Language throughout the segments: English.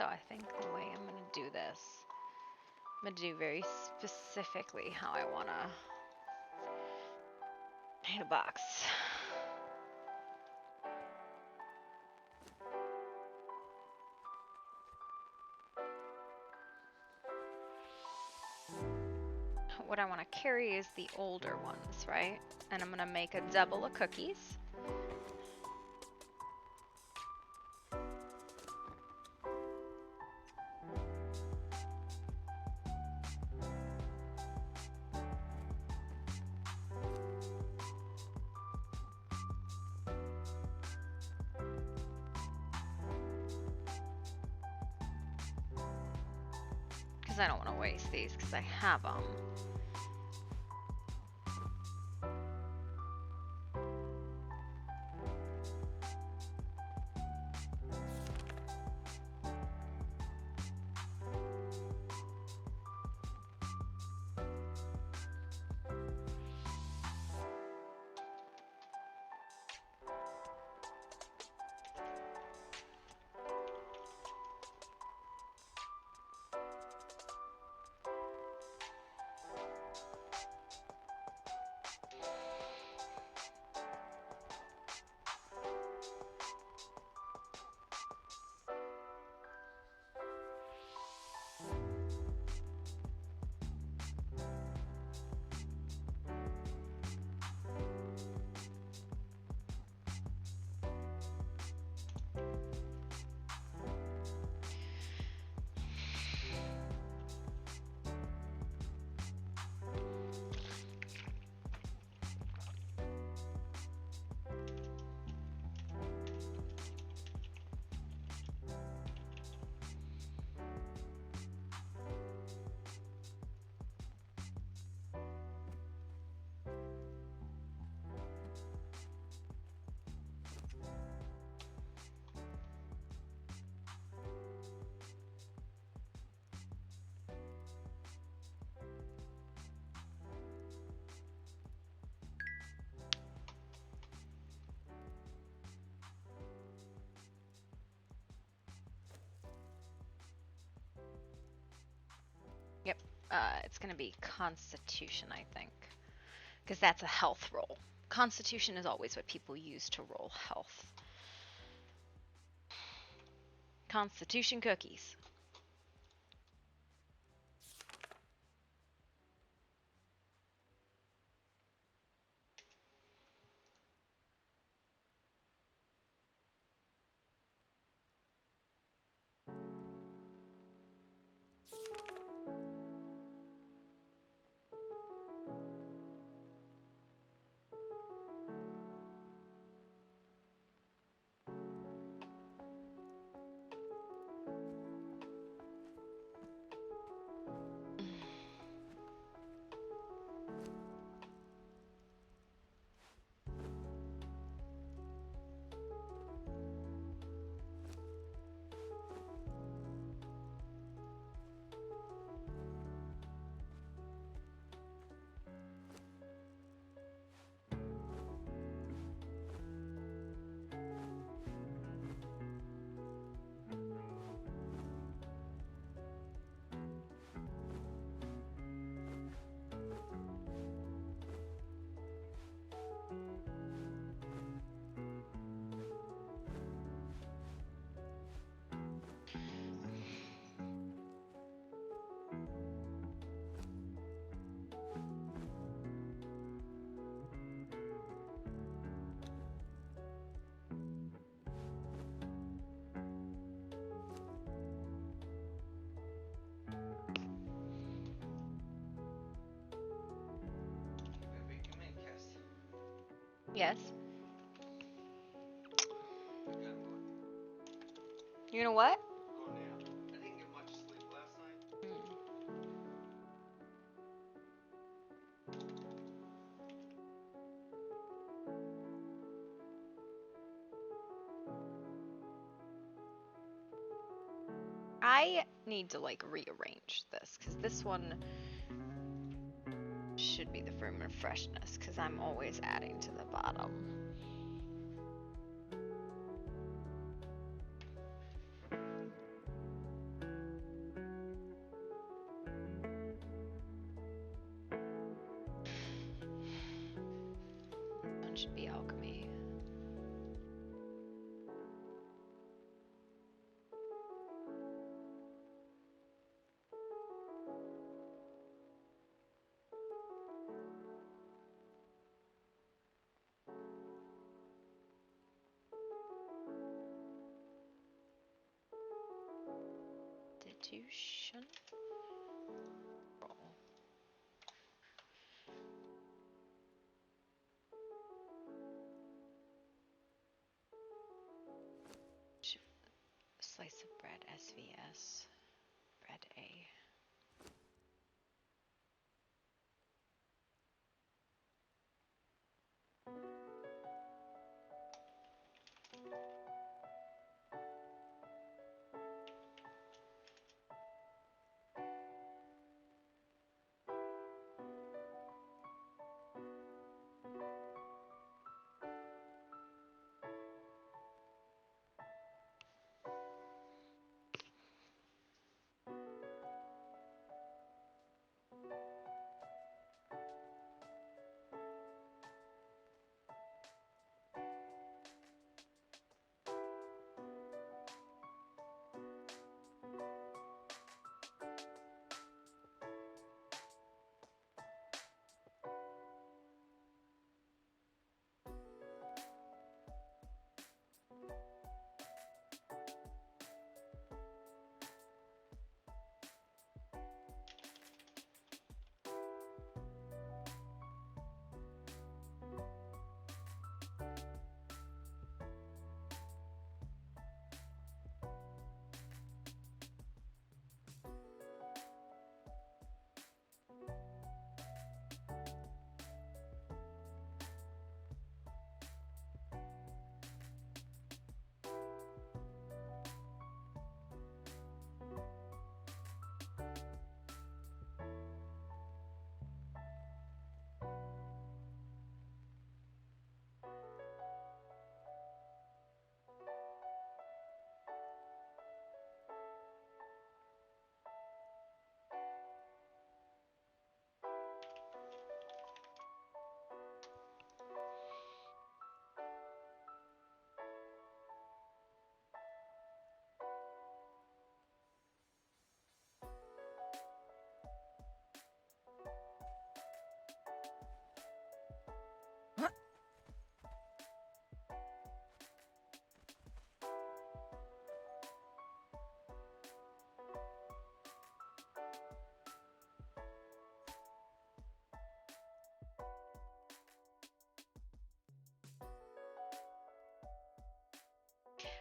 I think the way I'm gonna do this, I'm gonna do very specifically how I wanna paint a box. What I want to carry is the older ones, right? And I'm gonna make a double of cookies. Because I don't want to waste these because I have them. Yep, it's gonna be Constitution, I think, because that's a health roll. Constitution is always what people use to roll health. Constitution cookies. Yes. You know what? Go nap. I didn't get much sleep last night. I need to like rearrange this because this one should be the firm and freshness because I'm always adding to the bottom. should be alchemy. Deduction. Roll. Slice of bread, SVS. Bread A.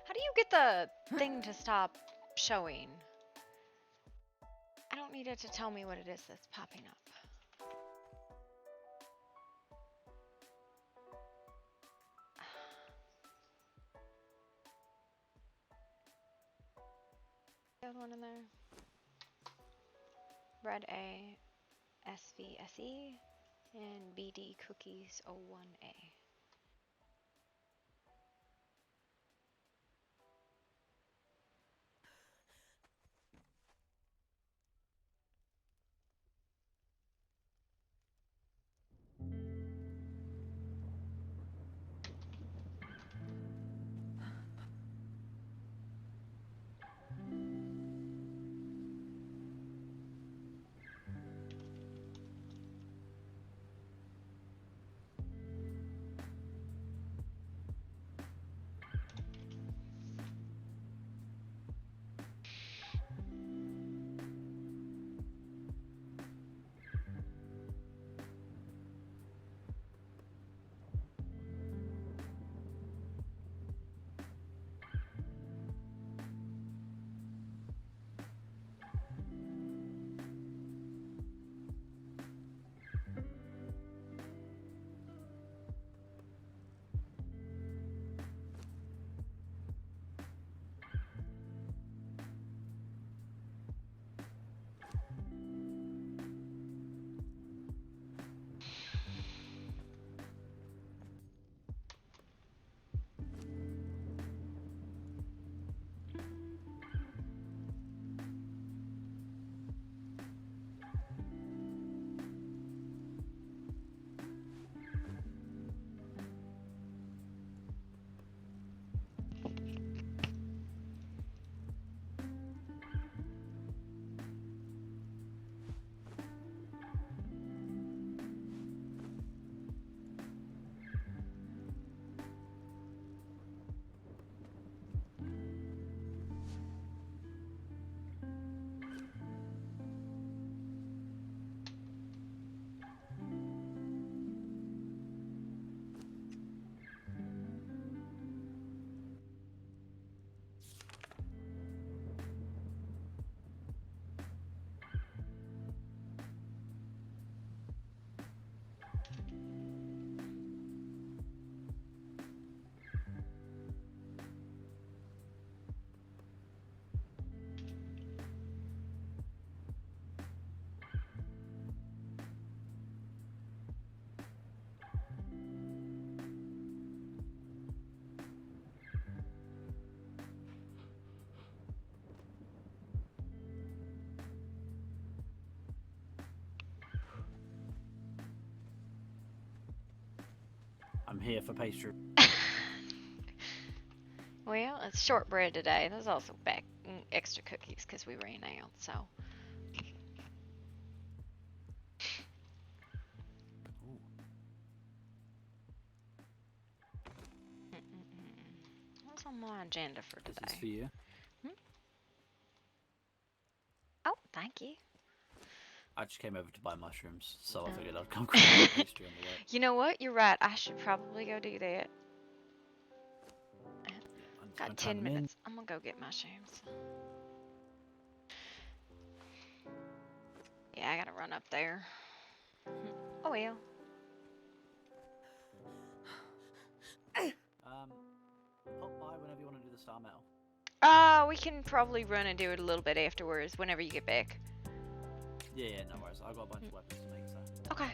How do you get the thing to stop showing? I don't need it to tell me what it is that's popping up. The other one in there. Bread A, SVSE, and BD Cookies 01A. here for pastry. Well, it's shortbread today. There's also extra cookies because we ran out. So. Ooh. What's on my agenda for This is today? for you. Oh, thank you. I just came over to buy mushrooms, so I figured I'd come grab a pastry on the way. You know what? You're right. I should probably go do that. Yeah, I'm just Got gonna 10 turn them in. minutes. I'm gonna go get mushrooms. Yeah, I gotta run up there. Oh well. Pop by whenever you want to do the star metal. We can probably run and do it a little bit afterwards, whenever you get back. Yeah, no worries. I've got a bunch of weapons to make, so. Okay.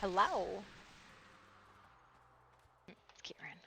Hello. It's Kieran.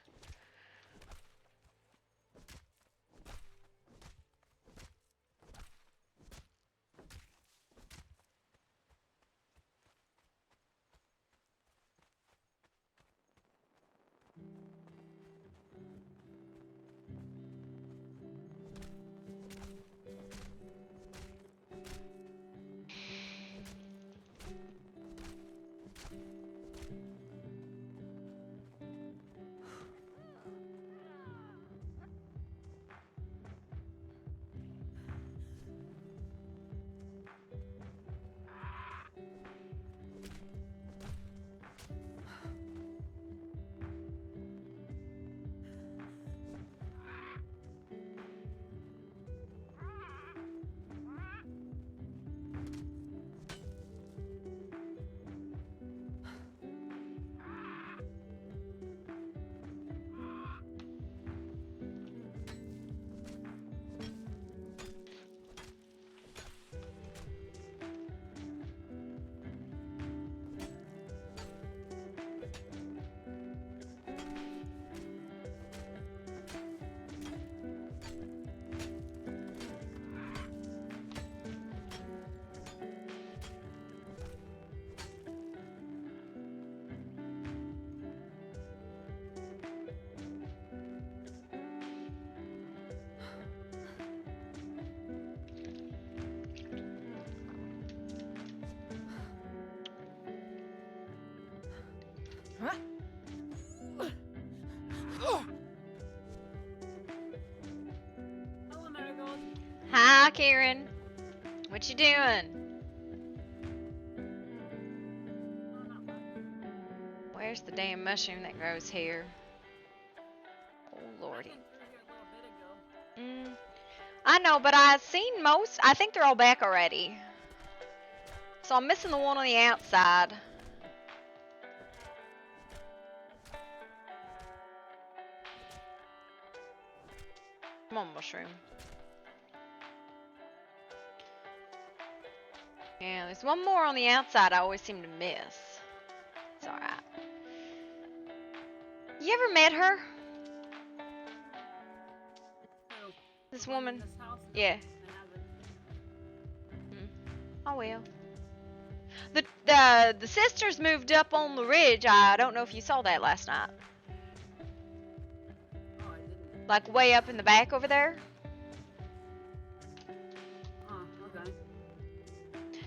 Huh? Hello, Marigold. Hi, Kieran. What you doing? Oh, not much. Where's the damn mushroom that grows here? Oh, I lordy. came through here a little bit ago. I know, but I've seen most. I think they're all back already. So I'm missing the one on the outside. Come on, mushroom. Yeah, there's one more on the outside I always seem to miss. It's alright. You ever met her? Who? This The one in woman? this house? No, Yeah. I haven't. Oh well. The sisters moved up on the ridge. I don't know if you saw that last night. Oh, I didn't. Like way up in the back over there. Oh, okay.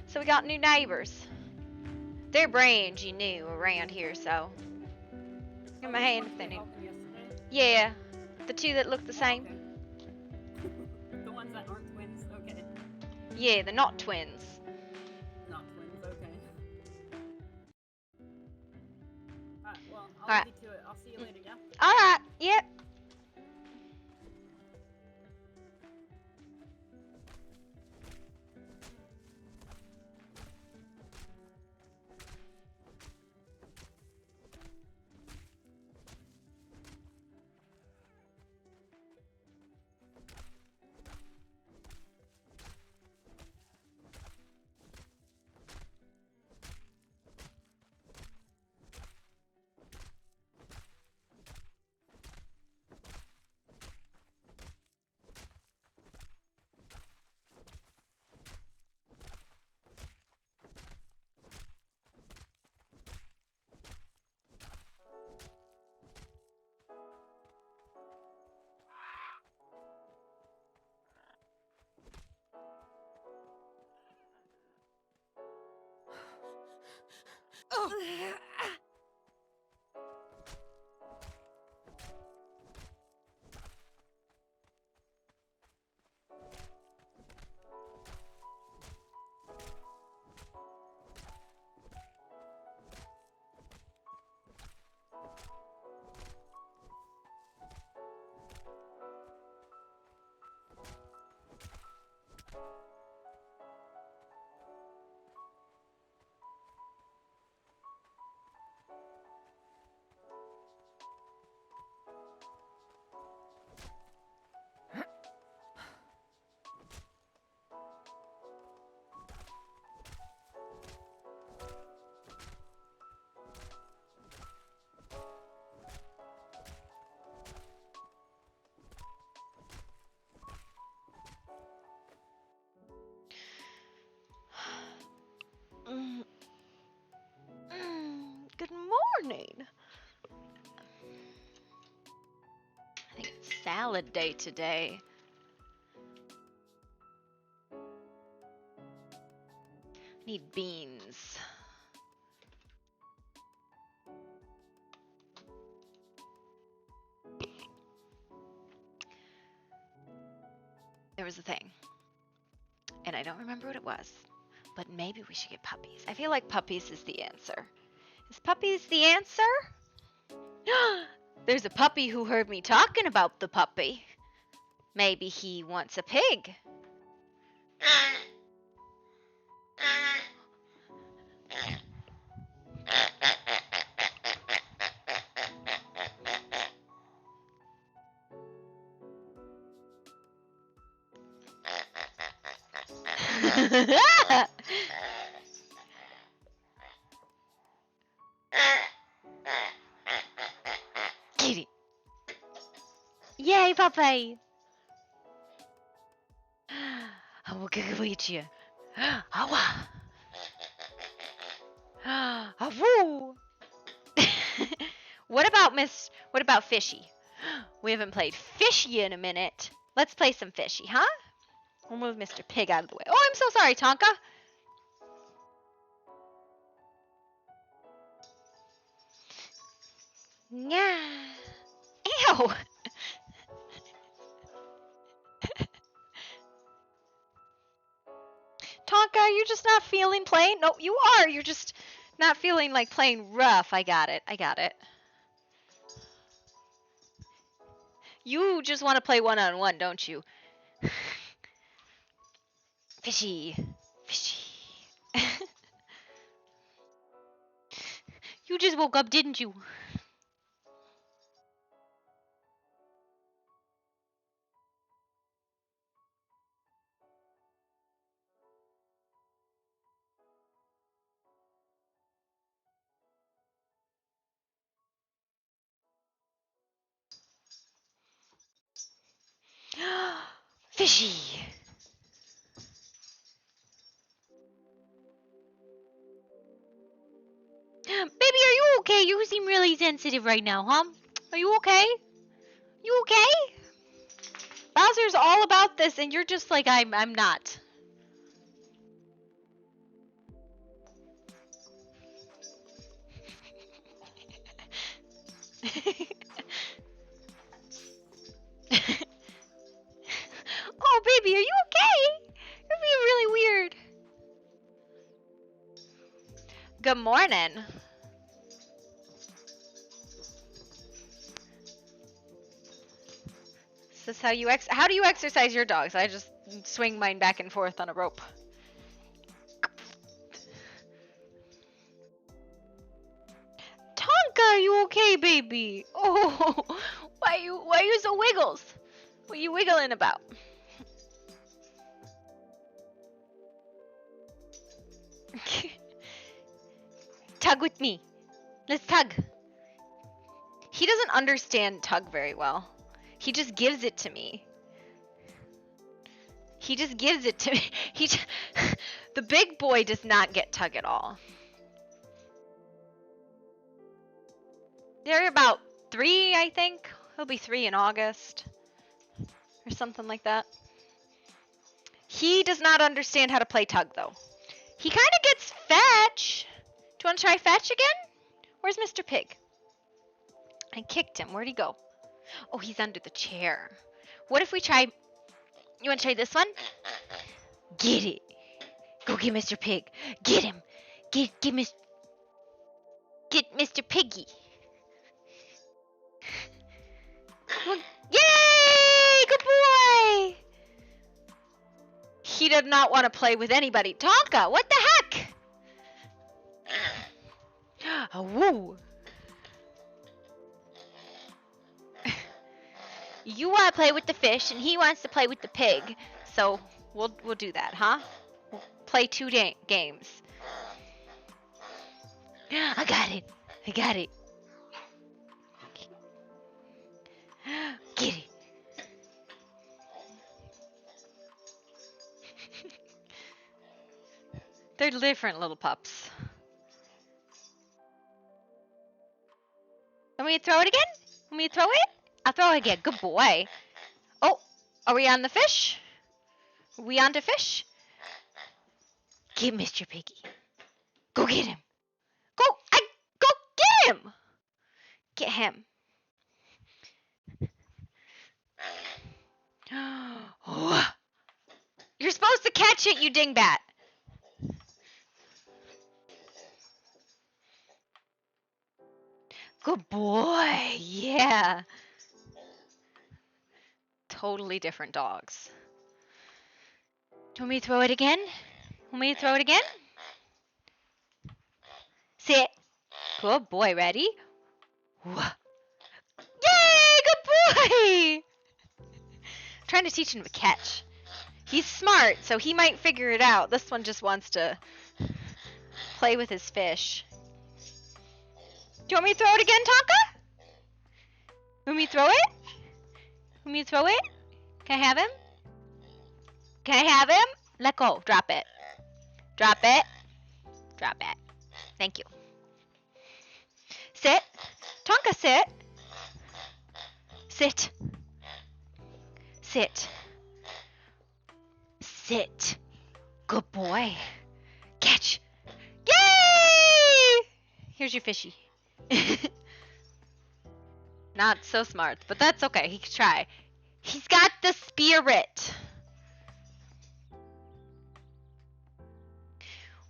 So we got new neighbors. They're brand new around here, so give them a hand if they need. Yeah, the two that look the same. Okay. The ones that aren't twins, okay. Yeah, they're not twins. Not twins, okay. Alright, well, I'll Alright. leave you to it. I'll see you later, yeah? Alright, yep. salad day today. Need beans. There was a thing, and I don't remember what it was, but maybe we should get puppies. I feel like puppies is the answer. Is puppies the answer? There's a puppy who heard me talking about the puppy. Maybe he wants a pig. Kitty. Yay, puppy. I will go with you. Awa. Awoo. What about Fishy? We haven't played Fishy in a minute. Let's play some Fishy, huh? We'll move Mr. Pig out of the way. Oh, I'm so sorry, Tonka. Yeah. Ew. Tonka, you're just not feeling playing? No, you are. You're just not feeling like playing rough. I got it. You just want to play one-on-one, don't you? Fishy. You just woke up, didn't you? Fishy. Baby, are you okay? You seem really sensitive right now, huh? Are you okay? You okay? Bowser's all about this, and you're just like, I'm not. Oh, baby, are you okay? You're being really weird. Good morning. Is this how you how do you exercise your dogs? I just swing mine back and forth on a rope. Tonka, are you okay, baby? Oh, why you so wiggles? What are you wiggling about? Tug with me. Let's tug. He doesn't understand tug very well. He just gives it to me. The big boy does not get tug at all. They're about 3, I think. He'll be 3 in August. Or something like that. He does not understand how to play tug, though. He kind of gets fetch. Do you want to try fetch again? Where's Mr. Pig? I kicked him. Where'd he go? Oh, he's under the chair. What if we try... You want to try this one? Get it. Go get Mr. Pig. Get him. Get Mr. Piggy. Yay! Good boy! He did not want to play with anybody. Tonka, what the heck? Oh, woo. You want to play with the fish, and he wants to play with the pig. So we'll do that, huh? We'll play 2 games. I got it. Get it. They're different little pups. Want me to throw it again? Want me to throw it? I'll throw it again. Good boy. Oh, are we on the fish? Are we on to fish? Get Mr. Piggy. Go get him. Go get him. Get him. You're supposed to catch it, you dingbat. Good boy. Yeah. Totally different dogs. Do you want me to throw it again? Want me to throw it again? Sit. Good boy. Ready? Yay! Good boy! I'm trying to teach him to catch. He's smart, so he might figure it out. This one just wants to play with his fish. Do you want me to throw it again, Tonka? Want me to throw it? Want me to throw it? Can I have him? Can I have him? Let go. Drop it. Drop it. Drop it. Thank you. Sit. Tonka, sit. Sit. Sit. Sit. Good boy. Catch. Yay! Here's your fishy. Not so smart, but that's okay. He can try. He's got the spirit.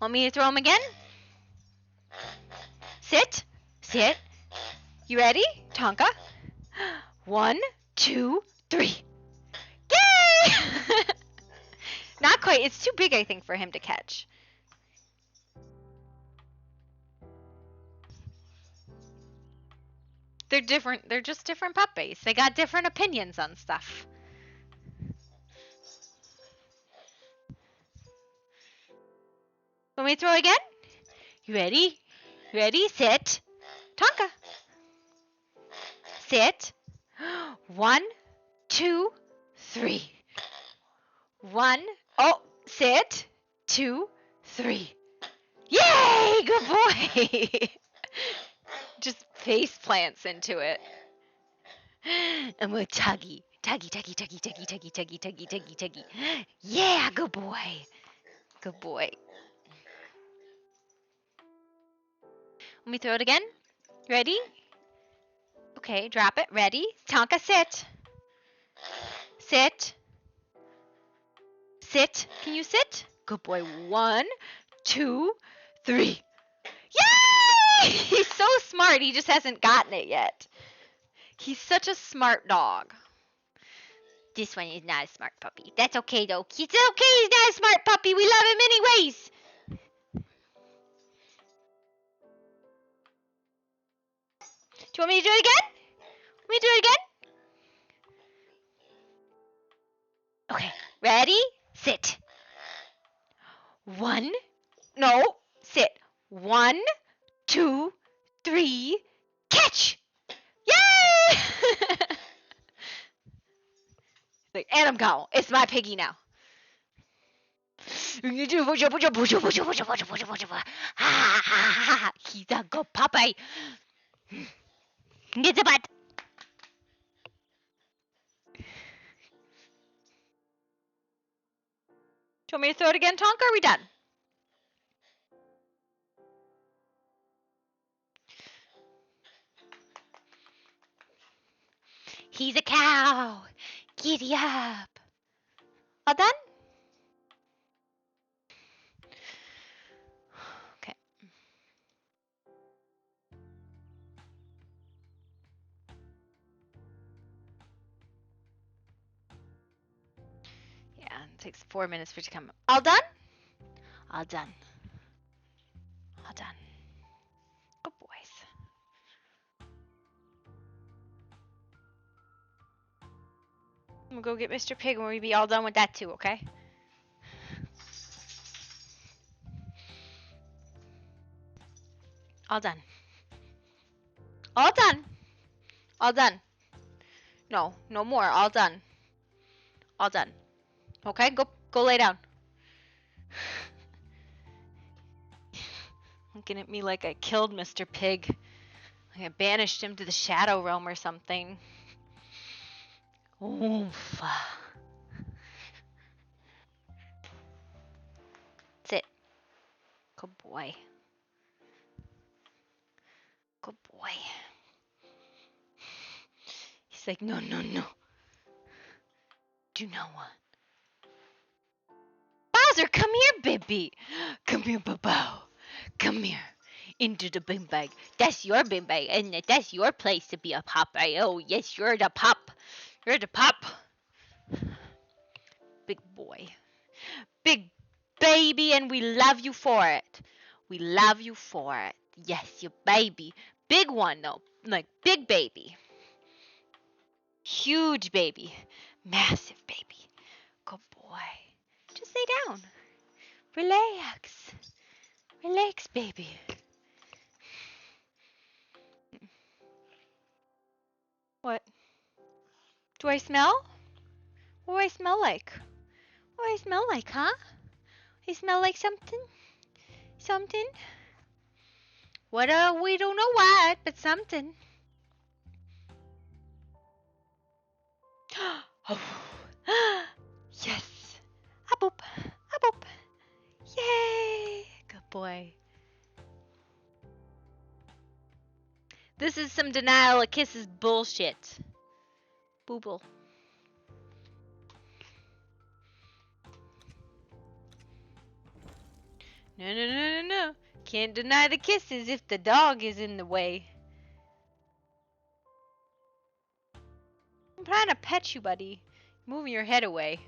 Want me to throw him again? Sit. Sit. You ready? Tonka. 1, 2, 3. Yay! Not quite. It's too big, I think, for him to catch. They're different. They're just different puppies. They got different opinions on stuff. Want me to throw again? You ready? Ready? Sit. Tonka. Sit. 1, 2, 3. 1. Oh, sit. 2, 3. Yay! Good boy. Just face plants into it. And we're tuggy. Tuggy, tuggy, tuggy, tuggy, tuggy, tuggy, tuggy, tuggy, tuggy. Yeah, good boy. Good boy. Let me throw it again. Ready? Okay, drop it. Ready? Tonka, sit. Sit. Sit. Can you sit? Good boy. 1, 2, 3. Yay! He's so smart. He just hasn't gotten it yet. He's such a smart dog. This one is not a smart puppy. That's okay, though. It's okay. He's not a smart puppy. We love him anyways. Do you want me to do it again? Want me to do it again? Okay. Ready? Sit. 1. No. Sit. 1, 2, 3. Catch! Yay! And I'm gone. It's my piggy now. He's a good puppy. Get the butt. Do you want me to throw it again, Tonka? Or are we done? He's a cow. Giddy up. All done? Okay. Yeah, it takes 4 minutes for it to come. All done? All done. All done. Good boys. I'm gonna go get Mr. Pig when we be all done with that too, okay? All done. All done. All done. No, no more. All done. All done. Okay, go lay down. Looking at me like I killed Mr. Pig. Like I banished him to the shadow realm or something. Oof. Sit. Good boy. Good boy. He's like, no, no, no. Do not want. Bowser, come here, baby. Come here, Bobo. Come here. Into the bin bag. That's your bin bag, and that's your place to be a pop. Oh, yes, you're the pop. You're the pop. Big boy. Big baby, and we love you for it. We love you for it. Yes, your baby. Big one, though. Like, big baby. Huge baby. Massive baby. Good boy. Just lay down. Relax. Relax, baby. What? Do I smell? What do I smell like? What do I smell like, huh? I smell like something? Something? What, we don't know what, but something. Oh. Yes. A boop. A boop. Yay. Good boy. This is some denial of kisses bullshit. Booble. No, no, no, no, no. Can't deny the kisses if the dog is in the way. I'm trying to pet you, buddy. Moving your head away.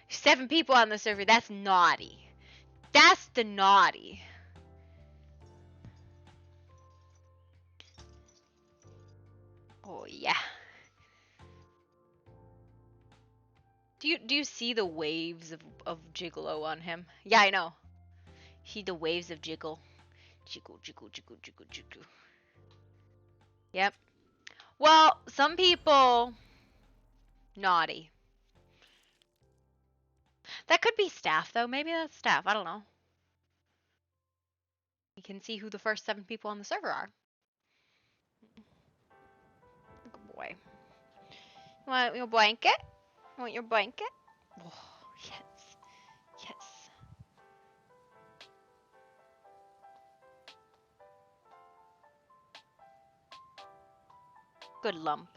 7 people on the server. That's naughty. That's the naughty. Oh, yeah. Do you see the waves of Gigolo on him? Yeah, I know. See the waves of Jiggle. Jiggle, jiggle, jiggle, jiggle, jiggle. Yep. Well, some people... Naughty. That could be staff, though. Maybe that's staff. I don't know. You can see who the first 7 people on the server are. Good boy. You want your blanket? You want your blanket? Oh, yes. Yes. Good lump.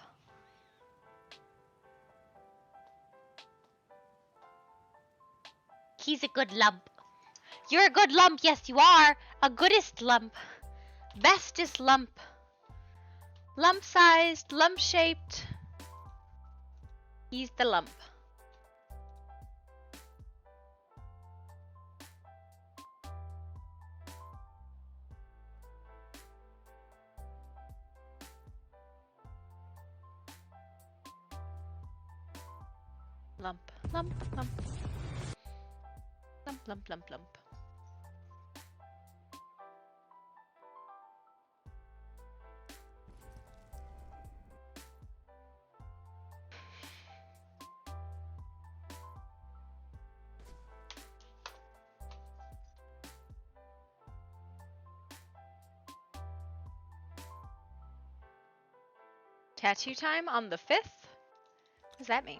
He's a good lump. You're a good lump, yes you are. A goodest lump. Bestest lump. Lump-sized, lump-shaped. He's the lump. Lump, lump, lump. Lump, lump, lump, lump. Tattoo time on the 5th? What does that mean?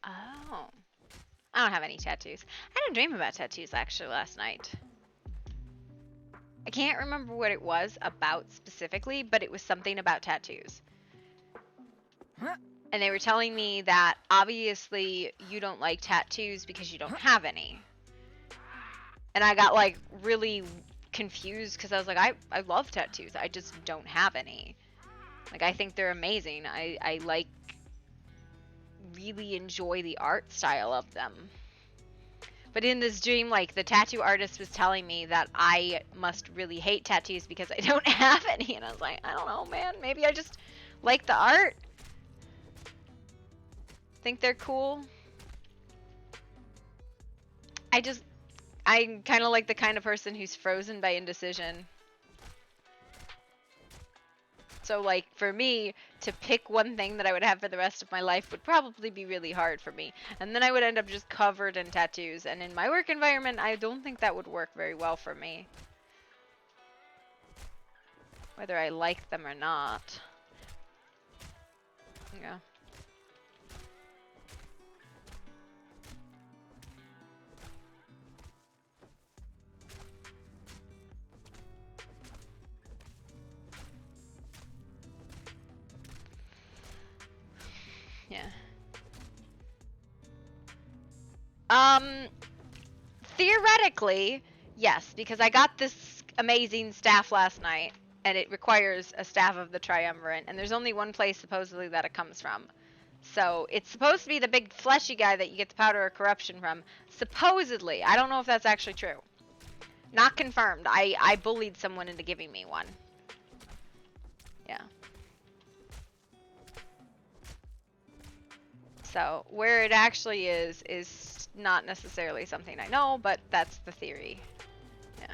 Oh. I don't have any tattoos. I had a dream about tattoos actually last night. I can't remember what it was about specifically, but it was something about tattoos. And they were telling me that obviously you don't like tattoos because you don't have any. And I got like really confused because I was like, I love tattoos. I just don't have any. Like, I think they're amazing. I like really enjoy the art style of them. But in this dream, like, the tattoo artist was telling me that I must really hate tattoos because I don't have any. And I was like, I don't know, man. Maybe I just like the art. Think they're cool. I'm kind of like the kind of person who's frozen by indecision. So, like, for me, to pick one thing that I would have for the rest of my life would probably be really hard for me. And then I would end up just covered in tattoos. And in my work environment, I don't think that would work very well for me. Whether I like them or not. Yeah. Yeah. Theoretically, yes, because I got this amazing staff last night, and it requires a staff of the Triumvirate, and there's only one place supposedly that it comes from. So it's supposed to be the big fleshy guy that you get the powder of corruption from. Supposedly. I don't know if that's actually true. Not confirmed. I bullied someone into giving me one. Yeah. So where it actually is not necessarily something I know, but that's the theory. Yeah.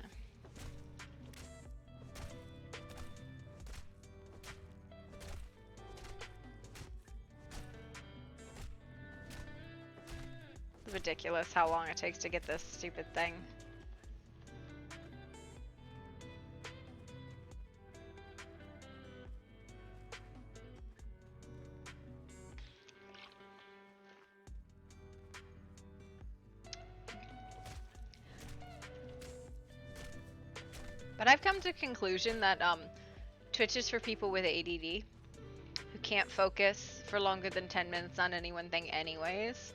It's ridiculous how long it takes to get this stupid thing. But I've come to the conclusion that Twitch is for people with ADD who can't focus for longer than 10 minutes on any one thing anyways.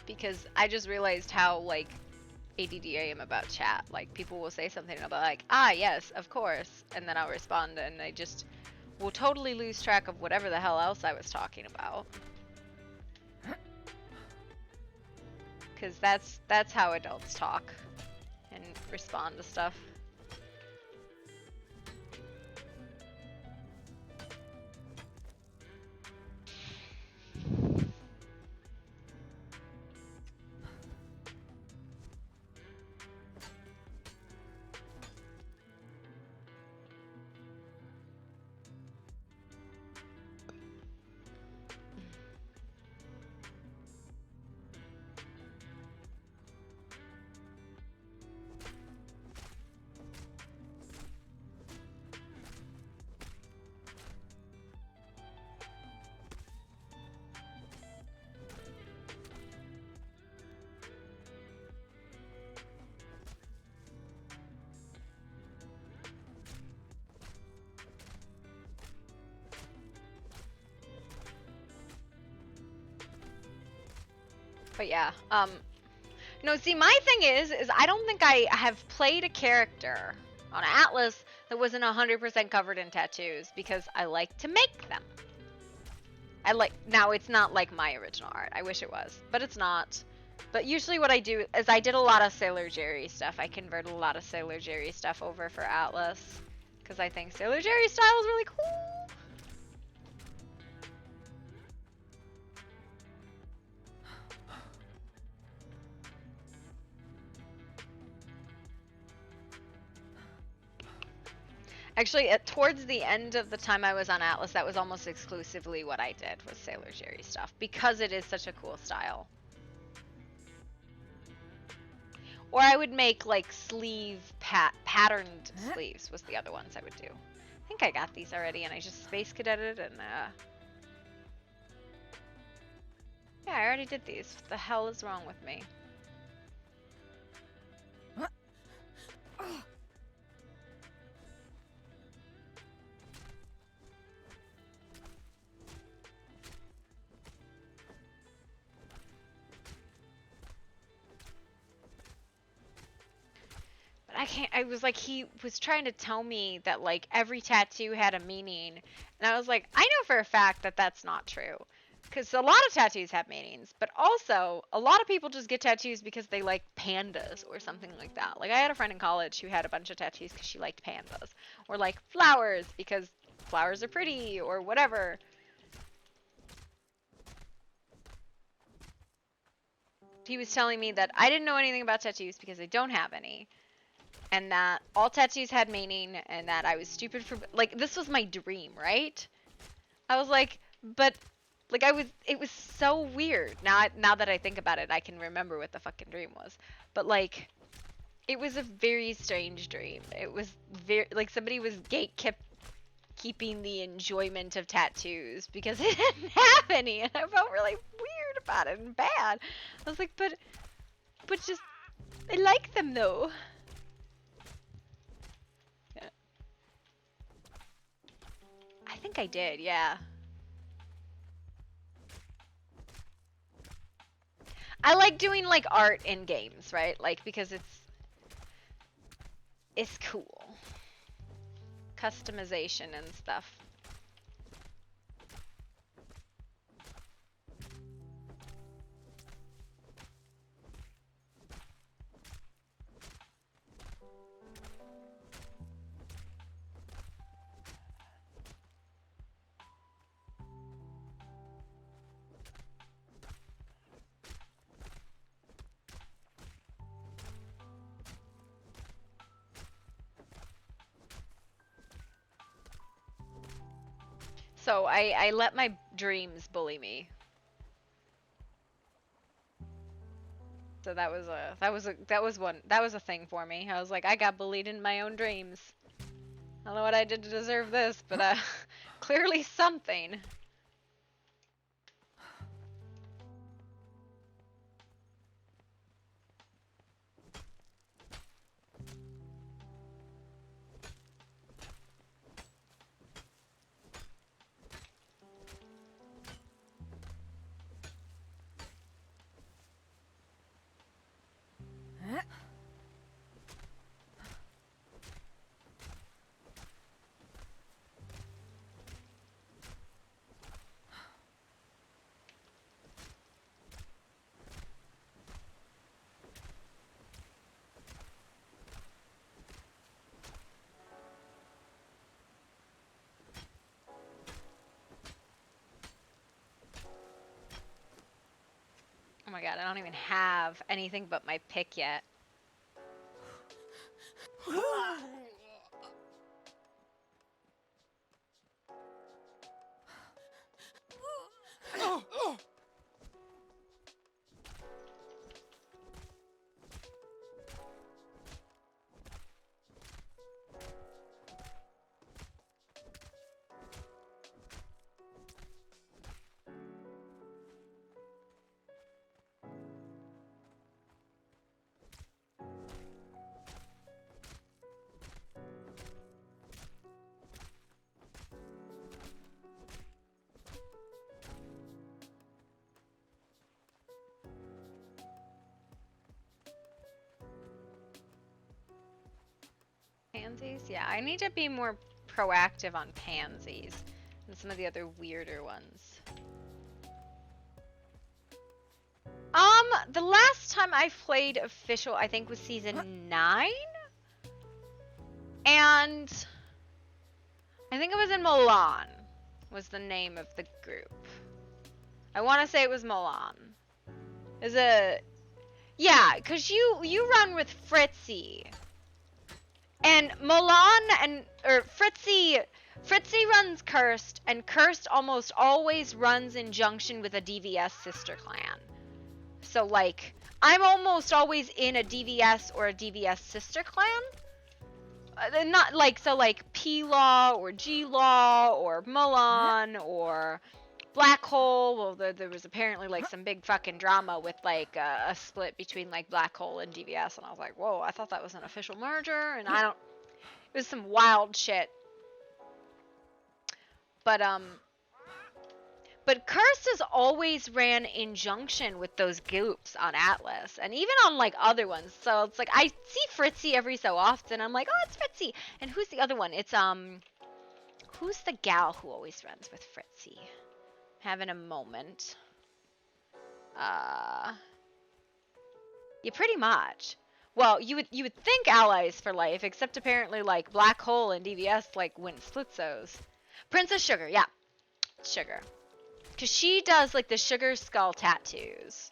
Because I just realized how, like, ADD I am about chat. Like, people will say something and I'll be like, ah, yes, of course. And then I'll respond and I just will totally lose track of whatever the hell else I was talking about. Because that's how adults talk and respond to stuff. But yeah, no, see, my thing is I don't think I have played a character on Atlas that wasn't 100% covered in tattoos because I like to make them. Now it's not like my original art. I wish it was, but it's not. But usually what I do is I did a lot of Sailor Jerry stuff. I converted a lot of Sailor Jerry stuff over for Atlas because I think Sailor Jerry style is really cool. Actually, towards the end of the time I was on Atlas, that was almost exclusively what I did was Sailor Jerry stuff because it is such a cool style. Or I would make like sleeve patterned sleeves was the other ones I would do. I think I got these already and I just space cadetted and yeah, I already did these. What the hell is wrong with me? I was like, he was trying to tell me that like every tattoo had a meaning, and I was like, I know for a fact that that's not true, because a lot of tattoos have meanings, but also a lot of people just get tattoos because they like pandas or something like that. Like I had a friend in college who had a bunch of tattoos because she liked pandas, or like flowers because flowers are pretty, or whatever. He was telling me that I didn't know anything about tattoos because I don't have any, and that all tattoos had meaning, and that I was stupid for like this was my dream, right? I was like, but like it was so weird. Now that I think about it, I can remember what the fucking dream was. But like it was a very strange dream. It was very like somebody was keeping the enjoyment of tattoos because I didn't have any, and I felt really weird about it and bad. I was like, but just I like them though. Yeah. I think I did, yeah. I like doing like art in games, right? Like because it's cool. Customization and stuff. So I let my dreams bully me. So that was a thing for me. I was like, I got bullied in my own dreams. I don't know what I did to deserve this, but clearly something. Oh my god, I don't even have anything but my pick yet. Pansies? Yeah, I need to be more proactive on pansies than some of the other weirder ones. The last time I played official, I think was season 9? And I think it was in Milan, was the name of the group. I want to say it was Milan. Is it? Yeah, because you run with Fritzy. And Milan or Fritzy runs Cursed, and Cursed almost always runs in junction with a DVS sister clan. So like, I'm almost always in a DVS or a DVS sister clan. Not like, so like P-Law or G-Law or Milan or Black Hole. Well, there was apparently like some big fucking drama with like a split between like Black Hole and DVS, and I was like, whoa, I thought that was an official merger, and it was some wild shit. But But Cursed has always ran in junction with those goops on Atlas, and even on like other ones. So it's like I see Fritzy every so often. I'm like, oh, it's Fritzy. And who's the other one? It's who's the gal who always runs with Fritzy? Having a moment. Yeah, pretty much. Well, you would think allies for life, except apparently like Black Hole and DVS like wouldn't split those. Princess Sugar, yeah, Sugar, because she does like the sugar skull tattoos.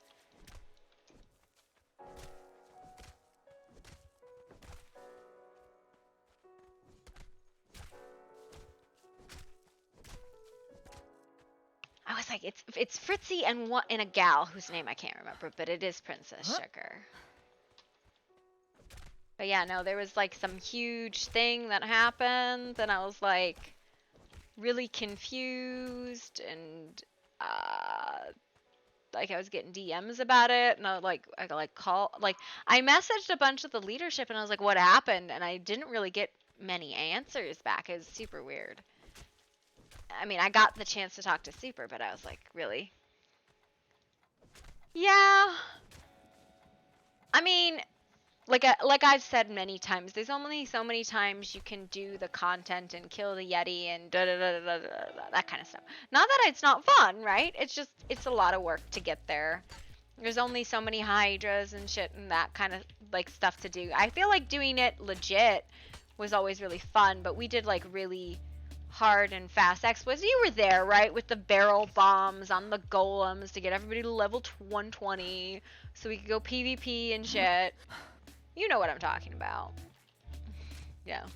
I was like, it's Fritzy and a gal whose name I can't remember, but it is Princess Sugar. But yeah, no, there was like some huge thing that happened, and I was like really confused, and like I was getting DMs about it, and I messaged a bunch of the leadership, and I was like, what happened? And I didn't really get many answers back. It was super weird. I mean, I got the chance to talk to Super, but I was like, really? Yeah. I mean, like I've said many times, there's only so many times you can do the content and kill the Yeti and that kind of stuff. Not that it's not fun, right? It's just, it's a lot of work to get there. There's only so many hydras and shit and that kind of like stuff to do. I feel like doing it legit was always really fun, but we did like really hard and fast exploits. You were there, right? With the barrel bombs on the golems to get everybody to level 120 so we could go PvP and shit. You know what I'm talking about. Yeah.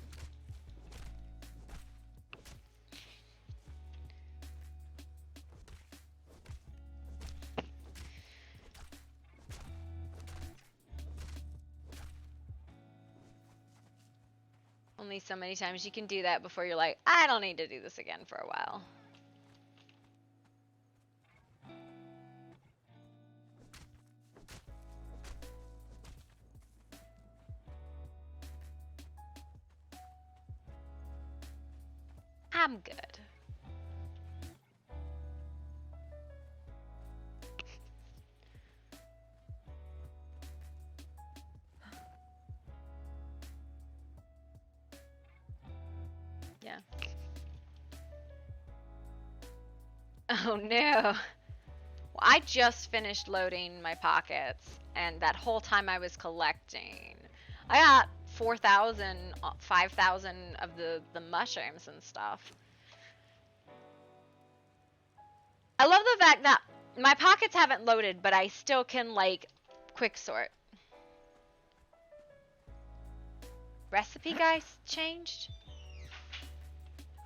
Only so many times you can do that before you're like, I don't need to do this again for a while. I'm good. Yeah. Oh no. Well, I just finished loading my pockets, and that whole time I was collecting, I got 4,000, 5,000 of the mushrooms and stuff. I love the fact that my pockets haven't loaded, but I still can like quick sort. Recipe guys changed?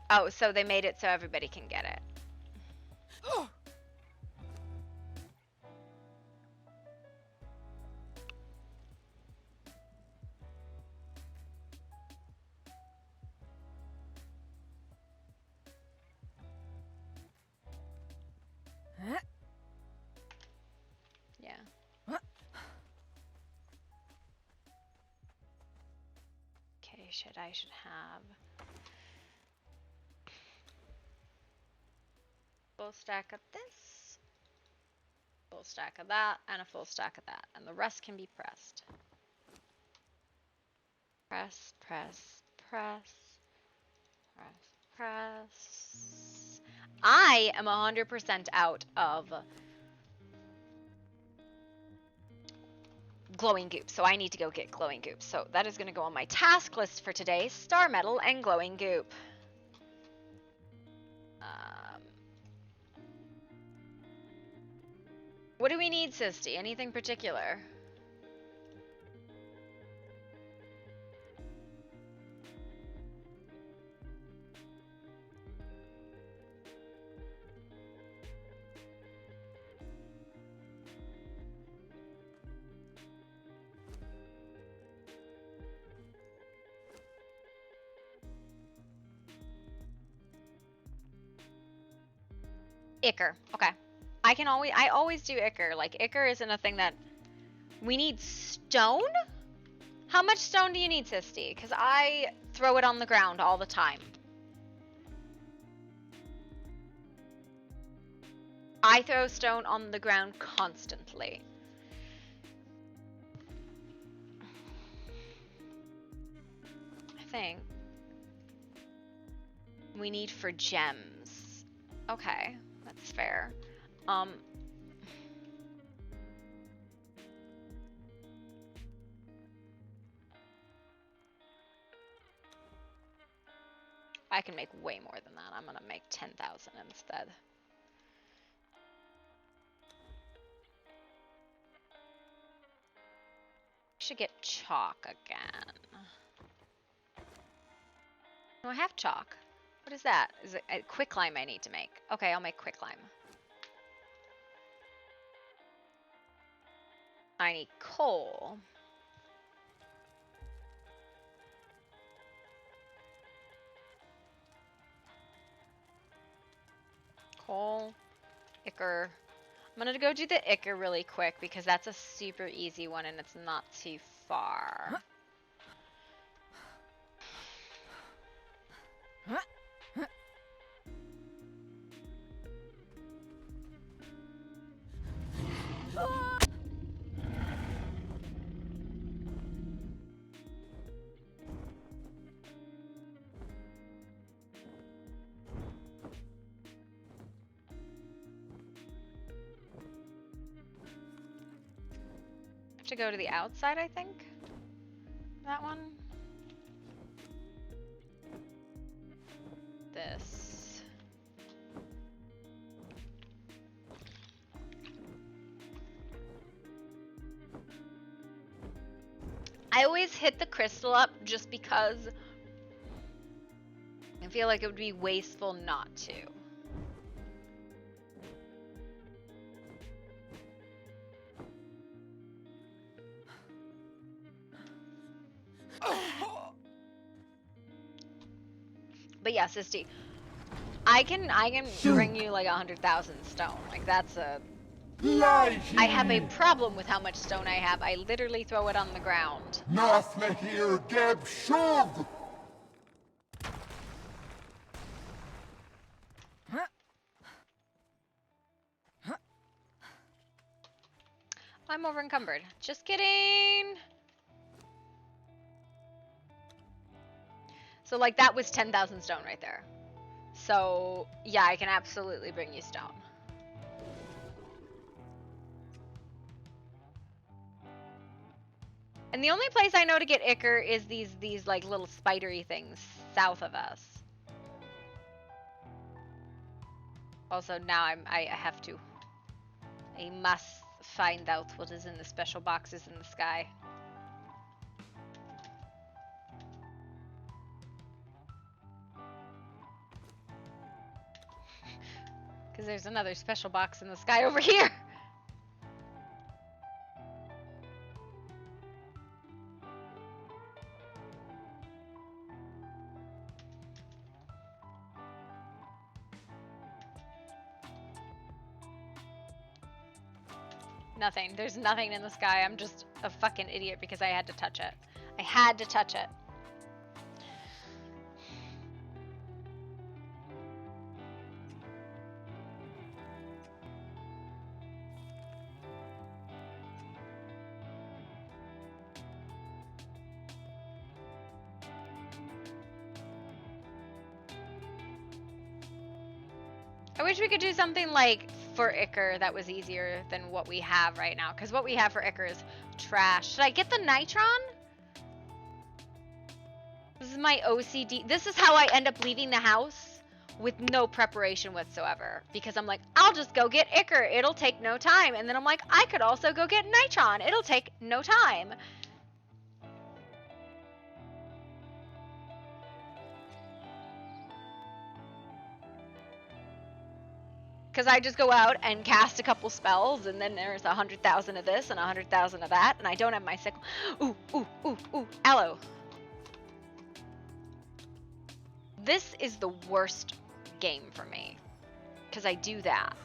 Oh, so they made it so everybody can get it. Yeah. Okay, I should have full stack of this, full stack of that, and a full stack of that, and the rest can be pressed. Press, press, press, press, press. I am 100% out of glowing goop, so I need to go get glowing goop. So that is going to go on my task list for today: star metal and glowing goop. What do we need, Sisty? Anything particular? Ichor. Okay. I always do Ichor. Like, Ichor isn't a thing that we need. Stone? How much stone do you need, Sisty? Because I throw it on the ground all the time. I throw stone on the ground constantly. I think we need for gems. Okay, that's fair. I can make way more than that. I'm gonna make 10,000 instead. Should get chalk again. No, I have chalk. What is that? Is it a quicklime I need to make? Okay, I'll make quicklime. I need coal. Coal, ichor. I'm gonna go do the ichor really quick because that's a super easy one and it's not too far. To go to the outside, I think. That one. This. I always hit the crystal up just because I feel like it would be wasteful not to. But yeah, Sisty, I can bring you like 100,000 stone. Like that's a. I have a problem with how much stone I have. I literally throw it on the ground. I'm over encumbered. Just kidding. So like that was 10,000 stone right there. So yeah, I can absolutely bring you stone. And the only place I know to get ichor is these like little spidery things south of us. Also now I have to. I must find out what is in the special boxes in the sky. Because there's another special box in the sky over here. Nothing. There's nothing in the sky. I'm just a fucking idiot because I had to touch it. I had to touch it. I wish we could do something like for ichor that was easier than what we have right now. Because what we have for ichor is trash. Should I get the nitron? This is my OCD. This is how I end up leaving the house with no preparation whatsoever. Because I'm like, I'll just go get ichor. It'll take no time. And then I'm like, I could also go get nitron. It'll take no time. Because I just go out and cast a couple spells, and then there's 100,000 of this and 100,000 of that, and I don't have my sickle. Ooh, ooh, ooh, ooh, aloe. This is the worst game for me, because I do that.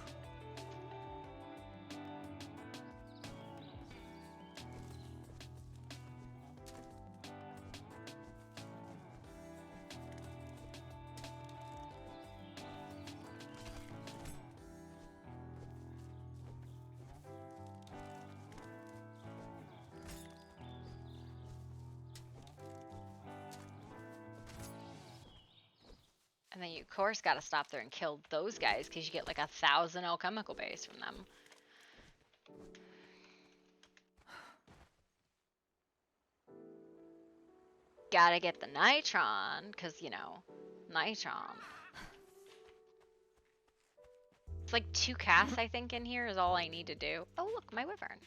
And then you, of course, gotta stop there and kill those guys because you get like 1,000 alchemical base from them. Gotta get the nitron because, you know, nitron. It's like 2 casts, I think, in here is all I need to do. Oh, look, my wyvern.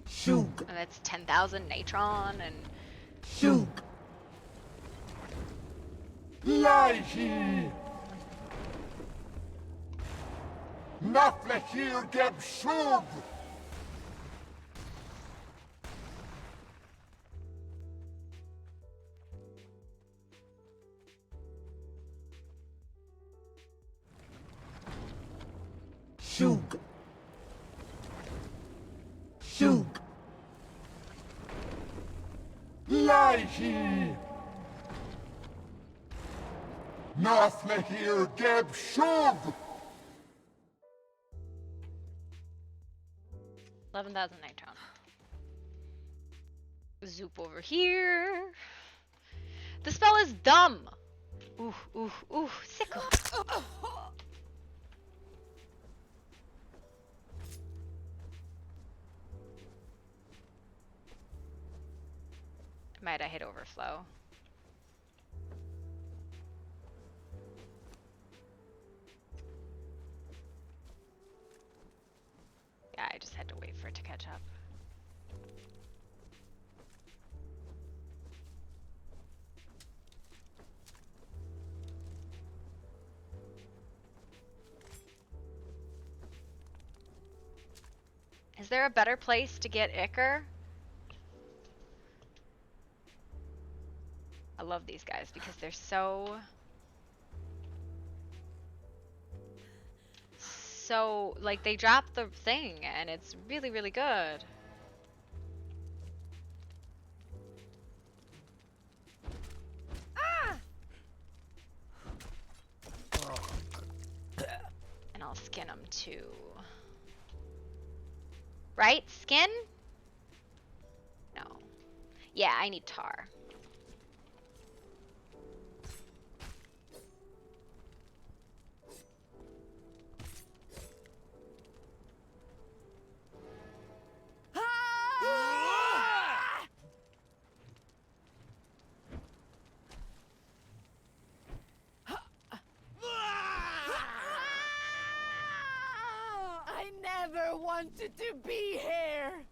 Shoot. And that's 10,000 natron and... Shoot. Leichi. Nafle hier geb Schub. Shoot. Shoot. Leichi. Nafle hier geb Schub. 11,000 nitron. Zoop over here. The spell is dumb. Ooh, ooh, ooh, sickle. Might I hit overflow? Yeah, I just had to wait for it to catch up. Is there a better place to get Ichor? I love these guys because they're so like they drop the thing and it's really, really good. And I'll skin them too. Right? Skin? No. Yeah, I need tar. I never wanted to be here!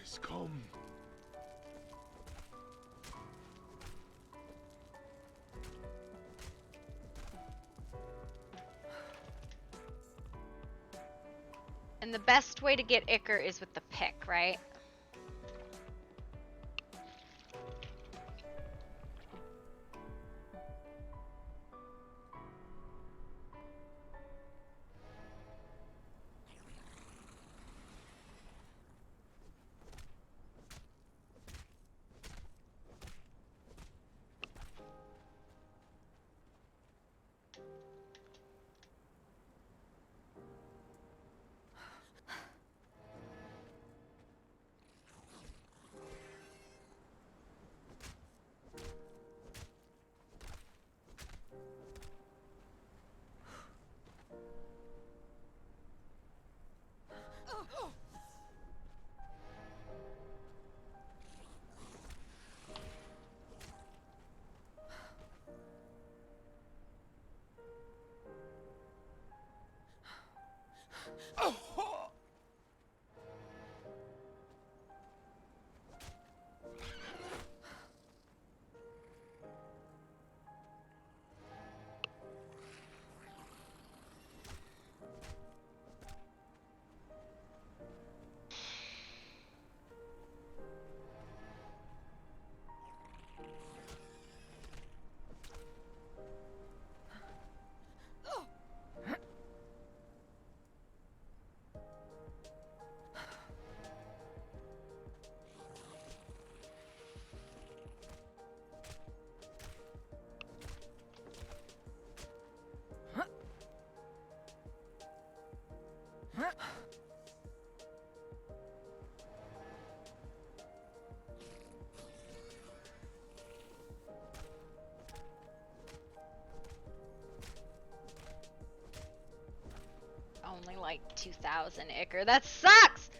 He's come. And the best way to get Ichor is with the pick, right? Only like 2,000 Icar. That sucks!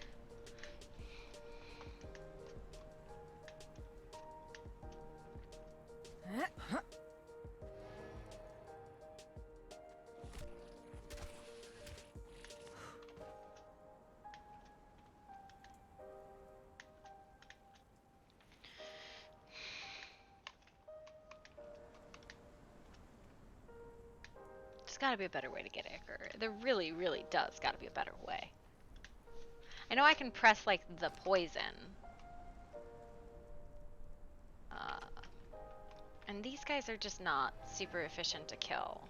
There's gotta be a better way to get Icar. There really, really does gotta be a better way. I know I can press, like, the poison. And these guys are just not super efficient to kill.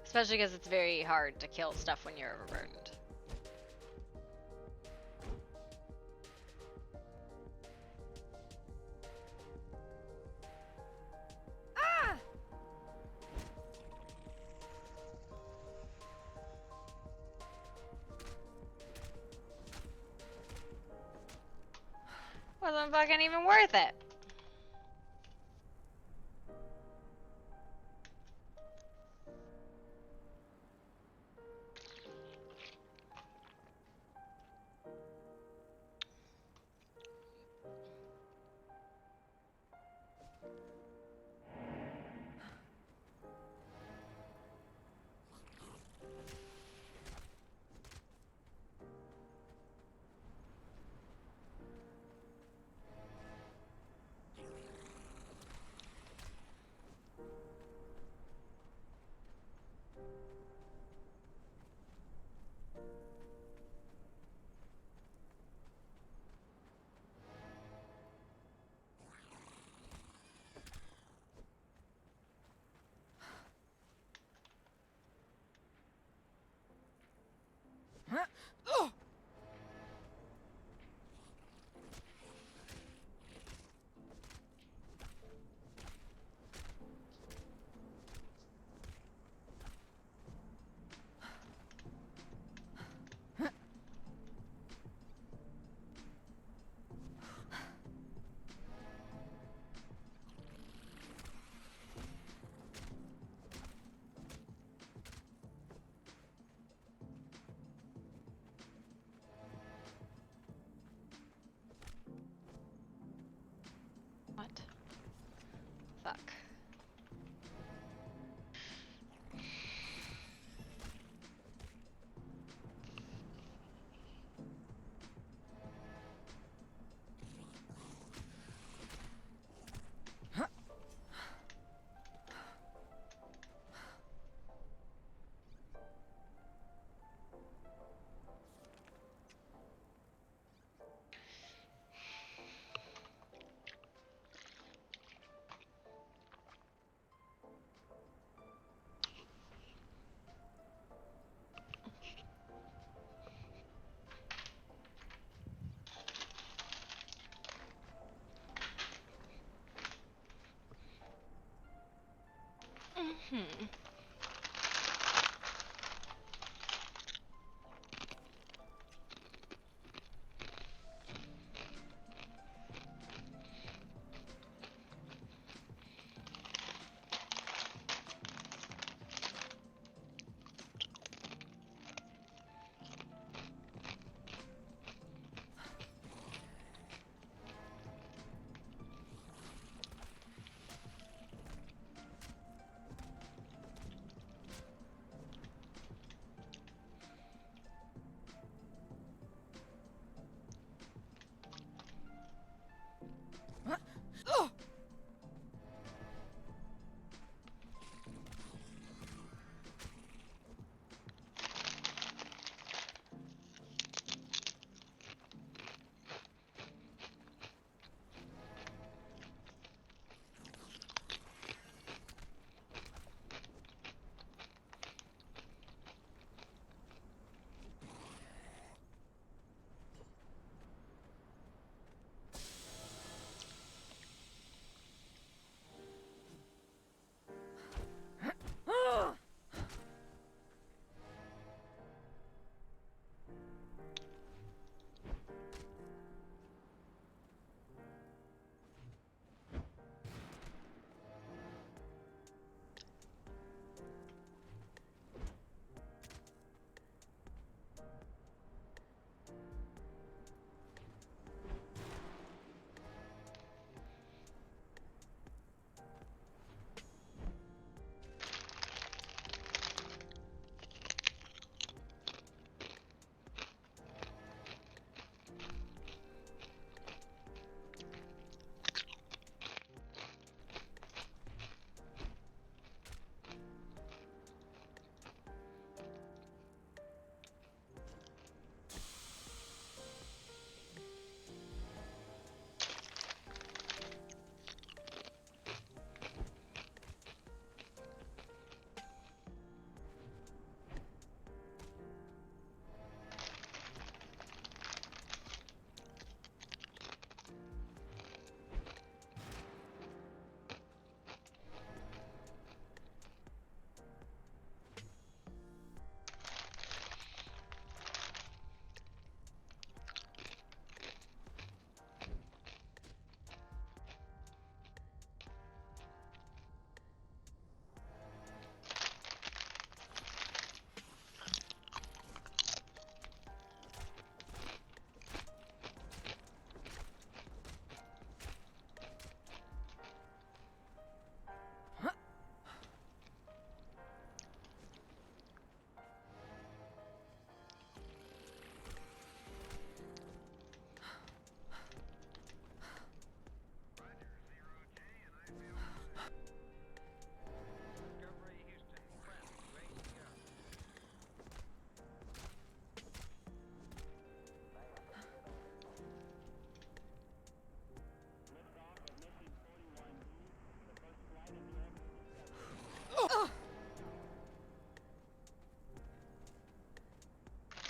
Especially because it's very hard to kill stuff when you're overburdened. Wasn't fucking even worth it. Hmm.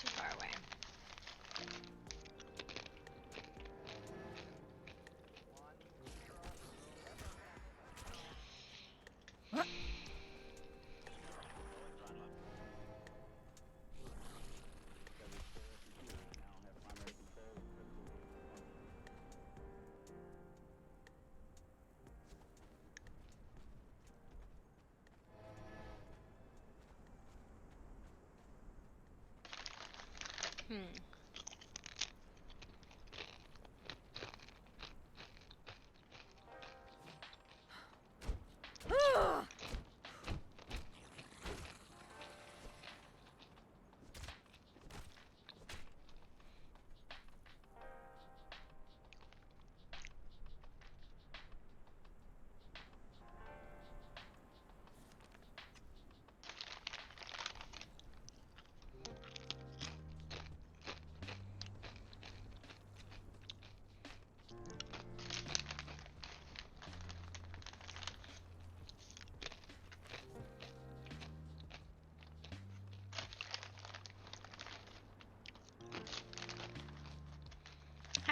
Too far away. Hmm.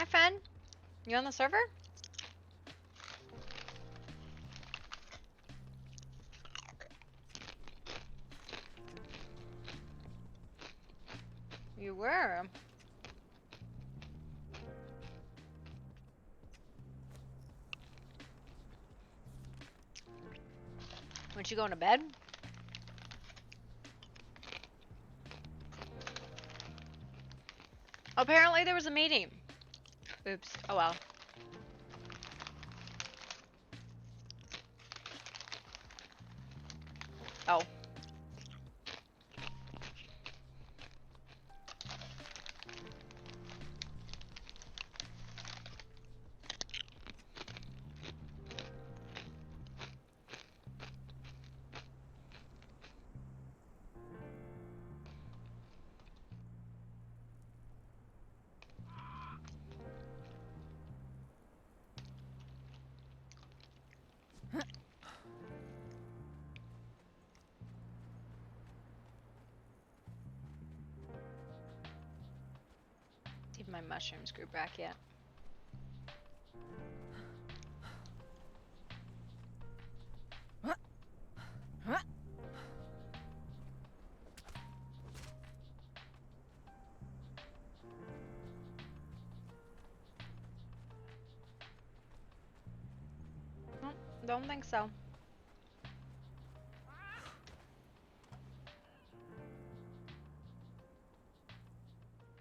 Hi, Fen. You on the server? were. Weren't you going to bed? Apparently there was a meeting. Oops. Oh well. Oh. See if my mushrooms grew back yet. Nope, don't think so.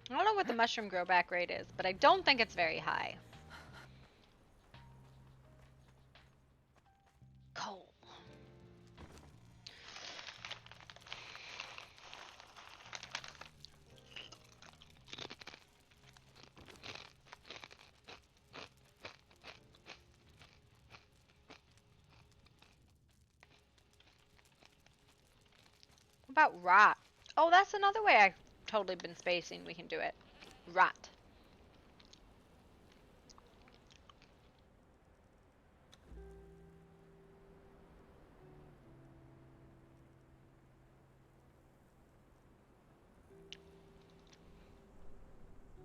I don't know what the mushroom grow back rate is, but I don't think it's very high. Coal. What about rot? Oh, that's another way I've totally been spacing we can do it. Rot.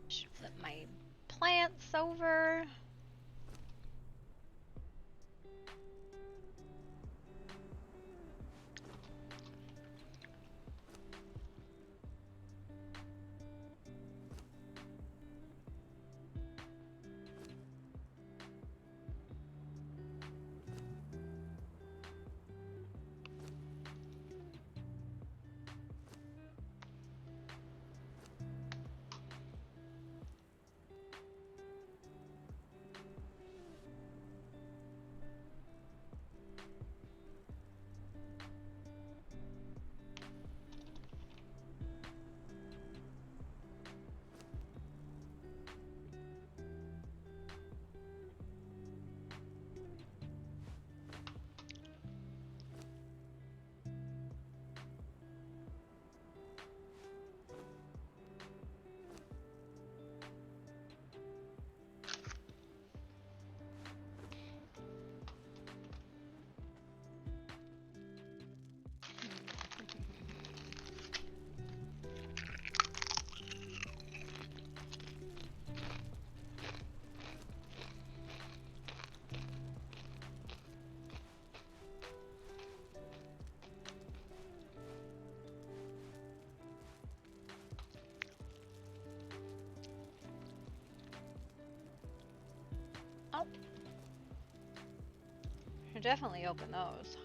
Should flip my plants over. Oh. Should definitely open those.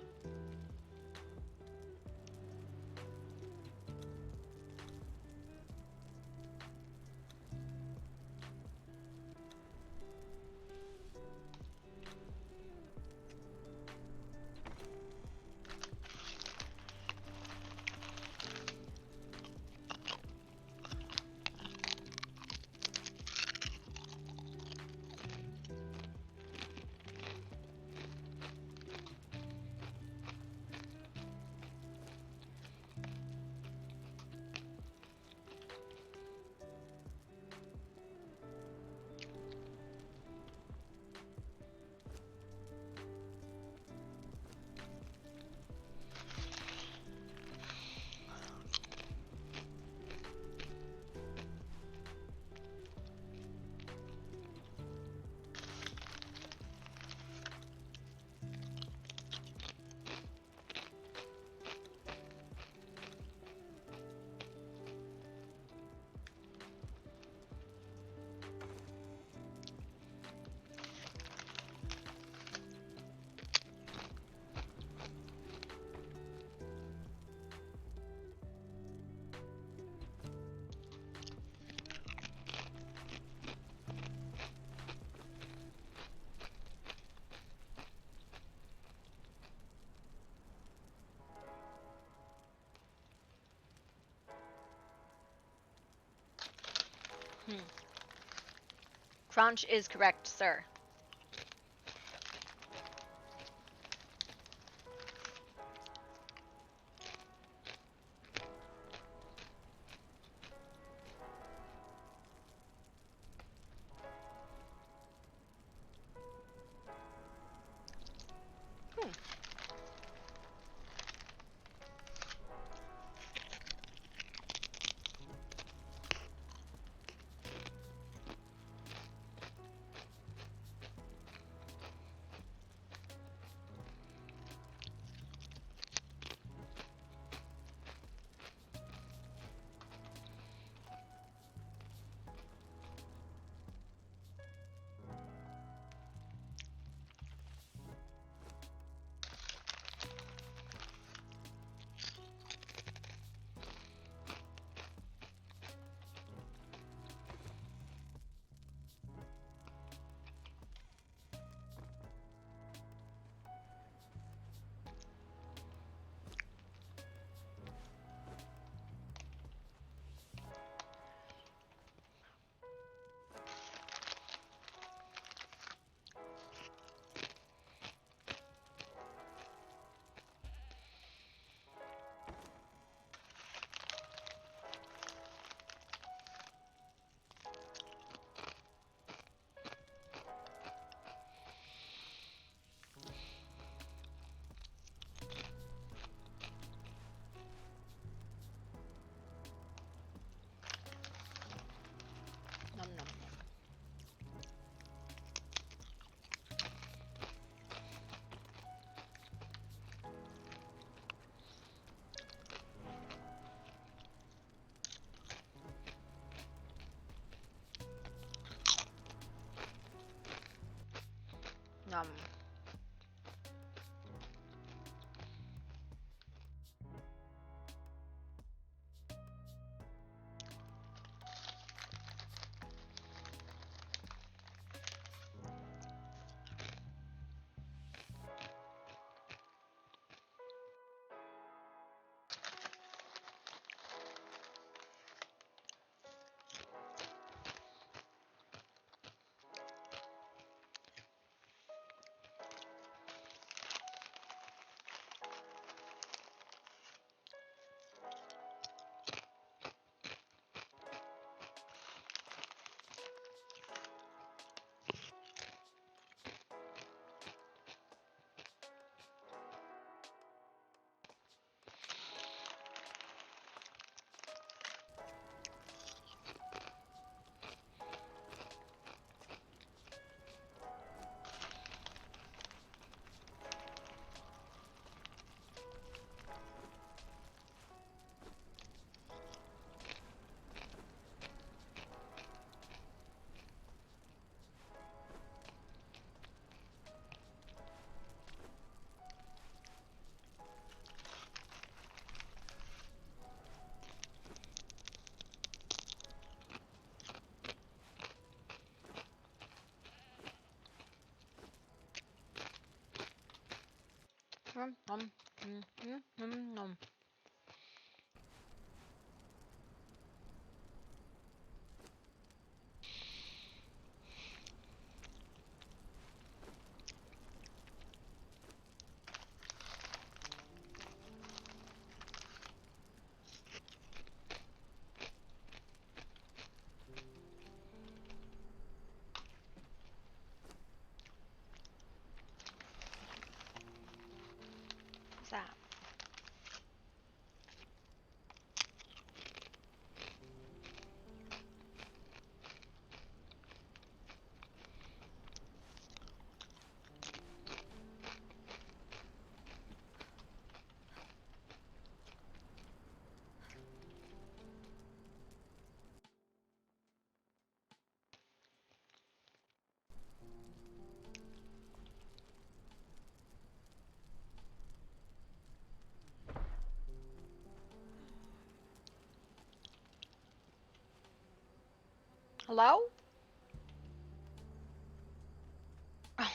Crunch is correct, sir. Nom nom nom. Nom. Nom nom nom nom. What's that? Hello? Oh,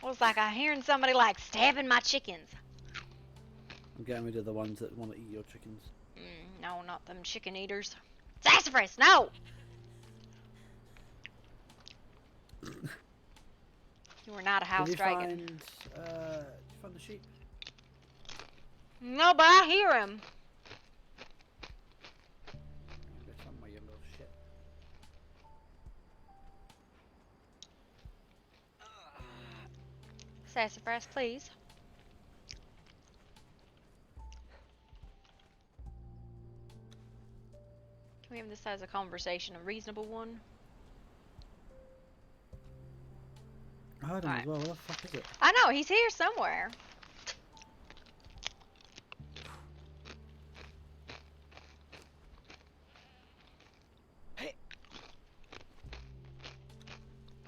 it was like I hearing somebody like stabbing my chickens. I'm getting rid of the ones that want to eat your chickens. No, not them chicken eaters. Sassafras, no! You are not a house Did you dragon. find? Did you find the sheep? No, but I hear him. Go somewhere, you little shit. Sassafras, please. Can we have this as a conversation, a reasonable one? I heard him Alright. as well. Where the fuck is it? I know, he's here somewhere.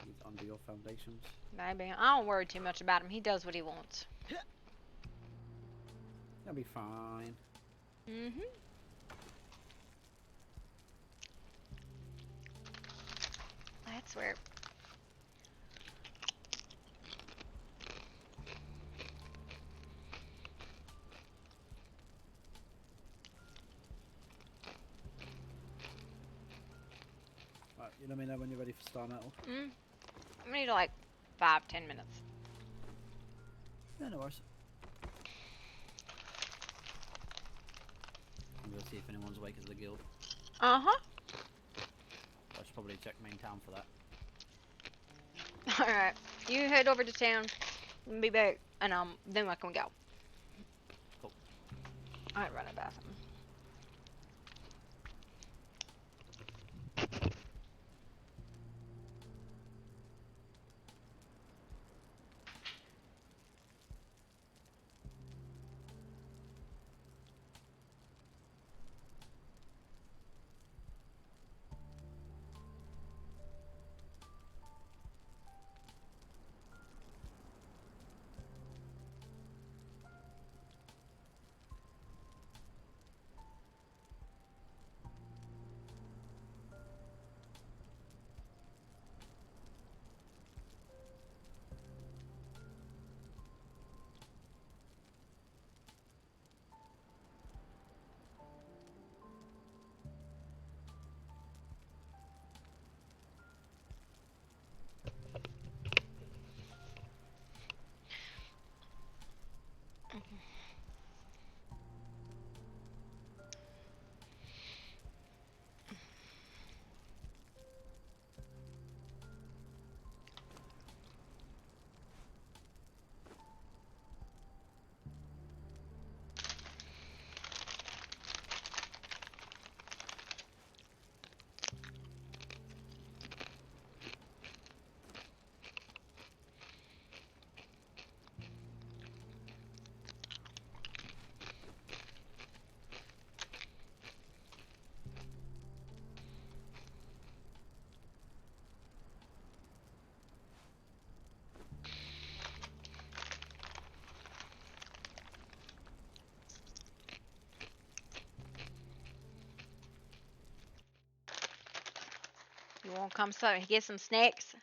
He's under your foundations. Maybe. I don't worry too much about him. He does what he wants. That'll be fine. Mm-hmm. That's where... Right, you let me know when you're ready for Star Metal. I need like 5-10 minutes. Yeah, no worries. I'm gonna see if anyone's awake as the guild. Uh-huh. I should probably check main town for that. Alright. You head over to town. And be back. And then I can go. Cool. Alright, run a bathroom. You won't come so get some snacks?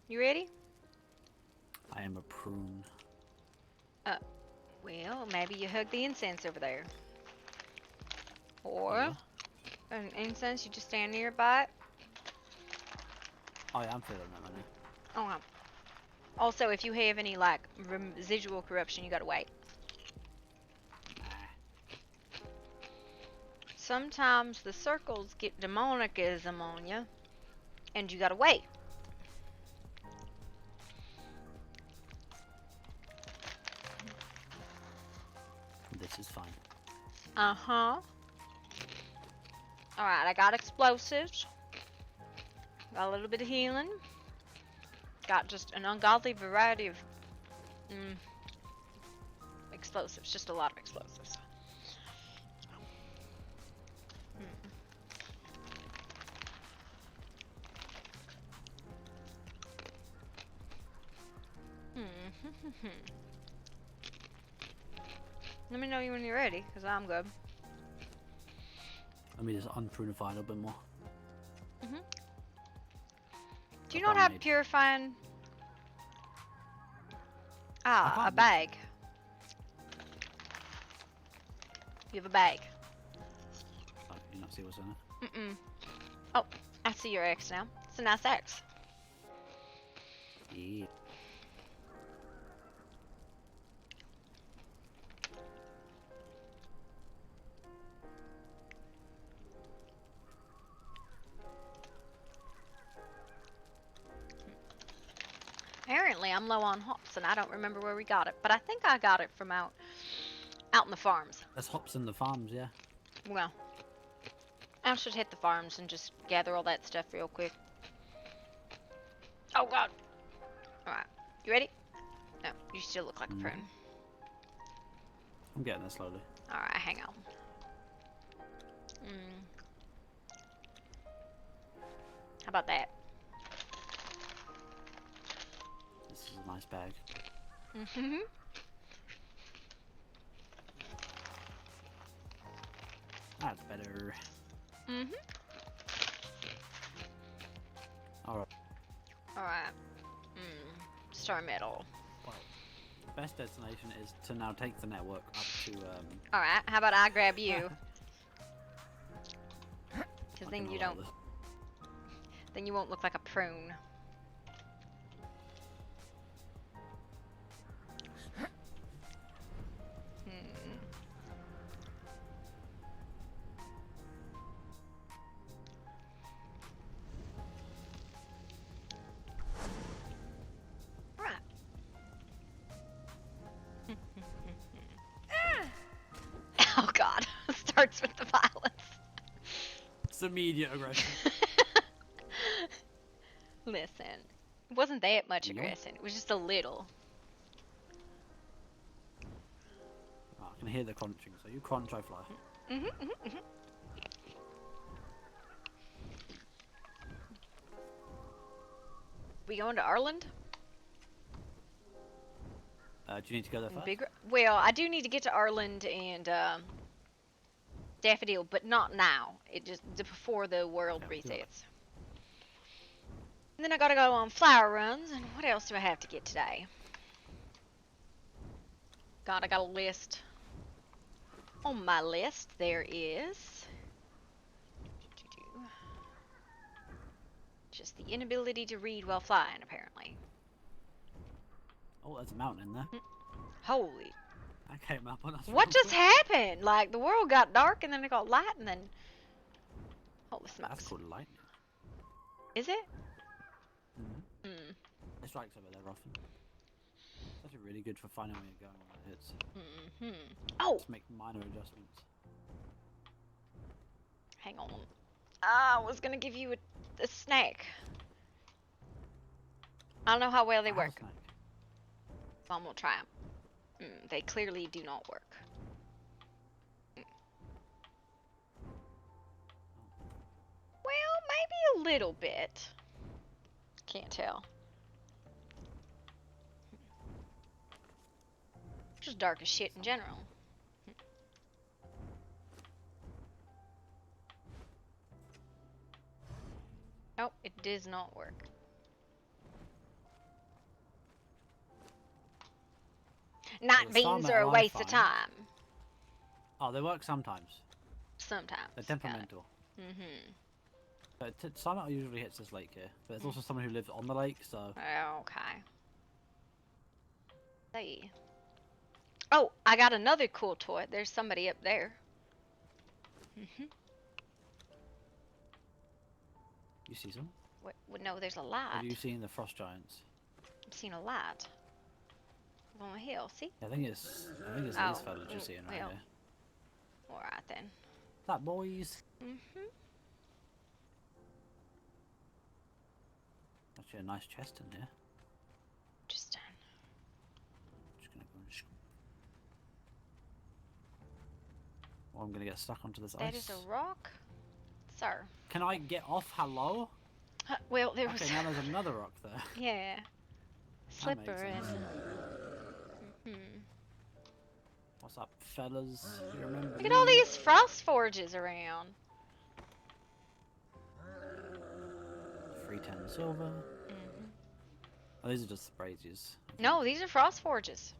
You ready? I am a prune. Well, maybe you hug the incense over there. Or Yeah. an incense, you just stand nearby it. Oh yeah, I'm feeling that right now. Okay. Also, if you have any like residual corruption, you gotta wait. Sometimes the circles get demonicism on you, and you gotta wait. This is fine. Uh-huh. Alright, I got explosives. Got a little bit of healing. Got just an ungodly variety of explosives. Just a lot of explosives. Let me know when you're ready, because I'm good. Let me just unprunify a little bit more. Do you I not can't have need- purifying? I Ah, a can't need- bag. You have a bag. Oh, you not see what's in it? Mm-mm. Oh, I see your X now. It's a nice X. Yeah. Apparently, I'm low on hops, and I don't remember where we got it, but I think I got it from out in the farms. There's hops in the farms, yeah. Well, I should hit the farms and just gather all that stuff real quick. Oh God! All right, you ready? No, you still look like a prune. I'm getting there slowly. All right, hang on. How about that? This is a nice bag. Mm-hmm. That's better. Mm-hmm. Alright. All right. Star metal. Well, the best destination is to now take the network up to, All right. How about I grab you? Because I then can you allow don't. this. Then you won't look like a prune. Right. Oh God! Starts with the violence. It's immediate aggression. Listen, it wasn't that much Yoink. aggression. It was just a little. Oh, I can hear the crunching, so you crunch, I fly. We going to Ireland? Do you need to go there first? Well, I do need to get to Ireland and Daffodil, but not now. It just before the world Okay, we'll do resets. And then I gotta go on flower runs, and what else do I have to get today? God, I got a list. On my list, there is just the inability to read while flying, apparently. Oh, there's a mountain in there. Holy. I came up on us. What just happened? Like, the world got dark, and then it got light, and then... Holy smokes. That's called lightning. Is it? Mm-hmm. It strikes over there often. It's actually really good for finding where you're going when it hits. Oh! Just make minor adjustments. Hang on. I was gonna give you a snack. I don't know how well they I have a work. snack. So I'm gonna try them. They clearly do not work. Well, maybe a little bit. Can't tell. Just dark as shit in general. Oh, it does not work. Not the beans star are a metal I waste of find- time. Oh, they work sometimes. Sometimes. They're temperamental. Mm-hmm. But star metal usually hits this lake here. But there's also someone who lives on the lake, so... Okay. See. Oh, I got another cool toy. There's somebody up there. Mm-hmm. You see some? No, there's a Have light. you seen the frost giants? I've seen a light. On the hill, see? I think it's these Oh, fellas you're seeing right well. here. Alright then. That boys. Mm-hmm. Actually, a nice chest in here. Interesting. Just gonna go and well, I'm gonna get stuck onto this That ice. is a rock? Sir. Can I get off? Hello? Well, there was... Okay, now there's another rock there. Yeah. Slipper and... sense. Mm-hmm. What's up, fellas? You remember Look at me? all these frost forges around. 310 silver. Mm-hmm. Oh, these are just braziers. No, these are frost forges.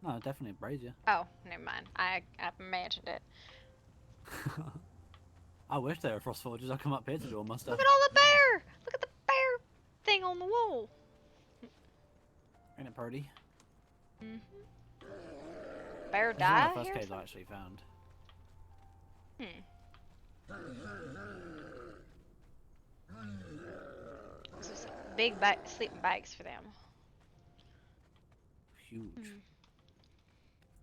No, definitely a brazier. Oh, never mind. I imagined it. I wish they were frost forges. I'll come up here to do all my stuff. Look at all the bear! Look at the bear thing on the wall. Ain't it pretty? Mm-hmm. Bear This is one die of the first here? caves I actually found. This is big sleeping bags for them. Huge. You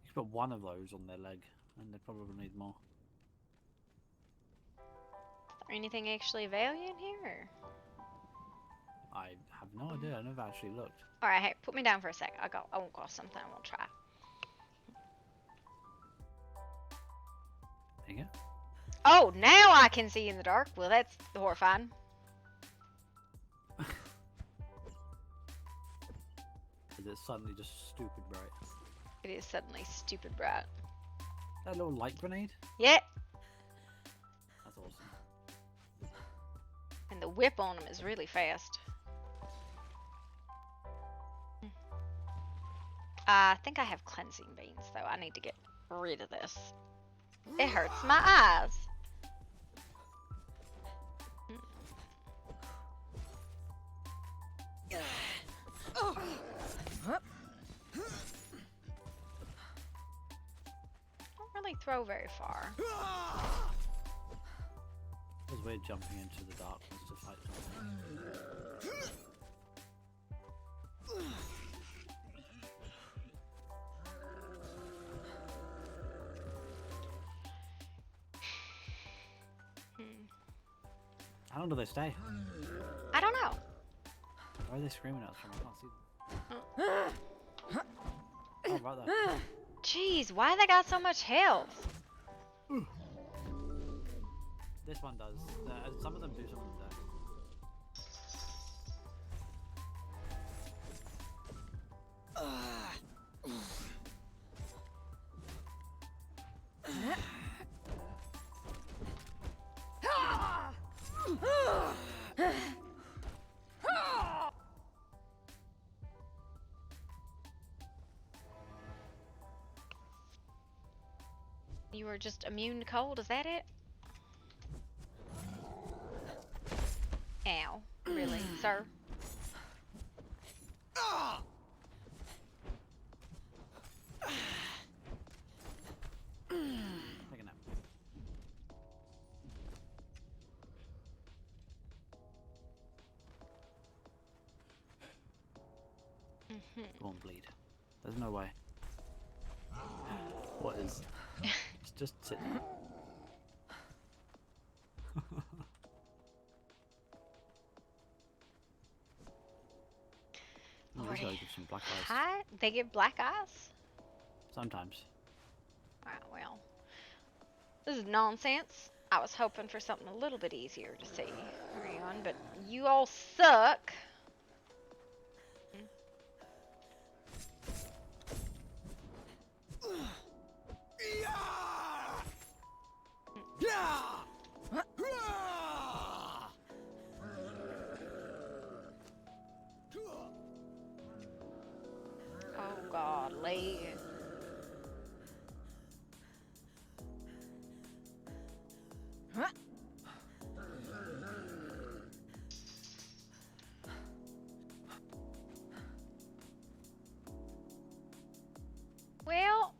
could put one of those on their leg, and they probably need more. Anything actually of value in here? Or? I have no idea. I never actually looked. Alright, hey, put me down for a sec. I won't go something. I won't try. There you go. Oh, now I can see in the dark. Well, that's horrifying. It's suddenly just stupid bright. It is suddenly stupid bright. That little light grenade? Yeah, That's awesome. and the whip on them is really fast. I think I have cleansing beans, though. I need to get rid of this. It hurts my eyes. Don't really throw very far. It was weird jumping into the darkness to fight something. How long do they stay? I don't know. Where are they screaming at us from? I can't see them. Oh, right there. Jeez, why they got so much health? This one does. Some of them do, some of them don't. You were just immune to cold, is that it? Ow. Really, sir? Take a nap. Go on, bleed. There's no way. What is? Just sit. These guys give some black eyes. Hi? They give black eyes? Sometimes. Alright, well. This is nonsense. I was hoping for something a little bit easier to see around, but you all suck. Oh godly. Huh? Well,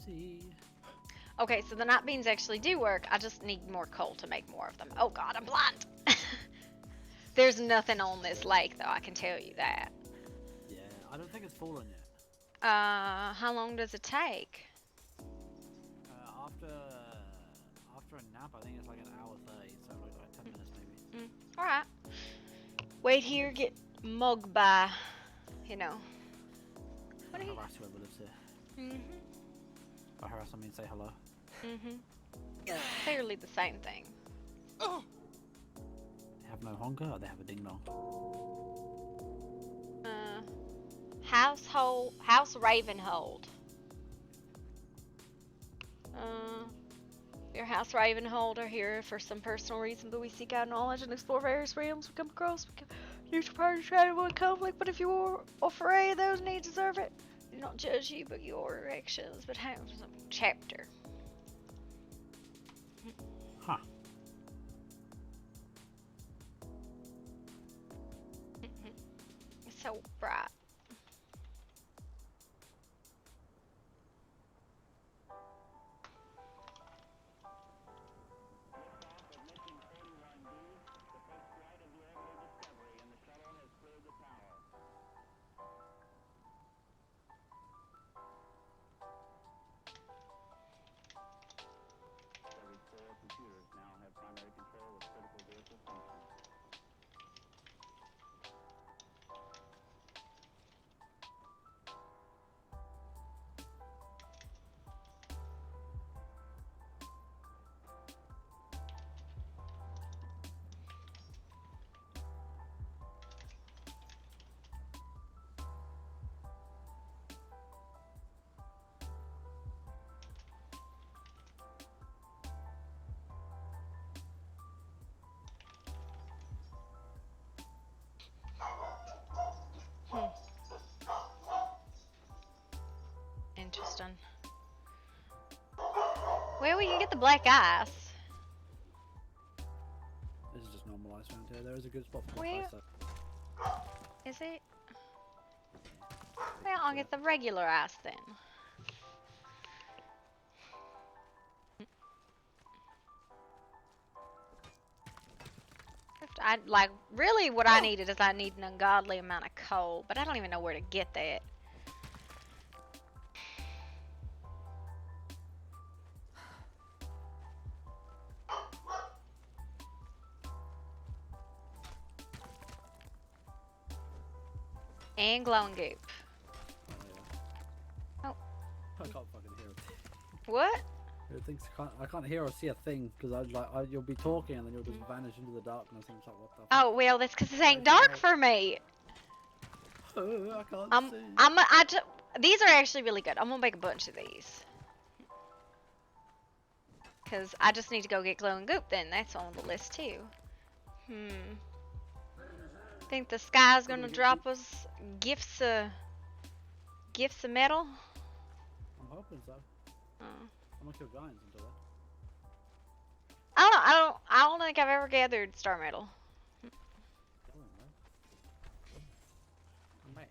See. okay, so the knot beans actually do work. I just need more coal to make more of them. Oh god, I'm blind. There's nothing on this lake, though, I can tell you that. Yeah, I don't think it's fallen yet. How long does it take? After a nap, I think it's like an hour 30, so like 10 minutes maybe. Alright. Wait here, get mugged by, you know. What are you? Harass whoever lives here. Mm-hmm. By harass, I mean say hello. Mm-hmm. Clearly the same thing. They have no honker, or they have a ding dong. House Ravenhold. Your House Ravenhold are here for some personal reason, but we seek out knowledge and explore various realms we come across. We can use your party to try to avoid conflict, but if you are afraid those needs deserve it, do not judge you, but your actions. But have some chapter. Huh. It's so bright. Computers now have primary control of critical vehicle functions. Interesting. Well, we can get the black ice. This is just normal ice around here. There is a good spot for Where- black ice though. Is it? Well, I'll get the regular ice then. I like really what I needed is I need an ungodly amount of coal, but I don't even know where to get that. And glowing goop. Oh, yeah. Oh. I can't fucking hear it. What? I can't hear or see a thing because you'll be talking and then you'll just vanish into the darkness and it's like what the fuck? Oh well, that's because it ain't dark for me. I can't see. These are actually really good. I'm gonna make a bunch of these. Cause I just need to go get glowing goop then. That's on the list too. Think the sky's gonna drop us gifts of metal? I'm hoping so. Oh. I'm gonna kill giants until then. I don't think I've ever gathered star metal. Kill them, though. I'm back.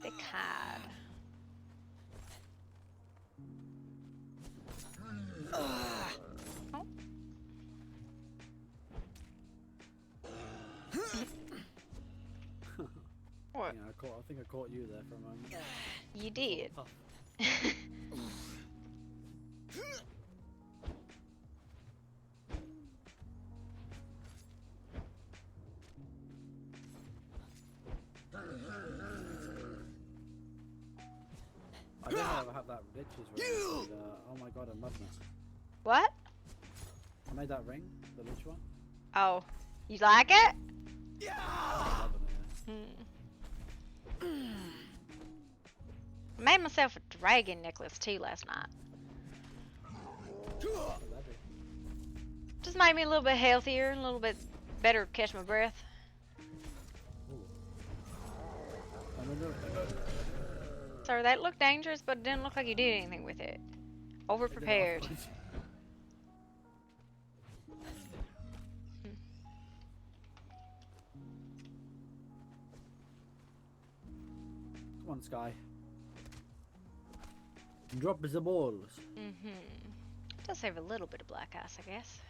Thick hide. Oh. What? Yeah, I think I caught you there for a moment. You did. Tough. I don't know if I have that riches ring. But, oh my god, I'm loving it. What? I made that ring, the rich one. Oh, you like it? I'm loving it. I made myself a dragon necklace too last night. Yeah. That'd be- Just made me a little bit healthier, a little bit better catch my breath. Ooh. I wonder- Sir, that looked dangerous, but it didn't look like you did anything with it. Over prepared. Come on, Sky. Drop the balls. It does have a little bit of black ice, I guess.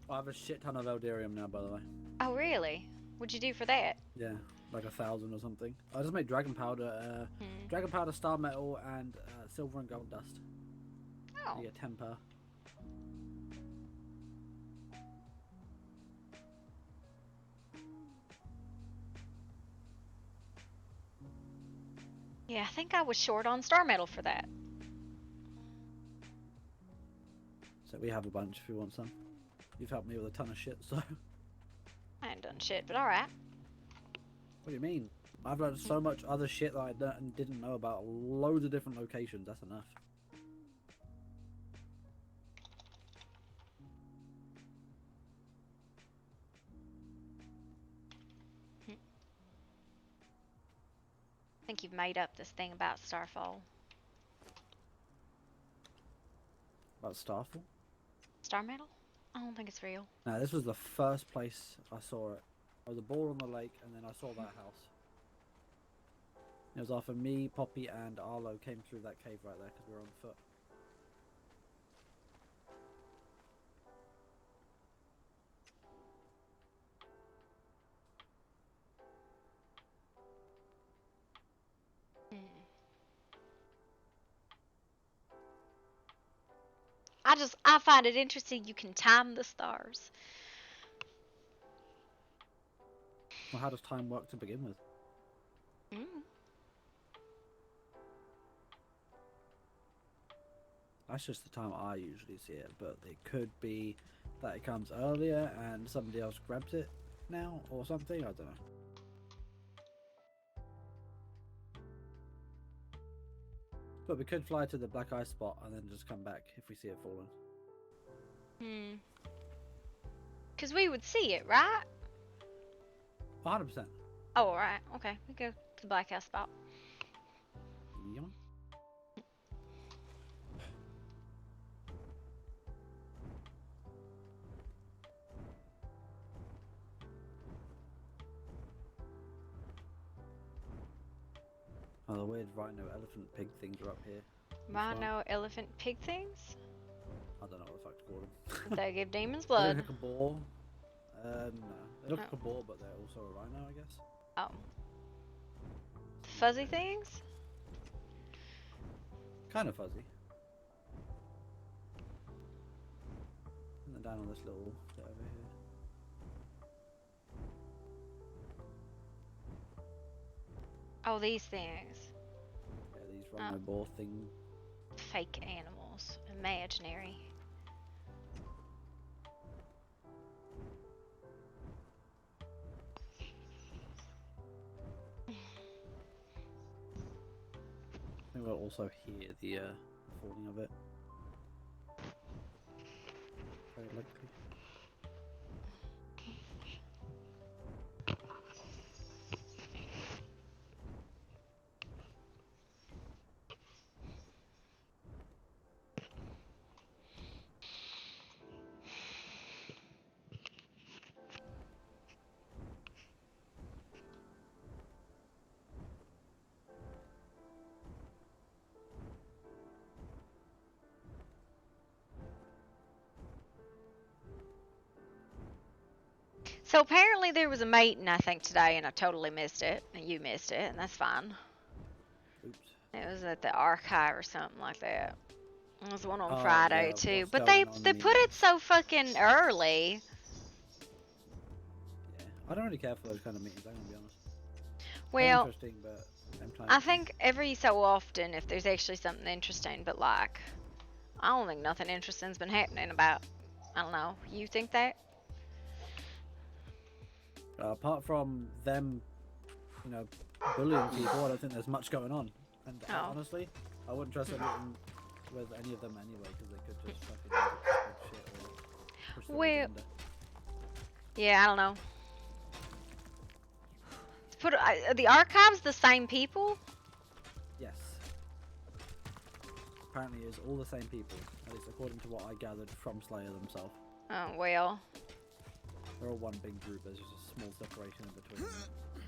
I have a shit ton of Elderium now, by the way. Oh, really? What'd you do for that? Yeah, like 1,000 or something. I just made dragon powder, star metal, and silver and gold dust. Oh. You get 10 per. Yeah, I think I was short on star metal for that. So we have a bunch if you want some. You've helped me with a ton of shit, so. I ain't done shit, but alright. What do you mean? I've learned so much other shit that I didn't know about. Loads of different locations, that's enough. I think you've made up this thing about Starfall. About Starfall? Star metal? I don't think it's real. No, this was the first place I saw it. I was a ball on the lake, and then I saw that house. It was after me, Poppy, and Arlo came through that cave right there because we were on foot. I find it interesting you can time the stars. Well, how does time work to begin with? That's just the time I usually see it, but it could be that it comes earlier and somebody else grabs it now or something, I don't know. But we could fly to the black ice spot and then just come back if we see it falling. Because we would see it, right? 100%. Oh, alright. Okay, we go to the black house spot. Yeah. Oh, the weird rhino elephant pig things are up here. Rhino, elephant, pig things? I don't know what the fuck to call them. They give demons They look blood. like a boar. No. They look like Oh. a boar, but they're also a rhino, I guess. Oh. Fuzzy things? Kind of fuzzy. And then down on this little bit over here. Oh, these things. Yeah, these rhino boar things. Fake animals. Imaginary. I think we'll also hear the falling of it. Very likely. So apparently there was a meeting, I think, today, and I totally missed it, and you missed it, and that's fine. Oops. It was at the archive or something like that. It was one on Oh, Friday yeah, too, what's but going they on they put it meetings. so fucking early. Yeah, I don't really care for those kind of meetings. I'm gonna be honest. They're Well, interesting, but I'm trying. I think every so often, if there's actually something interesting, but like, I don't think nothing interesting's been happening about. I don't know. You think that? Apart from them, you know, bullying people, I don't think there's much going on. And Oh. honestly, I wouldn't trust anything with any of them anyway, because they could just fucking use it to spread shit or push their Well, agenda. yeah, I don't know. The archives the same people? Yes. Apparently, it's all the same people, at least according to what I gathered from Slayer themselves. Oh well. They're all one big group. There's just a small separation in between them.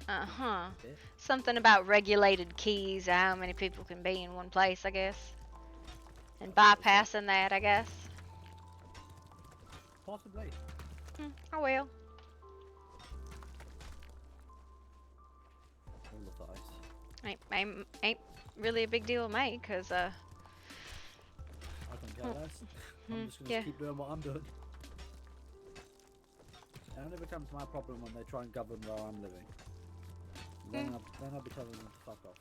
Uh-huh. Yeah. Something about regulated keys, how many people can be in one place, I guess. And bypassing that, I guess. Possibly. Oh well. All the thighs. Ain't really a big deal to me, cause I couldn't care less. I'm just gonna yeah. keep doing what I'm doing. It only becomes my problem when they try and govern where I'm living. Then I'll be telling them to fuck off.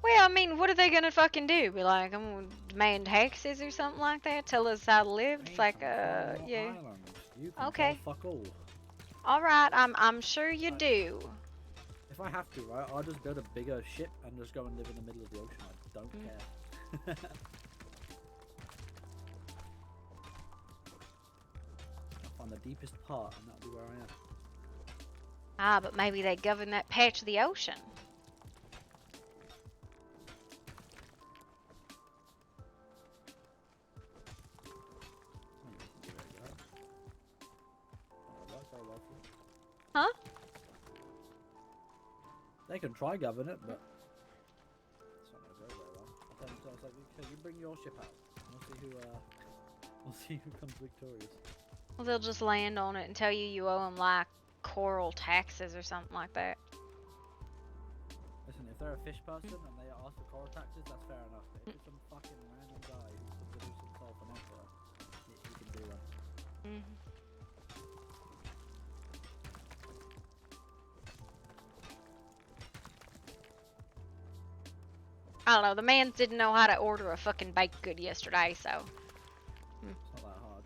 Well, I mean, what are they gonna fucking do? Be like, I'm gonna demand taxes or something like that? Tell us how to live? It's like, yeah. Island. You can Okay. tell fuck all. All right, I'm sure you Right. do. If I have to, right, I'll just build a bigger ship and just go and live in the middle of the ocean. I don't care. I'll find the deepest part, and that'll be where I am. Ah, but maybe they govern that patch of the ocean. Huh? They can try govern it, but it's not gonna go very well. I was like, okay, you bring your ship out. We'll see who comes victorious. Well, they'll just land on it and tell you owe them like coral taxes or something like that. Listen, if they're a fish person and they ask for coral taxes, that's fair enough. But if it's some fucking random guy who considers himself an emperor, he can do one. Mm-hmm. I don't know. The man didn't know how to order a fucking baked good yesterday, so. It's not that hard.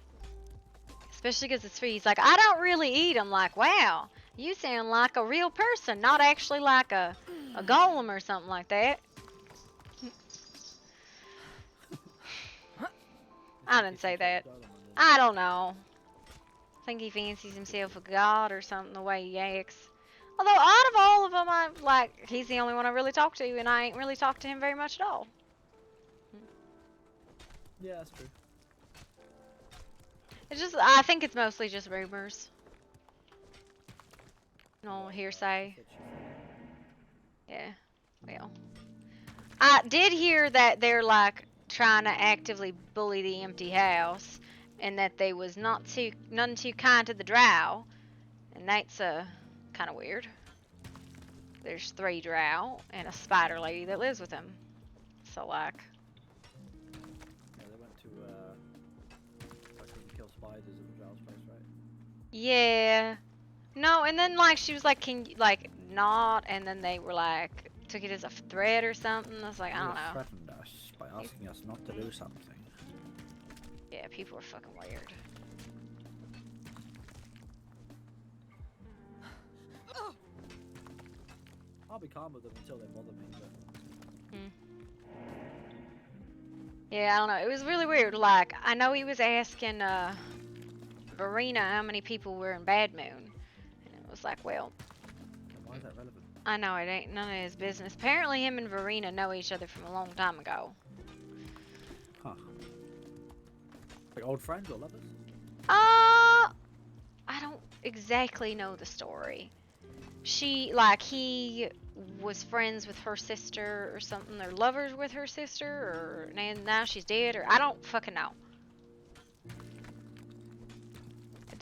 Especially because it's free. He's like, I don't really eat. I'm like, wow, you sound like a real person, not actually like a golem or something like that. I didn't say that. I don't know. I think he fancies himself a god or something the way he acts. Although out of all of them, he's the only one I really talk to, and I ain't really talked to him very much at all. Yeah, that's true. I think it's mostly just rumors. No hearsay. Yeah, well. I did hear that they're like trying to actively bully the empty house, and that they was none too kind to the drow, and that's kind of weird. There's 3 drow and a spider lady that lives with him. So like, Yeah, they went to fucking kill spiders in the Drow's place, right? yeah, no, and then like she was like, can you like not, and then they were like took it as a threat or something. I was like, I don't know. Threatened us by asking us not to do something. Yeah, people are fucking weird. I'll be calm with them until they bother me, but Yeah, I don't know. It was really weird. Like, I know he was asking Verena how many people were in Bad Moon, and it was like, well, why is that relevant? I know it ain't none of his business. Apparently, him and Verena know each other from a long time ago. Huh. Like old friends or lovers? I don't exactly know the story. He was friends with her sister or something. They're lovers with her sister, or and now she's dead, or I don't fucking know.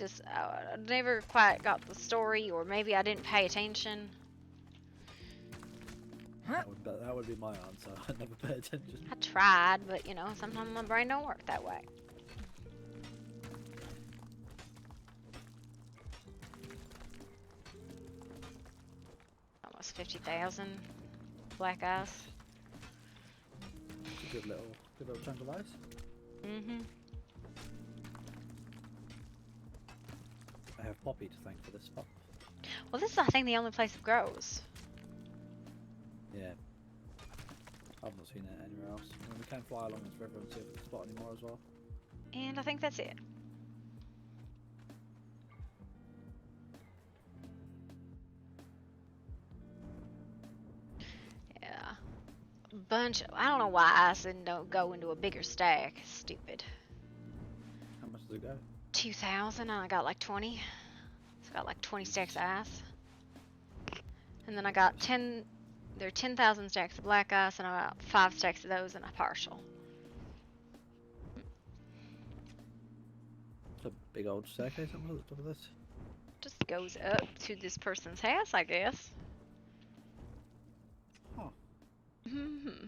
just I never quite got the story, or maybe I didn't pay attention. That would be my answer. I never pay attention. I tried, but you know, sometimes my brain don't work that way. Almost 50,000 black ice. It's a good little chunk of ice. Mhm. I have Poppy to thank for this spot. Well, this is I think the only place it grows. Yeah. I've not seen it anywhere else. I mean, we can fly along this river and see if it's a spot anymore as well. And I think that's it. Yeah. I don't know why I said don't go into a bigger stack. Stupid. How much does it go? 2,000, and I got like 20. It's got like 20 stacks of ice. And then I got 10, there are 10,000 stacks of black ice, and I got 5 stacks of those and a partial. It's a big old staircase up at the top of this. Just goes up to this person's house, I guess. Huh. Hmm.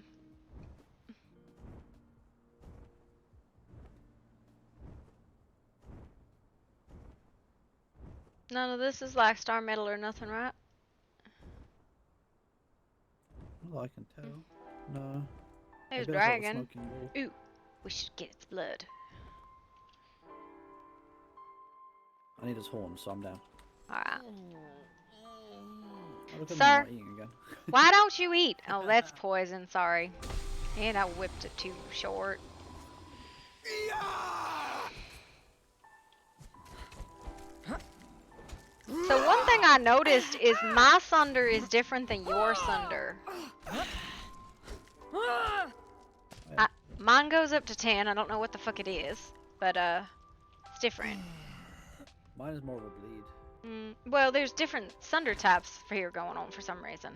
None of this is like star metal or nothing, right? Not that I can tell. No. There's Maybe that's like a dragon. smoking wall. Ooh, we should get its blood. I need his horn, so I'm down. Alright. Oh, look at me Sir? not eating again. Why don't you eat? Oh, that's poison, sorry. And I whipped it too short. So one thing I noticed is my sunder is different than your sunder. Mine goes up to 10. I don't know what the fuck it is, but it's different. Mine is more of a bleed. Well, there's different sunder types for here going on for some reason.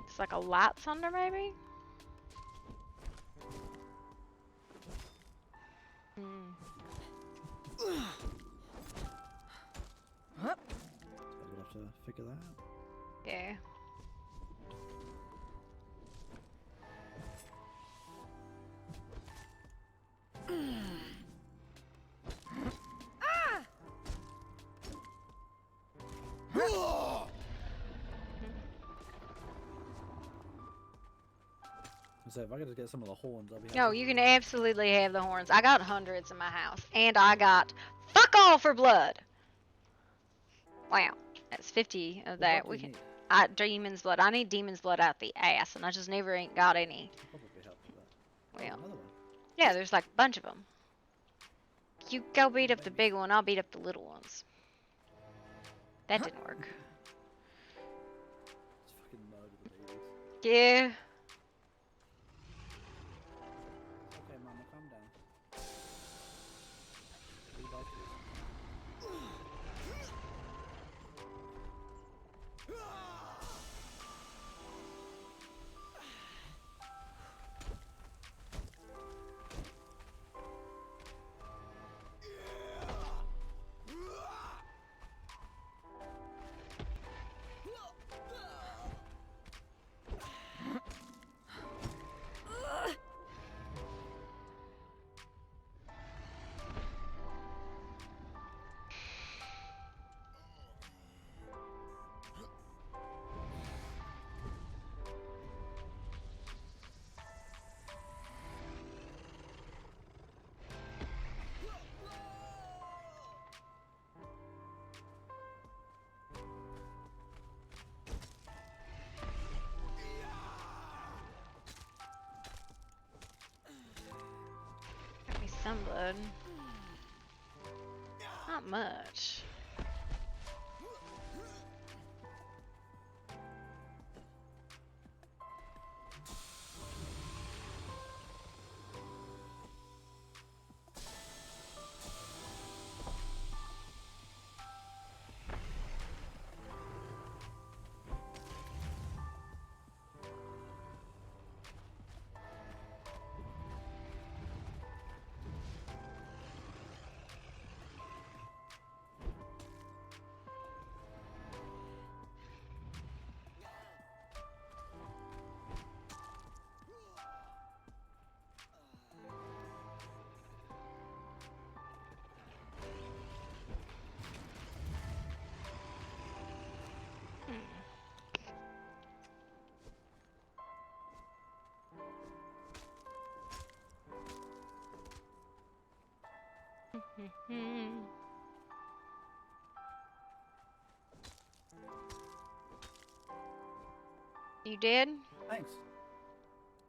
It's like a light sunder, maybe? So we'll have to figure that out. Yeah. So if I could just get some of the horns, I'll be happy. No, you can absolutely have the horns. I got hundreds in my house. And I got fuck all for blood. Wow. That's 50 of What that. blood We do you can need? demon's blood. I need demon's blood out the ass, and I just never ain't got any. I'll probably help with that. Well, Another one. yeah, there's like a bunch of them. You go beat up the big one, I'll beat up the little ones. That didn't work. Just fucking murder the babies. Yeah. Okay, Mama, calm down. Be like this. Got me some blood. Not much. You did? Thanks.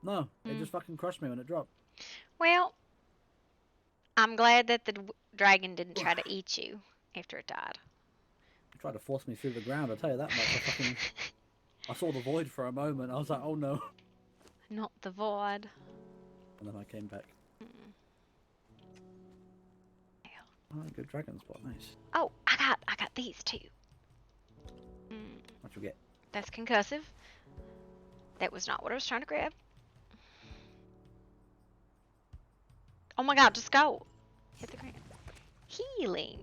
No, it just fucking crushed me when it dropped. Well, I'm glad that the dragon didn't try to eat you after it died. It tried to force me through the ground, I'll tell you that much. I saw the void for a moment, I was like, oh no. Not the void. And then I came back. Oh, good dragon spot, nice. Oh, I got these too. What you get? That's concussive. That was not what I was trying to grab. Oh my god, just go. Hit the ground. Healing.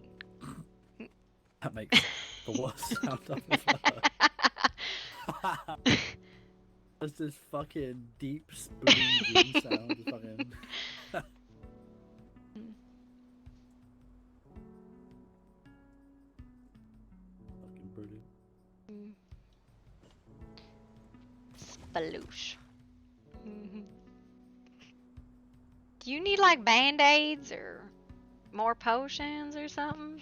That makes the worst sound I've ever heard. There's this fucking deep bleeding sound. Just fucking... fucking brilliant. Sploosh. Do you need like band-aids or more potions or something?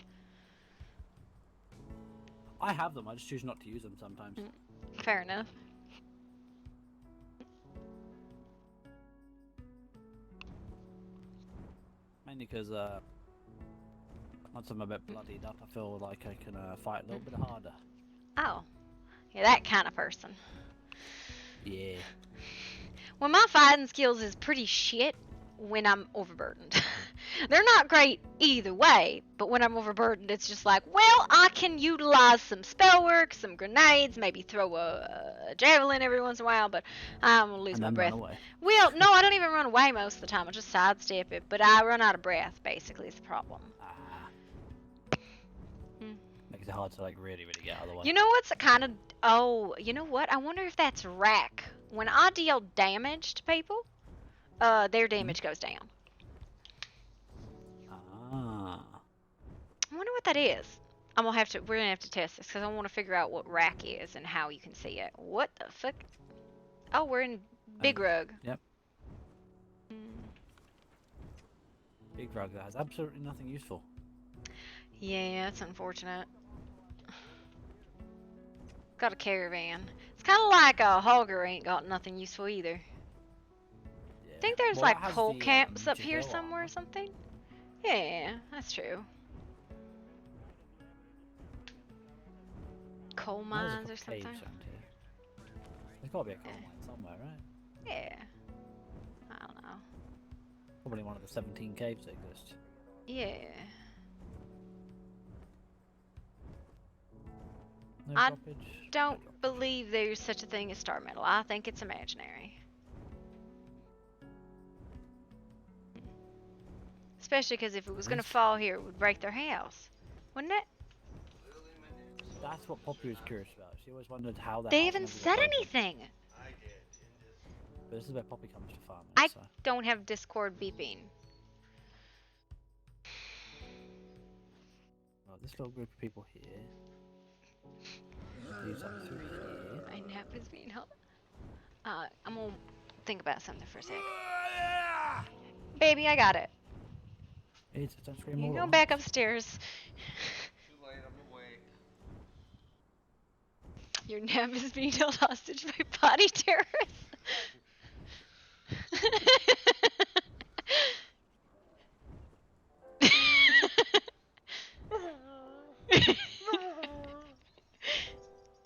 I have them, I just choose not to use them sometimes. Fair enough. Mainly because once I'm a bit bloodied up, I feel like I can fight a little bit harder. Oh. Yeah, that kind of person. Yeah. Well, my fighting skills is pretty shit when I'm overburdened. They're not great either way, but when I'm overburdened, it's just like, well, I can utilize some spell work, some grenades, maybe throw a javelin every once in a while, but I'm gonna lose And my then breath. run away. Well, no, I don't even run away most of the time. I just sidestep it, but I run out of breath, basically, is the problem. Makes it hard to like really get out of the way. You know what's kind of... Oh, you know what? I wonder if that's rack. When I deal damage to people, their damage goes down. Ah. I wonder what that is. We're gonna have to test this because I want to figure out what rack is and how you can see it. What the fuck? Oh, we're in Big Rug. Yep. Big Rug that has absolutely nothing useful. Yeah, it's unfortunate. Got a caravan. It's kind of like a hogger ain't got nothing useful either. Yeah. I think there's Well, like that has coal the, camps up here Jiggle somewhere or armor. something. Yeah, that's true. Coal There's a mines couple or something. caves around here. There's got to be a coal mine somewhere, right? Yeah. I don't know. Probably one of the 17 caves that exist. Yeah. No I droppage? No Don't droppage. believe there's such a thing as star metal. I think it's imaginary. Especially because if it was gonna fall here, it would break their house, wouldn't it? Literally my neighbors. That's what Poppy was curious about. She always wondered how that. They even said anything. I did. But this is where Poppy comes to farm. I So. don't have Discord beeping. Well, this little group of people here. These up through here. My nap is being held. I'm gonna think about something for a sec. Baby, I got it. It's don't scream You all go at once. back upstairs. Too late, I'm awake. Your nap is being held hostage by potty terrorists.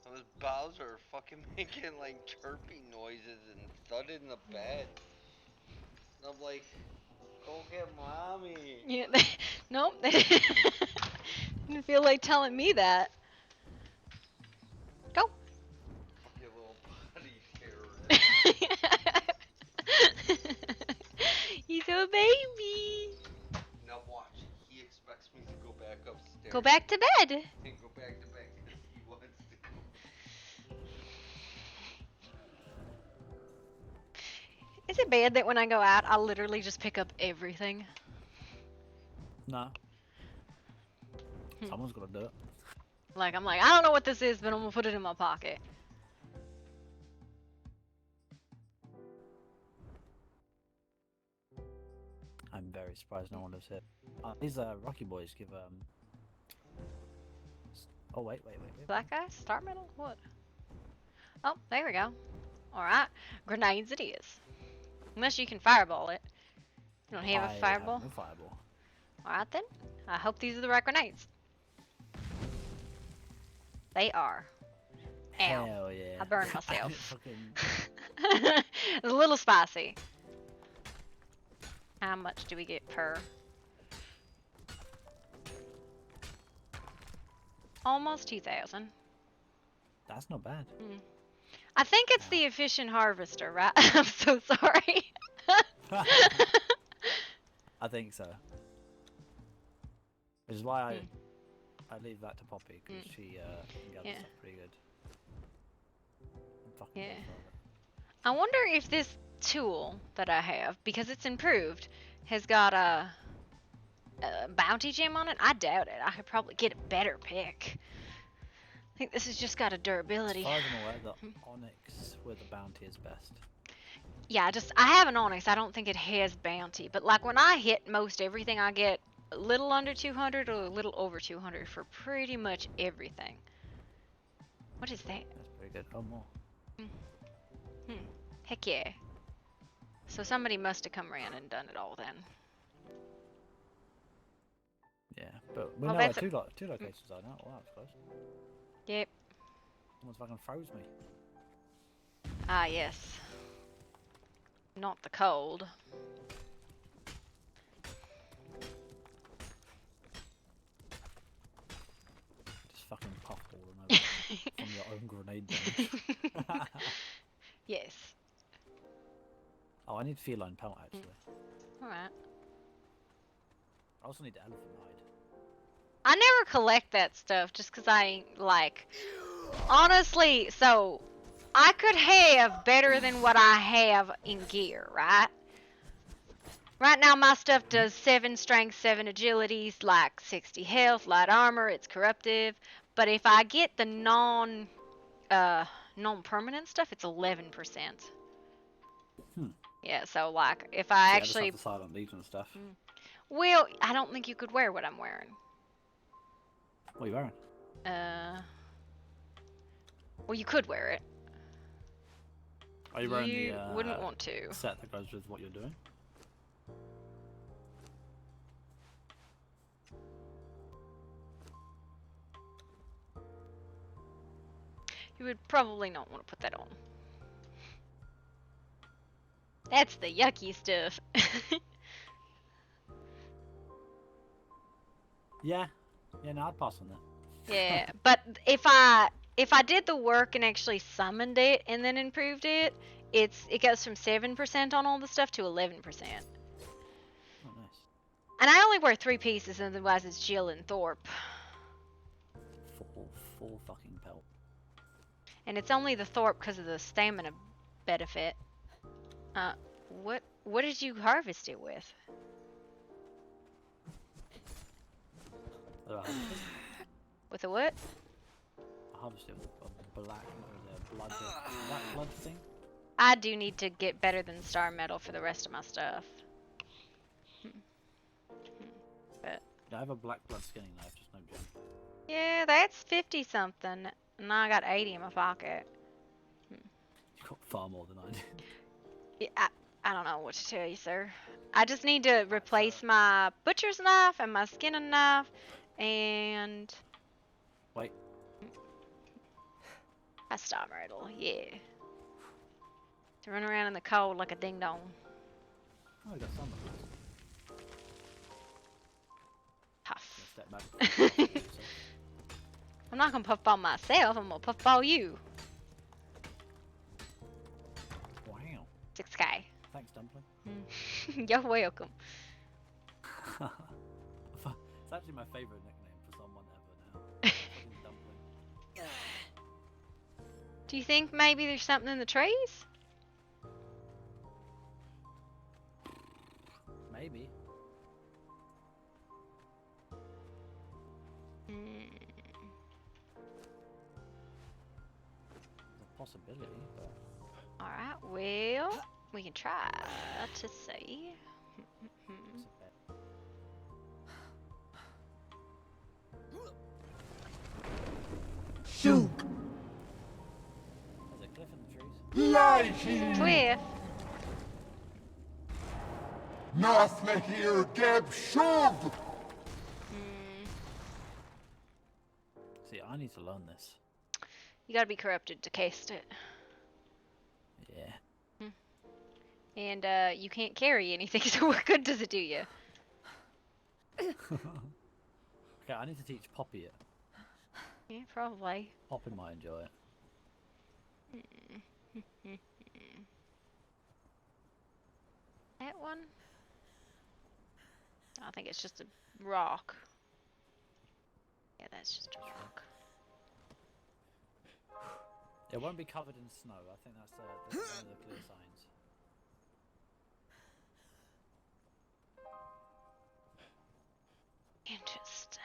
Those Bowser are fucking making like chirping noises and thudded in the bed. And I'm like, go get mommy. Yeah, nope. Didn't feel like telling me that. Go. You little potty terrorist. He's a baby. Now watch, he expects me to go back upstairs. Go back to bed. And go back to bed because he wants to go. Is it bad that when I go out, I literally just pick up everything? No. Someone's got to do it. Like, I'm like, I don't know what this is, but I'm gonna put it in my pocket. I'm very surprised no one has hit. These Rocky boys give Oh wait. Black guy? Star metal? What? Oh, there we go. Alright. Grenades it is. Unless you can fireball it. You don't have a fireball? No fireball. Alright then. I hope these are the right grenades. They are. Ow. Hell yeah. I burned myself. Fucking... It's a little spicy. How much do we get per? Almost 2,000. That's not bad. I think it's the efficient harvester, right? I'm so sorry. I think so. Which is why I leave that to Poppy, because she gathers Yeah. stuff pretty good. I'm fucking Yeah. good for it. I wonder if this tool that I have, because it's improved, has got a bounty gem on it. I doubt it. I could probably get a better pick. I think this has just got a durability. As far as I'm aware, the Onyx with the bounty is best. Yeah, I have an Onyx. I don't think it has bounty, but like when I hit most everything, I get a little under 200 or a little over 200 for pretty much everything. What is that? That's pretty good. Oh, more. Heck yeah. So somebody must have come around and done it all then. Yeah, but we Well, know where that's two locations are now. Wow, that's close. Yep. Someone's fucking froze me. Ah, yes. Not the cold. Just fucking puffballing over from your own grenade damage. Yes. Oh, I need feline pelt actually. Alright. I also need elephant hide. I never collect that stuff just because I like. Honestly, so I could have better than what I have in gear, right? Right now, my stuff does 7 strength, 7 agilities, like 60 health, light armor. It's corruptive. But if I get the non-permanent stuff, it's 11%. Yeah, so like if I See, actually, I just have the silent legion stuff. well, I don't think you could wear what I'm wearing. What are you wearing? Well, you could wear it. Are you wearing You the wouldn't want to. set that goes with what you're doing? You would probably not want to put that on. That's the yucky stuff. Yeah. Yeah, no, I'd pass on that. Yeah, but if I did the work and actually summoned it and then improved it, it goes from 7% on all the stuff to 11%. Oh, nice. And I only wear 3 pieces, otherwise it's Jill and Thorpe. Full fucking pelt. And it's only the Thorpe because of the stamina benefit. What did you harvest it with? With a what? I harvested with a black blood thing. I do need to get better than star metal for the rest of my stuff. But I have a black blood skinning knife, just no gem. yeah, that's 50 something, and I got 80 in my pocket. You've got far more than I do. Yeah, I don't know what to tell you, sir. I just need to replace my butcher's knife and my skinning knife, and Wait. a star metal, yeah. To run around in the cold like a ding dong. Oh, we got some of Puff. Step back. I'm not gonna puffball myself, I'm gonna puffball you. Wow. 6K. Thanks, Dumpling. You're welcome. It's actually my favourite nickname for someone ever now. Fucking Dumpling. Do you think maybe there's something in the trees? Maybe. There's a possibility, but... Alright, well, we can try to see. it's a bit... Shoot. There's a cliff in the trees. Lie here. Cliff. Nothing here, Geb Shug. Hmm. See, I need to learn this. You gotta be corrupted to cast it. Yeah. And you can't carry anything, so what good does it do you? Okay, I need to teach Poppy it. Yeah, probably. Poppy might enjoy it. That one? I think it's just a rock. Yeah, that's just a rock. It won't be covered in snow. I think that's one of the clear signs. Interesting.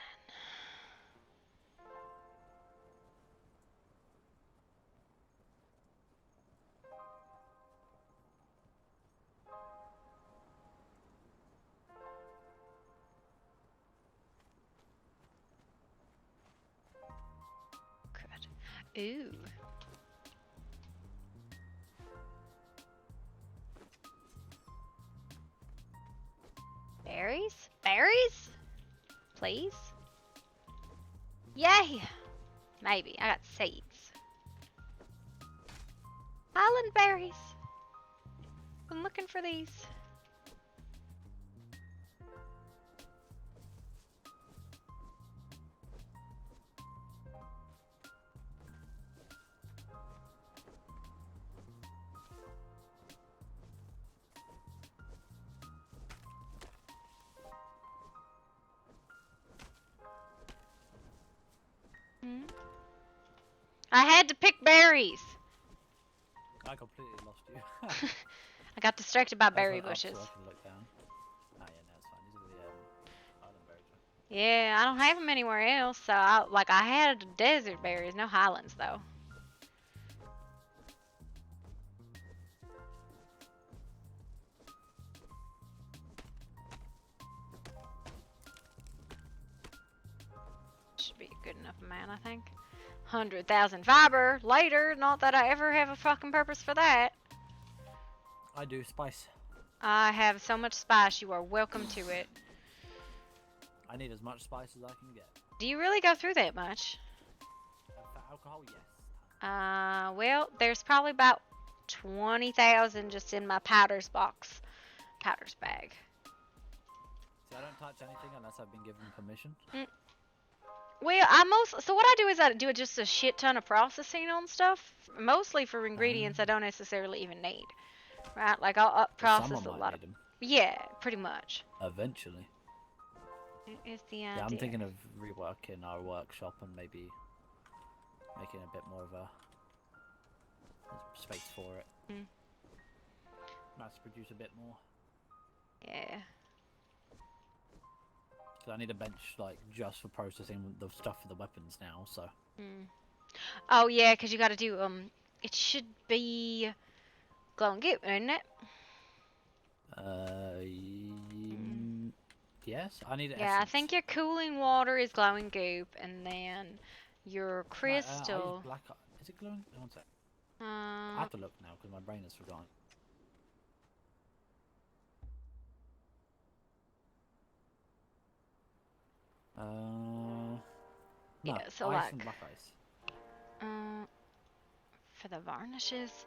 Good. Ooh. Berries? Berries? Please? Yay! Maybe. I got seeds. Island berries. Been looking for these. Hmm? I had to pick berries. I completely lost you. I got distracted by I just berry went up bushes. so I can look down. Ah, yeah, no, it's fine. These are the island berries. Right? Yeah, I don't have them anywhere else. So I had desert berries, no highlands though. Should be a good enough amount, I think. 100,000 fiber later. Not that I ever have a fucking purpose for that. I do spice. I have so much spice. You are welcome to it. I need as much spice as I can get. Do you really go through that much? For alcohol, yes. Well, there's probably about 20,000 just in my powders box. Powders bag. See, I don't touch anything unless I've been given permission. Well, so what I do is I do just a shit ton of processing on stuff, mostly for ingredients I don't necessarily even need. Right? Like I'll process Someone a might lot need of. them Yeah, pretty much. eventually. Is the idea. Yeah, I'm thinking of reworking our workshop and maybe making a bit more of a space for it. Mass produce a bit more. Yeah. Because I need a bench like just for processing the stuff for the weapons now. So. Oh yeah, because you got to do it should be glowing goop, isn't it? Yes, I need Yeah, essence. I think your cooling water is glowing goop, and then your No, I crystal. use black. Is it glowing? One sec. I Uh, have to look now because my brain has forgotten. No, yeah, so ice like, and black ice. for the varnishes,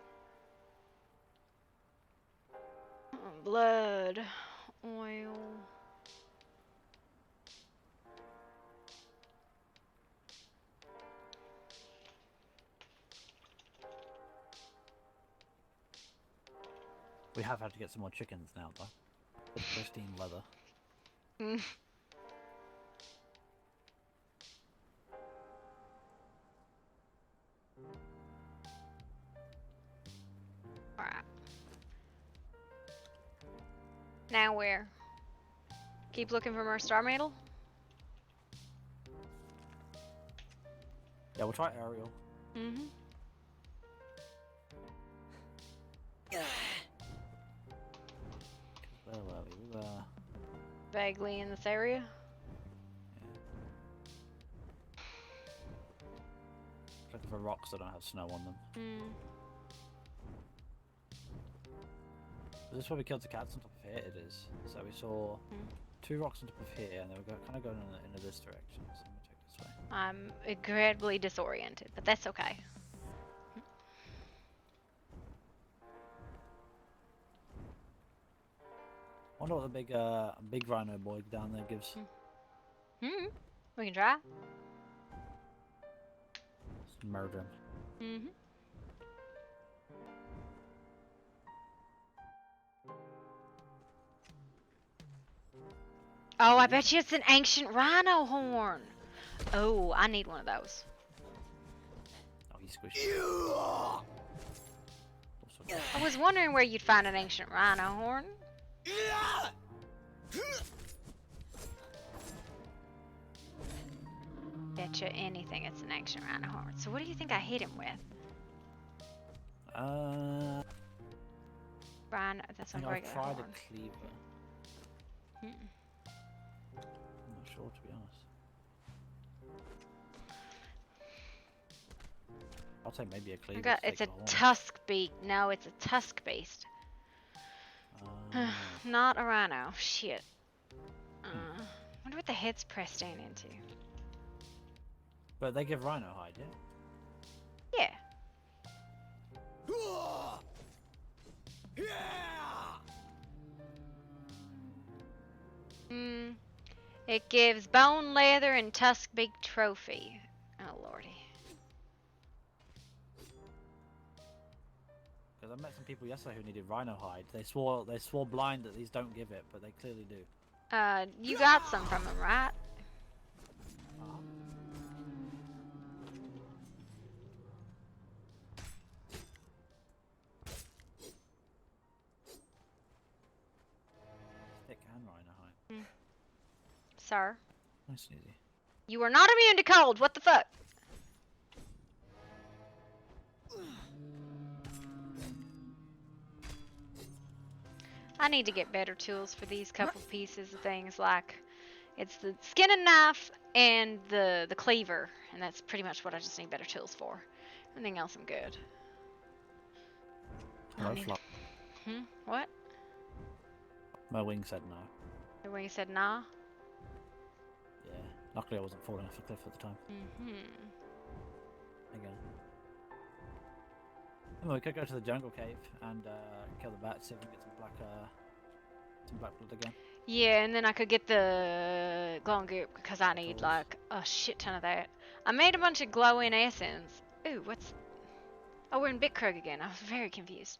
blood, oil. We have had to get some more chickens now, though. With pristine leather. Alright. Now where? Keep looking for more star metal? Yeah, we'll try aerial. Mm-hmm. Where were we? We were. Vaguely in this area. for rocks that don't have snow on them. Mm. But this is where we killed the cats on top of here. It is. So we saw 2 rocks on top of here, and they were kind of going in this direction. So I'm gonna take this way. I'm incredibly disoriented, but that's okay. I wonder what the big rhino boy down there gives. Hmm. We can try. Just murder him. Mm-hmm. Oh, I bet you it's an ancient rhino horn. Oh, I need one of those. Oh, he's squishy. Also, I was wondering where you'd find an ancient rhino horn. Betcha anything it's an ancient rhino horn. So what do you think I hit him with? Rhino, that's I a think I've regular tried horn. a cleaver. Mm-mm. I'm not sure, to be honest. I'll take maybe a cleaver. It's a tusk beak. No, it's a tusk beast. Not a rhino. Shit. Wonder what the head's pressed down into. But they give rhino hide, yeah? Yeah. It gives bone, leather, and tusk beak trophy. Oh lordy. Because I met some people yesterday who needed rhino hide. They swore blind that these don't give it, but they clearly do. You got some from him, right? Stick and rhino hide. Sir. Nice and easy. You are not immune to cold. What the fuck? I need to get better tools for these couple pieces of things. Like, it's the skin and knife and the cleaver, and that's pretty much what I just need better tools for. Everything else I'm good. No need- fly. What? My wing said no. The way you said nah? Yeah. Luckily I wasn't falling off a cliff at the time. Again. Anyway, we could go to the jungle cave and kill the bat, see if we can get some black blood again. Yeah, and then I could get the glowing goop because I need Tools. like a shit ton of that. I made a bunch of glowing essence. Ooh, what's... Oh, we're in Bitkrug again. I was very confused.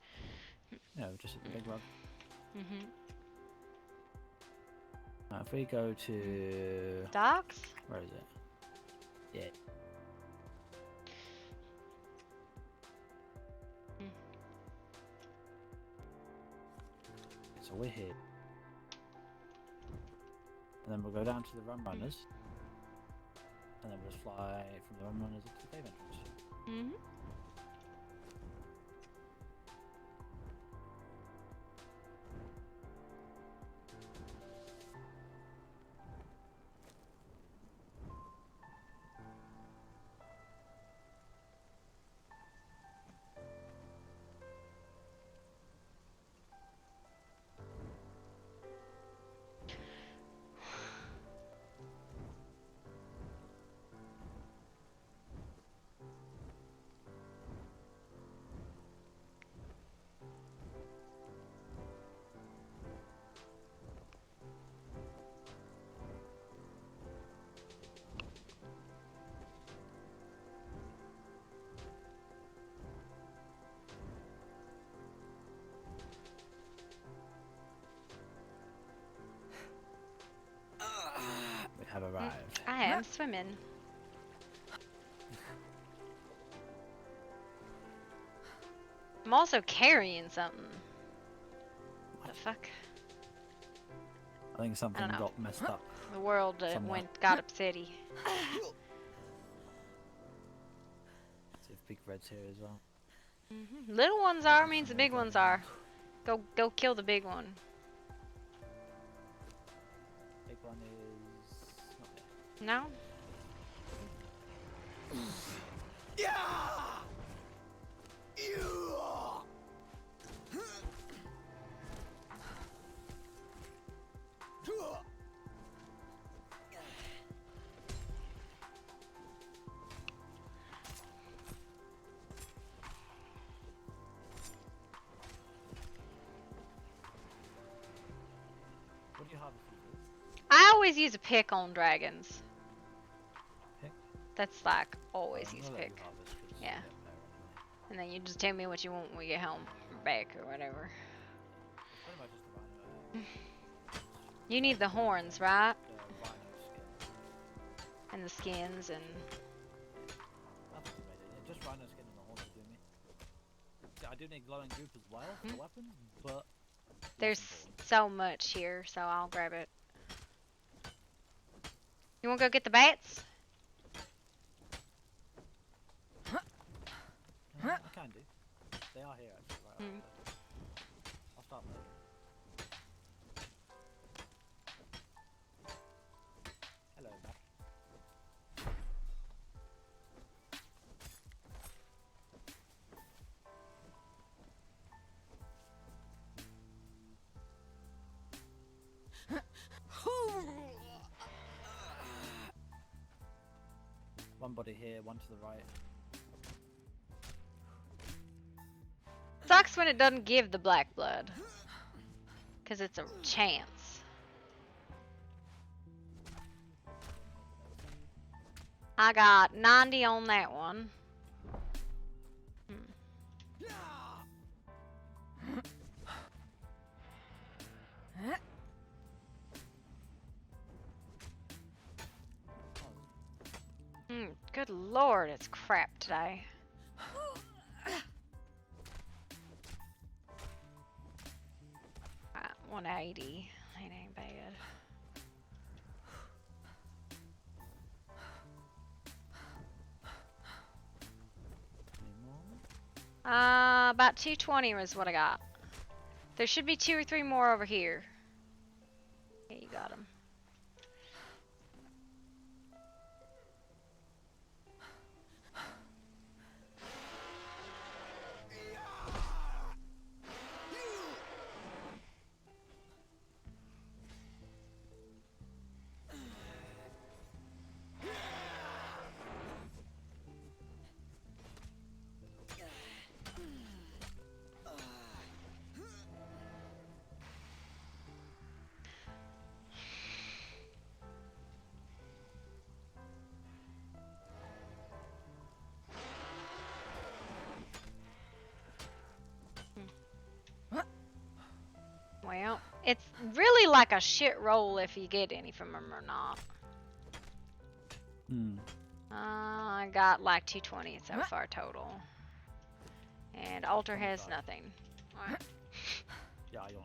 Yeah, just at the big rug. If we go to... Docks? Where is it? Yeah. So we're here. And then we'll go down to the rum runners. And then we'll just fly from the rum runners into the cave entrance. We have arrived. I am swimming. I'm also carrying something. What the fuck? I think something know. got messed up. The world Somewhere. got upsetty. See if Big Red's here as well. Little ones are means the big ones are. Go kill the big one. Big one is not there. No? What do you have? I always use a pick on dragons. Pick? That's like always I'm use gonna let you pick. harvest 'cause Yeah. you get better anyway. And then you just tell me what you want when we get home or back or whatever. It's pretty much just a rhino. You need the horns, right? The rhino skin. And the skins and Nothing really. Yeah, just rhino skin and the horns do me. I do need glowing goop as well for the weapons, but less there's important. so much here, so I'll grab it. You wanna go get the bats? I can do. They are here actually, right? Hmm. I'll start there. Hello, Mac. One body here, one to the right. Sucks when it doesn't give the black blood. Cause it's a chance. I got 90 on that one. Good lord, it's crap today. Right, 180. It ain't bad. Any more? About 220 was what I got. There should be 2 or 3 more over here. Yeah, you got them. Well, it's really like a shit roll if you get any from them or not. Hmm. I got like 220 so far total. And Alter has 25. nothing. Alright. Yeah, I don't.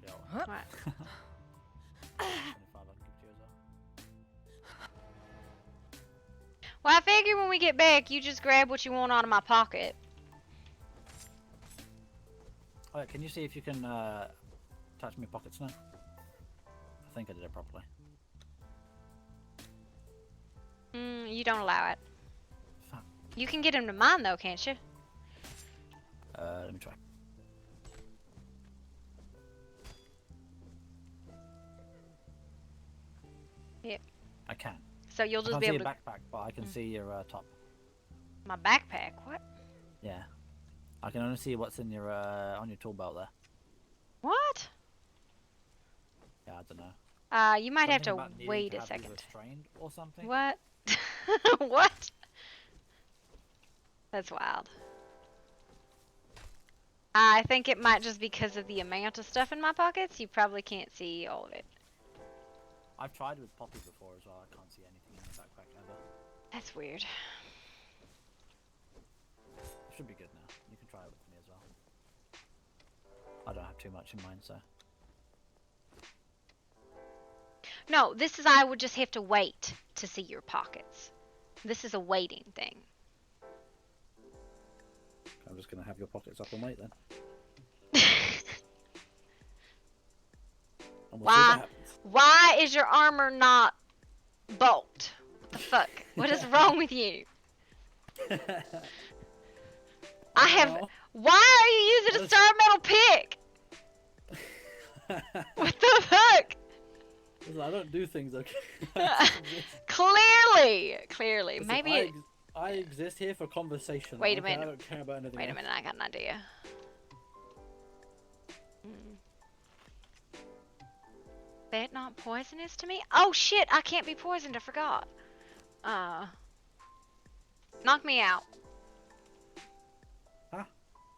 Yeah. Alright. 25 I can give to you as well. Well, I figure when we get back, you just grab what you want out of my pocket. Alright, can you see if you can touch my pockets now? I think I did it properly. You don't allow it. Fuck. You can get into mine though, can't you? Let me try. Yep. I can. So you'll I just can't be see able your to. backpack, but I can see your top. My backpack? What? Yeah. I can only see what's in your on your tool belt there. What? Yeah, I don't know. You might have to Something about needing wait to a have you second. restrained or something. What? What? That's wild. I think it might just because of the amount of stuff in my pockets. You probably can't see all of it. I've tried with Poppy before as well. I can't see anything in the backpack ever. That's weird. It should be good now. You can try it with me as well. I don't have too much in mind, so. No, this is I would just have to wait to see your pockets. This is a waiting thing. I'm just gonna have your pockets up and wait then. And we'll see Why? what happens. Why is your armor not bulked? What the fuck? What is wrong with you? I have. know. Why are you using a What is- star metal pick? What the fuck? Listen, I don't do things, okay? I just exist. Clearly. Listen, Maybe. I exist here for conversation. Wait a okay? minute. I don't care about anything Wait a else. minute, I got an idea. Mm. That not poisonous to me? Oh shit, I can't be poisoned, I forgot. Knock me out. Huh?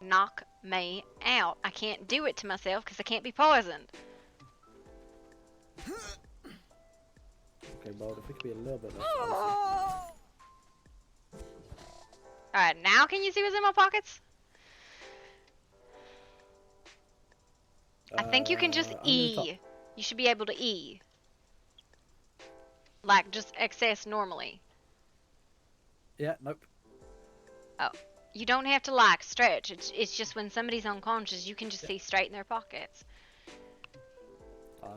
Knock me out. I can't do it to myself because I can't be poisoned. Okay, well, if we could be a little bit less Alright, now can you see what's in my pockets? I think you can just I'm gonna talk- E. You should be able to E. Like, just access normally. Yeah, nope. You don't have to, like, stretch. It's just when somebody's unconscious, you can just see straight in their pockets.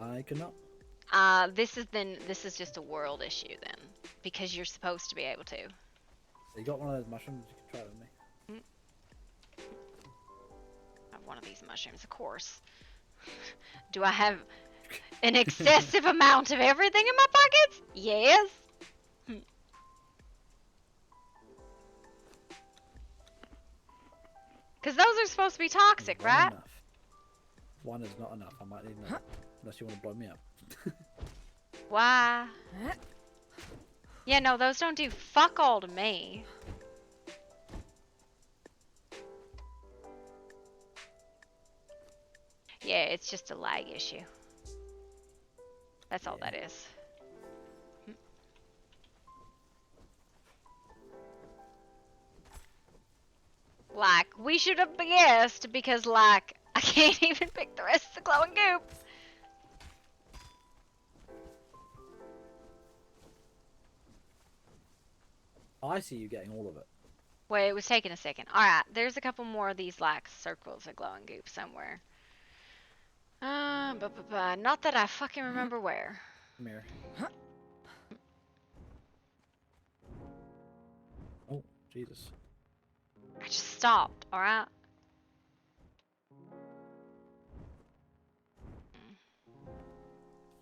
I cannot. This is just a world issue then. Because you're supposed to be able to. You got one of those mushrooms, you can try it with me. I have one of these mushrooms, of course. Do I have an excessive amount of everything in my pockets? Yes. Because those are supposed to be toxic, One right? enough. One is not enough, I might need another. Unless you want to blow me up. Why? Yeah, no, those don't do fuck all to me. Yeah, it's just a lag issue. That's all that is. Like, we should have guessed because, like, I can't even pick the rest of the glowing goop. I see you getting all of it. Wait, it was taking a second. Alright, there's a couple more of these, like, circles of glowing goop somewhere. Not that I fucking remember where. Come here. Oh, Jesus. I just stopped, alright?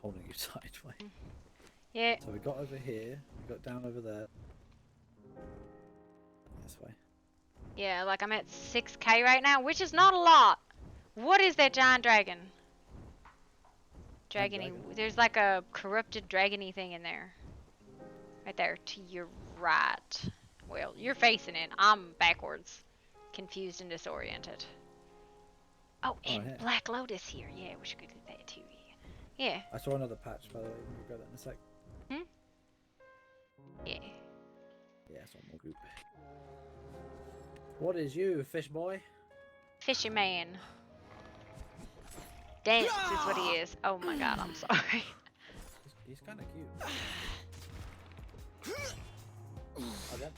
Holding you sideways. Yeah. So we got over here, we got down over there. This way. Yeah, like I'm at 6k right now, which is not a lot. What is that giant dragon? Dragony. There's like a corrupted dragony thing in there. Right there, to your right. Well, you're facing it. I'm backwards. Confused and disoriented. Oh, and yeah. Black Lotus here. Yeah, we should go do that too. Yeah. I saw another patch, by the way. We'll grab that in a sec. Yeah. Yeah, some more goop. What is you, fish boy? Fisherman. Dance is what he is. Oh my god, I'm sorry. He's kind of cute. Again.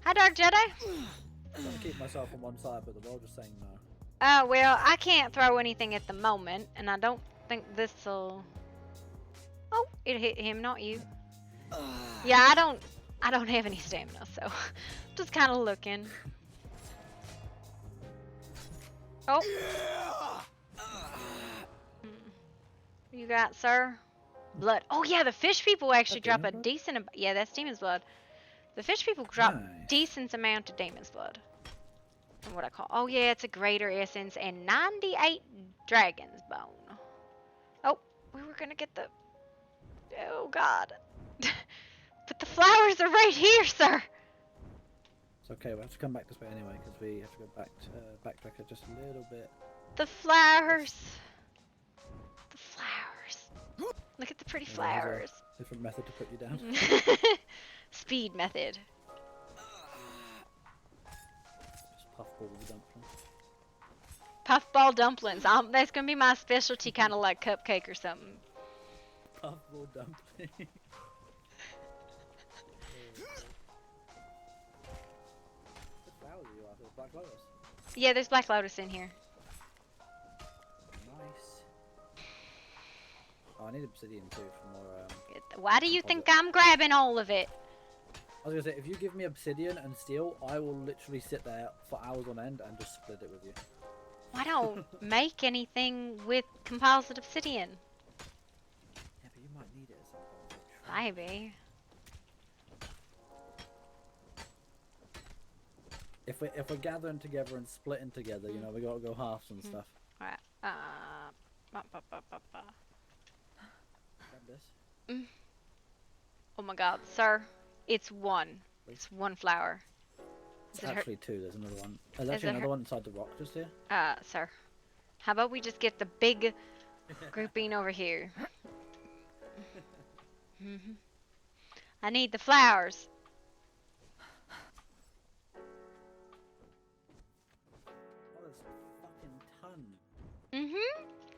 Hi, Dark Jedi. I'm trying to keep myself on one side, but the world just saying no. Well, I can't throw anything at the moment, and I don't think this'll... Oh, it hit him, not you. Yeah, I don't have any stamina, so just kind of looking. Oh. You got, sir? Blood. Oh yeah, the fish people actually That drop a demon blood? decent... Yeah, that's demon's blood. The fish people drop Nice. decent amount of demon's blood. And what I call... Oh yeah, it's a greater essence and 98 dragon's bone. Oh, we were gonna get the... Oh god. But the flowers are right here, sir. It's okay, we'll have to come back this way anyway, because we have to go back to backtrack it just a little bit. The flowers. The flowers. Look at the pretty Yeah, flowers. there's a different method to put you down. Speed method. Just puffball the dump from. puffball dumplings. That's gonna be my specialty, kind of like cupcake or something. Puffball dumpling. What flowers are you after? Black lotus. Yeah, there's black lotus in here. Nice. Oh, I need obsidian too for more. Why do you Composite. think I'm grabbing all of it? I was gonna say, if you give me obsidian and steel, I will literally sit there for hours on end and just split it with you. I don't make anything with composite obsidian. Yeah, but you might need it at some point. Maybe. If we're gathering together and splitting together, you know, we gotta go halves and stuff. Alright. Grab this. Oh my god, sir. It's one. It's one flower. It's Does it hurt? actually two. There's another one. There's Is actually it another hurt? one inside the rock just here. Sir. How about we just get the big grouping over here? I need the flowers. Oh, there's a fucking ton.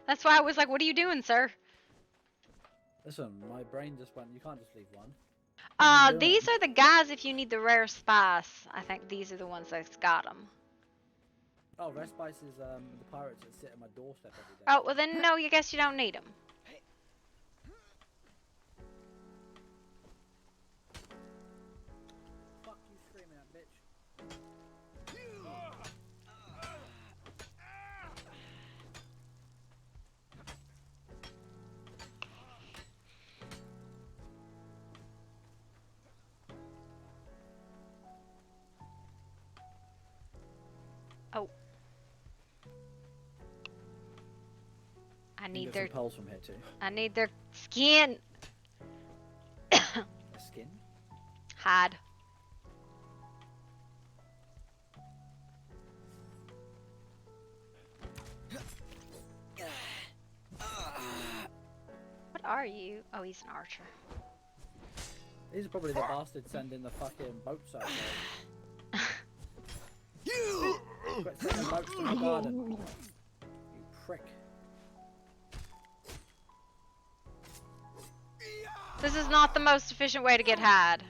That's why I was like, what are you doing, sir? Listen, my brain just went. You can't just leave one. doing? These are the guys if you need the rare spice. I think these are the ones that's got them. Oh, Red Spice is the pirates that sit at my doorstep every day. Oh, well then, no, you guess you don't need them. Fuck you screaming at, bitch. Oh. I You need get their some pearls from here too. I need their skin. A skin? Hide. What are you? Oh, he's an archer. These are probably the bastards sending the fucking boats out there. Quit sending boats to my garden. You prick. This is not the most efficient way to get hide.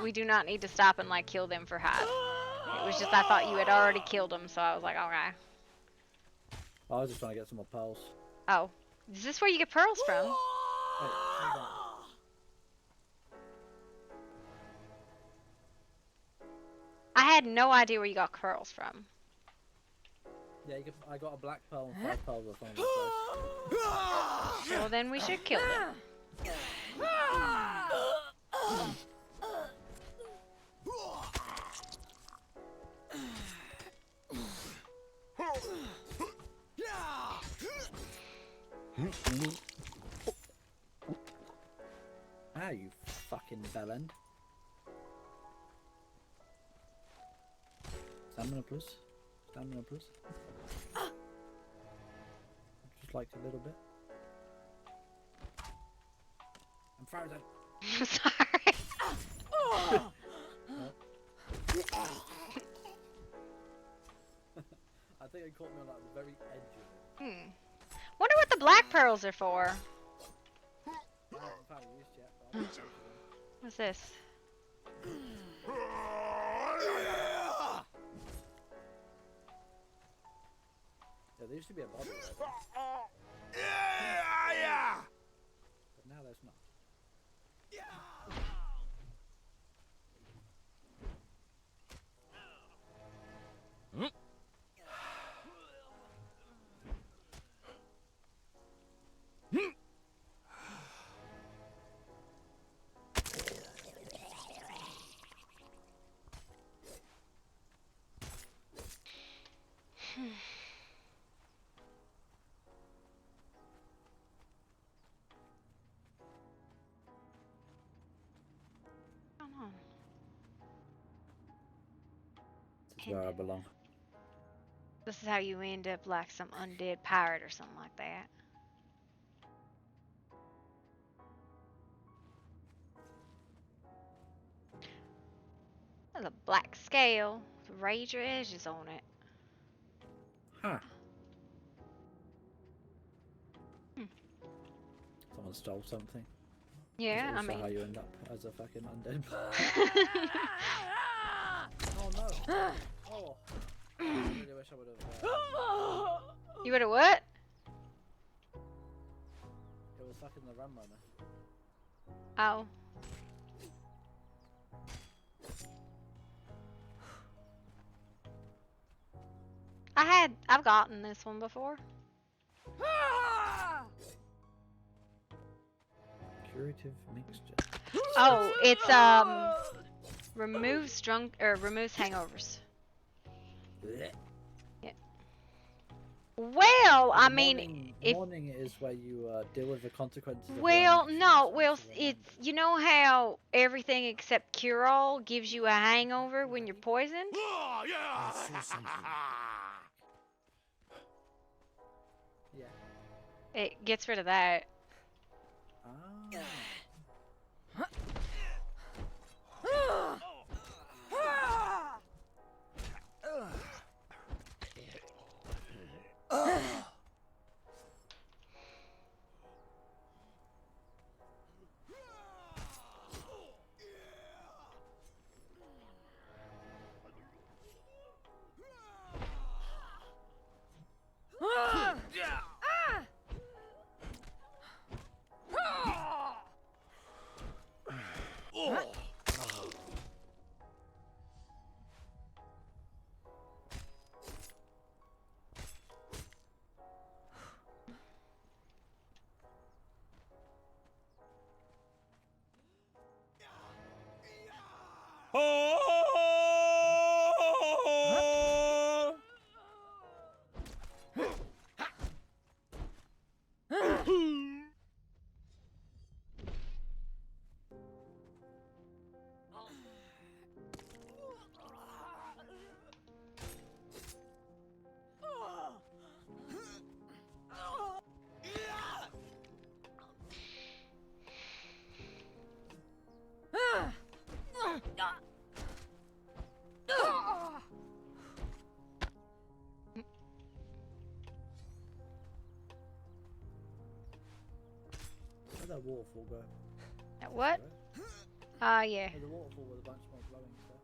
We do not need to stop and like kill them for hide. It was just I thought you had already killed them, so I was like, okay. I was just trying to get some more pearls. Oh, is this where you get pearls from? Hey, hold on. I had no idea where you got pearls from. Yeah, you can, I got a black pearl and 5 pearls off one of those guys. Well, then we should kill them. Ah, you fucking bellend. Stamina plus. Stamina plus. Just like a little bit. I'm frozen. Sorry. I think it caught me on like the very edge of it. Wonder what the black pearls are for. I haven't found it used yet, but I'll search for them. What's this? Yeah, there used to be a body there, but now there's not. Come on. This is where I belong. This is how you end up like some undead pirate or something like that. There's a black scale with razor edges on it. Huh. someone stole something. Yeah, That's I also how mean. you end up as a fucking undead. Oh no! Oh, I really wish I would have. You would have what? It was fucking the rum runner. Oh. I've gotten this one before. Curative mixture. Oh, it's removes removes hangovers. Blech. Well, I The mean, morning, if morning is where you deal with the consequences of your well, actions, no, and well, it's a it's reminder. you know how everything except cure-all gives you a hangover when you're poisoned? I saw something. Yeah. It gets rid of that. Ah. Where'd that waterfall go? What? Yeah. Oh, the waterfall with a bunch more glowing stuff.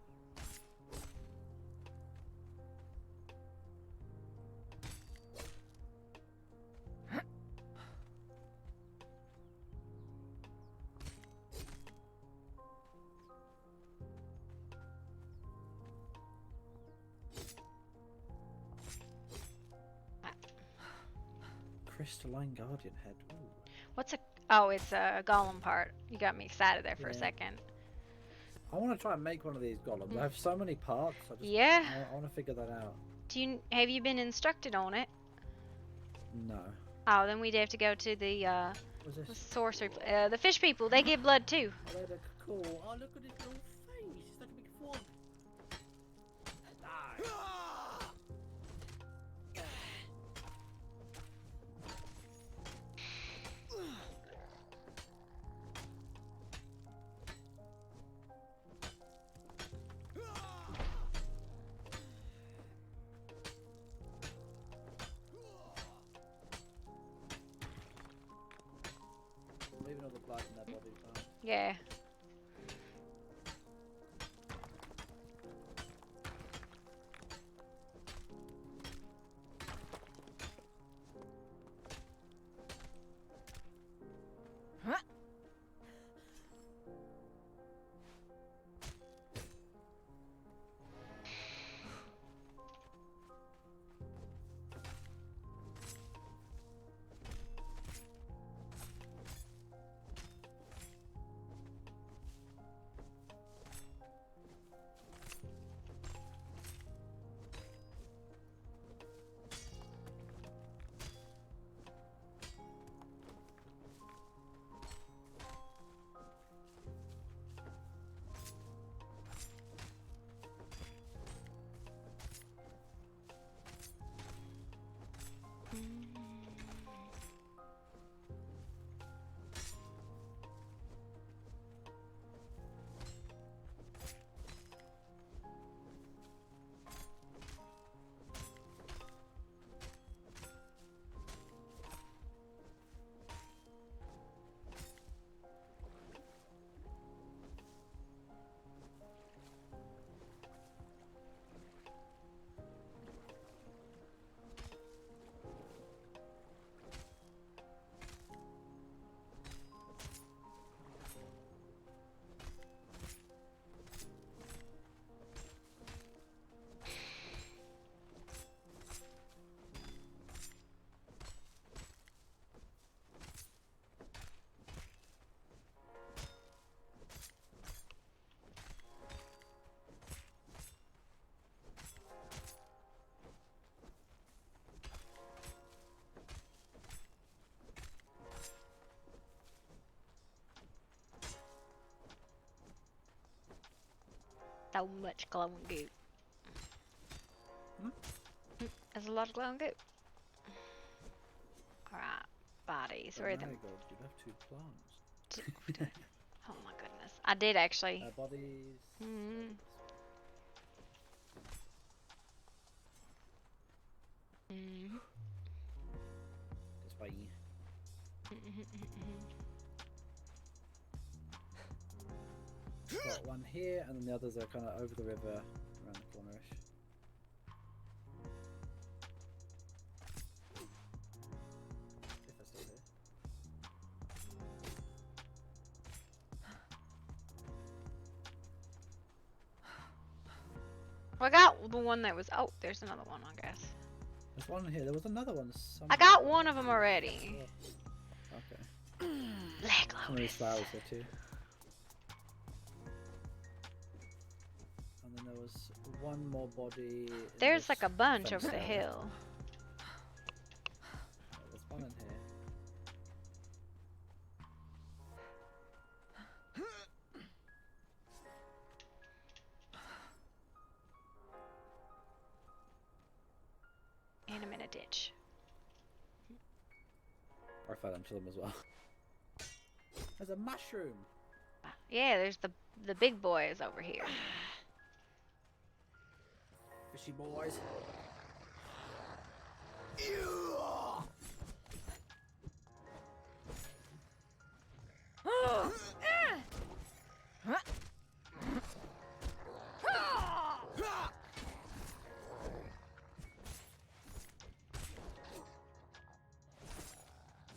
Crystalline Guardian Head. Ooh. What's a? Oh, it's a golem part. You got me excited there for a Yeah. second. I want to try and make one of these golems. I have so many parts. Yeah. I want to figure that out. Have you been instructed on it? No. Oh, then we'd have to go to the What's this? sorcery. The fish people. They give blood too. Oh, they look cool. Oh, look at his little face. He's like a big frog. Die. Leaving all the blood in their bodies. Huh? Yeah. so much glowing goo. Hmm? There's a lot of glowing goo. Alright, bodies. Where are them? Marigold, you left 2 plants. Oh my goodness. I did actually. Bodies. Mm. Mm. This way. Got one here, and then the others are kind of over the river, around the cornerish. If they're still here. Well, I got the one that was. Oh, there's another one, I guess. There's one here. There was another one somewhere. I got one of them already. Okay. Black Some of these Lotus. flowers there too. And then there was one more body. In There's this like a bunch fence over the area. hill. There's one in here. And I'm in a ditch. I fell into them as well. There's a mushroom. Yeah, there's the big boys over here. Fishy boys.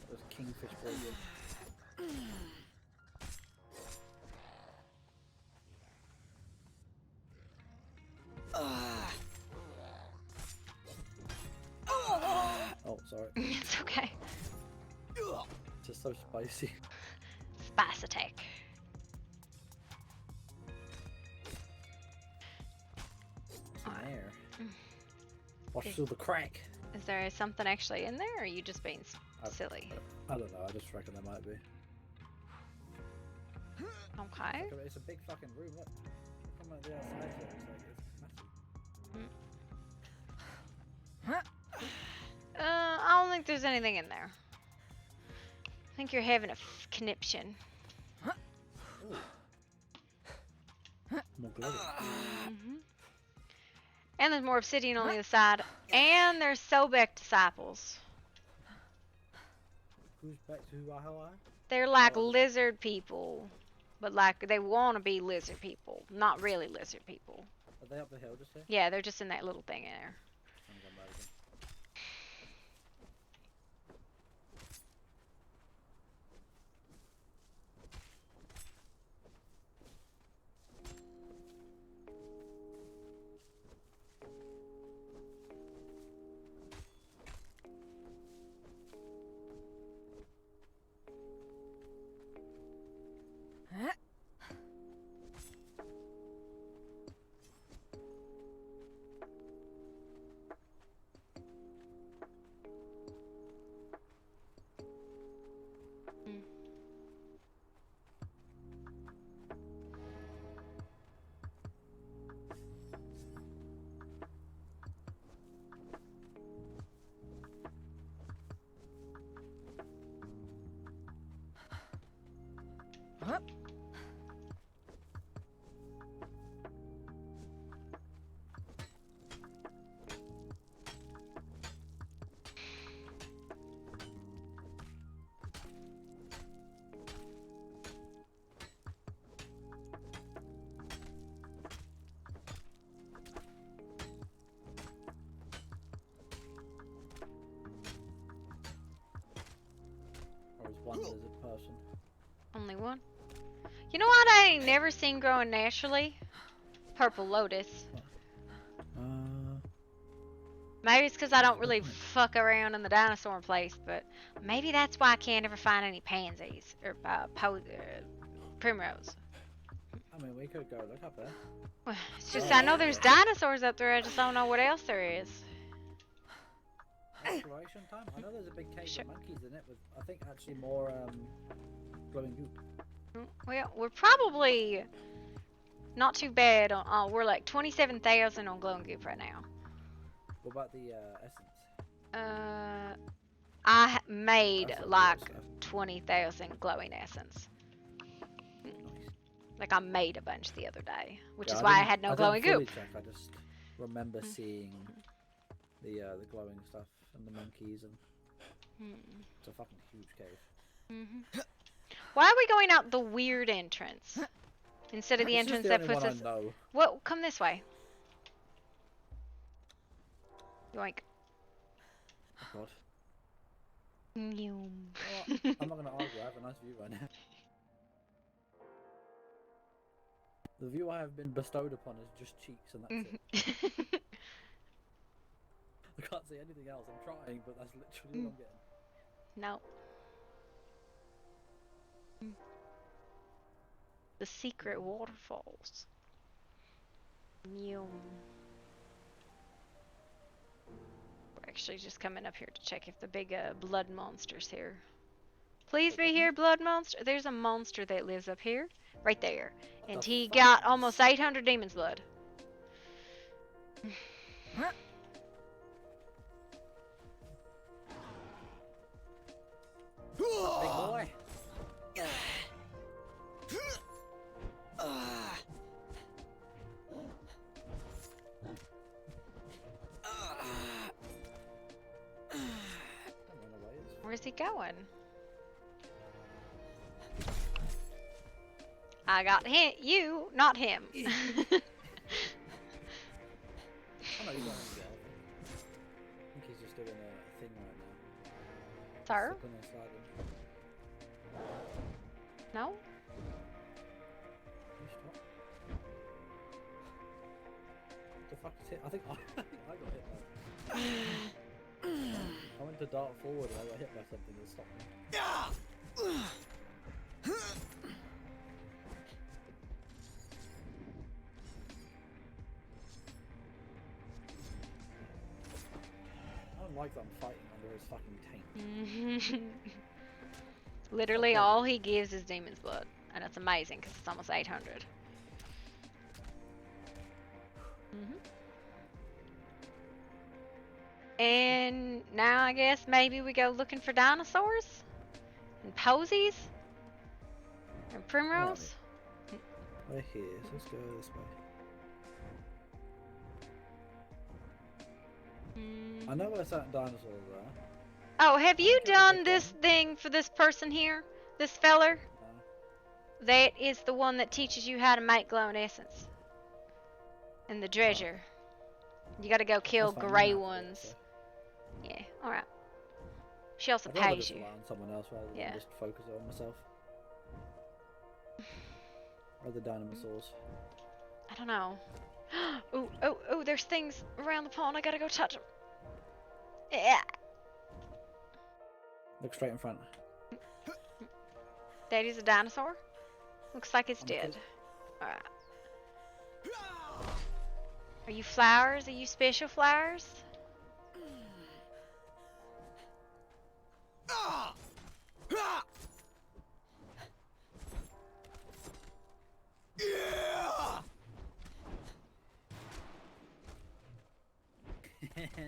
Those kingfish boys. Oh, sorry. It's okay. Just so spicy. Spice attack. It's in there. Mm. Watch Is- through the crack. Is there something actually in there, or are you just being silly? I don't know. I just reckon there might be. Okay. Look, it's a big fucking room. Look. Come on the outside here. It's massive. I don't think there's anything in there. I think you're having a conniption. More glowing. Hmm. And there's more obsidian on the other side. And there's Sobek disciples. Who's back to who are? They're like lizard people. But like, they want to be lizard people. Not really lizard people. Are they up the hill just here? Yeah, they're just in that little thing in there. I'm going back again. Or is one lizard person? Only one. You know what I ain't never seen growing naturally? Purple lotus. Maybe it's because I don't really fuck around in the dinosaur place, but maybe that's why I can't ever find any pansies or primrose. I mean, we could go look up there. Well, it's just I know there's dinosaurs up there. I just don't know what else there is. Exploration time? I know there's a big cave Sure. with monkeys in it with, I think, actually more glowing goop. Well, we're probably Not too bad. We're like 27,000 on glowing goop right now. What about the essence? Made That's like like real stuff. 20,000 glowing essence. Nice. Like I made a bunch the other day, which Yeah, is why I didn't- had no didn't glowing fully goop. check, I just remember seeing the glowing stuff and the monkeys, and it's a fucking huge cave. Why are we going out the weird entrance instead of the It's just entrance the that only puts one us? I know. What? Come this way. Yoink. Oh god. Nyum. Well, I'm not gonna argue. I have a nice view right now. The view I have been bestowed upon is just cheeks, and that's it. I can't see anything else. I'm trying, but that's literally what I'm getting. No. The secret waterfalls. Nyum. We're actually just coming up here to check if the big blood monster's here. Please be here, blood monster. There's a monster that lives up here, right there, and he got almost 800 demon's blood. Big boy. Where's he going? I got you, not him. I know you don't get it. I think he's just doing a thing right now. Sir? Slipping and sliding. No? You stop. What the fuck is hit? I think I got hit by. I went to dart forward and I got hit by something that stopped me. I don't like that I'm fighting under his fucking taint. Literally all he gives is demon's blood. And it's amazing because it's almost 800. And now I guess maybe we go looking for dinosaurs? And posies? And primrose? We're here, so let's go this way. I know where certain dinosaurs are. Oh, have you Okay, done big this one. thing for this person here? This feller? No. That is the one that teaches you how to make glowing essence. And the treasure. You gotta go kill That's fine, gray I'm happy with it, ones. so. Yeah, alright. She also I'd rather pays just you. rely on someone else rather Yeah. than just focus on myself. Or the dinosaurs. I don't know. Oh, there's things around the pond. I gotta go touch them. Yeah. Look straight in front. Daddy's a dinosaur? Looks like it's I'm dead. kid. Alright. Are you flowers? Are you special flowers?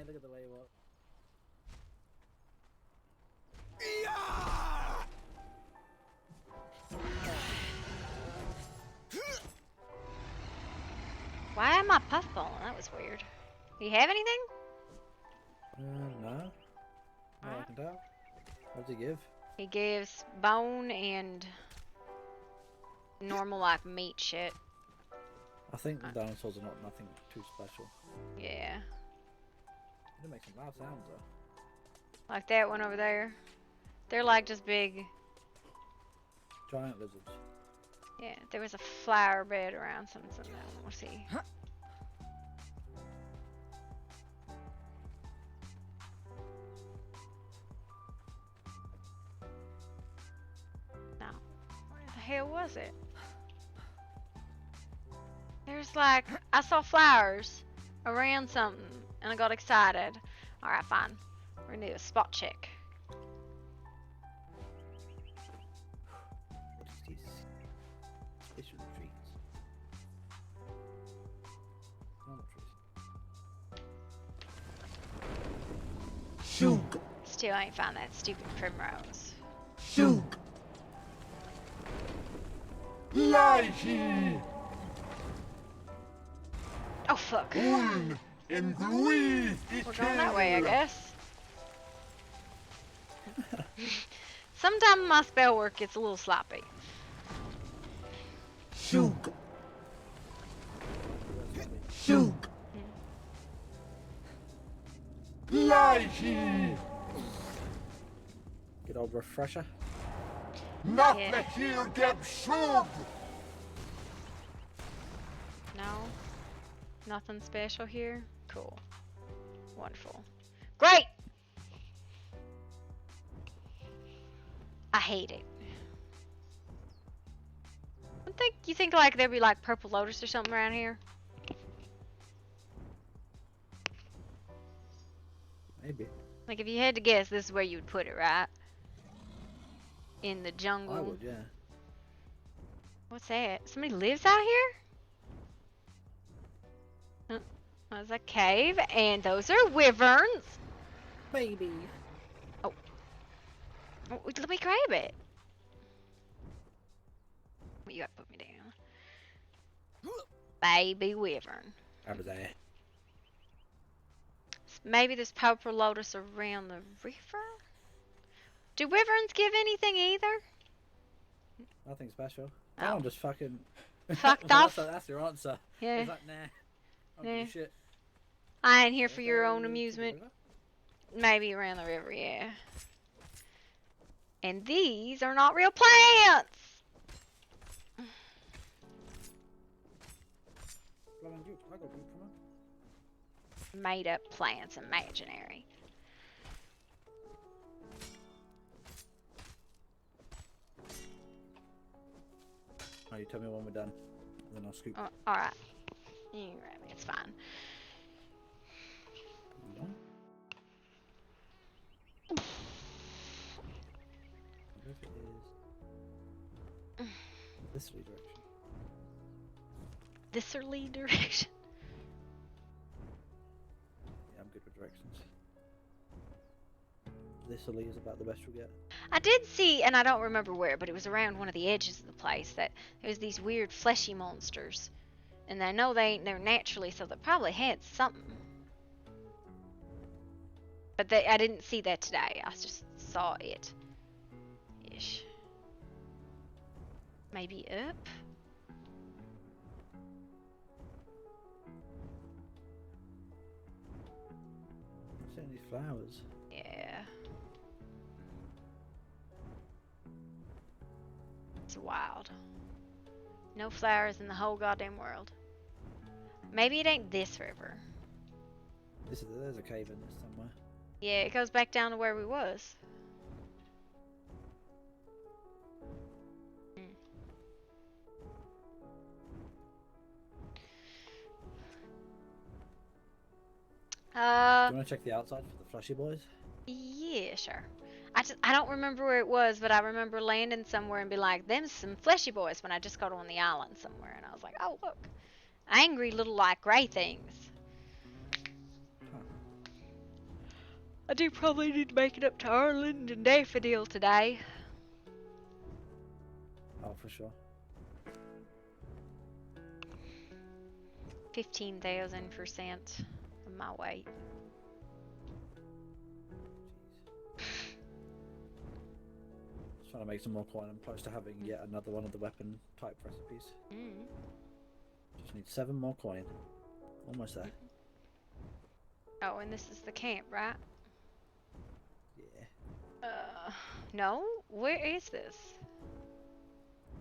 Look at the way you walk. Why am I puffballing? That was weird. Do you have anything? No. No, I can tell. What does he give? He gives bone and normal like meat shit. I think the dinosaurs are not nothing too special. Yeah. They make some loud sounds though. Like that one over there. They're like just big. Giant lizards. Yeah, there was a flower bed around something. We'll see. Now, where the hell was it? There's like, I saw flowers around something and I got excited. Alright, fine. We're gonna do a spot check. What is this? Special treats. Shoot. Still ain't found that stupid primrose. Shoot. Lighty. Oh fuck. Un in grief. We're going that way, I guess. Sometimes my spell work gets a little sloppy. Shoot. Shoot. Lighty. Good old refresher. Not Yeah. the here get shoot. No? Nothing special here? Cool. Wonderful. Great! I hate it. You think like there'd be like purple lotus or something around here? Maybe. Like if you had to guess, this is where you would put it, right? In the jungle. I would, yeah. What's that? Somebody lives out here? There's a cave, and those are wyverns. Baby. Oh, let me grab it. You gotta put me down. Baby wyvern. Over there. Maybe there's purple lotus around the river? Do wyverns give anything either? Nothing special. Oh. That one just fucking... Fucked Well, off? That's your answer. Yeah. It's like, nah. I don't give Nah. a shit. I ain't here for your Okay, own to the amusement. river. Maybe around the river, yeah. And these are not real plants! Blood and Duke, I got Duke from her. Made up plants, imaginary. Oh, you tell me when we're done. And then I'll scoop. Oh, alright. You can grab me, it's fine. Yeah. I wonder if it is this way direction. Thisserly direction. Yeah, I'm good with directions. This way is about the best you'll get. I did see, and I don't remember where, but it was around one of the edges of the place, that there was these weird fleshy monsters. And I know they ain't there naturally, so they probably had something. But I didn't see that today. I just saw it. Ish. Maybe up? I'm seeing these flowers. Yeah. It's wild. No flowers in the whole goddamn world. Maybe it ain't this river. There's a cave in this somewhere. Yeah, it goes back down to where we was. Do you want to check the outside for the fleshy boys? Yeah, sure. I don't remember where it was, but I remember landing somewhere and be like, "Them's some fleshy boys," when I just got on the island somewhere, and I was like, "Oh look, angry little like gray things." Huh. I do probably need to make it up to Ireland and Daffodil today. Oh, for sure. 15,000% of my weight. Just trying to make some more coin. I'm close to having yet another one of the weapon type recipes. Just need 7 more coin. Almost there. Oh, and this is the camp, right? Yeah. No? Where is this?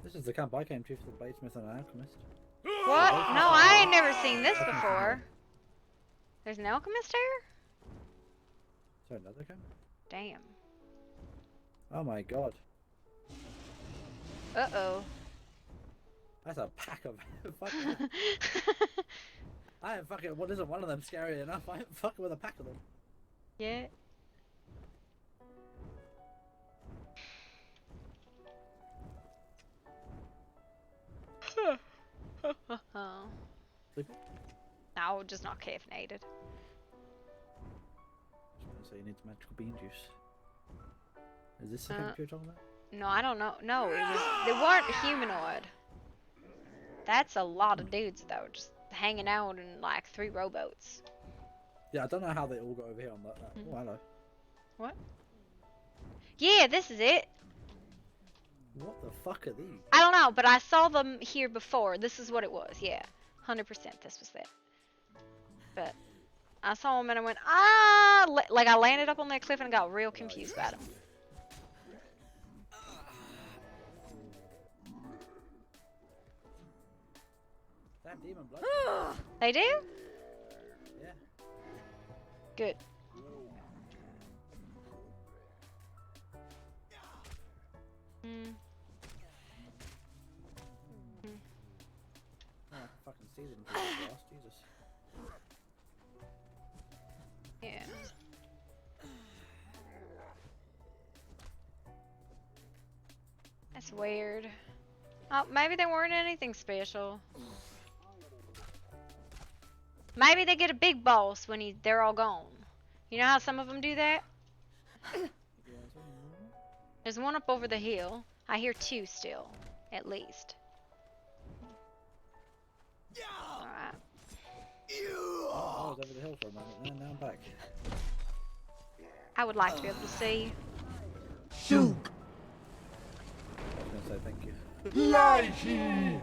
This is the camp I came to for the bladesmith and an alchemist. What? No, I ain't never seen this before. There's an alchemist here? Is there another camp? Damn. Oh my god. Uh-oh. That's a pack of fucking... I am fucking... What isn't one of them scary enough? I am fucking with a pack of them. Yeah. Sleepy? No, just not caffeinated. Just so you need magical bean juice. Is this the Uh, thing you're talking about? No, I don't know. No, they weren't humanoid. That's a lot of dudes though, just hanging out in like 3 rowboats. Yeah, I don't know how they all got over here on that. Oh, hello. What? Yeah, this is it. What the fuck are these? I don't know, but I saw them here before. This is what it was. Yeah, 100% this was it. But I saw them and I went, ah, like I landed up on that cliff and got real confused about them. That demon blood. They do? Yeah. Good. Mm. Oh, I can fucking see them through the glass. Jesus. Yeah. That's weird. Oh, maybe they weren't anything special. Maybe they get a big boss when they're all gone. You know how some of them do that? There's one up over the hill. I hear 2 still, at least. Alright. Oh, I was over the hill for a moment, and now I'm back. I would like to be able to see. Shoot! I was gonna say thank you. Lie he!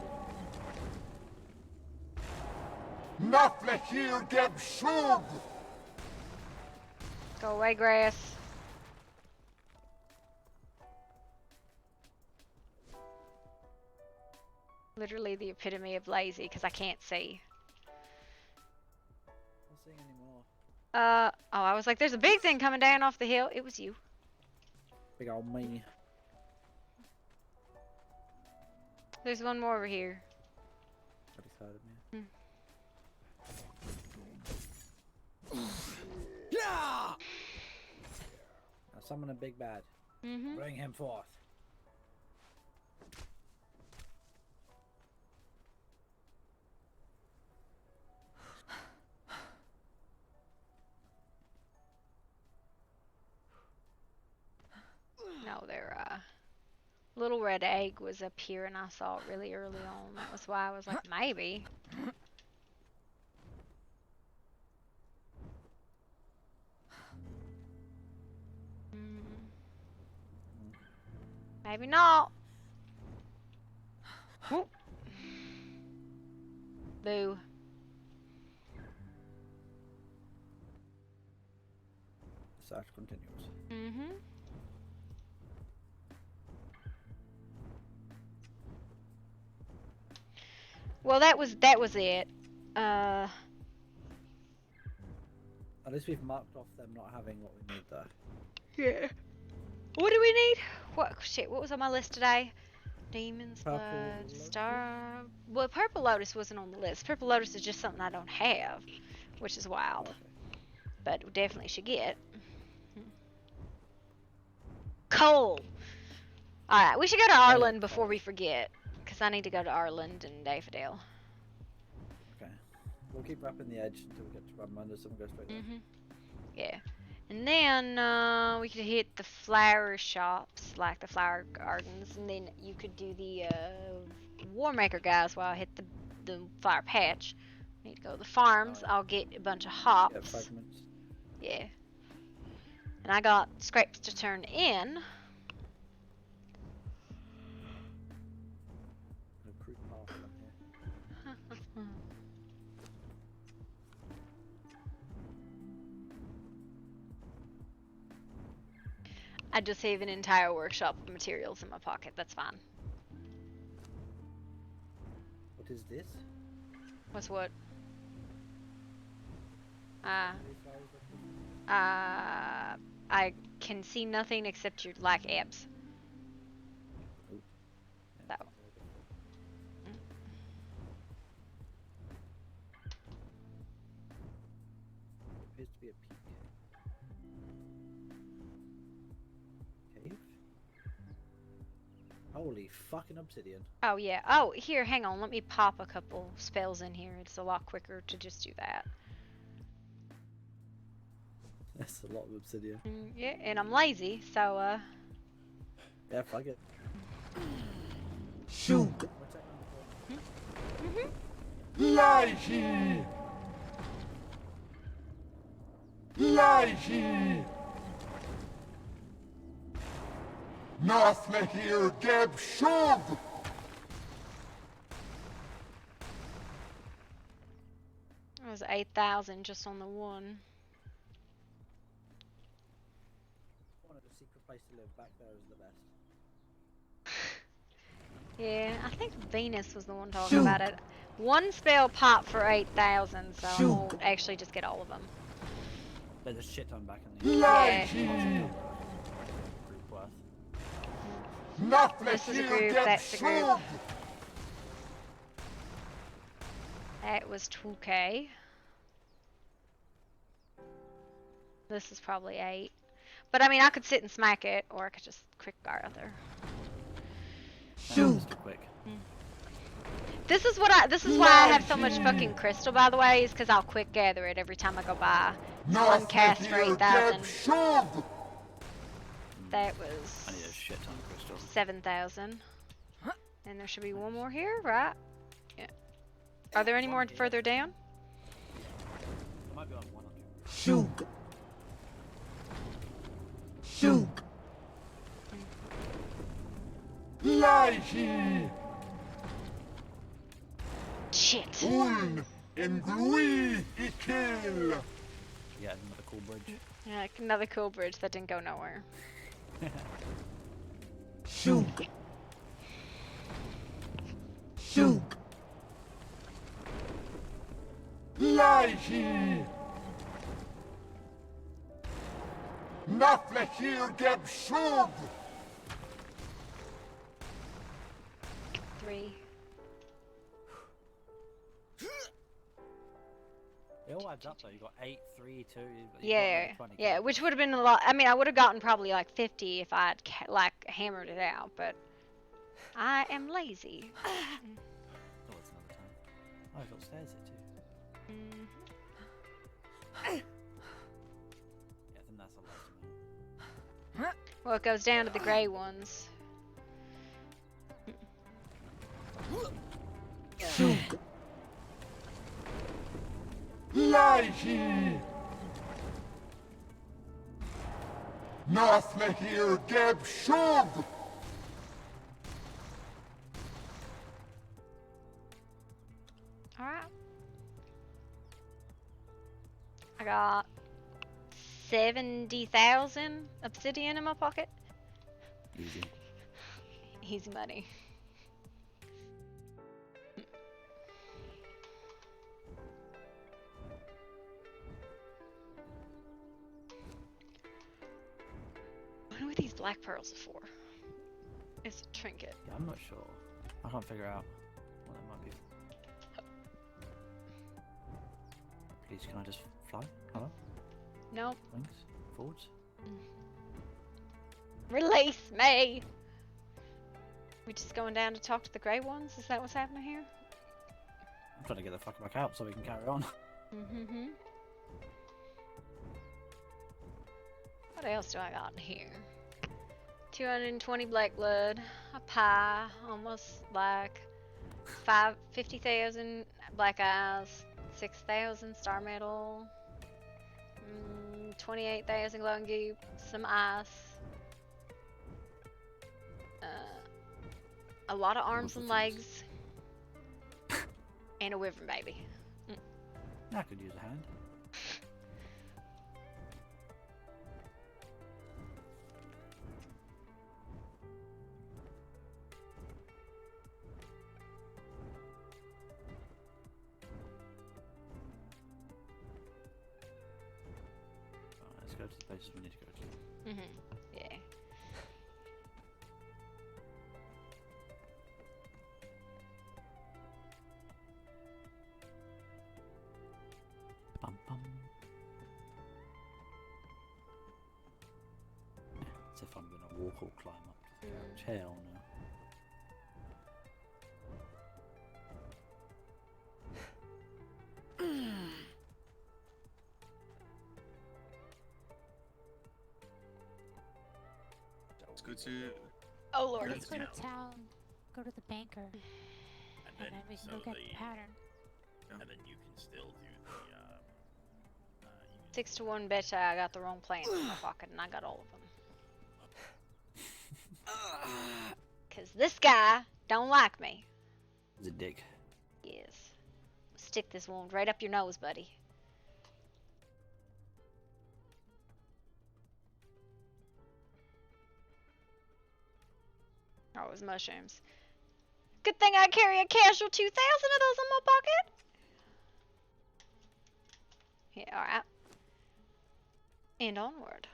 Nafle hier geb Schub! Go away, grass. Literally the epitome of lazy, because I can't see. Not seeing anymore. Oh, I was like, there's a big thing coming down off the hill. It was you. Big old me. There's one more over here. Right beside of me. Now summon a big bad. Mm-hmm. Bring him forth. No, their little red egg was up here and I saw it really early on. That was why I was like, maybe. Maybe not. Whoop. Boo. The search continues. Mm-hmm. Well, that was it. At least we've marked off them not having what we need there. Yeah. What do we need? What shit? What was on my list today? Demon's Purple blood, lotus? star. Well, purple lotus wasn't on the list. Purple lotus is just something I don't have, which is wild. Okay. But we definitely should get. Coal. All right, we should go to Arlen before we forget, because I need to go to Arlen and Daffodil. Okay. We'll keep wrapping the edge until we get to Ramunda, so we'll go straight there. Yeah. And then we could hit the flower shops, like the flower gardens, and then you could do the War Maker guys while I hit the flower patch. Need to go to the farms. I'll get a bunch of hops. Yeah, fragments. Yeah. And I got scrapes to turn in. Recruit path from here. I just have an entire workshop of materials in my pocket. That's fine. What is this? What's what? These flowers look good. I can see nothing except your like abs. Yeah, That- appears to be a peak. Cave? Holy fucking obsidian. Oh yeah. Oh, here, hang on. Let me pop a couple spells in here. It's a lot quicker to just do that. Yes, a lot of obsidian. Yeah, and I'm lazy, so Yeah, fuck it. Shoot! We're checking on the corner. Lie he! Lie he! Nafle here geb shug! it was 8,000 just on the one. One of the secret place to live back there is the best. Yeah, I think Venus was the one talking about it. One spell pop for 8,000, so I won't actually just get all of them. There's a shit ton back in the Lie Yeah. he! group worth. Nafle This is a here group, geb that's a group. shug! That was 2k. This is probably 8. But I mean, I could sit and smack it, or I could just quick Arthur. Shoot! Quick. This is why I have so much fucking crystal, by the way, is because I'll quick gather it every time I go by. One cast for 8,000. Shug! That I need a was shit ton of crystal. 7,000. And there should be one more here, right? Yeah. Are there any more further down? I might be on 100. Shoot! Shoot! Lie he! Shit. Uln in glui ikil! Yeah, another cool bridge. Yeah, another cool bridge that didn't go nowhere. Shoot! Shoot! Lie he! Nafle here geb shug! 3. It all adds up though. You got 8, 3, 2. Yeah, yeah, which would have been a lot. I mean, I would have gotten probably like 50 if I'd like hammered it out, but I am lazy. Oh, it's another time. Oh, I've got stairs here too. Yeah, I think that's a lot to me. Well, it goes down to the gray ones. Lie he! Nafle here geb shug! Alright. I got 70,000 obsidian in my pocket. Easy. Easy money. What are these black pearls for? It's a trinket. Yeah, I'm not sure. I can't figure out what that might be. Please, can I just fly? Hello? Nope. Wings? Forwards? Release me! We just going down to talk to the grey ones? Is that what's happening here? I'm trying to get the fuck back out so we can carry on. Mm-hmm. What else do I got in here? 220 black blood, a pie, almost black, 50,000 black eyes, 6,000 star metal, 28,000 glowing goop, some ice, a lot of arms and legs, and a wyvern baby. I could use a hand. Alright, let's go to the places we need to go to. Yeah. Bum bum. Yeah, as if I'm gonna walk or climb up to the carriage. Hell no. go to Oh lord. Let's Let's go to town. town. Go to the banker. and And then we can go get the pattern. and then you can still do the 6 to 1 betcha I got the wrong plants in my pocket and I got all of them. Cause this guy don't like me. He's a dick. Yes. Stick this wound right up your nose, buddy. Oh, it was mushrooms. Good thing I carry a casual 2,000 of those in my pocket. Yeah, alright. And onward.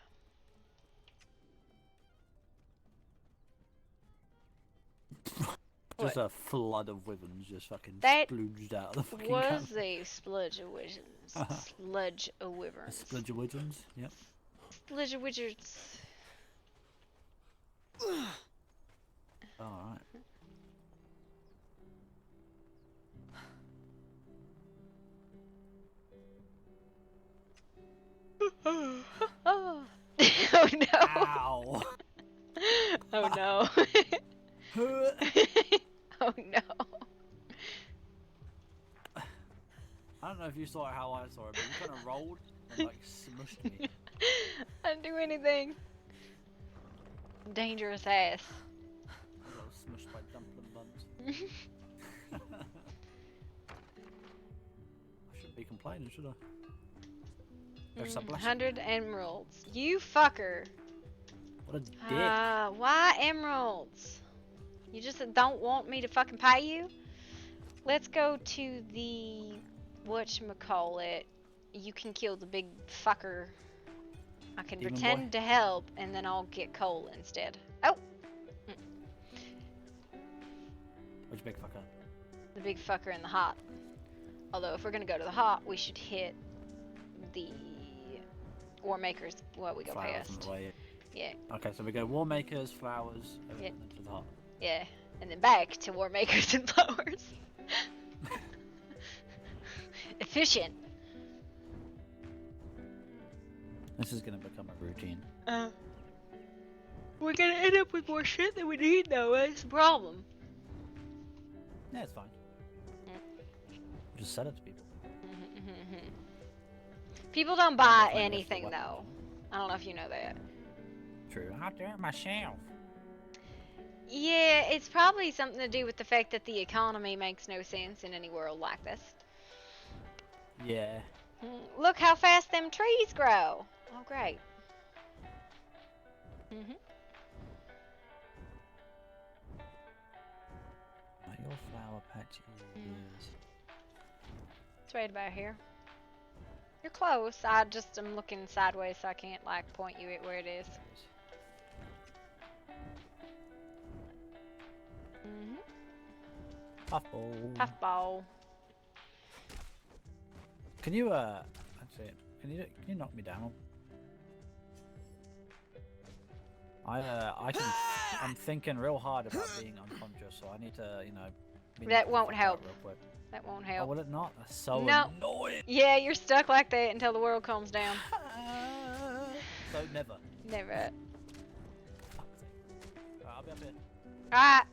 Just a flood of wyverns just fucking That splooged out of the fucking Was camp. a spludge of wizards. Sludge of A wyverns. spludge of wyverns, yep. Spludge of wizards. Alright. Oh. Oh no. Ow! Oh no. Oh no. I don't know if you saw it how I saw it, but you kind of rolled and like smushed me. I didn't do anything. Dangerous ass. I got smushed by dumpling buns. I shouldn't be complaining, should I? There's a blessing. 100 emeralds. You fucker. What a dick. Why emeralds? You just don't want me to fucking pay you? Let's go to the whatchamacallit. You can kill the big fucker. I can Demon pretend to help and then I'll get coal instead. Oh! Which big fucker? The big fucker in the hot. Although if we're gonna go to the hot, we should hit the War Makers what we go Flowers on past. the way. Yeah, Okay, so we go war makers, flowers, and Yeah. then to the hot. yeah. And then back to War Makers and Flowers. Efficient. This is gonna become a routine. We're gonna end up with more shit than we need though, that's the problem. Yeah, it's fine. Yeah. Just sell it to people. People don't buy Like, anything that's the though. weapon. I don't know if you know that. True. I'll do it myself. Yeah, it's probably something to do with the fact that the economy makes no sense in any world like this. Yeah. Look how fast them trees grow. Oh, great. Your flower patch is. It's right about here. You're close. I just am looking sideways so I can't like point you at where it is. Puffball. Puffball. Can you that's it. Can you knock me down? I can. I'm thinking real hard about being unconscious, so I need to, you know. be That knocked the won't fuck out help. real quick. That won't Oh, help. will it not? That's so No. annoying. Yeah, you're stuck like that until the world calms down. So never. Never. Fuck. Alright, I'll be up here. Alright.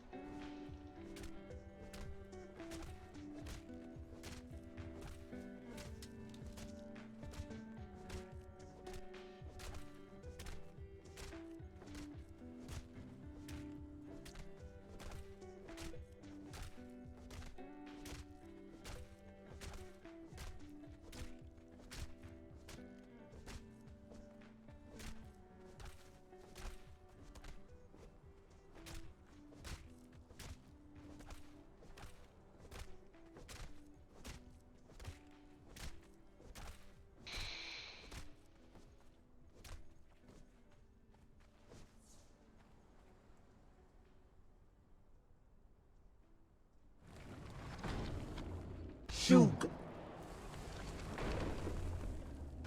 Shug.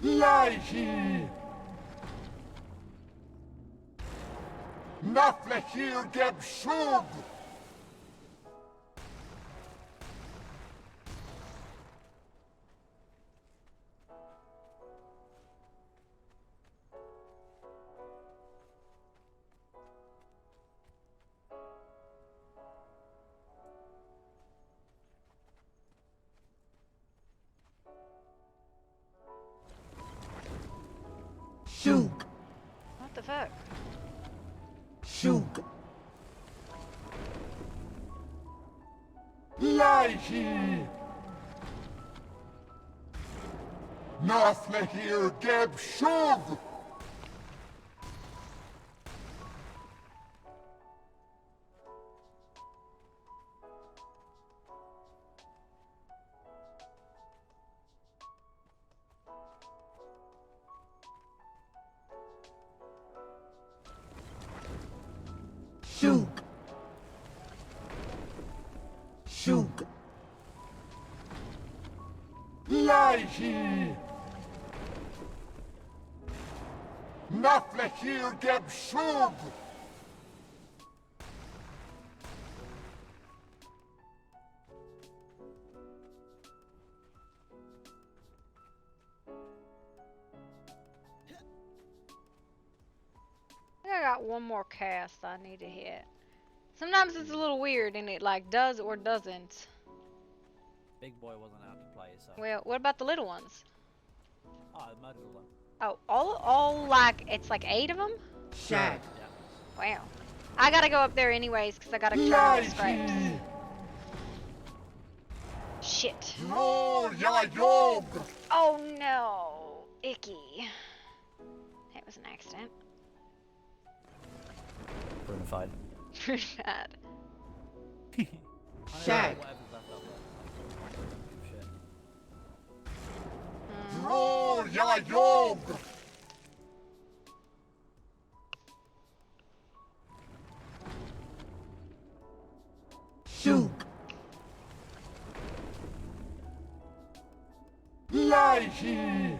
Lie he. Nafle here geb shug. Shoot. What the fuck? Shoot. Lighty. Nasle here geb shug. Shoot. Shoot. Lighty. Nasle here geb shug. I think I got one more cast I need to hit. Sometimes it's a little weird and it like does or doesn't. Big boy wasn't out to play, so. Well, what about the little ones? Oh, I murdered all them. Oh, all like, it's like 8 of them? Shag. Wow. I gotta go up there anyways because I gotta turn all the scraps. Lighty. Shit. No, ya yog. Oh no. Icky. That was an accident. Brunified. Pretty bad. Shag. Whatever's left up there. Shit. No, ya yog. Shoot. Lighty.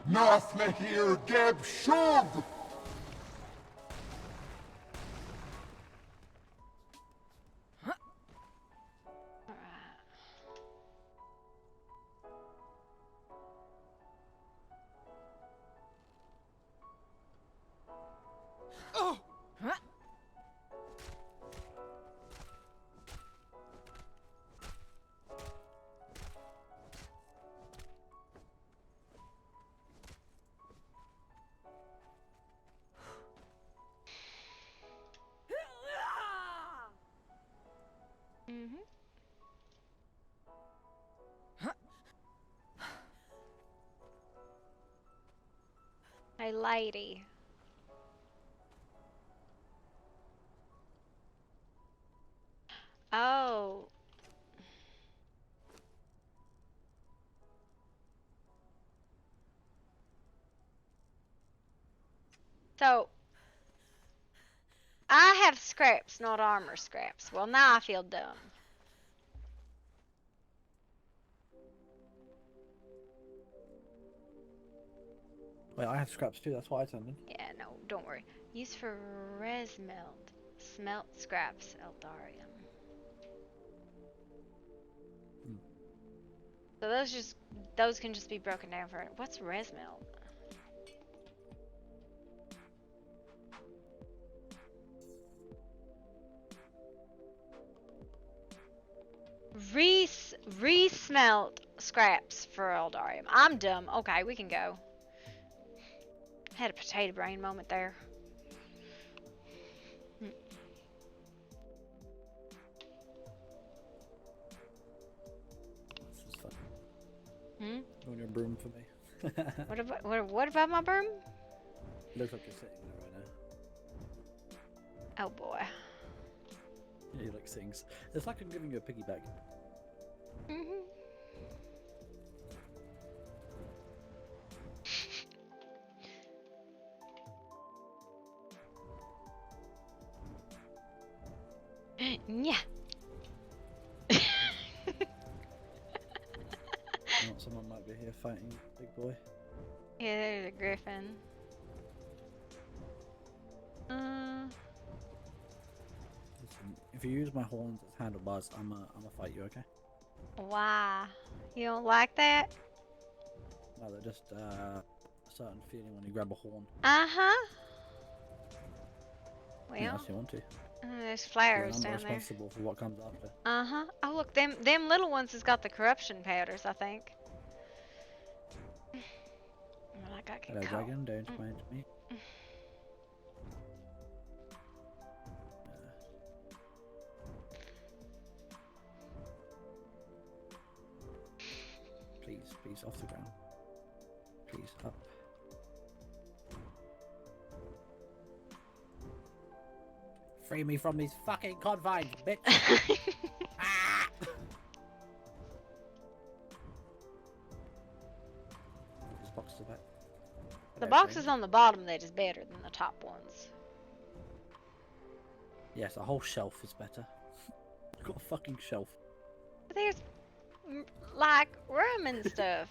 Nasle here geb shug. Mm-hmm. Hey, lady. Oh. So, I have scraps, not armor scraps. Well, now I feel dumb. Wait, I had scraps too, that's why I turned in. Yeah, no, don't worry. Use for res melt. Smelt scraps, Eldarium. Hmm. So those can just be broken down for, what's res melt? Re-smelt scraps for Eldarium. I'm dumb. Okay, we can go. Had a potato brain moment there. This is fun. Hmm? Doing your broom for me. What about my broom? Looks like you're sitting there right now. Oh boy. Yeah, he like sings. It's like I'm giving you a piggyback. Mhm. Yeah. Someone might be here fighting big boy. Yeah, there's a griffin. Listen, if you use my horns as handlebars, I'ma fight you, okay? Why? You don't like that? No, they're just a certain feeling when you grab a horn. Uh-huh. Well, Yeah, if you want to. there's Yeah, flowers I'm down there. responsible for what comes after. Uh-huh. Oh, look, them little ones has got the corruption powders, I think. gotta get Hello, coal. dragon. Don't mind me. Please, please, off the ground. Please, up. Free me from these fucking confines, bitch! Ah! This box to back. The Hello, boxes friend. on the bottom, they're just better than the top ones. Yes, a whole shelf is better. Got a fucking shelf. But there's, like, room and stuff.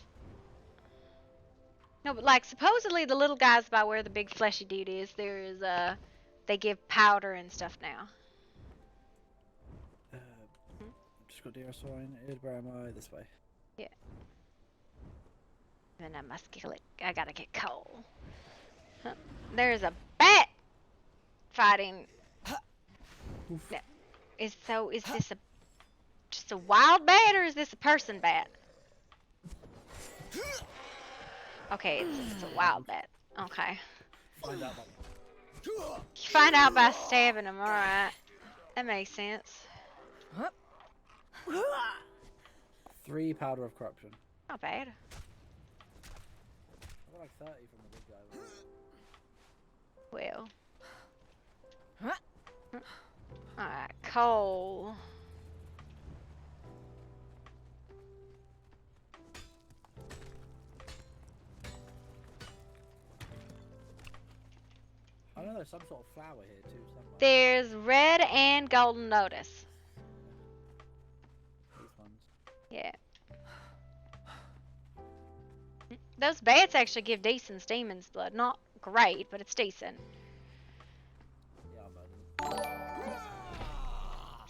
No, but, like, supposedly the little guys by where the big fleshy dude is, there is, they give powder and stuff now. Just got deer swine. Where am I? This way. Yeah. And I must kill it. I gotta get coal. Huh. There's a bat fighting. Oof. Yeah. Is this just a wild bat or is this a person bat? Okay, it's a wild bat. Okay. Find out. You find out by stabbing him, alright. That makes sense. 3 powder of corruption. Not bad. I got like 30 from the big guy. Well. Alright, coal. I know there's some sort of flower here too somewhere. There's red and golden lotus. These ones. Yeah. Those bats actually give decent demon's blood. Not great, but it's decent. Yeah, I'm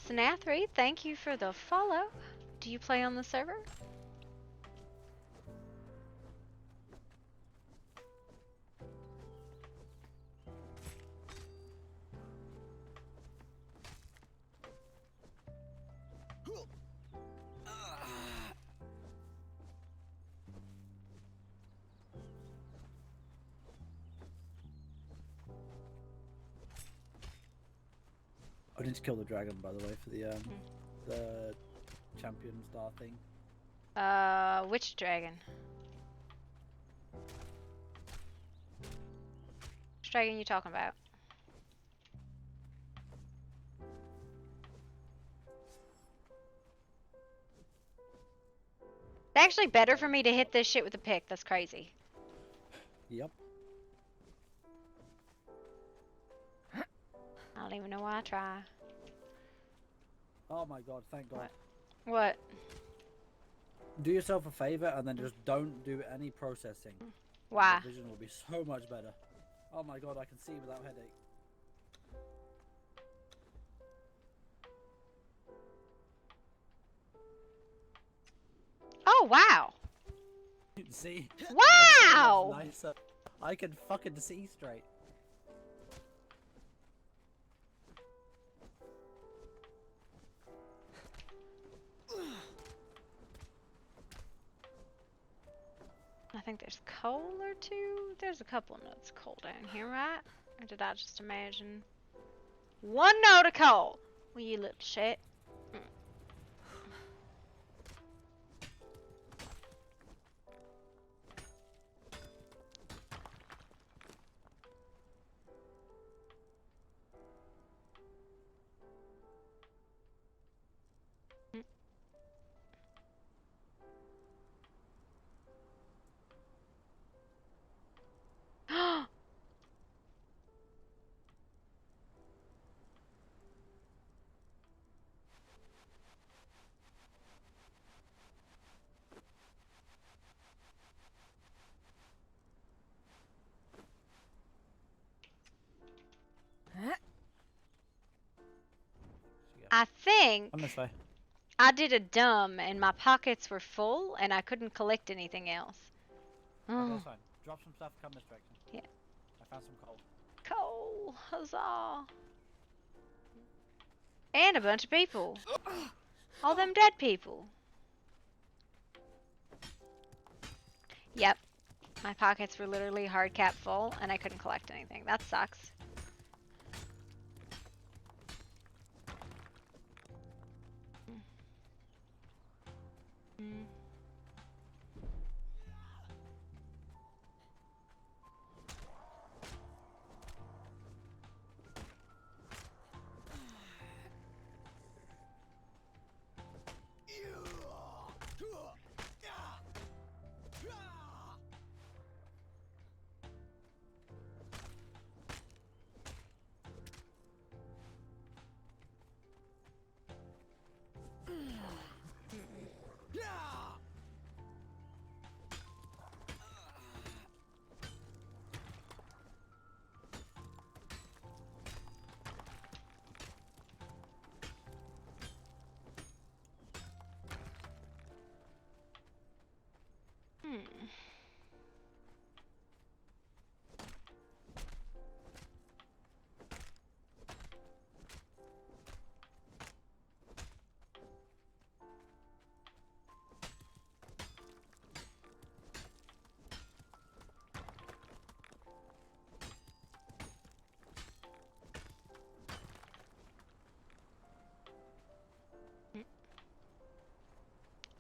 Sanathri, thank you for the follow. Do you play on the server? I need to kill the dragon, by the way, for the champion star thing. Which dragon? Which dragon you talking about? It's actually better for me to hit this shit with a pick. That's crazy. Yep. I don't even know why I try. Oh my god, thank god. What? Do yourself a favor and then just don't do any processing. Why? Your vision will be so much better. Oh my god, I can see without headache. Oh, wow. You can see. Wow! Nicer. I can fucking see straight. I think there's coal or two. There's a couple notes of coal down here, right? Or did I just imagine? One note of coal! Well, you little shit. I think I'm this way. I did a dumb and my pockets were full and I couldn't collect anything else. Okay, Oh, that's fine. Drop some stuff, come this direction. Yeah. I found some coal. coal, huzzah. And a bunch of people. All them dead people. Yep. My pockets were literally hard cap full, and I couldn't collect anything. That sucks. Mm.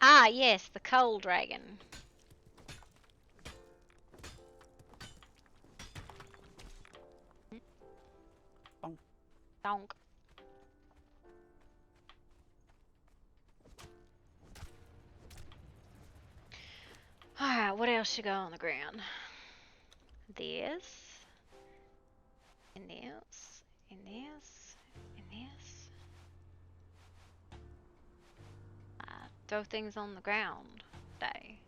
Ah, yes, the coal dragon. Bonk. Donk. Alright, what else should go on the ground? This. And this. And this. And this. Throw things on the ground day.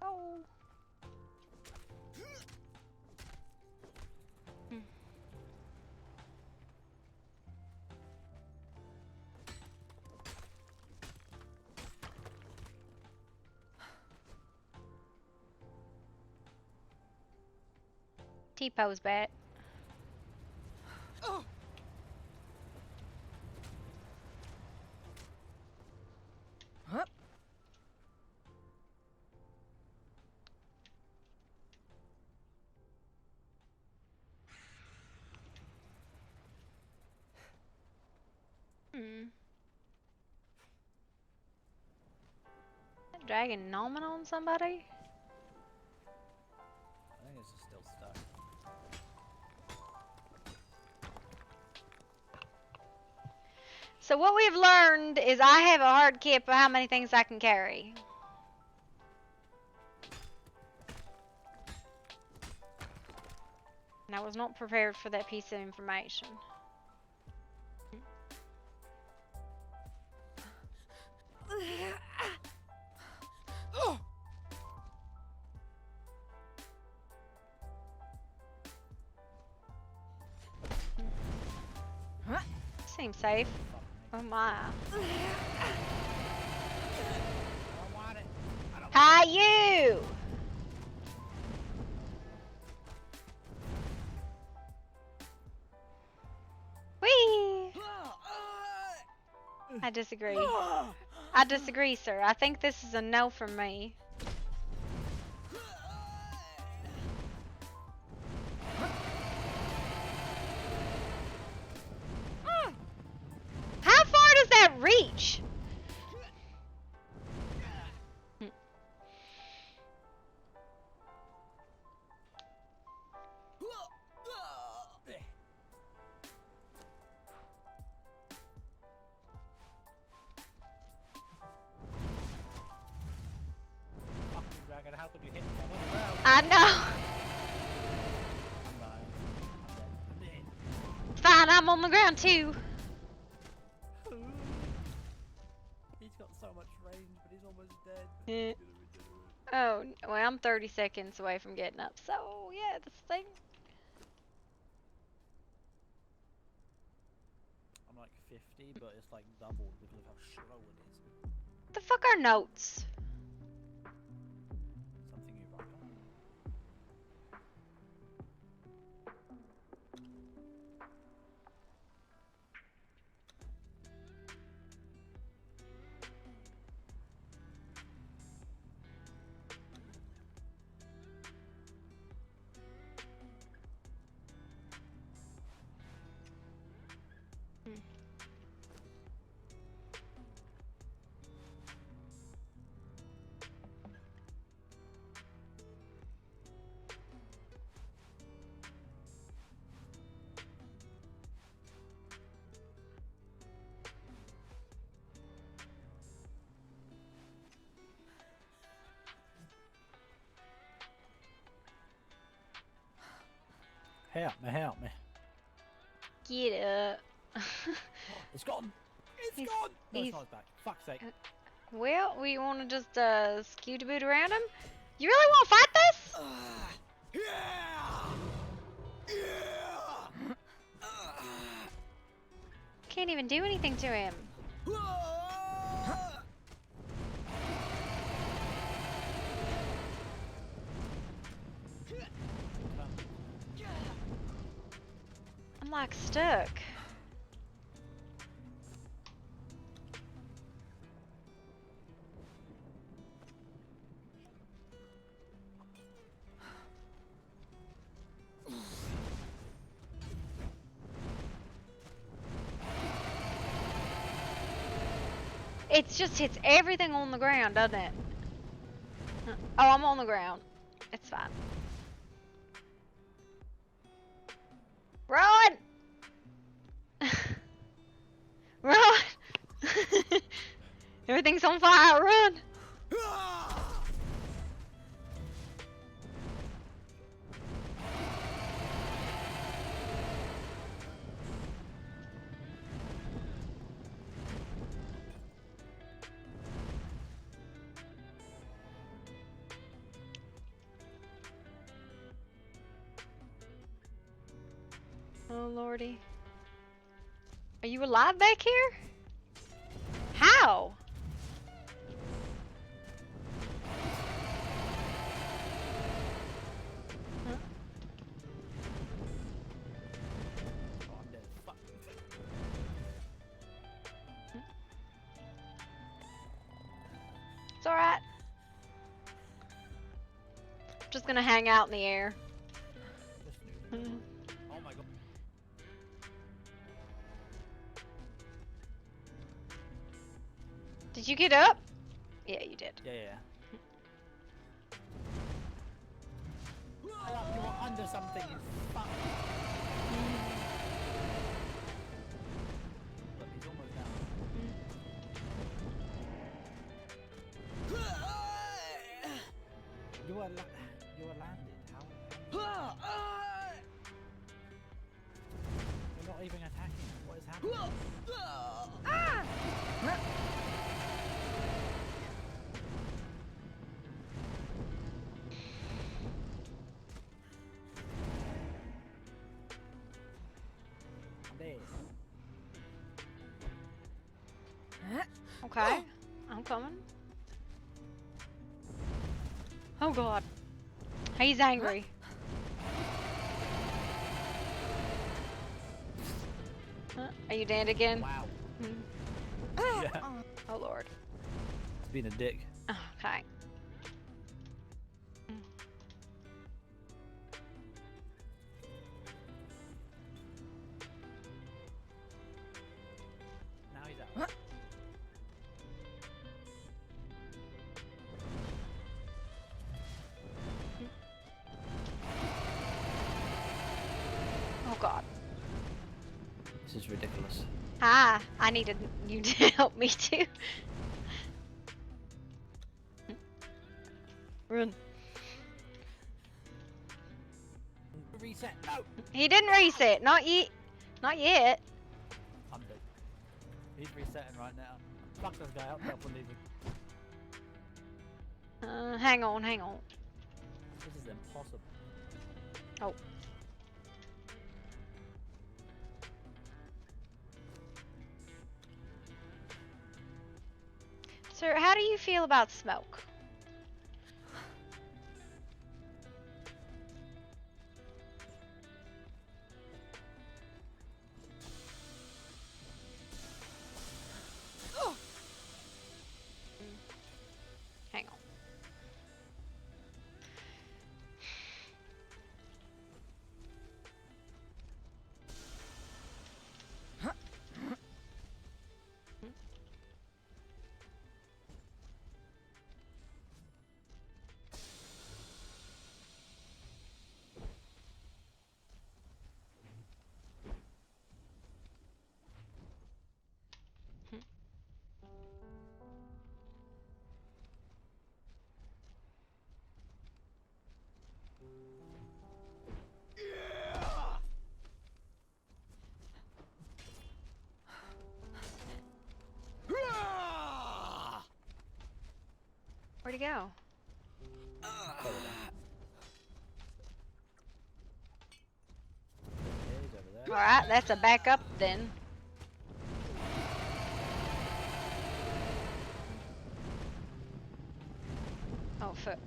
Oh. T-pose back. That dragon gnoming on somebody? I think it's just still stuck. So what we've learned is I have a hard cap of how many things I can carry. And I was not prepared for that piece of information. Seems safe. Oh my. Hi you! Whee! I disagree. I disagree, sir. I think this is a no from me. How far does that reach? Dragon, how could you hit me? I'm on the ground. I know. I'm dying. I'm dead. It's fine, I'm on the ground too. almost dead. Eh. Oh, well, I'm 30 seconds away from getting up, so yeah, this thing. I'm like 50, but it's like doubled because of how slow it is. What the fuck are notes? Something you write on. Help me. Get up. It's gone! It's He's- gone! No, he's- it's not, it's back. Fuck's sake. Well, we want to just scoot a boot around him. You really want to fight this? Can't even do anything to him. I'm like stuck. It just hits everything on the ground, doesn't it? Oh, I'm on the ground. It's fine. Run! Run! Everything's on fire, run! Oh lordy. Are you alive back here? How? Huh? Oh, I'm dead. Fuck. It's alright. Just gonna hang out in the air. Just knew. Oh my god. Did you get up? Yeah, you did. Yeah. I thought you were under something, you fuck. Look, he's almost down. You are landed. How? You're not even attacking. What is happening? There. Okay. I'm coming. Oh god. He's angry. Huh? Are you dead again? Wow. Hmm. Yeah. Oh lord. It's been a dick. Okay. Now he's out. Oh god. This is ridiculous. Ah, I needed you to help me too. Run. Reset. No. He didn't reset. Not yet. Not yet. I'm dead. He's resetting right now. Fuck this guy. I'll believe him. Hang on, hang on. This is impossible. Oh. Sir, how do you feel about smoke? Hang on. Where'd he go? Yeah, he's over there. Alright, that's a backup then. Oh, fuck.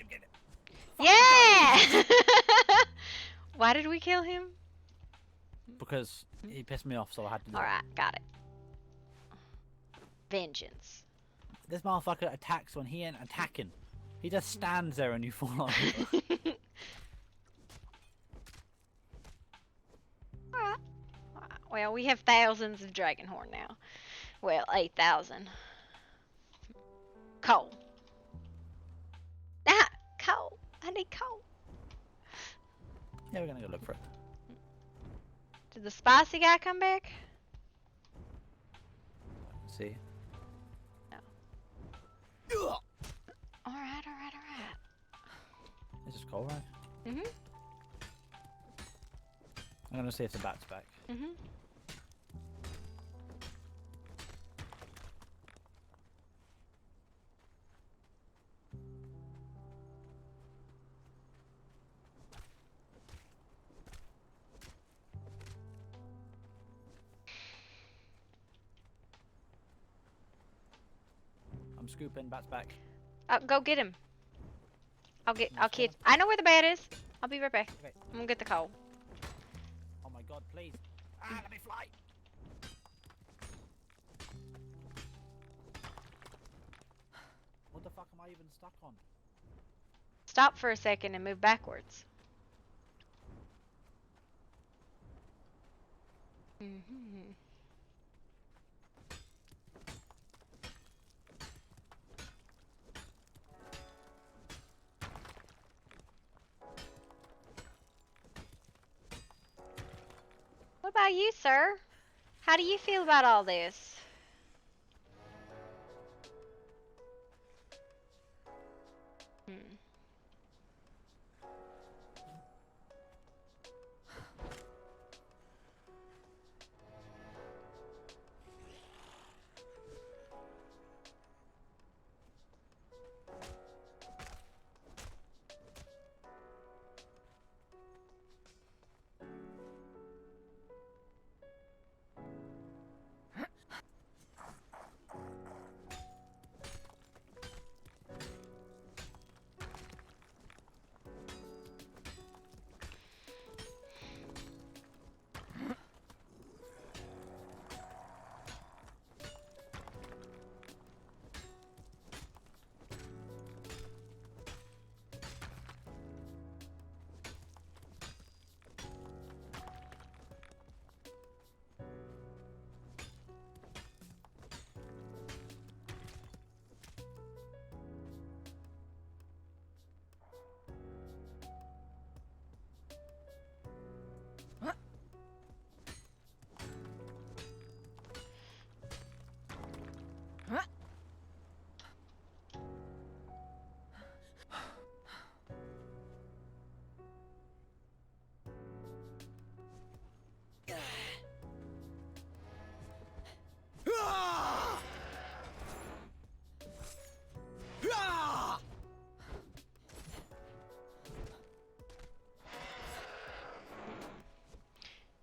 Get him. Yeah! Why did we kill him? Because he pissed me off, so I had to do it. Alright, got it. Vengeance. This motherfucker attacks when he ain't attacking. He just stands there and you fall over. Alright. Well, we have thousands of dragon horn now. Well, 8,000. Coal. Ah! Coal! I need coal. Yeah, we're gonna go look for it. Did the spicy guy come back? Let's see. Alright. This is cool, right? Mhm. I'm gonna see if the bat's back. Mhm. I'm scooping, bat's back. Go get him. I'll Let's kid. go. I know where the bat is. I'll be right back. Okay. I'm gonna get the coal. Oh my god, please. Ah, let me fly! What the fuck am I even stuck on? Stop for a second and move backwards. Mhm. What about you, sir? How do you feel about all this? Hmm.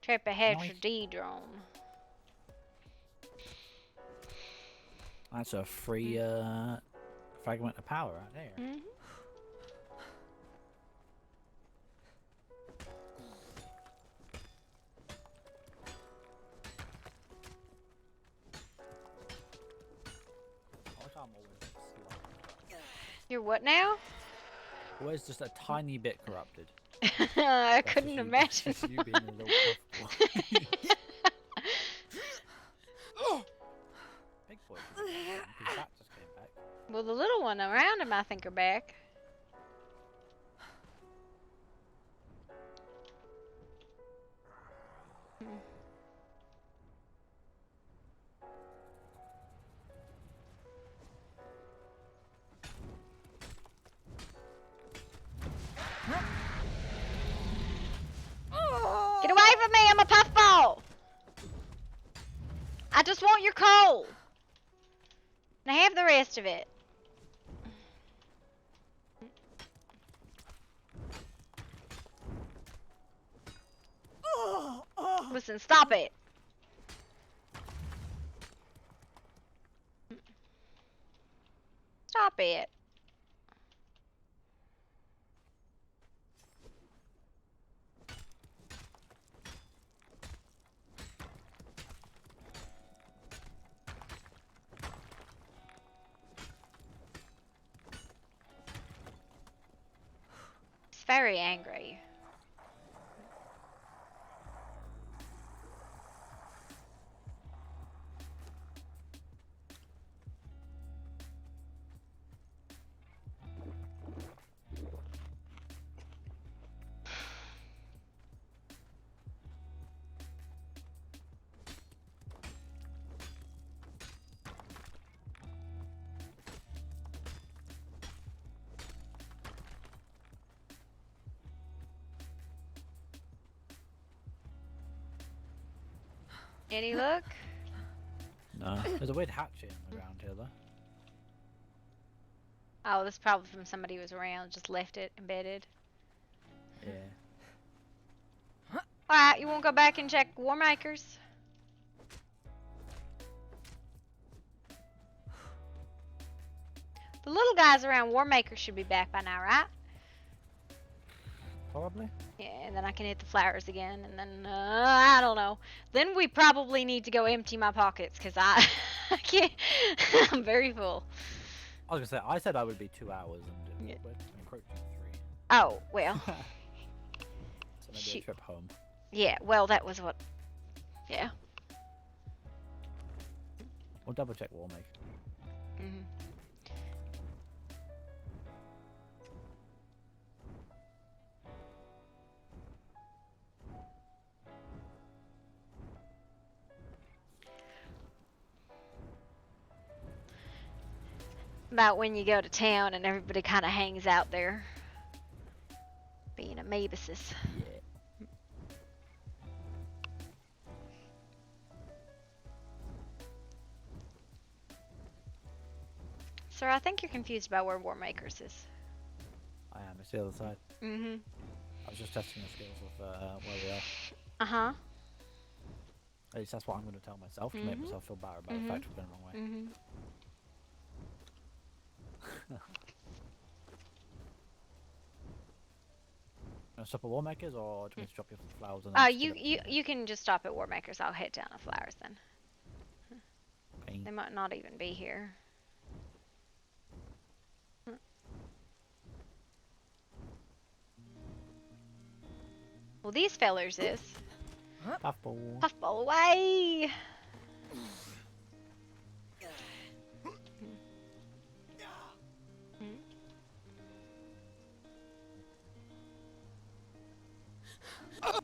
Trap a hatch Nice. or D-drone. That's a free fragment of power right there. Mm-hmm. I wish I'm always slightly. You're what now? Always just a tiny bit corrupted. I That's couldn't just you- imagine. that's just you being a little puff boy. Big boy. His bat just came back. Well, the little one around him, I think, are back. Get away from me! I'm a puffball! I just want your coal! And I have the rest of it. Listen, stop it! Stop it. It's very angry. Any luck? No. There's a weird hatchet on the ground here, though. Oh, this is probably from somebody who was around, just left it embedded. Yeah. Alright, you won't go back and check War Makers? The little guys around War Makers should be back by now, right? Probably. Yeah, and then I can hit the flowers again, and then, I don't know. Then we probably need to go empty my pockets, because I can't, I'm very full. I was gonna say, I said I would be 2 hours, and Yeah. we're encroaching 3. Oh, well, So maybe Shoot. a trip home. yeah, well, that was what, yeah. We'll double check Warmaker. Mhm. About when you go to town and everybody kind of hangs out there. Being a Mabuses. Yeah. Sir, I think you're confused about where War Makers is. I am. It's the other side. Mm-hmm. I was just testing the skills of where we are. Uh-huh. At least that's what I'm going to tell myself to make Mhm. myself feel better about the Mhm. fact we're going the wrong way. Mm-hmm. Gonna stop at Warmakers, or do you want me to drop you off the flowers? And then just You, give it you to you can just stop at War Makers. I'll head down to Flowers then. Pain. They might not even be here. Well, these fellers is. Puffball. Puffball away! I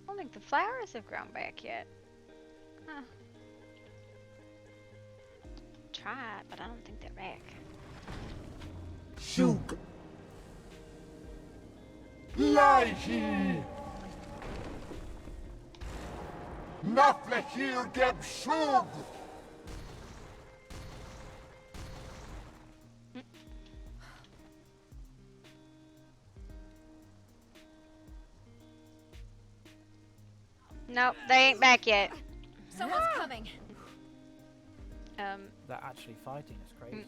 don't think the flowers have grown back yet. Huh. Try it, but I don't think they're back. Shug. Lihi. Nafle hier geb shug. Nope, they ain't back yet. Someone's coming. They're actually fighting. It's crazy.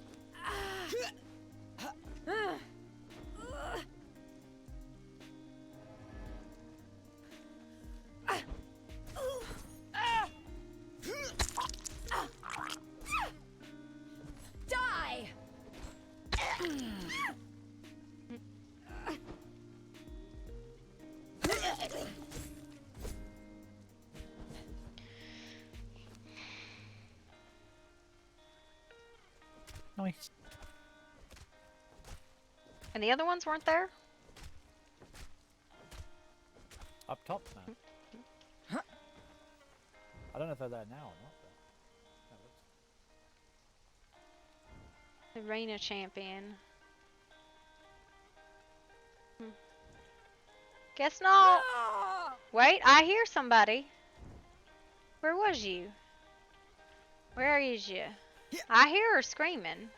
Die! Nice. And the other ones weren't there? Up top now. I don't know if they're there now or not. But... Arena champion. Guess not. Wait, I hear somebody. Where was you? Where is you? I hear her screaming.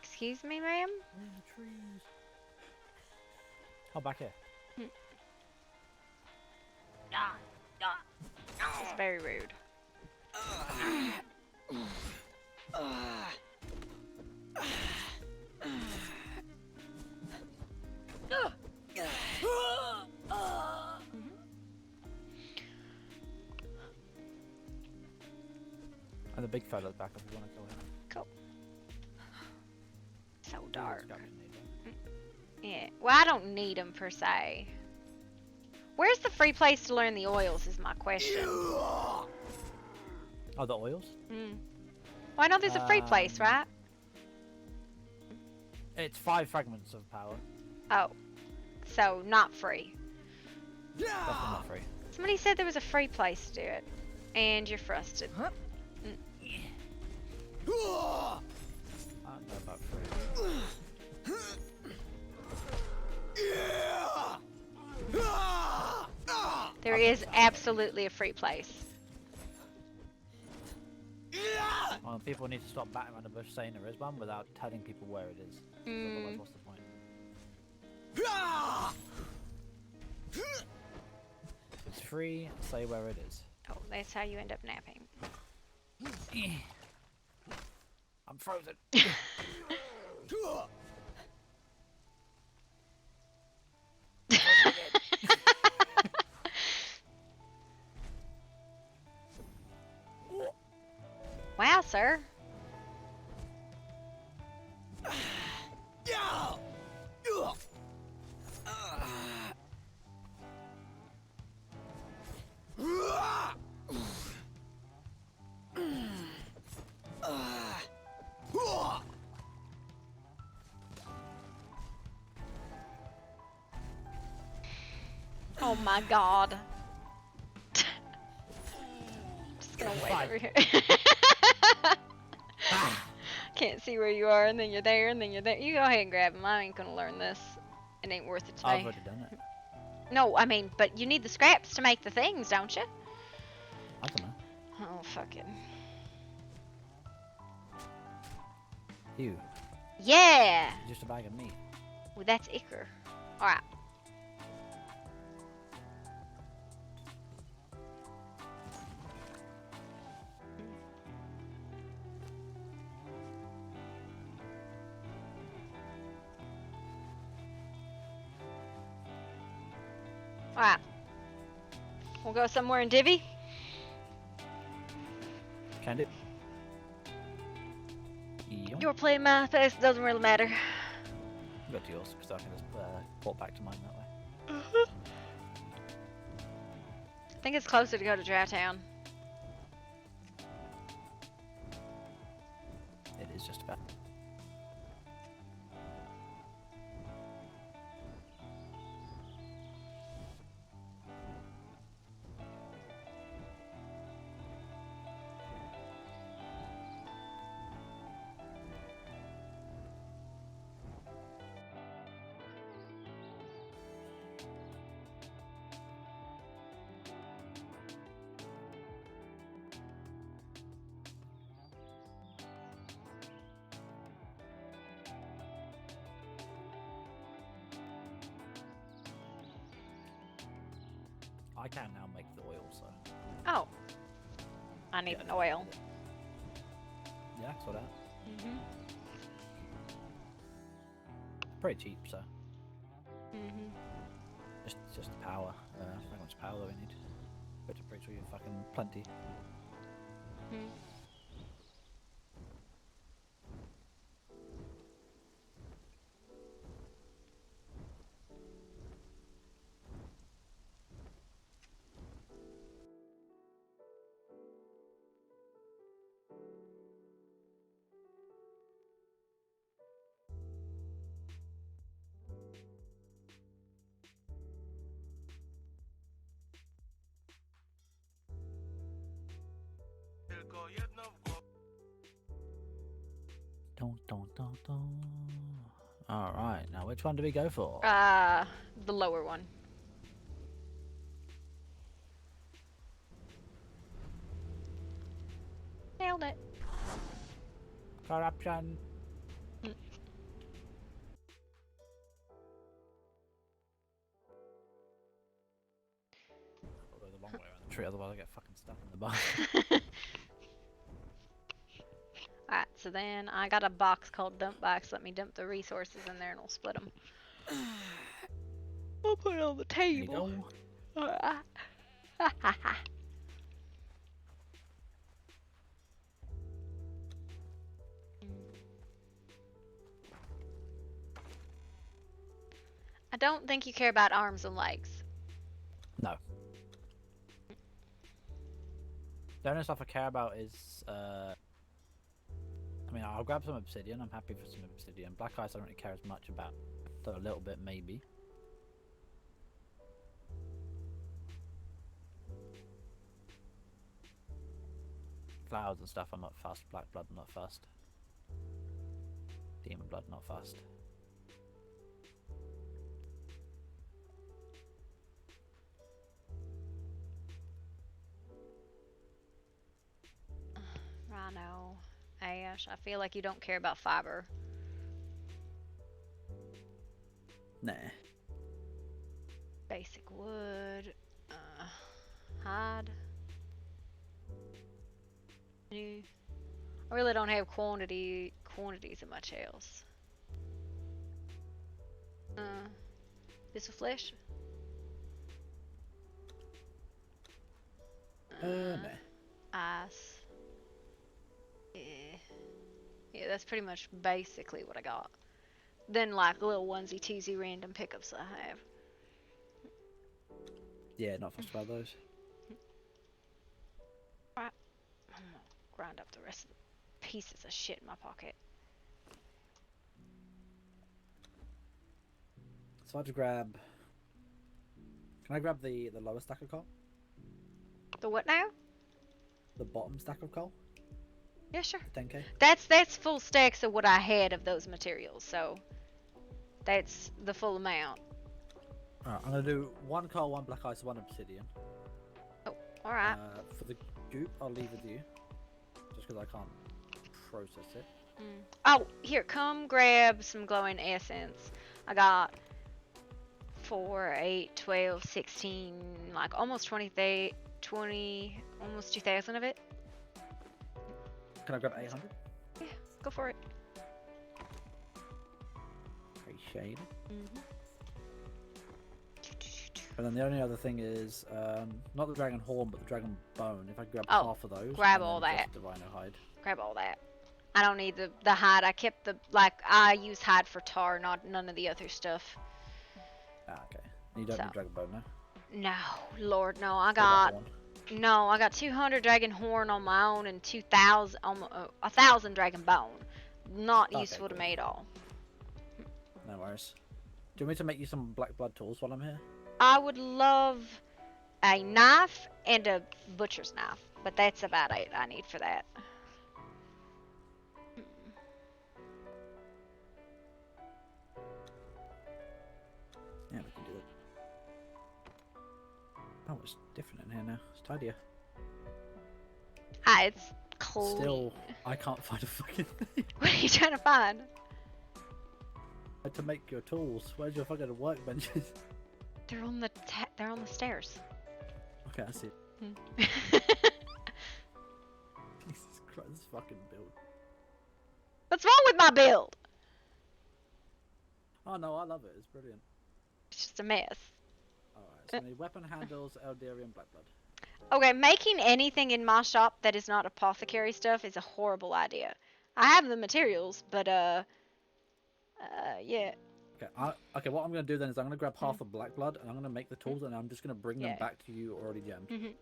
Excuse me, ma'am? We're in the trees. Oh, back here. This is very rude. And the big fella's back if you want to kill him. Cool. So Ooh, dark. it's got me neat. Yeah. Well, I don't need them per se. Where's the free place to learn the oils is my question. Oh, the oils? Well, I know there's a free place, right? It's 5 fragments of power. Oh. So, not free. Definitely not free. Somebody said there was a free place to do it. And you're frosted. I don't know about free. There is absolutely a free place. Well, people need to stop batting around the bush saying there is one without telling people where it is. Otherwise, what's the point? If it's free, say where it is. Oh, that's how you end up napping. I'm frozen. Wow, sir. Oh my god. Just gonna wait over here. Can't see where you are, and then you're there, and then you're there. You go ahead and grab him. I ain't gonna learn this. It ain't worth it to I've me. already done it. No, I mean, but you need the scraps to make the things, don't you? I don't know. Oh, fucking. You. Yeah! Just a bag of meat. Well, that's Iker. Alright. Alright. We'll go somewhere in Divvy. Can do. Yep. You're playing my face, doesn't really matter. Go to yours, because I can just port back to mine that way. I think it's closer to go to Drowtown. It is just about. I can now make the oil, so. Oh. I need an oil. Yeah, sort out. Mhm. Pretty cheap, so. Mhm. Just the power. How much power we need? But I'm pretty sure you have fucking plenty. Mhm. Alright, now which one do we go for? The lower one. Nailed it. Corruption. I'll go the long way around the tree, otherwise I get fucking stuck in the bar. Alright, so then I got a box called dump box. Let me dump the resources in there and we'll split them. I'll put it on the There you table. go. I don't think you care about arms and legs. No. The only stuff I care about is, I mean, I'll grab some obsidian. I'm happy for some obsidian. Black ice I don't really care as much about, though a little bit maybe. Clouds and stuff I'm not fast. Black blood I'm not fast. Demon blood not fast. Rhino. Ash, I feel like you don't care about fiber. Nah. Basic wood. Hide. I really don't have quantities of much else. This with flesh? Nah. Ice. Yeah, that's pretty much basically what I got. Then like little onesie teasy random pickups I have. Yeah, not fussed about those. Alright. I'm gonna grind up the rest of the pieces of shit in my pocket. So I had to grab. Can I grab the lower stack of coal? The what now? The bottom stack of coal? Yeah, sure. The 10k? That's full stacks of what I had of those materials, so that's the full amount. Alright, I'm gonna do one coal, one black ice, one obsidian. Oh, alright. For the goop, I'll leave with you. Just because I can't process it. Oh, here, come grab some glowing essence. I got 4, 8, 12, 16, like almost 20, almost 2,000 of it. Can I grab 800? Yeah, go for it. Appreciate it. Mm-hmm. And then the only other thing is, not the dragon horn, but the dragon bone. If I grab Oh, half of those, grab and all then that. just the rhino hide. Grab all that. I don't need the hide. I kept I use hide for tar, none of the other stuff. Ah, okay. And you don't So. need dragon bone, no? No, Lord, no. I What about got horn? 200 dragon horn on my own and 2,000, 1,000 dragon bone. Not Okay, useful to cool. me at all. No worries. Do you want me to make you some black blood tools while I'm here? I would love a knife and a butcher's knife, but that's about it I need for that. Yeah, we can do it. Oh, it's different in here now. It's tidier. It's clean. Still, I can't find a fucking thing. What are you trying to find? To make your tools. Where's your fucking workbenches? They're on the stairs. Okay, I see. Hmm. Jesus Christ, this fucking build. What's wrong with my build? Oh no, I love it. It's brilliant. It's just a mess. Alright, so we need weapon handles, Eldaria, and Blackblood. Okay, making anything in my shop that is not apothecary stuff is a horrible idea. I have the materials, but yeah. Okay, what I'm gonna do then is I'm gonna grab half of Blackblood and I'm gonna make the tools and I'm just gonna bring them Yeah. back to you already jammed.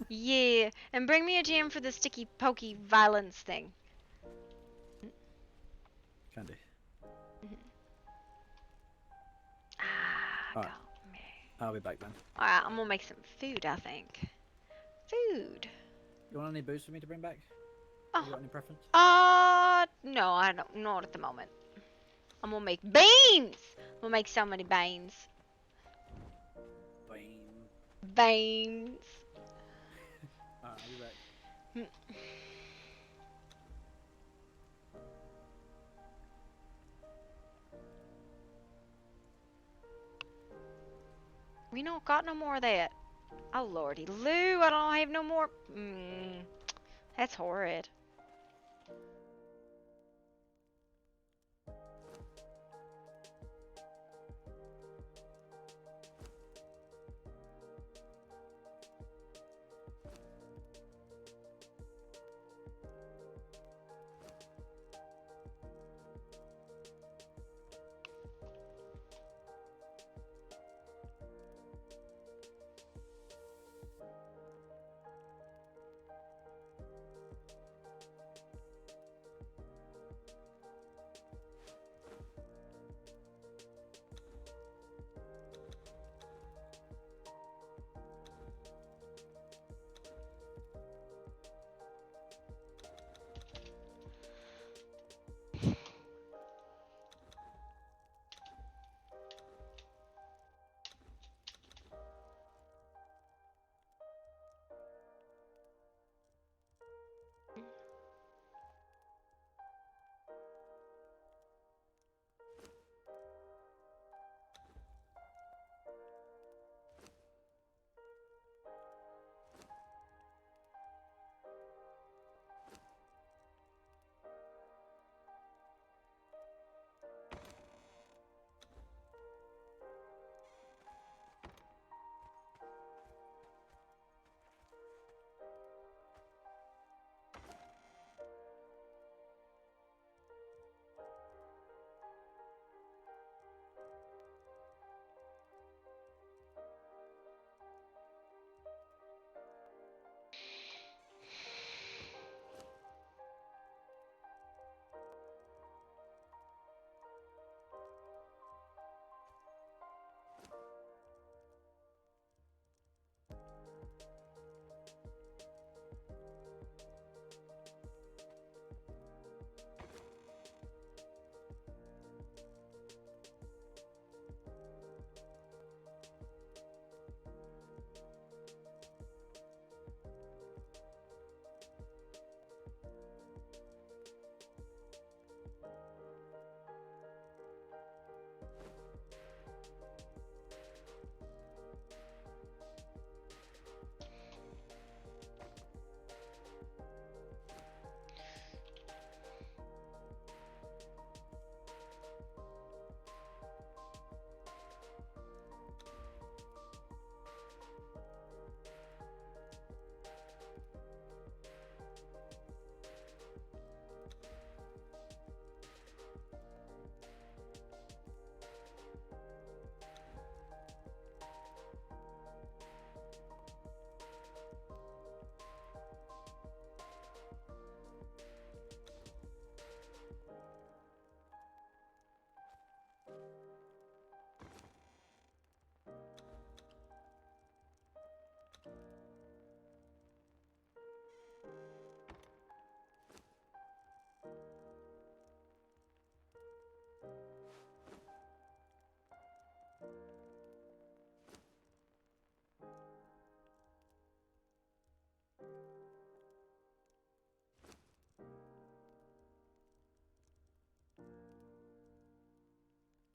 Yeah, and bring me a gem for the sticky pokey violence thing. Candy. Ah, Alright. got me. I'll be back then. Alright, I'm gonna make some food, I think. Food. You want any boost for me to bring back? Oh. You got any preference? No, I don't. Not at the moment. I'm gonna make beans! I'm gonna make so many beans. Bean. Beans. Alright, I'll be back. We don't got no more of that. Oh lordy Lou, I don't have no more. That's horrid.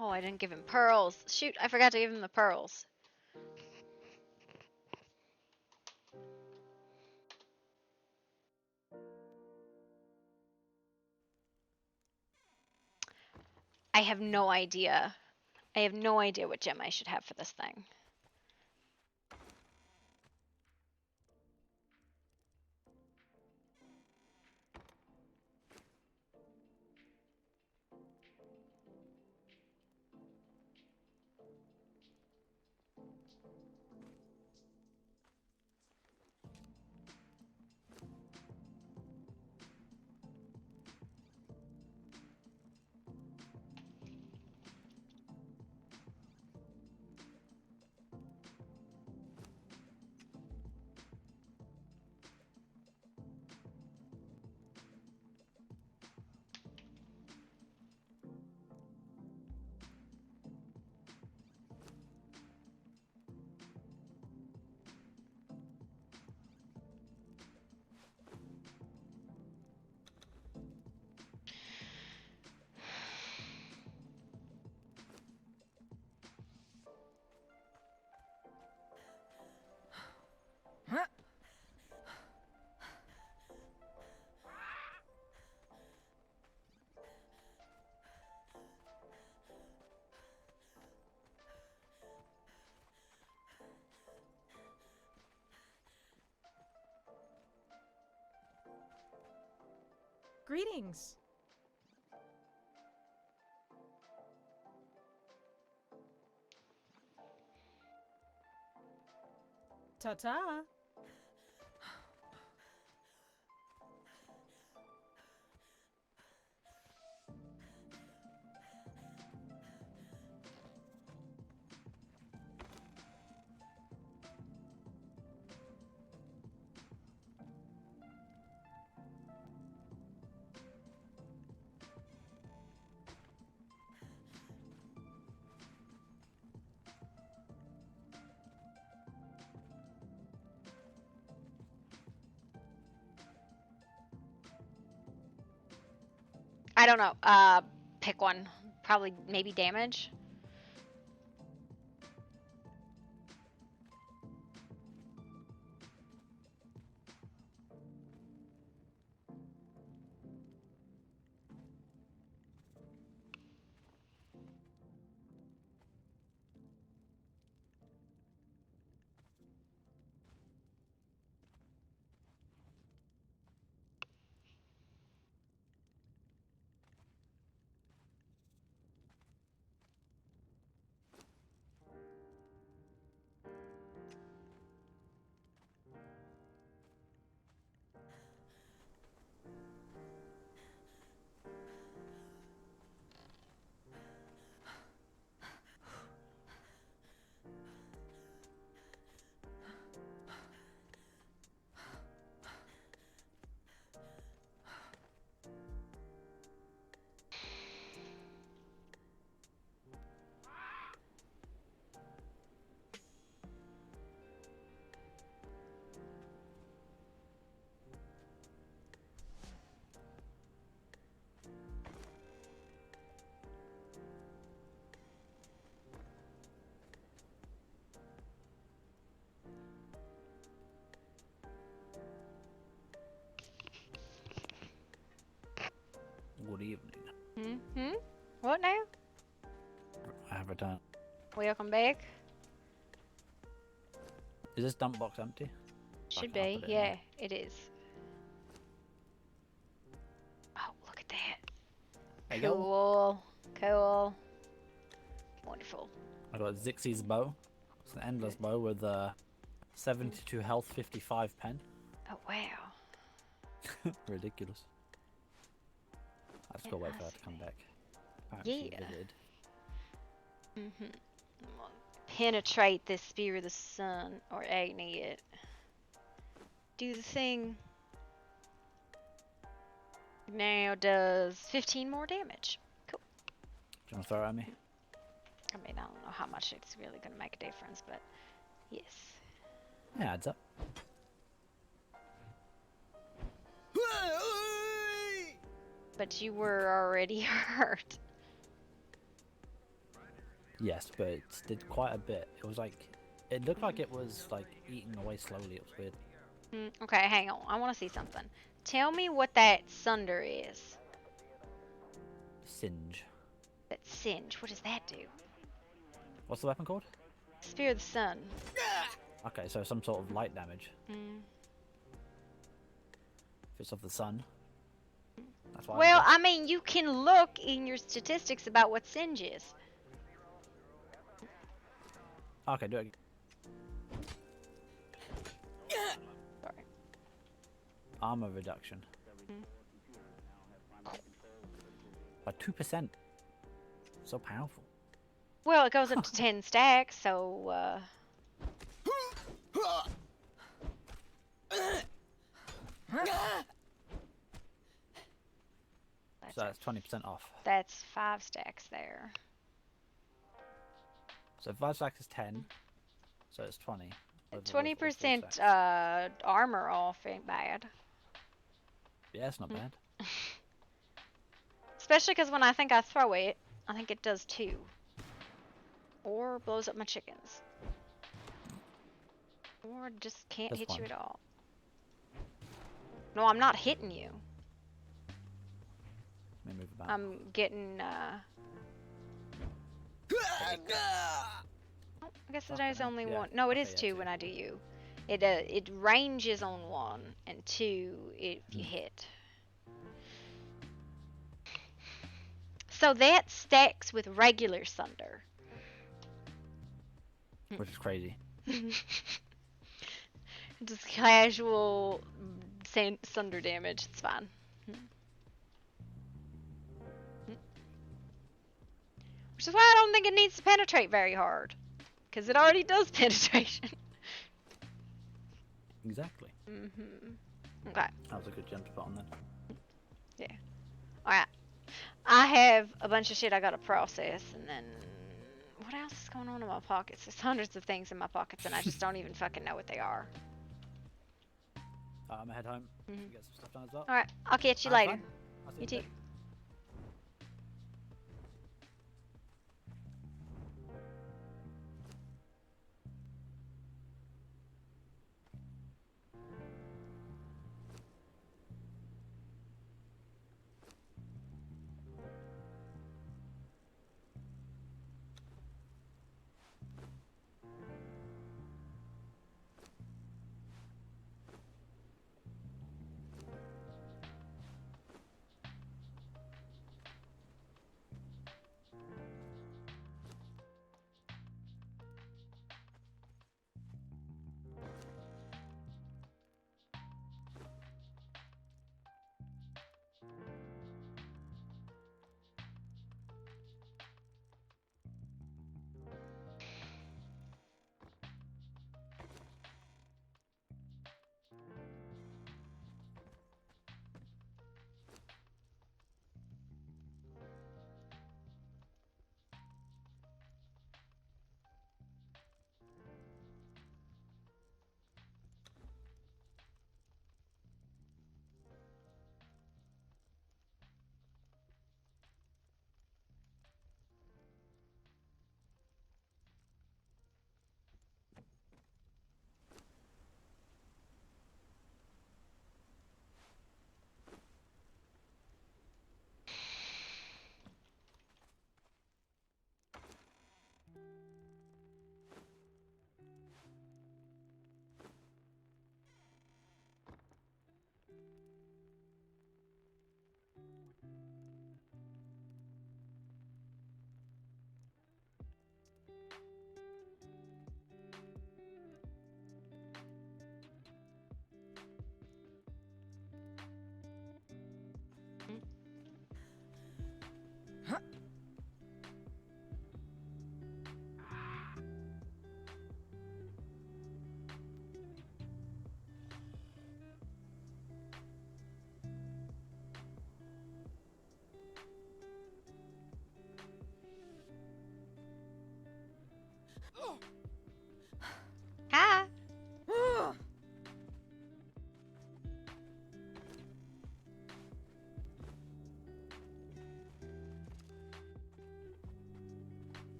Oh, I didn't give him pearls. Shoot, I forgot to give him the pearls. I have no idea. I have no idea what gem I should have for this thing. Greetings. Ta-ta. I don't know. Pick one. Probably maybe damage. Good evening. Hmm? What now? I have returned. Welcome back. Is this dump box empty? Should I'll be. put it in Yeah, there. it is. Oh, look at that. There you go. Cool. Cool. Wonderful. I got Zixie's bow. It's an endless bow with 72 health, 55 pen. Oh, wow. Ridiculous. I just gotta wait for her to come back. Apparently she Yeah. visited. Penetrate this spear of the sun, or Agni it. Do the thing. Now does 15 more damage. Cool. Do you want to throw it at me? I mean, I don't know how much it's really going to make a difference, but yes. Yeah, adds up. But you were already hurt. Yes, but it did quite a bit. It was like, it looked like it was like eating away slowly. It was weird. Okay, hang on. I want to see something. Tell me what that sunder is. Singe. That singe. What does that do? What's the weapon called? Spear of the sun. Okay, so some sort of light damage. Mm. If it's of the sun. That's why. Well, I mean, you can look in your statistics about what singe is. Okay, do it. Sorry. Armor reduction. By 2%. So powerful. Well, it goes up to 10 stacks, so, So that's 20% off. That's 5 stacks there. So 5 stacks is 10. So it's 20. 20% armor off ain't bad. Yeah, it's not bad. Especially because when I think I throw it, I think it does 2. Or blows up my chickens. Or just can't That's hit you fine. at all. No, I'm not hitting you. Let me move it back. I'm getting, Oh, I guess there's only Yeah. one. No, it is Okay, 2 yeah, 2. when I do you. It ranges on 1, and 2 if you hit. So that stacks with regular Sunder. Which is crazy. Just casual Sunder damage. It's fine. Which is why I don't think it needs to penetrate very hard. Because it already does penetration. Exactly. Okay. That was a good gem to put on then. Yeah. Alright. I have a bunch of shit I gotta process, and then... What else is going on in my pockets? There's hundreds of things in my pockets, and I just don't even fucking know what they are. I'm gonna head home. Get some stuff done as well. Alright, I'll catch you Have later. fun. I'll see You you too.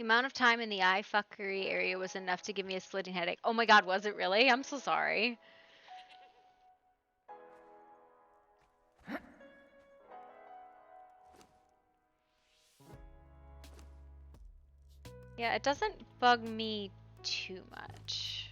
The amount of time in the eye fuckery area was enough to give me a splitting headache. Oh my god, was it really? I'm so sorry. Yeah, it doesn't bug me too much.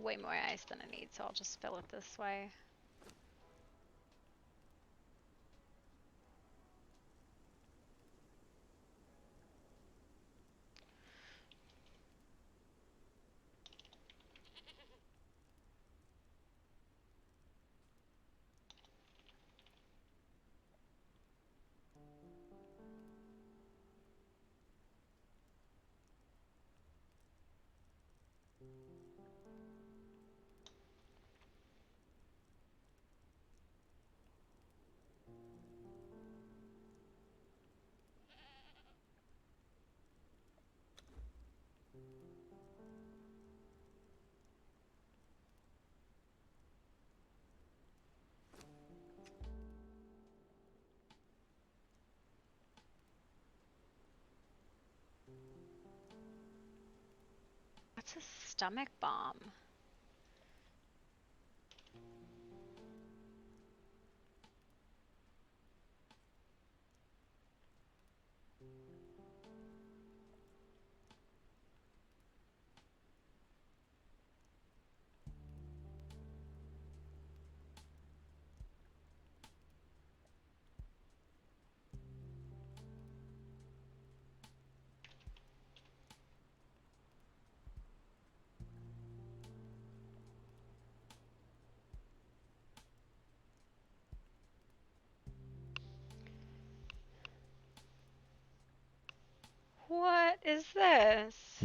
Way more ice than I need, so I'll just fill it this way. What's a stomach bomb? What is this?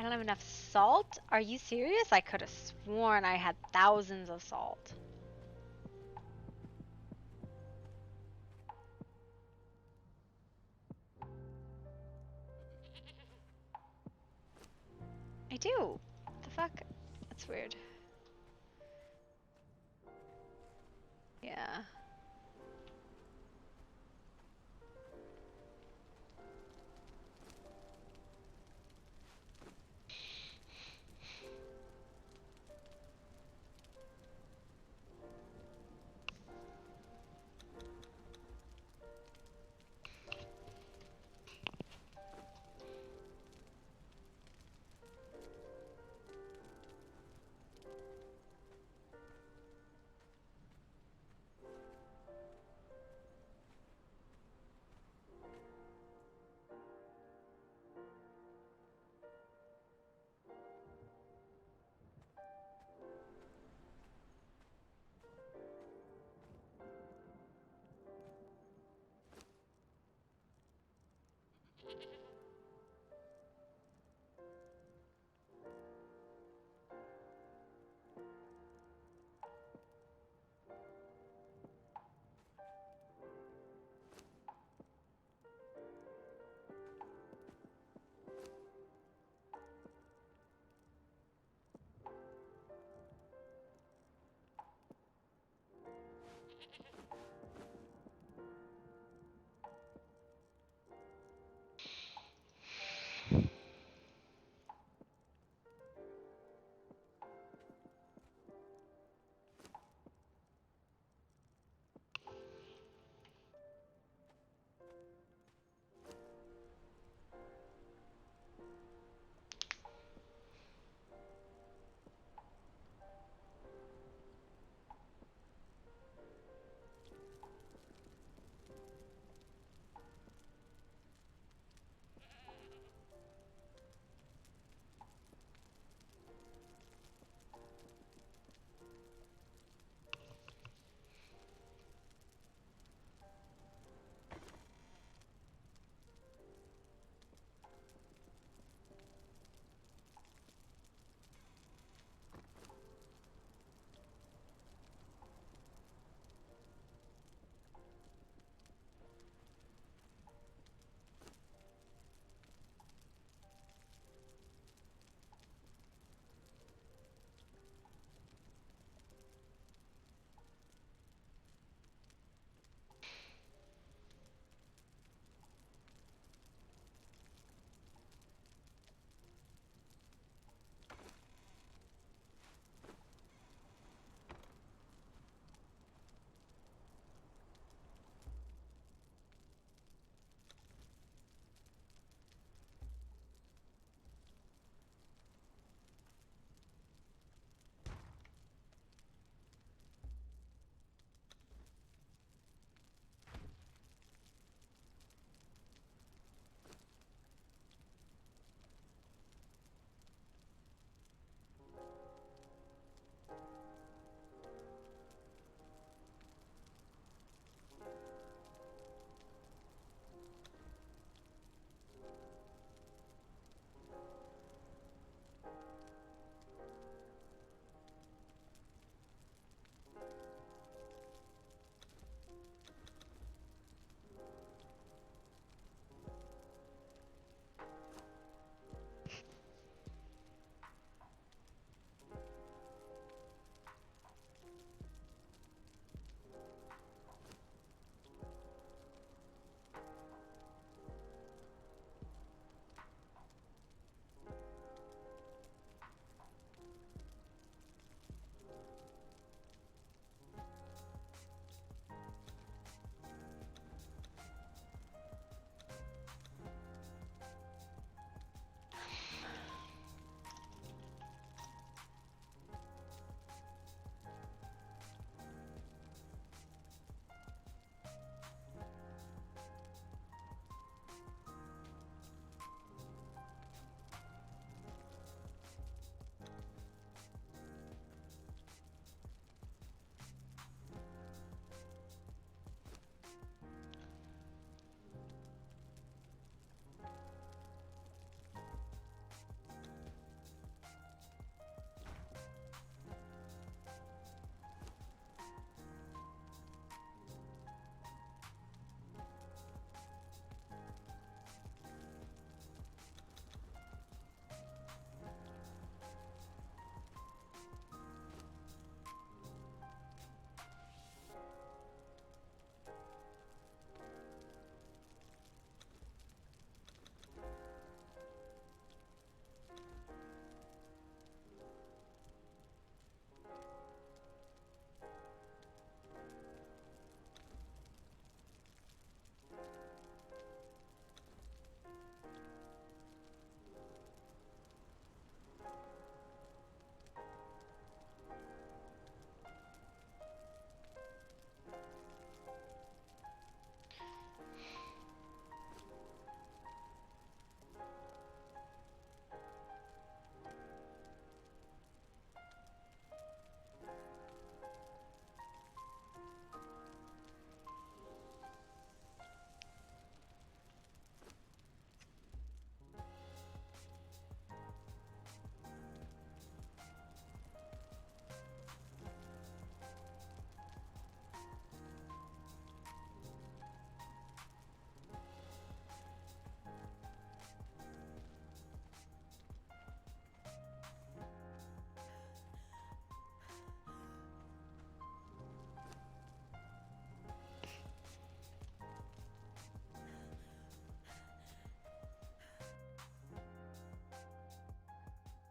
I don't have enough salt? Are you serious? I could have sworn I had thousands of salt. I do. What the fuck? That's weird. Yeah.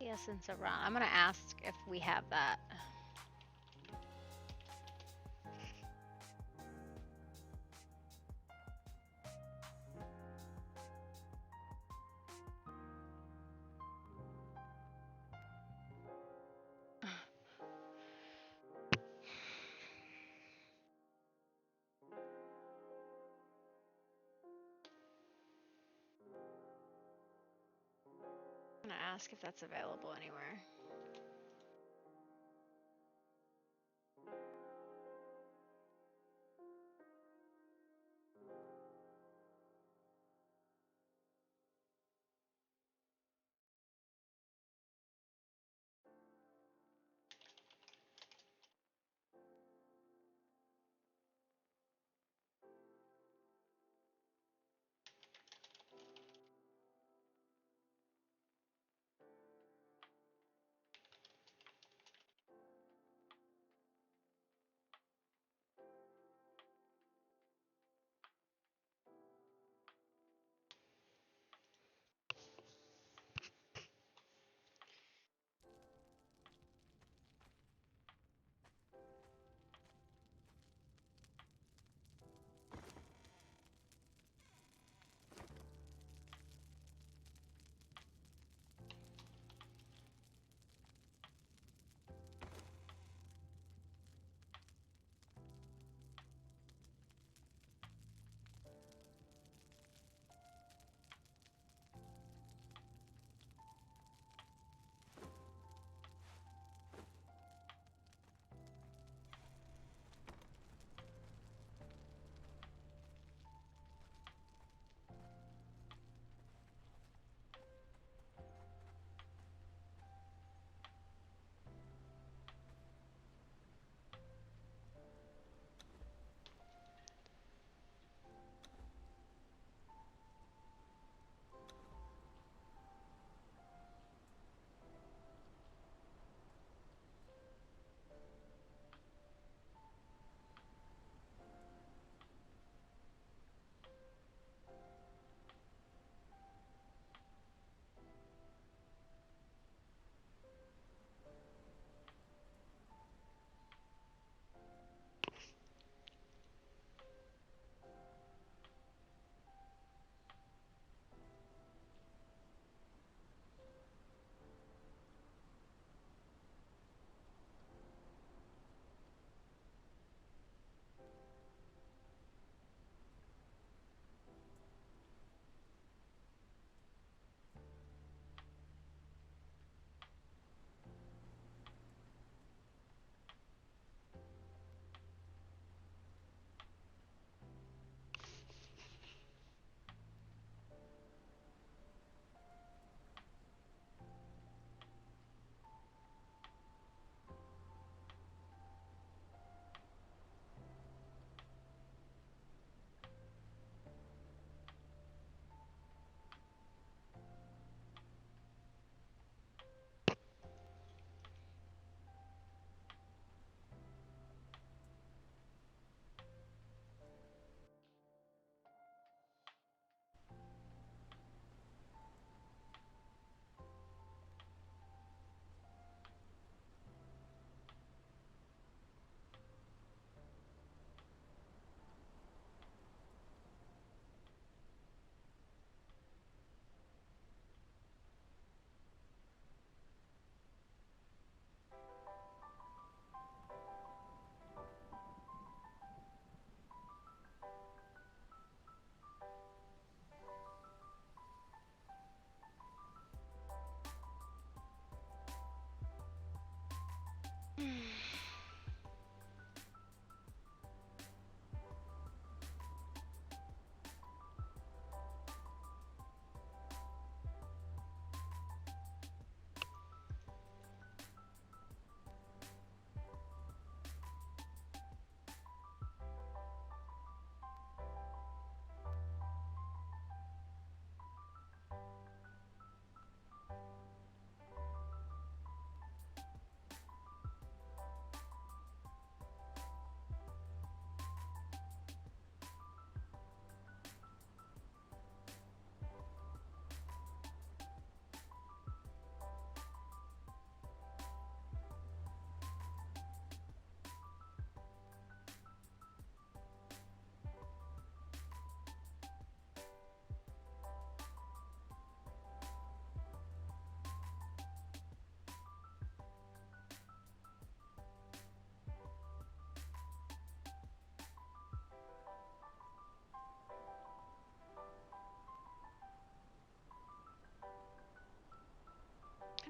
Essence of Ron. I'm gonna ask if we have that. I'm gonna ask if that's available anywhere.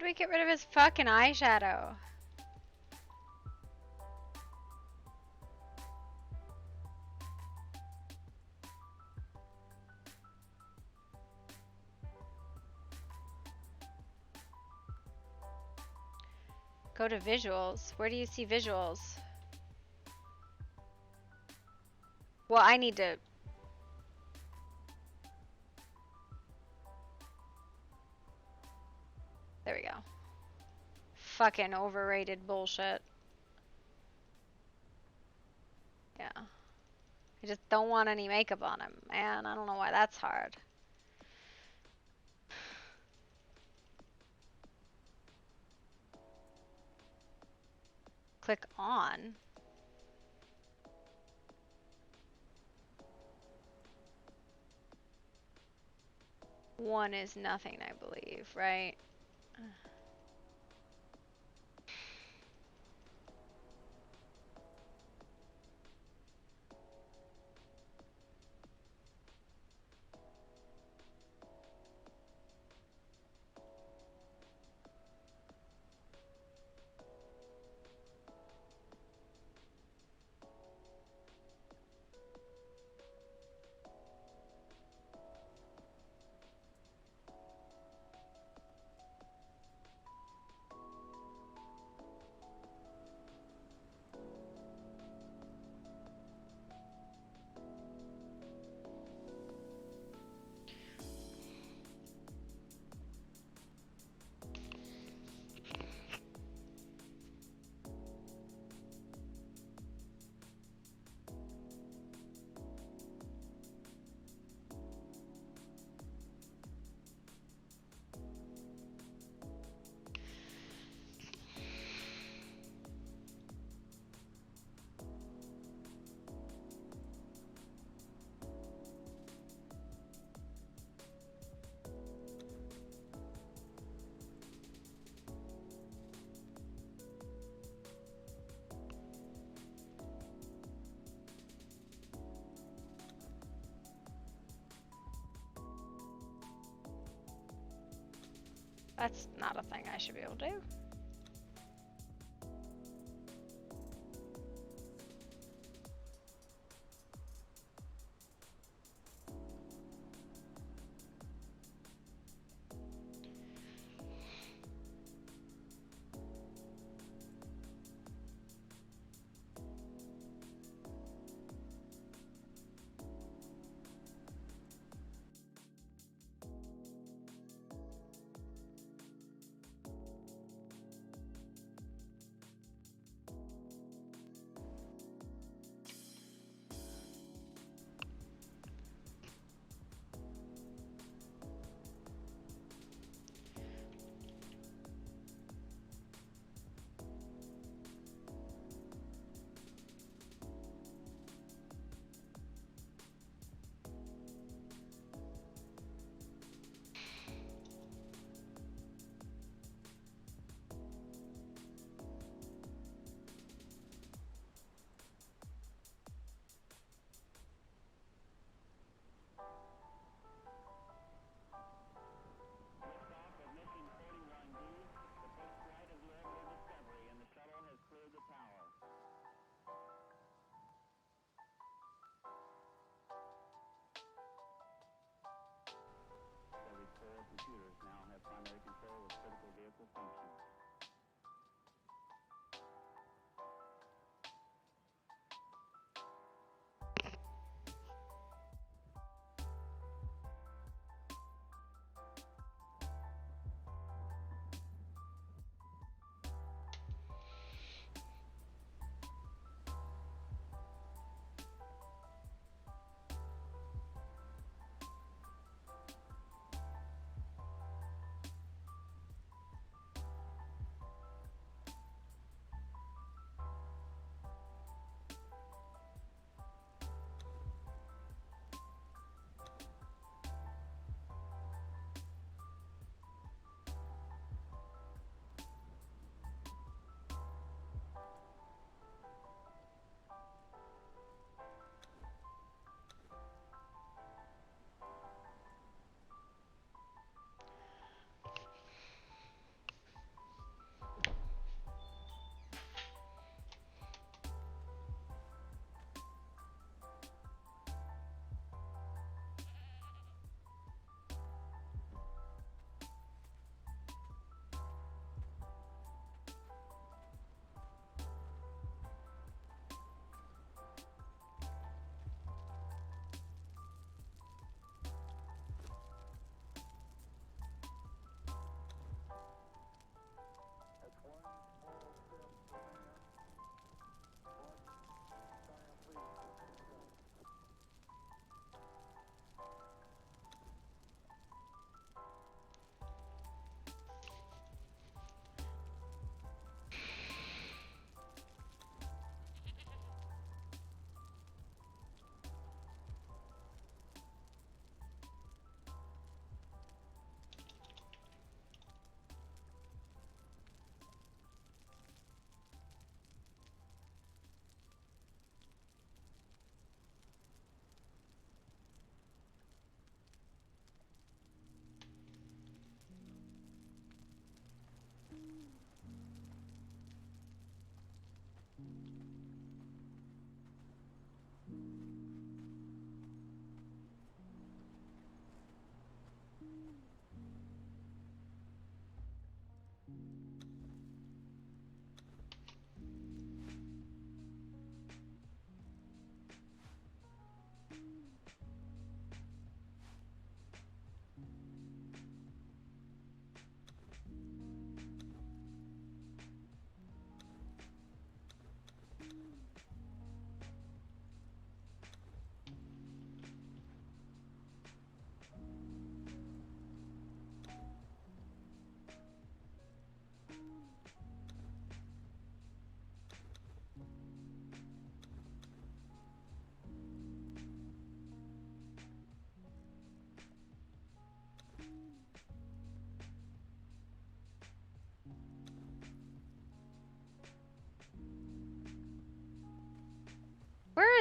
we get rid of his fucking eyeshadow? Go to visuals. Where do you see visuals? Well, I need to... There we go. Fucking overrated bullshit. Yeah. I just don't want any makeup on him, man. I don't know why that's hard. Click on. One is nothing, I believe, right? That's not a thing I should be able to do. Computers now have primary control of critical vehicle functions.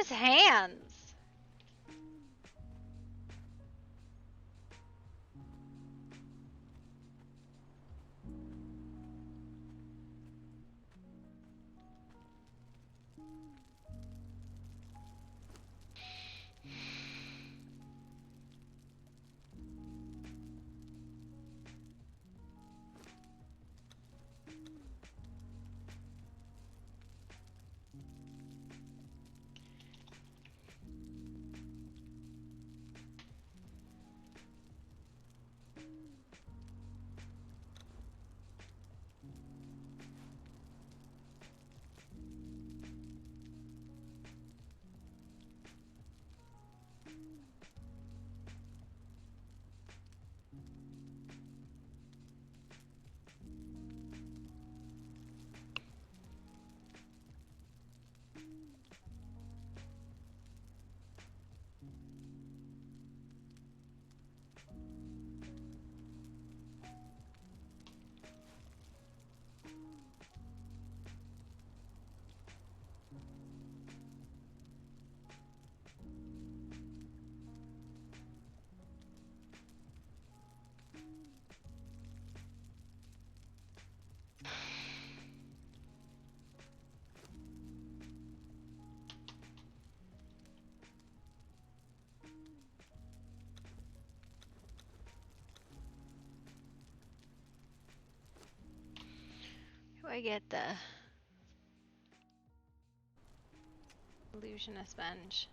his hands? Who do I get the illusionist bench?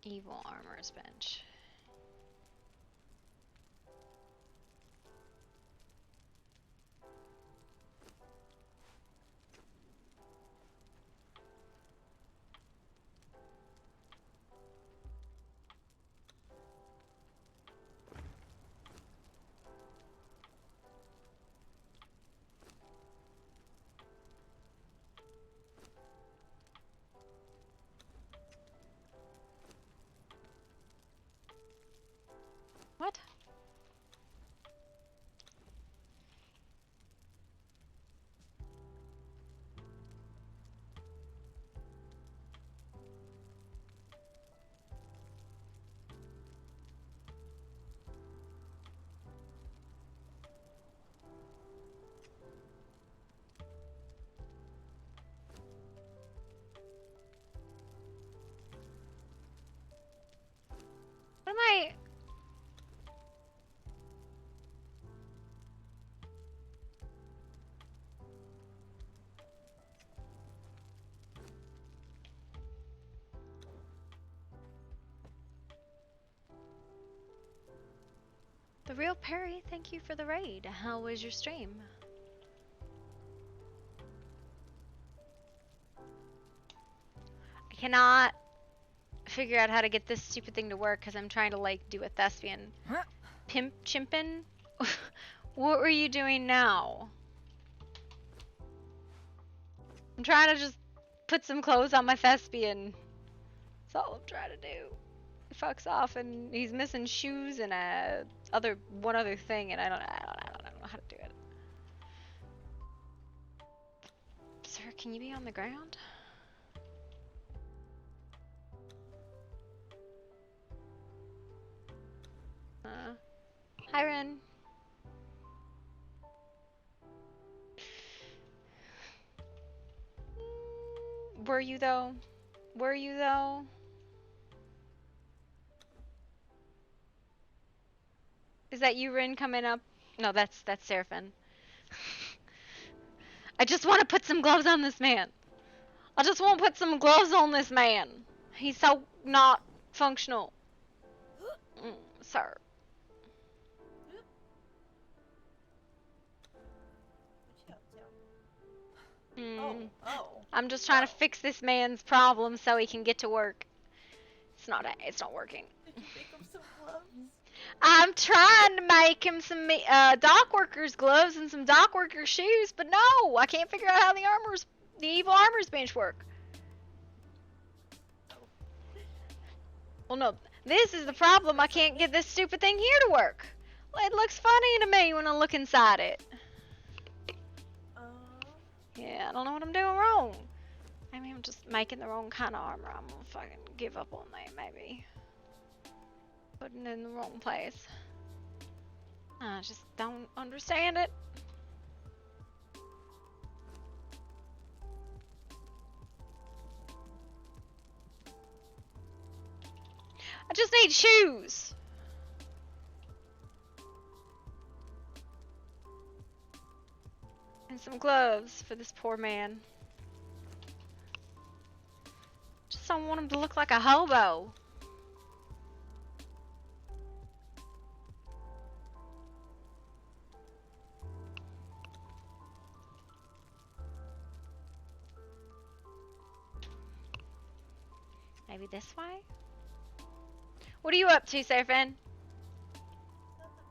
Evil armor's bench. What? What am I? The real Perry, thank you for the raid. How was your stream? I cannot figure out how to get this stupid thing to work because I'm trying to like do a thespian pimp chimpin. What were you doing now? I'm trying to just put some clothes on my thespian. That's all I'm trying to do. He fucks off and he's missing shoes and one other thing, and I don't know how to do it. Sir, can you be on the ground? Hi, Ren. Were you though? Were you though? Is that you, Rin, coming up? No, that's Seraphin. I just want to put some gloves on this man. I just want to put some gloves on this man. He's so not functional. Sir. I'm just trying to fix this man's problem so he can get to work. It's not working. Did you make him some gloves? I'm trying to make him some dock workers gloves and some dock worker shoes, but no, I can't figure out how the evil armor's bench work. Well, no, This is the problem. I can't get this stupid thing here to work. Well, it looks funny to me when I look inside it. Yeah, I don't know what I'm doing wrong. Maybe I'm just making the wrong kind of armor. I'm gonna fucking give up on that, maybe. Putting it in the wrong place. I just don't understand it. I just need shoes. And some gloves for this poor man. Just don't want him to look like a hobo. Maybe this way? What are you up to, Seraphin? Nothing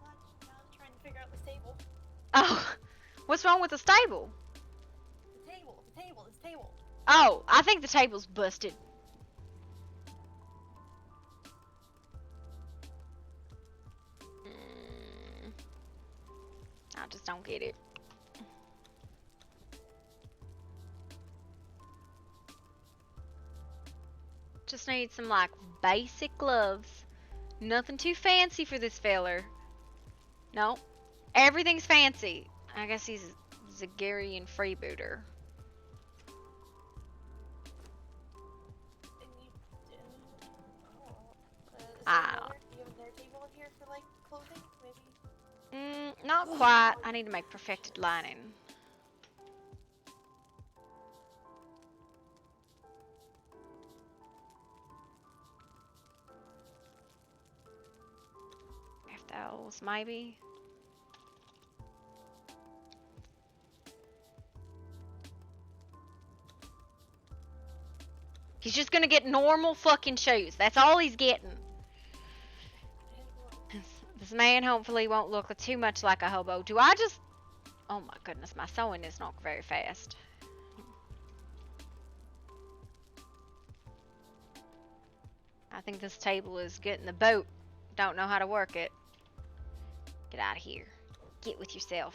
much. Now I'm trying to figure out the stable. Oh, what's wrong with the stable? This table. Oh, I think the table's busted. I just don't get it. Just need some like basic gloves. Nothing too fancy for this feller. Nope. Everything's fancy. I guess he's a Zagarian freebooter. Do you have another table in here for like clothing, maybe? Not quite. I need to make perfected lining. If those, maybe. He's just gonna get normal fucking shoes. That's all he's getting. This man hopefully won't look too much like a hobo. Do I just... Oh my goodness, my sewing is not very fast. I think this table is getting the boat. Don't know how to work it. Get out of here. Get with yourself.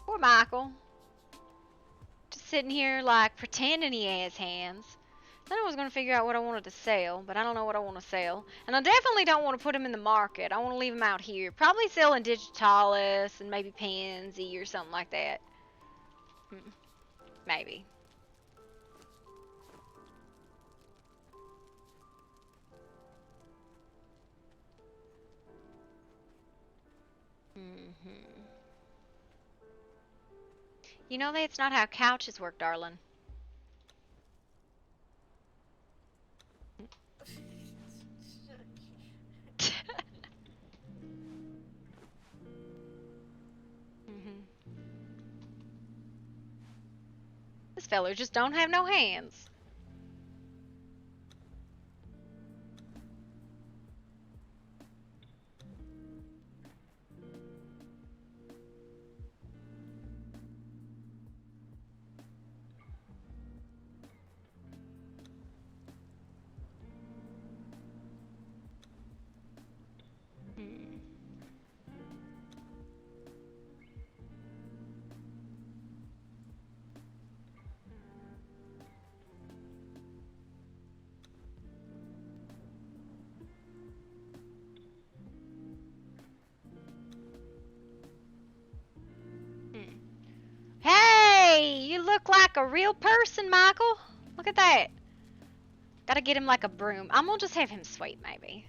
Poor Michael. Just sitting here like pretending he has hands. Then I was going to figure out what I wanted to sell, but I don't know what I want to sell. And I definitely don't want to put him in the market. I want to leave him out here. Probably selling Digitalis and maybe Pansy or something like that. Maybe. You know that's not how couches work, darling. This feller just don't have no hands. Hey, you look like a real person, Michael. Look at that. Gotta get him like a broom. I'm gonna just have him sweep, maybe.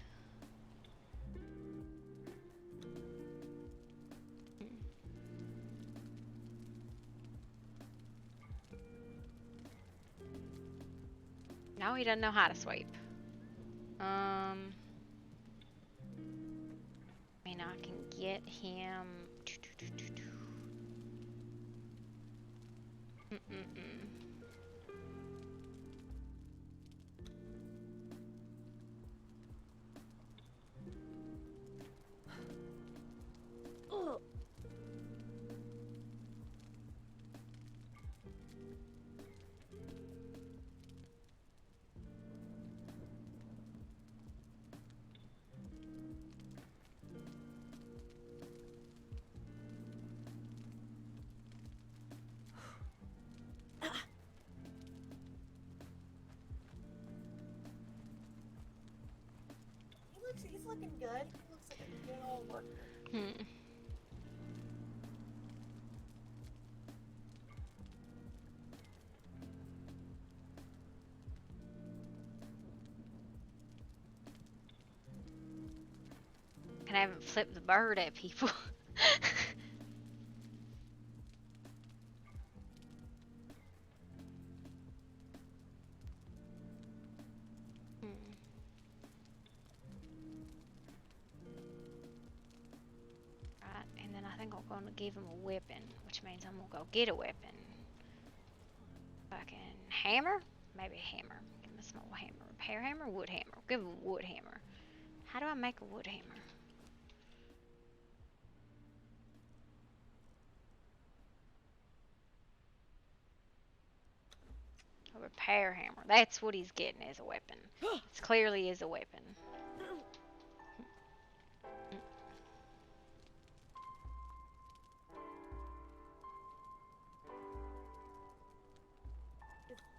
No, he doesn't know how to sweep. I mean, I can get him. he's looking good. He looks like a good old worker. Hmm. And I haven't flipped the bird at people. Hmm. Right, and then I think I'm gonna give him a whipping, which means I'm gonna go get a weapon. Fucking hammer? Maybe a hammer. Give him a small hammer. Repair hammer? Wood hammer. Give him a wood hammer. How do I make a wood hammer? A repair hammer. That's what he's getting as a weapon. It clearly is a weapon.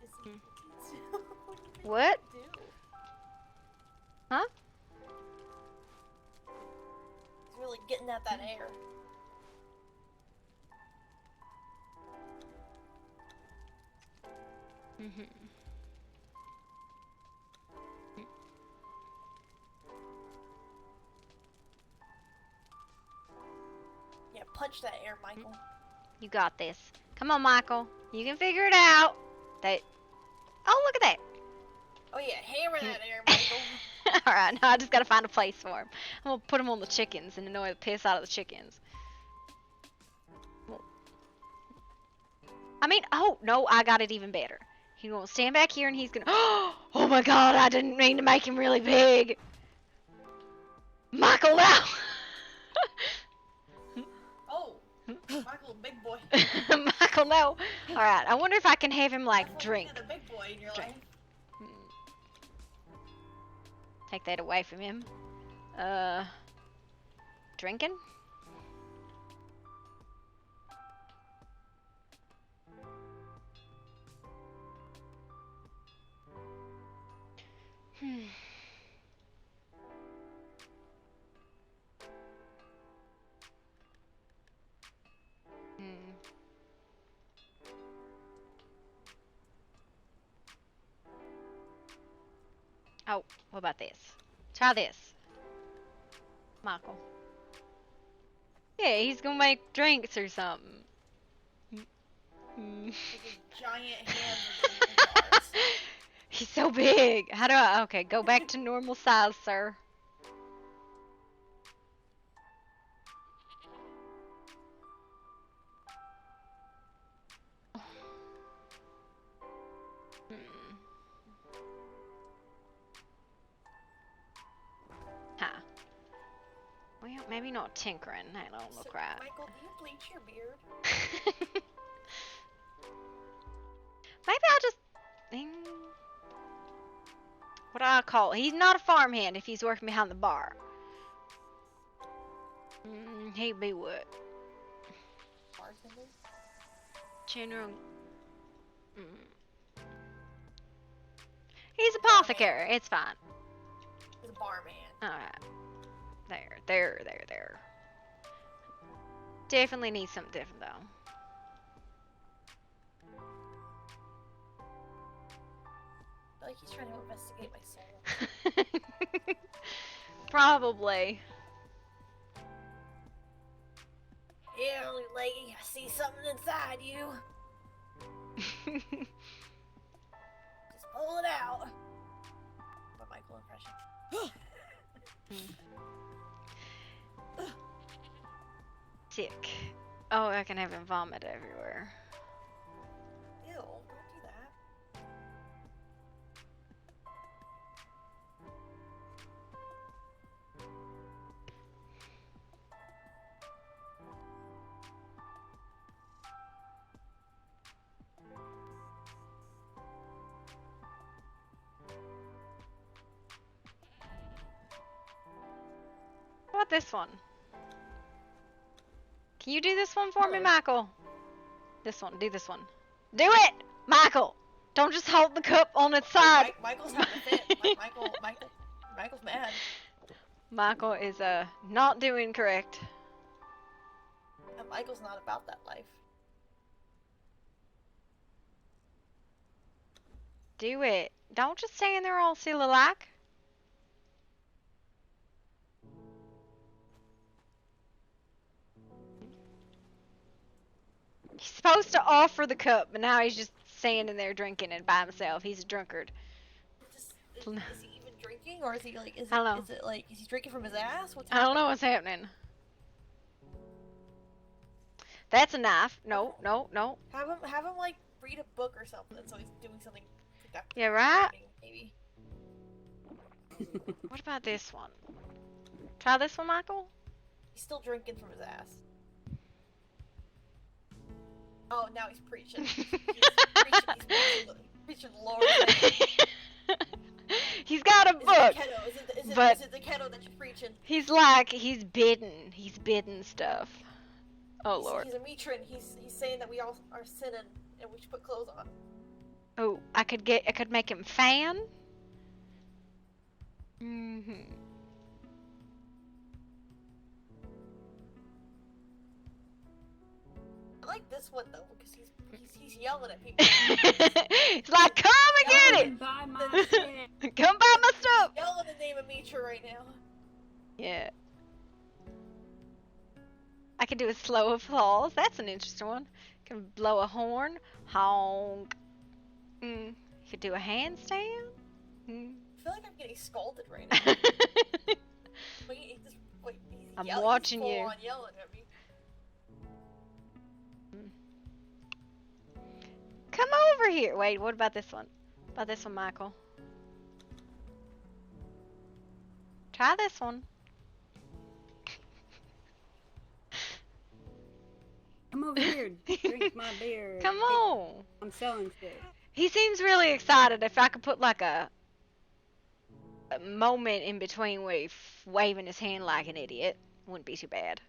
Is he what do you think What? he would do? Huh? He's really getting at that air. Mm-hmm. Yeah, punch that air, Michael. You got this. Come on, Michael. You can figure it out. That. Oh, look at that. Oh yeah, hammer that air, Michael. Alright, now I just gotta find a place for him. I'm gonna put him on the chickens and annoy the piss out of the chickens. I mean, oh, no, I got it even better. He's gonna stand back here and he's gonna. Oh my god, I didn't mean to make him really big. Michael, now! Oh, Michael, big boy. Michael, no. Alright, I wonder if I can have him, like, That's drink. a big boy in your Drink. life. Take that away from him. Drinking? Hmm. Oh, what about this? Try this. Michael. Yeah, he's gonna make drinks or something. Like a giant hand with the bars. He's so big. How do I? Okay, go back to normal size, sir. Huh. Well, maybe not tinkering. That don't look right. Michael, do you bleach your beard? Maybe I'll just. What do I call it? He's not a farmhand if he's working behind the bar. He'd be what? Bartender? General. He's apothecary. It's fine. He's a barman. Alright. There. Definitely need something different, though. I feel like he's trying to investigate my soul. Probably. Yeah, little lady, I see something inside you. Just pull it out. My Michael impression. Sick. Oh, I can have him vomit everywhere. Ew, don't do that. How about this one? Can you do this one for me, Michael? This one. Do this one. Do it! Michael! Don't just hold the cup on its side. Michael's having a fit. Michael's mad. Michael is not doing correct. Michael's not about that life. Do it. Don't just stand there all silly like. He's supposed to offer the cup, but now he's just standing there drinking it by himself. He's a drunkard. Is he even drinking, or is he like? Is I don't know. it like? Is he drinking from his ass? What's I don't happening? know what's happening. That's a knife. No, no, no. Have him like read a book or something, so he's doing something productive. Yeah, right? Maybe. What about this one? Try this one, Michael? He's still drinking from his ass. Oh, now he's preaching. He's preaching the Lord. He's got a book. Is it the kettle that you're preaching? He's like, he's bidding stuff. Oh, Lord. He's a matron. He's saying that we all are sinning and we should put clothes on. Oh, I could make him fan. Mm-hmm. I like this one though because he's yelling at people. He's like, come and get it. Buy my shit. Come buy my stuff. Yelling the name of Mitra right now. Yeah. I could do a slow applause. That's an interesting one. Can blow a horn. Honk. You could do a handstand. I feel like I'm getting scolded right now. I'm watching you. He's full on yelling at me. Come over here. Wait, what about this one? About this one, Michael? Try this one. Come over here, drink my beer. Come on. I'm selling shit. He seems really excited. If I could put like a moment in between where he's waving his hand like an idiot, wouldn't be too bad.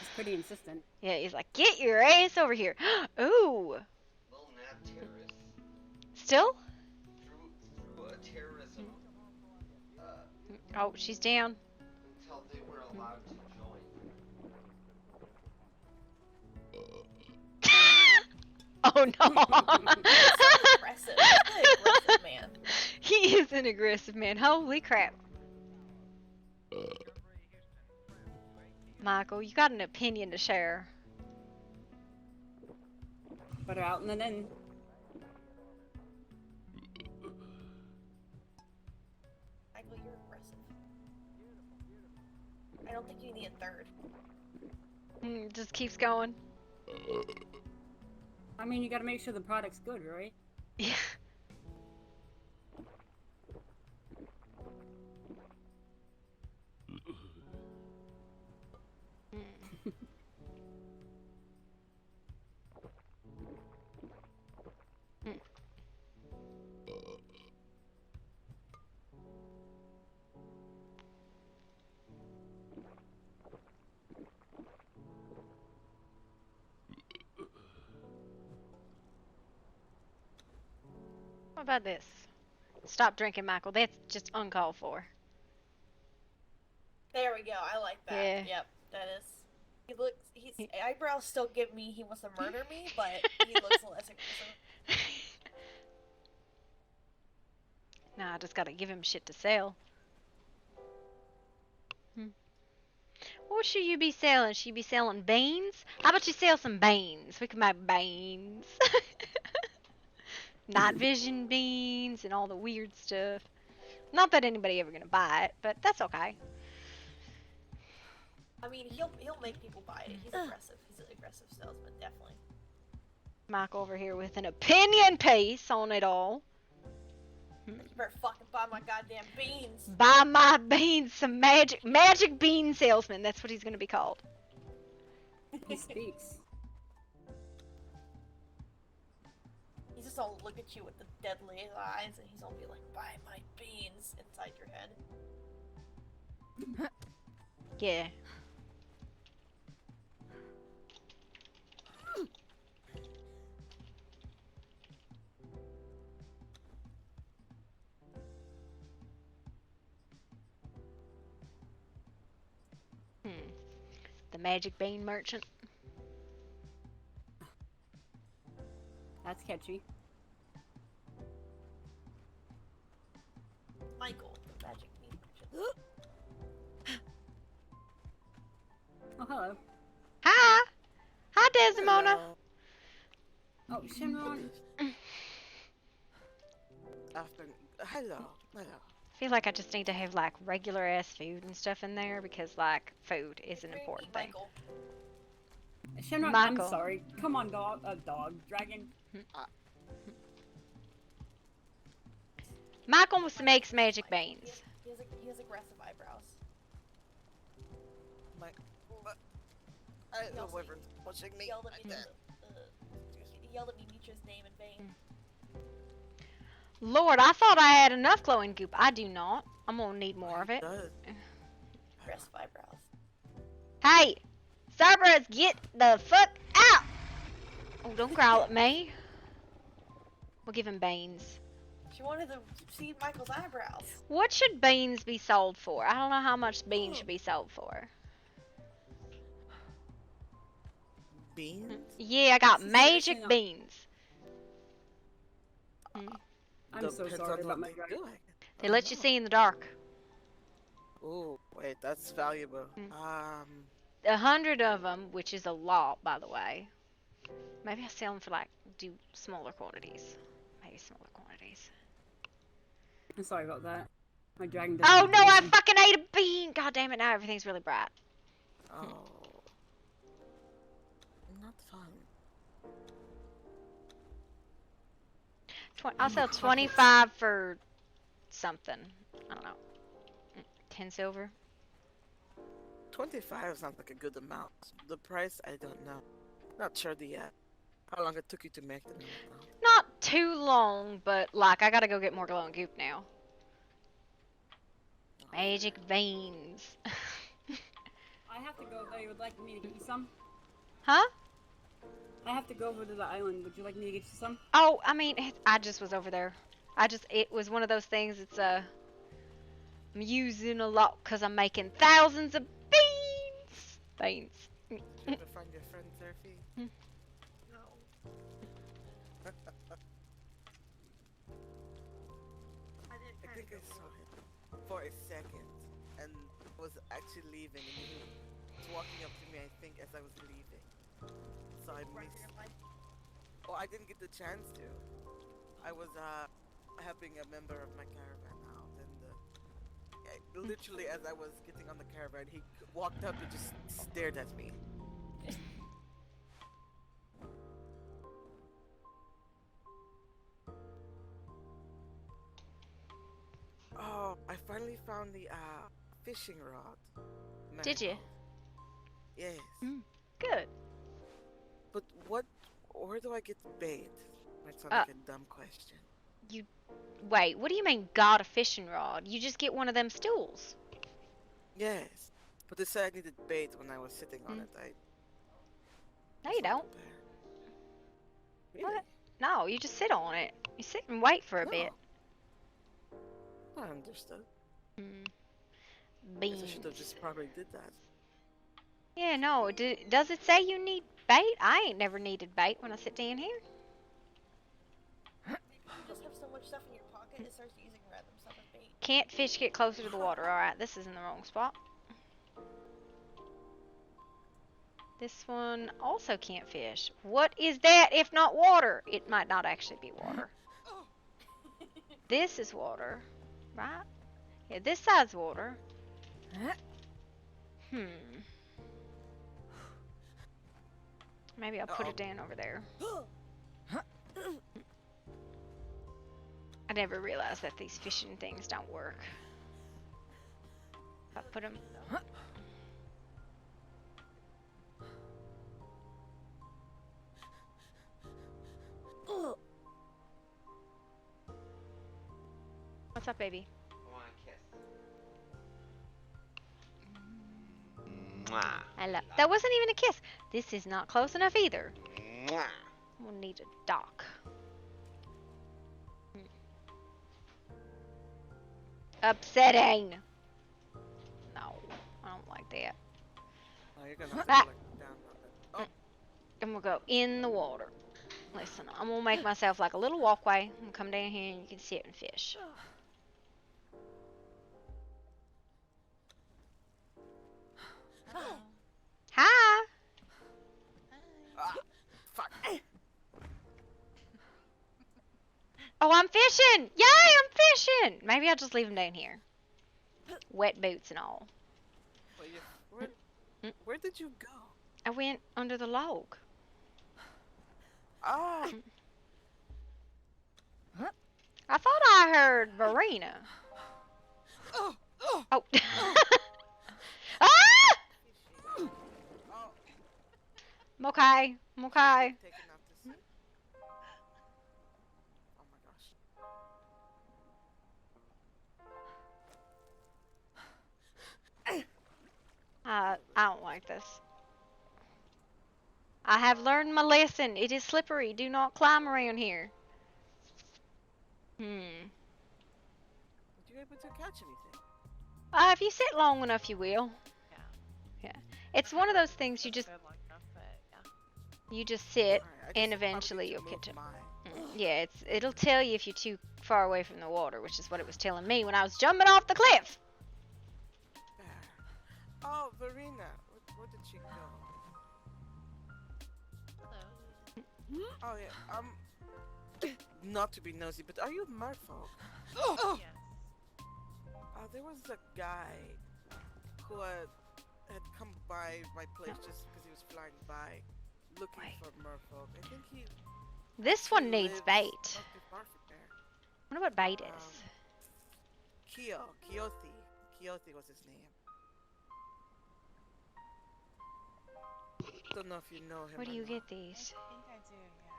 He's pretty insistent. Yeah, he's like, get your ass over here. Ooh. Little nap terrorist. Still? Through a terrorism. Oh, she's down. Until they were allowed to join. Oh no. So aggressive. He's an aggressive man. He is an aggressive man. Holy crap. Michael, you got an opinion to share. Put her out in the den. Michael, you're aggressive. I don't think you need a third. Just keeps going. I mean, you gotta make sure the product's good, right? Yeah. What about this? Stop drinking, Michael. That's just uncalled for. There we go. I like that. Yeah. Yep, that is. His eyebrows still give me he wants to murder me, but he looks less aggressive. Nah, I just gotta give him shit to sell. What should you be selling? Should you be selling beans? How about you sell some beans? We can make beans. Night vision beans and all the weird stuff. Not that anybody ever gonna buy it, but that's okay. I mean, he'll make people buy it. He's aggressive. He's an aggressive salesman, definitely. Michael over here with an opinion piece on it all. You better fucking buy my goddamn beans. Buy my beans, some magic bean salesman. That's what he's gonna be called. He speaks. He's just gonna look at you with the deadly eyes, and he's gonna be like, "Buy my beans," inside your head. Yeah. The magic bean merchant. That's catchy. Michael, the magic bean merchant. Oh, hello. Hi! Hi, Desdemona! Oh, Shenron. Hello. I feel like I just need to have like regular ass food and stuff in there because like food is an important thing. Michael. Shenron, Michael. I'm sorry. Come on, dragon. Michael makes magic beans. He has aggressive eyebrows. The wyvern's pushing me. He yelled at me Mitra's name in vain. Lord, I thought I had enough glowing goop. I do not. I'm gonna need more of it. Aggressive eyebrows. Hey! Cerberus, get the fuck out! Oh, don't growl at me. We'll give him beans. She wanted to see Michael's eyebrows. What should beans be sold for? I don't know how much beans should be sold for. Beans? Yeah, I got magic beans. I'm so sorry about my dragon. They let you see in the dark. Oh, wait, that's valuable. 100 of them, which is a lot, by the way. Maybe I'll sell them for like, do smaller quantities. Maybe smaller quantities. I'm sorry about that. My dragon Oh doesn't no, I fucking ate a bean! God damn it, now everything's really bright. Oh. Not fun. I'll sell 25 for something. I don't know. 10 silver. 25 sounds like a good amount. The price, I don't know. Not sure how long it took you to make them. Not too long, but like I gotta go get more glowing goop now. Magic beans. I have to go there. You would like me to get you some? Huh? I have to go over to the island. Would you like me to get you some? Oh, I mean, I just was over there. It was one of those things. It's I'm using a lot because I'm making thousands of beans. Beans. Did you ever find your friend Surfy? No. I think I saw him for a second and was actually leaving and he was walking up to me, I think, as I was leaving. So I missed. Oh, I didn't get the chance to. I was helping a member of my caravan out and literally as I was getting on the caravan, he walked up and just stared at me. Oh, I finally found the fishing rod. Did you? Yes. Good. But where do I get the bait? Might sound like a dumb question. Wait, what do you mean got a fishing rod? You just get one of them stools. Yes. But they said I needed bait when I was sitting on it. No, you don't. Really? What? No, you just sit on it. You sit and wait for a bit. I understood. Beans. I should have just probably did that. Yeah, no. Does it say you need bait? I ain't never needed bait when I sit down here. You just have so much stuff in your pocket, it starts using random stuff as bait. Can't fish get closer to the water. Alright, this is in the wrong spot. This one also can't fish. What is that if not water? It might not actually be water. This is water, right? Yeah, this side's water. Maybe I'll put it down over there. I never realized that these fishing things don't work. I put them... What's up, baby? I want a kiss. Mwah. I love. That wasn't even a kiss. This is not close enough either. Mwah. We'll need a dock. Upsetting. No, I don't like that. I you're gonna have to Ah. go, like, down on that. Oh, I'm gonna go in the water. Listen, I'm gonna make myself like a little walkway. I'm gonna come down here and you can sit and fish. Hi. fuck. Oh, I'm fishing! Yay, I'm fishing! Maybe I'll just leave him down here. Wet boots and all. Wait, where did you go? I went under the log. Oh, I thought I heard Marina. Oh. Ah! oh. I'm okay. I'm okay. Taken out to sea. Oh my gosh. I don't like this. I have learned my lesson. It is slippery. Do not climb around here. Were you able to catch anything? If you sit long enough, you will. Yeah. It's one of those things you just sit, Alright, and just probably eventually need to you'll move catch it. mine. Yeah, it'll tell you if you're too far away from the water, which is what it was telling me when I was jumping off the cliff. Oh, Verena, where did she go? Oh yeah, not to be nosy, but are you merfolk? Yes. There was a guy who had come by my place just because he was flying by, looking for merfolk. I think he. This one needs lives bait. not too far from there. I wonder what bait is. Keothi was his name. Don't know if you know him. Where do or you not. get these? I think I do, yes.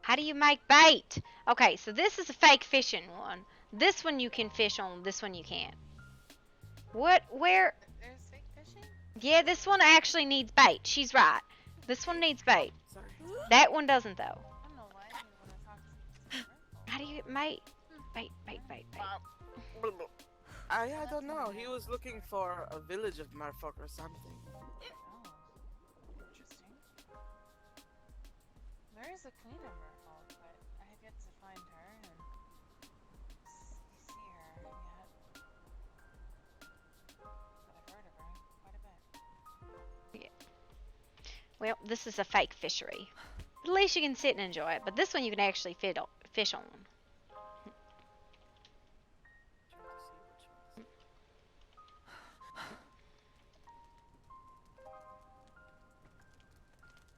How do you make bait? Okay, so this is a fake fishing one. This one you can fish on, this one you can't. Where? There's fake fishing? Yeah, this one actually needs bait. She's right. This one needs bait. Sorry. That one doesn't, though. I don't know why you want to talk to me. How do you get bait? Bait. I don't know. He was looking for a village of merfolk or something. Oh, interesting. There is a queen of Merfolk, but I have yet to find her and see her yet. But I've heard of her quite a bit. Yeah. Well, this is a fake fishery. At least you can sit and enjoy it. But this one you can actually fish on.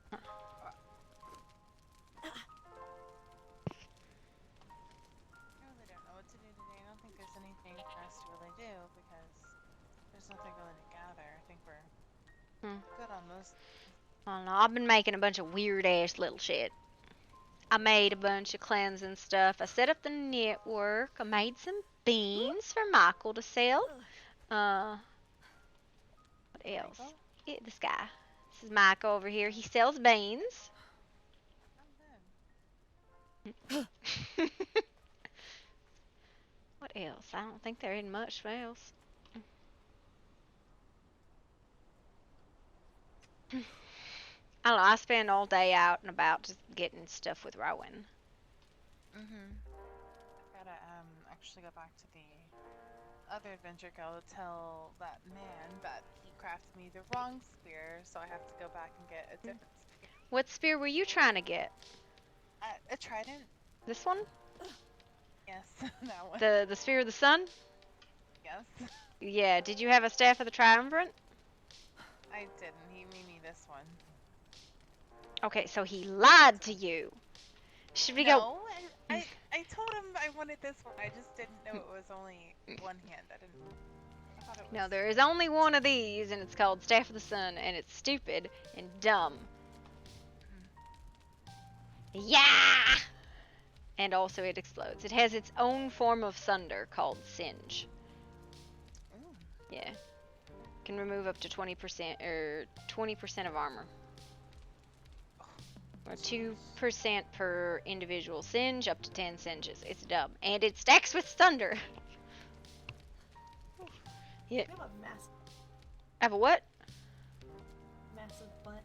I really don't know what to do today. I don't think there's anything for us to really do because there's nothing really to gather. I think we're good on most. I don't know. I've been making a bunch of weird ass little shit. I made a bunch of cleansing stuff. I set up the network. I made some beans for Michael to sell. What else? Yeah, this guy. This is Michael over here. He sells beans. What else? I don't think there ain't much else. I don't know. I spend all day out and about just getting stuff with Rowan. I gotta actually go back to the other adventure go tell that man that he crafted me the wrong spear, so I have to go back and get a different spear. What spear were you trying to get? A trident? This one? Yes, that one. The Sphere of the Sun? Yes. Yeah, did you have a Staff of the Triumvirate? I didn't. He made me this one. Okay, so he lied to you. Should we go? No, I told him I wanted this one. I just didn't know it was only one hand. I thought it was... No, there is only one of these, and it's called Staff of the Sun, and it's stupid and dumb. Yeah! And also it explodes. It has its own form of thunder called Singe. Ooh. Yeah. Can remove up to 20% or 20% of armor. Or 2% per individual singe, up to 10 singes. It's dumb. And it stacks with thunder. Yeah. I have a what? Massive butt.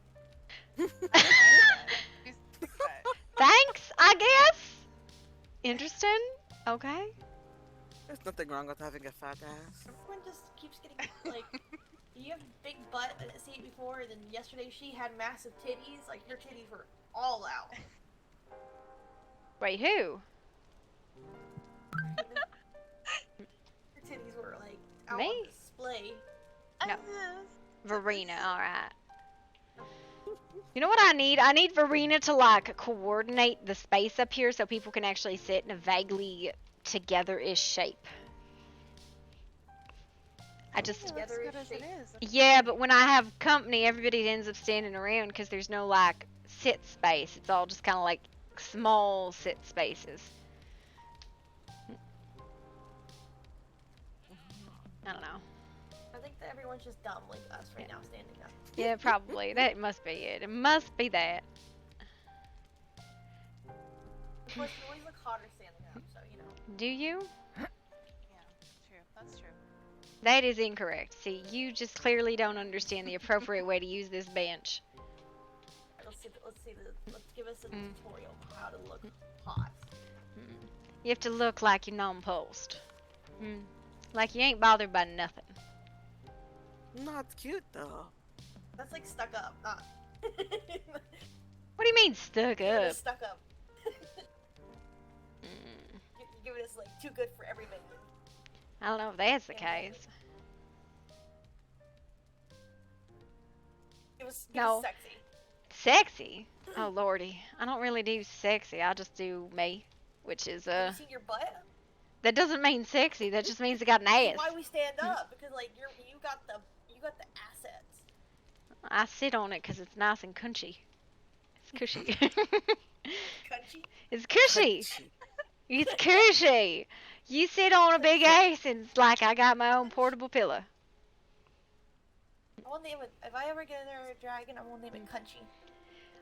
Thanks, I guess. Interesting. Okay. There's nothing wrong with having a fat ass. Everyone just keeps getting like, you have big butt. I didn't see it before. And then yesterday she had massive titties. Like your titties were all out. Wait, who? Your titties were like out Me? on display. No. Verena, alright. You know what I need? I need Verena to like coordinate the space up here so people can actually sit in a vaguely together-ish shape. I just... Looks good as it is. Yeah, but when I have company, everybody ends up standing around because there's no like sit space. It's all just kind of like small sit spaces. I don't know. I think that everyone's just dumb like us right now, standing up. Yeah, probably. That must be it. It must be that. Of course, you always look hotter standing up, so you know. Do you? Yeah, true. That's true. That is incorrect. See, you just clearly don't understand the appropriate way to use this bench. Let's give us a tutorial on how to look hot. You have to look like you're non-pulsed. Like you ain't bothered by nothing. No, it's cute though. That's like stuck up, not. What do you mean stuck You're up? stuck up. You're giving us like too good for every man. I don't know if that's the case. It was No. sexy. Sexy? Oh lordy. I don't really do sexy. I just do me. Which is Have you seen your butt? that doesn't mean sexy, that just means I got an ass. That's why we stand up, because like you got the assets. I sit on it because it's nice and cunchy. It's cushy. Crunchy? It's cushy. It's cushy. You sit on a big ass and it's like I got my own portable pillow. I will name it. If I ever get another dragon, I will name it Crunchy.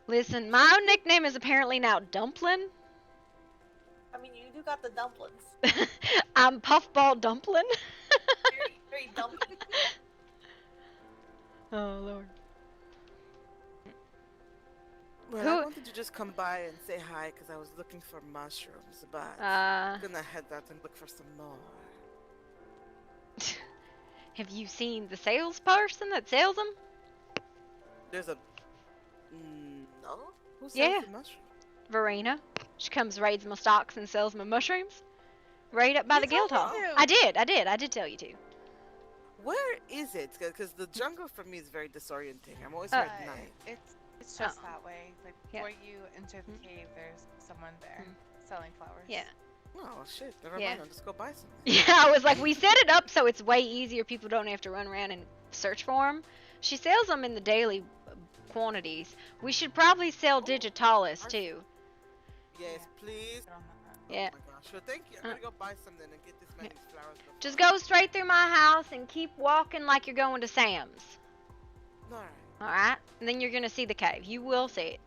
Listen, my nickname is apparently now Dumpling. I mean, you do got the dumplings. I'm Puffball Dumpling. Very dumpling. Oh lord. Well, I wanted to just come by and say hi because I was looking for mushrooms, but I'm gonna head out and look for some more. Have you seen the salesperson that sells them? There's a... No? Who sells Yeah. the mushrooms? Verena. She comes, raids my stocks, and sells my mushrooms. Right up by the guild hall. to. I did tell you to. Where is it? Because the jungle for me is very disorienting. I'm always here at night. It's just that way. Like Yeah. before you enter the cave, there's someone there selling flowers. Yeah. Oh shit, never Yeah. mind, I'll just go buy some. Yeah, I was like, we set it up so it's way easier. People don't have to run around and search for them. She sells them in the daily quantities. We should probably sell digitalis too. Yes, please. Yeah. Oh my gosh, sure, thank you. I'm gonna go buy some then and get this many flowers. before- Just go straight through my house and keep walking like you're going to Sam's. Alright. Alright? And then you're gonna see the cave. You will see it.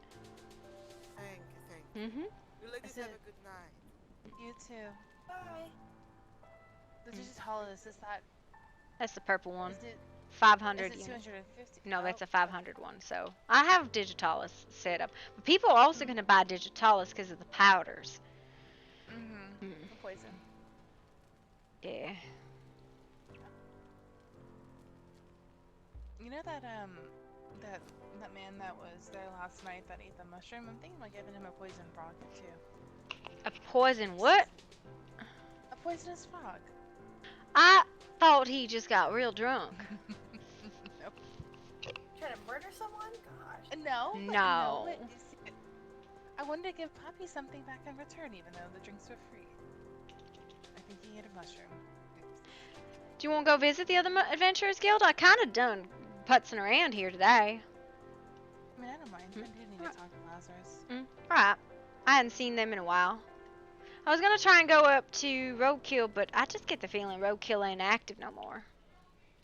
Thank you. Mm-hmm. You ladies have a good night. You too. Bye. The digitalis is that? That's the purple one. Is it 500 Is it units. 250? No, that's Oh, a 500 one. So I have digitalis set up. But people are also going to buy digitalis because of the powders. Mm-hmm. The poison. Yeah. You know that that man that was there last night that ate the mushroom? I'm thinking about giving him a poison frog too. A poison what? A poisonous frog. I thought he just got real drunk. Nope. Trying to murder someone? Gosh. No. No. But you see, I wanted to give Poppy something back in return, even though the drinks were free. I think he ate a mushroom. Do you want to go visit the other Adventurers Guild? I kind of done putzing around here today. I mean, I don't mind. I do need to talk to Lazarus. Alright. I hadn't seen them in a while. I was going to try and go up to Roadkill, but I just get the feeling Roadkill ain't active no more.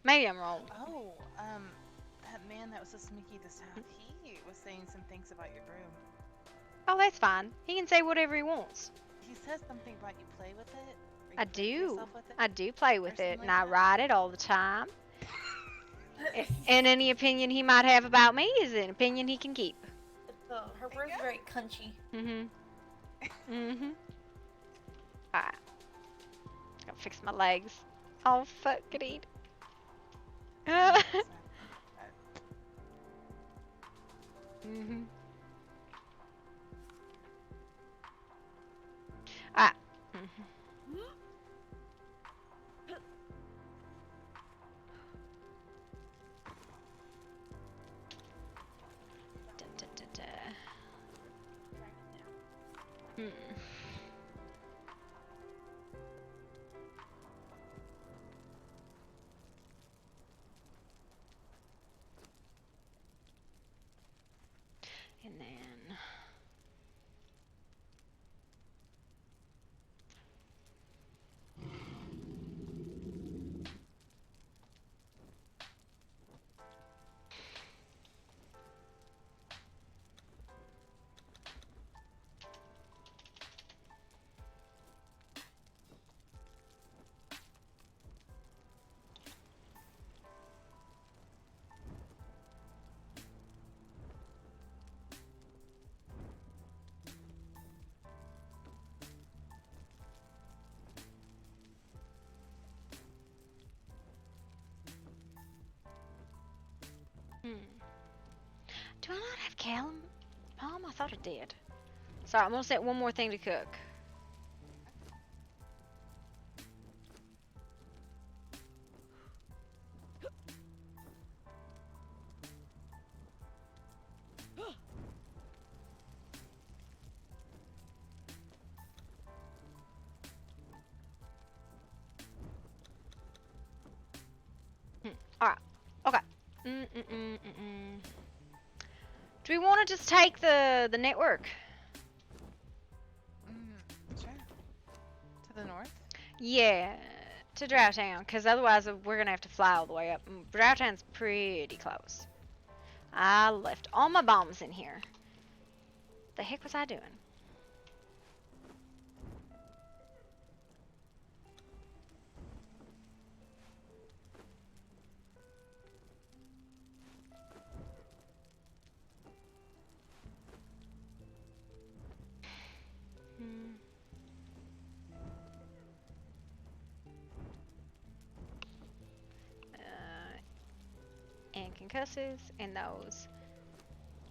Maybe I'm wrong. Oh, that man that was so sneaky this half, he was saying some things about your broom. Oh, that's fine. He can say whatever he wants. He says something about you play with it. Or I you play do. yourself with it. I do play with something it, and like I that. ride it all the time. And any opinion he might have about me is an opinion he can keep. Her word's very cunchy. Alright. Gotta fix my legs. Oh, fuck it. Ah. And then do I not have Callum? I thought I did. Sorry, I'm gonna set one more thing to cook. Alright. Okay. Do we want to just take the network? Sure. To the north? Yeah, to Drowtown, because otherwise we're going to have to fly all the way up. Drowtown's pretty close. I left all my bombs in here. The heck was I doing? And concussives, and those,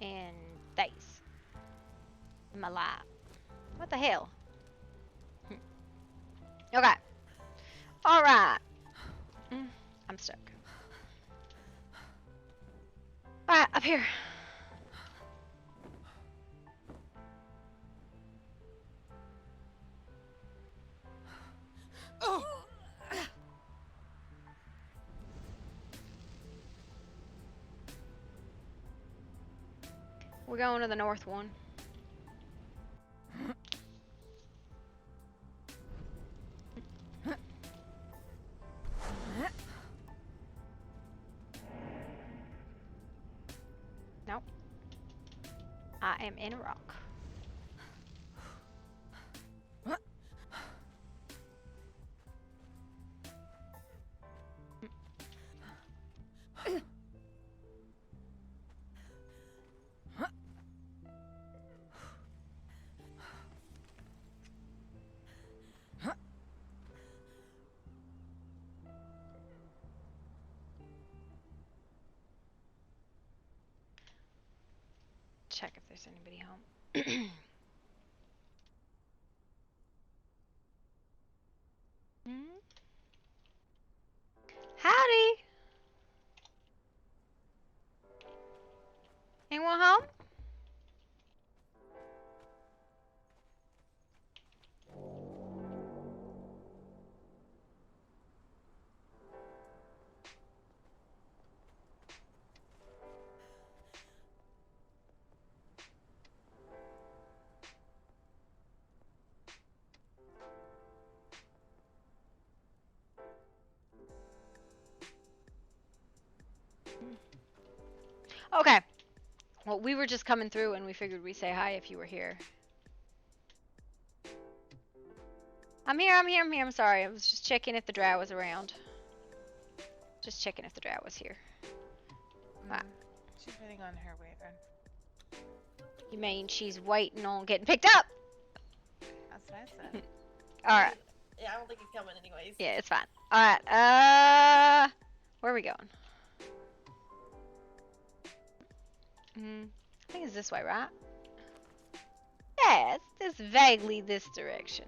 and these. In my lap. What the hell? Okay. Alright. I'm stuck. Alright, up here. Oh! We're going to the north one. Nope. I am in a rock. Check if there's anybody home. Howdy! Anyone home? Okay. Well, we were just coming through and we figured we'd say hi if you were here. I'm here, I'm sorry. I was just checking if the drow was around. Just checking if the drow was here. Right. She's waiting on her wyvern. You mean she's waiting on getting picked up? That's what I said. Alright. Yeah, I don't think he's coming anyways. Yeah, it's fine. Alright, where are we going? I think it's this way, right? Yeah, it's vaguely this direction.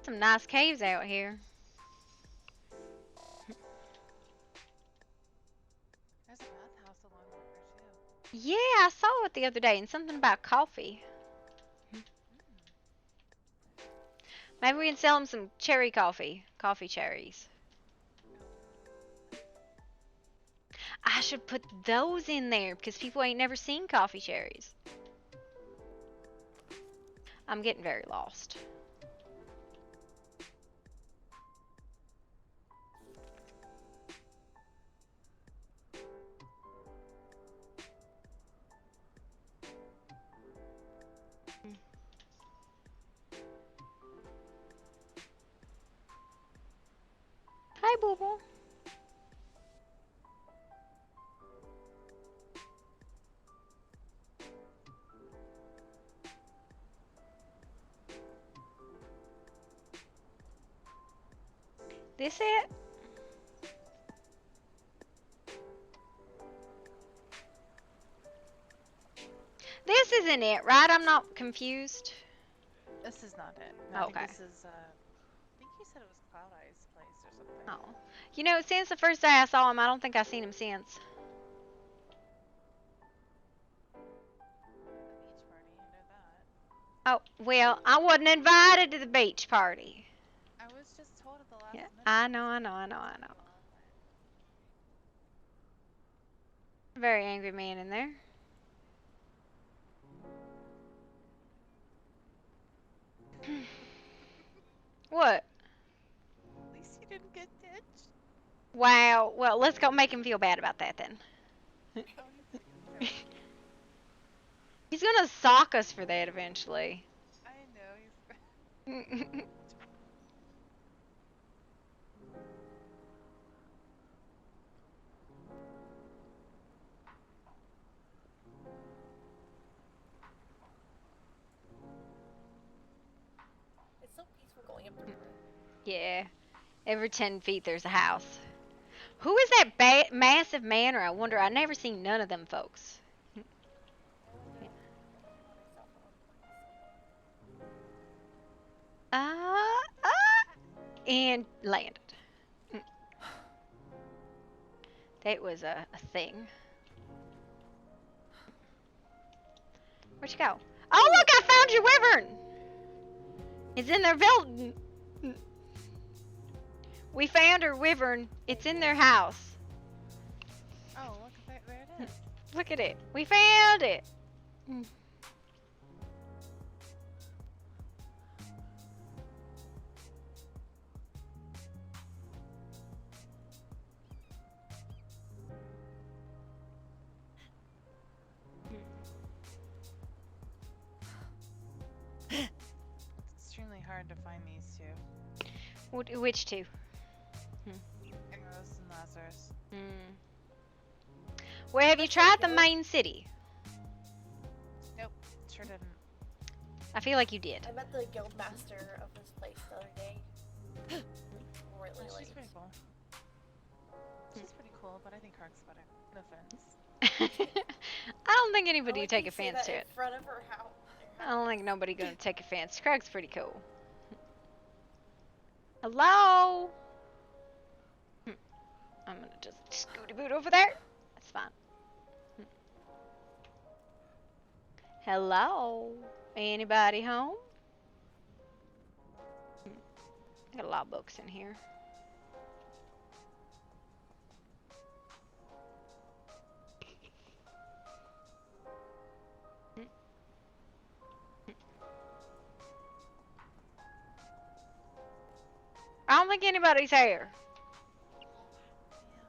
Some nice caves out here. There's a bathhouse along the river too. Yeah, I saw it the other day and something about coffee. Maybe we can sell them some cherry coffee. Coffee cherries. I should put those in there because people ain't never seen coffee cherries. I'm getting very lost. Hi, Boo Boo. This it? This isn't it, right? I'm not confused. This is not it. No, I Okay. think this is, I think you said it was Cloud Eye's place or something. Oh. You know, since the first day I saw him, I don't think I've seen him since. The beach party, you know that. Oh, well, I wasn't invited to the beach party. I was just told at the last Yeah, minute. I know. Very angry man in there. What? At least you didn't get ditched. Wow. Well, let's go make him feel bad about that then. He's gonna sock us for that eventually. I know, It's so peaceful going up the river. Yeah. Every 10 feet there's a house. Who is that massive manor? I wonder. I never seen none of them folks. And landed. That was a thing. Where'd you go? Oh, look, I found your wyvern! It's in their building. We found her wyvern. It's in their house. Oh, look, there it is. Look at it. We found it. It's extremely hard to find these two. Which two? Eros and Lazarus. Well, have you tried the main city? Nope, sure didn't. I feel like you did. I met the guild master of this place the other day. Really Oh, late. she's pretty cool. She's pretty cool, but I think Hark's better. No offense. I don't think anybody I would like take you say offense that to in it. front of her house. I don't think nobody gonna take offense. Craig's pretty cool. Hello? I'm gonna just scooty boot over there. That's fine. Hello? Anybody home? I got a lot of books in here. I don't think anybody's here. Yeah,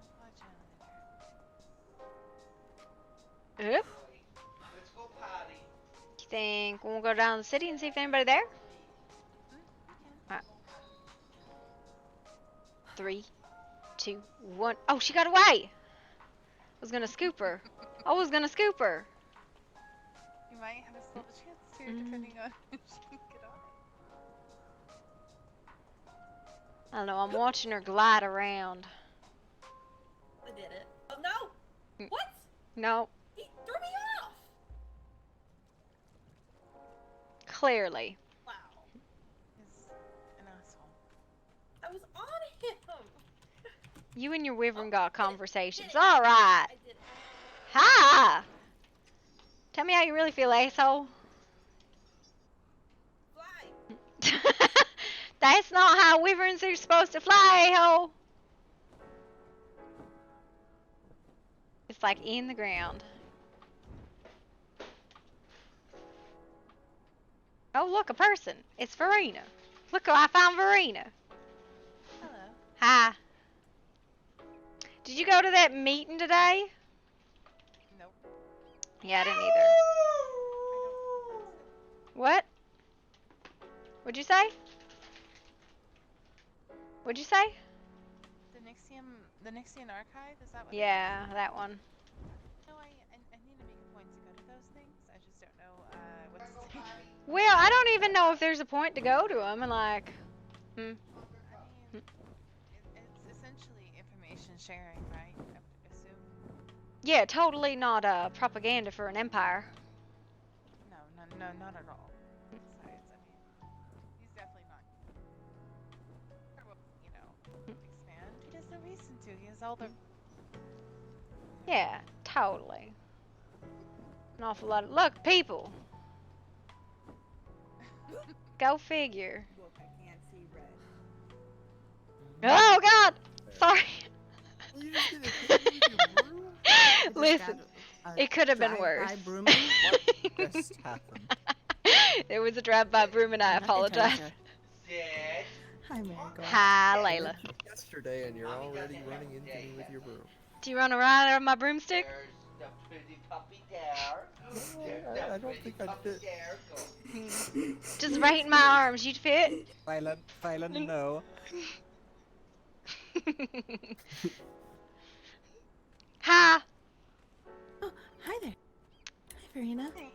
watch Oop. Let's go potty. You think we'll go down to the city and see if anybody there? Alright. 3, 2, 1. Oh, she got away! I was gonna scoop her. I was gonna scoop her. You might have a small chance to, depending on if she can get on it. I don't know, I'm watching her glide around. I did it. Oh no! What? No, He threw me off! clearly. Wow. He's an asshole. I was on him! You and your Oh, wyvern got did it, conversations. did it. Alright. I did it. Hi! Tell me how you really feel, asshole. Fly! That's not how wyverns are supposed to fly, a-hole. It's like in the ground. Oh, look, a person. It's Verena. Look, I found Verena. Hello. Hi. Did you go to that meeting today? Nope. Yeah, I didn't either. What? What'd you say? What'd you say? The Nixian archive, is that what Yeah, that one. No, I need to make a point to go to those things. I just don't know what to say. Well, I don't even know if there's a point to go to them and like, I mean, it's essentially information sharing, right? I would assume. yeah, totally not propaganda for an empire. No, not at all. Besides, I mean, he's definitely not. You know, expand. He has no reason to. He has all the. Yeah, totally. An awful lot of look, people. Go figure. Look, I can't see red. Oh God! Sorry. You just gonna hit me with your broom? Listen, it could have been worse. What just happened? It was a drive-by broom, and I apologize. Dad. Hi, Marigold. Hi, Layla. Yesterday, and you're already running into me with your broom. Do you run around on my broomstick? There's the pretty puppy there. I don't think I'd fit. Just right in my arms, you'd fit. Silent, no. Hi. Oh, hi there. Hi, Verena. Hey.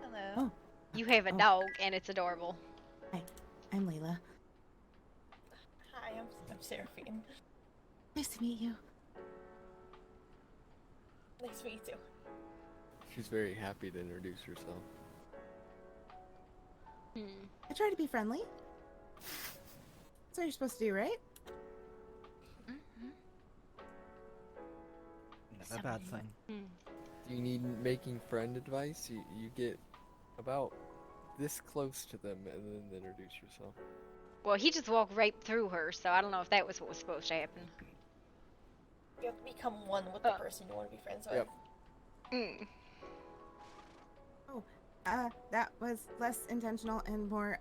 Hello. Oh, You have a dog, and it's adorable. hi. I'm Layla. Hi, I'm Seraphine. Nice to meet you. Nice to meet you too. She's very happy to introduce herself. I try to be friendly. That's what you're supposed to do, right? Not a bad thing. Hmm. Do you need making friend advice? You get about this close to them and then introduce yourself. Well, he just walked right through her, so I don't know if that was what was supposed to happen. You have to become one with the person you want to be friends with. Yep. Mm. Oh, that was less intentional and more,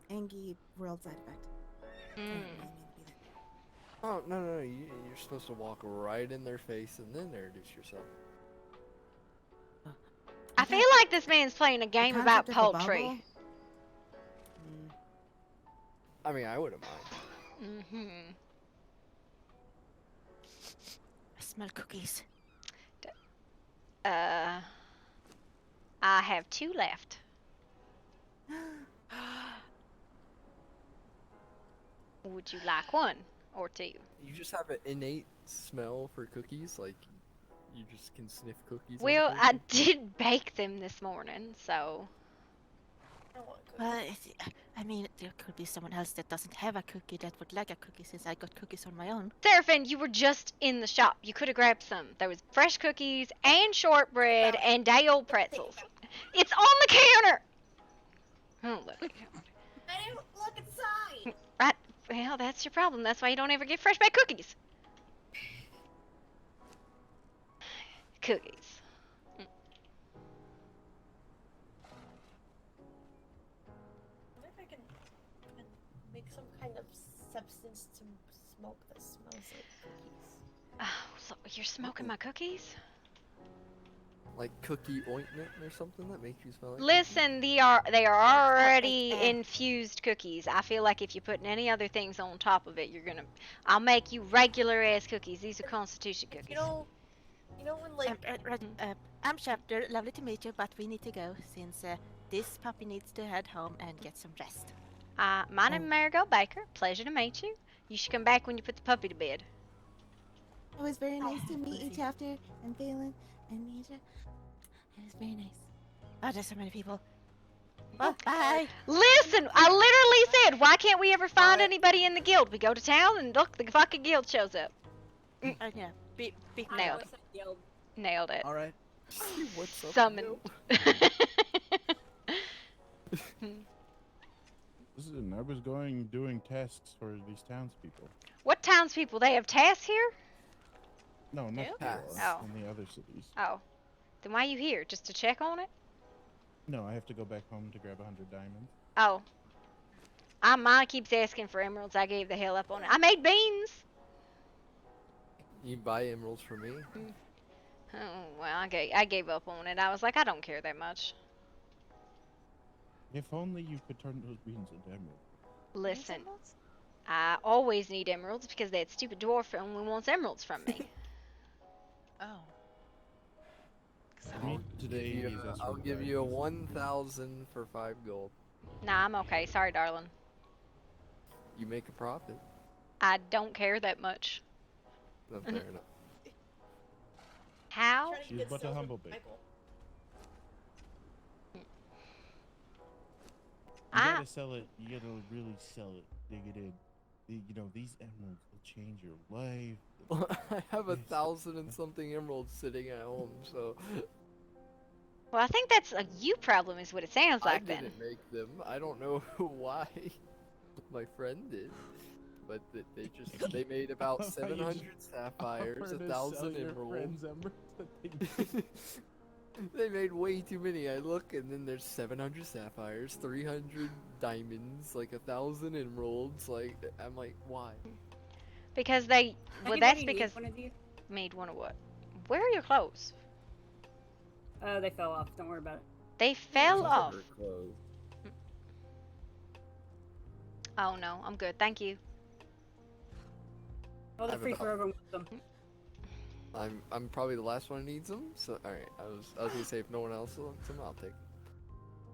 Angie world side effect. Mm. Didn't really mean to be that. Oh, no, you're supposed to walk right in their face and then introduce yourself. I feel like this man's playing a game about concept of the poultry. bubble? I mean, I wouldn't mind. Mm-hmm. I smell cookies. I have 2 left. Would you like 1 or 2? You just have an innate smell for cookies, like you just can sniff cookies. on Well, the I person? did bake them this morning, so. I don't want cookies. Well, I mean, there could be someone else that doesn't have a cookie that would like a cookie since I got cookies on my own. Seraphine, you were just in the shop. You could have grabbed some. There was fresh cookies and shortbread and day old pretzels. It's on the counter! Oh, look. I didn't look inside! Right. Well, that's your problem. That's why you don't ever get fresh baked cookies. Cookies. What if I can make some kind of substance to smoke that smells like cookies? Oh, so you're smoking my cookies? Like cookie ointment or something that makes you smell like Listen, they are already infused cookies. I feel like if you're putting any other things on top of it, I'll make you regular ass cookies. These are Constitution cookies. You know when like. I'm Chapter. Lovely to meet you, but we need to go since this puppy needs to head home and get some rest. My name is Marigold Baker. Pleasure to meet you. You should come back when you put the puppy to bed. It was very nice to meet you, Chapter, and Phelan, and Nisha. It was very nice. Oh, there's so many people. Well, bye. Listen, I literally said, why can't we ever find anybody in the guild? We go to town and look, the fucking guild shows up. Yeah, Nailed it. Nailed it. All right. What's up? Summoned. Listen, I was doing tasks for these townspeople. What townspeople? They have tasks here? No, not here. Oh. In the other cities. Oh. Then why are you here? Just to check on it? No, I have to go back home to grab 100 diamonds. Oh. Mine keeps asking for emeralds. I gave the hell up on it. I made beans. You buy emeralds for me? Oh, well, I gave up on it. I was like, I don't care that much. If only you could turn those beans into emeralds. Listen, I always need emeralds because that stupid dwarf only wants emeralds from me. Oh. I'll give you a 1,000 for 5 gold. Nah, I'm okay. Sorry, darling. You make a profit. I don't care that much. No, fair enough. How? She's but a humble baker. You gotta sell it. You gotta really sell it. Dig it in. You know, these emeralds will change your life. I have 1,000 and something emeralds sitting at home, so. Well, I think that's a you problem, is what it sounds like. I didn't make them. I don't know why. My friend did, but they made about 700 sapphires, 1,000 emeralds. They made way too many. I look, and then there's 700 sapphires, 300 diamonds, like 1,000 emeralds. Like, I'm like, why? Because they. Well, that's because. Made one of what? Where are your clothes? They fell off. Don't worry about it. They fell off. Oh no, I'm good. Thank you. Oh, they're free for everyone with them. I'm probably the last one who needs them. So all right, I was gonna say if no one else wants them, I'll take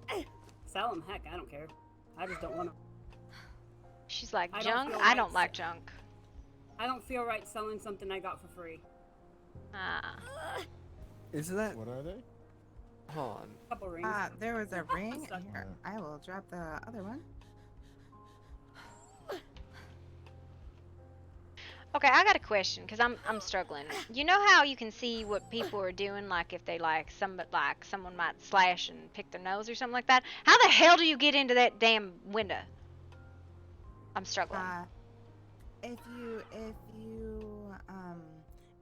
them. Sell them. Heck, I don't care. I just don't want them. She's like, junk? I don't like junk. I don't feel right selling something I got for free. Is that? What are they? Hold on. Couple rings. There was a ring. Here, I will drop the other one. Okay, I got a question because I'm struggling. You know how you can see what people are doing, like if they someone might slash and pick their nose or something like that. How the hell do you get into that damn window? I'm struggling. If you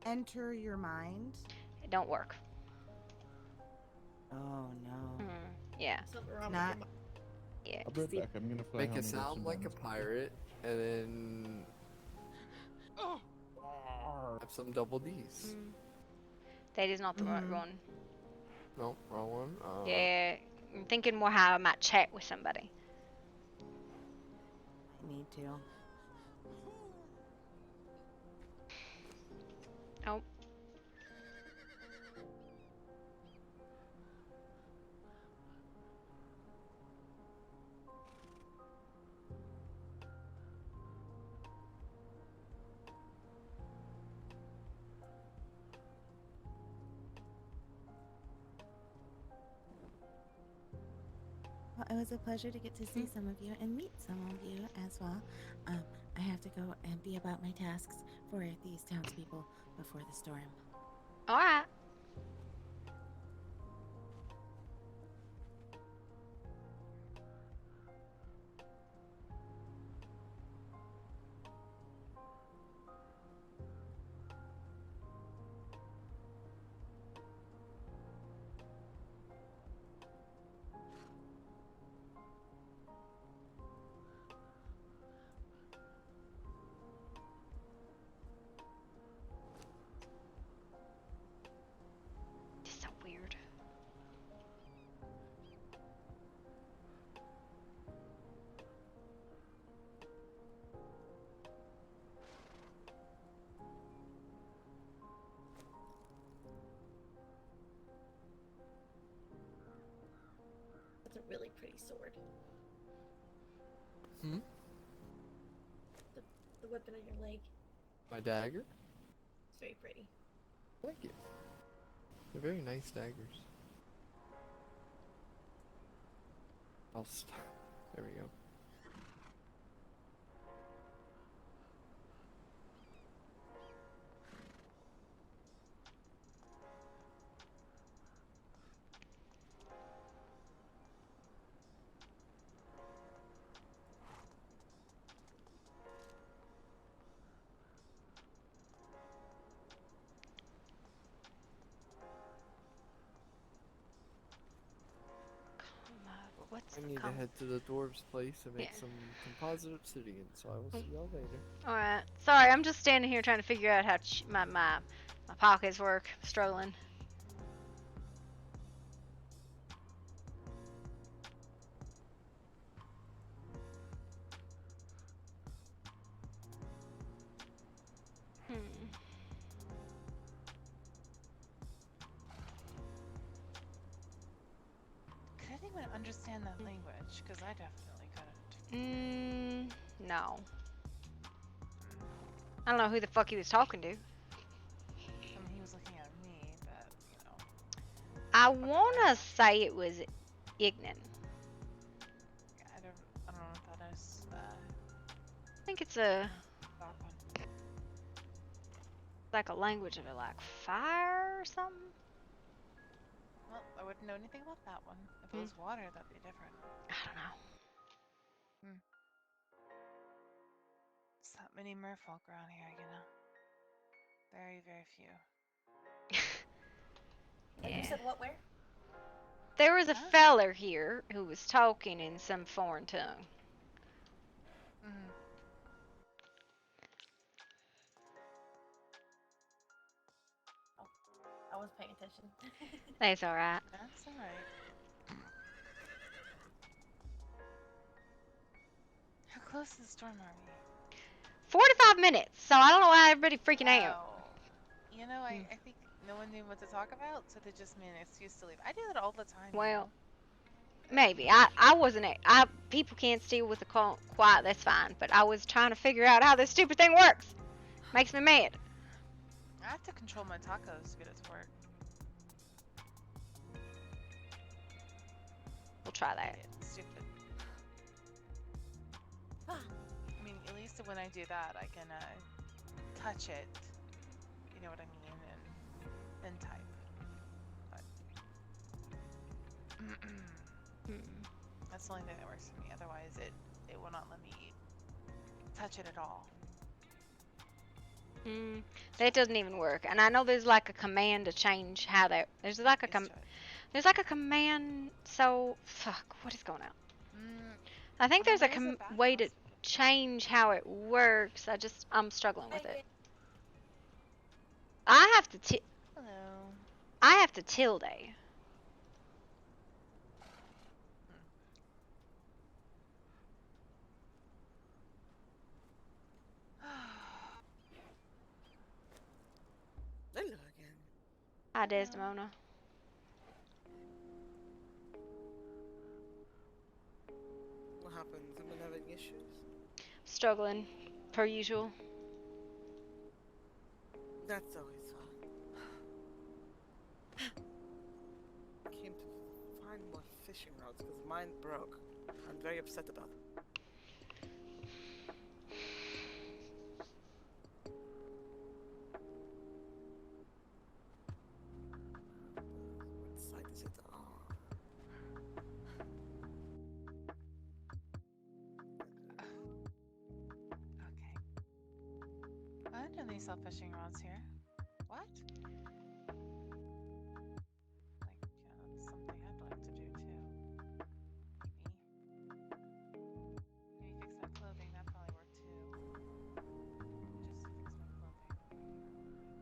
enter your mind, it don't work. Oh no. Yeah. Not. Yeah. I'll be right back. I'm gonna fly Make home it and get sound some like a diamonds. pirate, and then have some double D's. That is not the right one. No, wrong one. Yeah, I'm thinking more how I might chat with somebody. I need to. Oh. Well, it was a pleasure to get to see some of you and meet some of you as well. I have to go and be about my tasks for these townspeople before the storm. All right. really pretty sword. Hmm? The weapon on your leg. My dagger? It's very pretty. Thank you. They're very nice daggers. I'll stop. There we go. What's I need to head to the dwarves' place and make some composite obsidian, so I will see y'all later. Alright. Sorry, I'm just standing here trying to figure out how my pockets work. Struggling. Could anyone understand that language? Because I definitely couldn't. No. I don't know who the fuck he was talking to. I mean, he was looking at me, but, you know. I wanna say it was Ignan. I don't know what that is. I think it's a like a language of it, like fire or something. Well, I wouldn't know anything about that one. If it was water, that'd be different. I don't know. There's that many merfolk around here, you know. Very, very few. You said what, where? There was a feller here who was talking in some foreign tongue. Oh, I was paying attention. That's alright. That's alright. How close to the storm are we? 45 minutes, so I don't know why everybody freaking out. You know, I think no one knew what to talk about, so they just made an excuse to leave. I do that all the time. Well, maybe. I wasn't. People can't steal with the quiet, that's fine. But I was trying to figure out how this stupid thing works. Makes me mad. I have to control my tacos to get it to work. We'll try that. It's stupid. I mean, at least when I do that, I can touch it. You know what I mean? And then type. But that's the only thing that works for me. Otherwise, it will not let me touch it at all. That doesn't even work. And I know there's like a command to change how that. There's like a command. So fuck. What is going on? I think there's a way to change how it works. I'm struggling with it. I have to Hello. I have to tilde. Hello again. Hi, Desdemona. What happens? I've been having issues. Struggling, per usual. That's always fun. I came to find more fishing rods because mine broke. I'm very upset about it. What side is it on? Okay. I didn't know they sell fishing rods here. What? Like, yeah, that's something I'd like to do too. Maybe fix my clothing. That probably work too. Just fix my clothing. Do something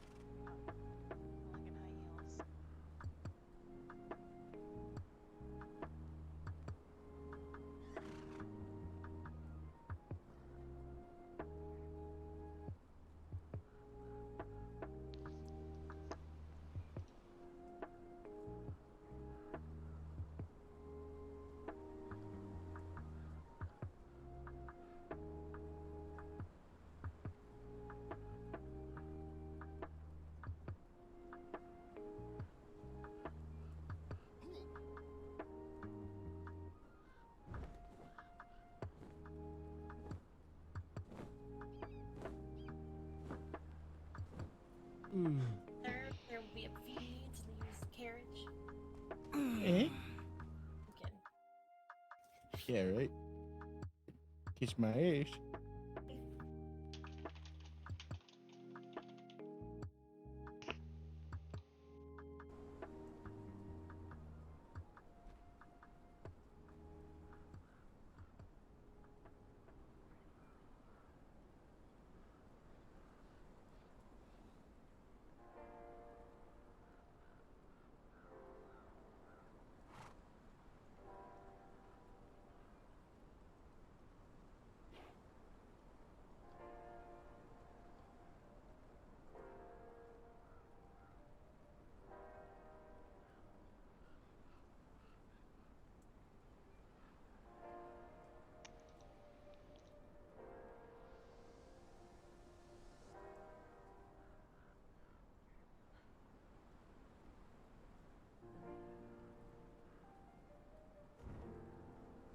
different. I'm like in high heels. There will be a few needs to use the carriage. Eh? Okay. Yeah, right. Kiss my ass.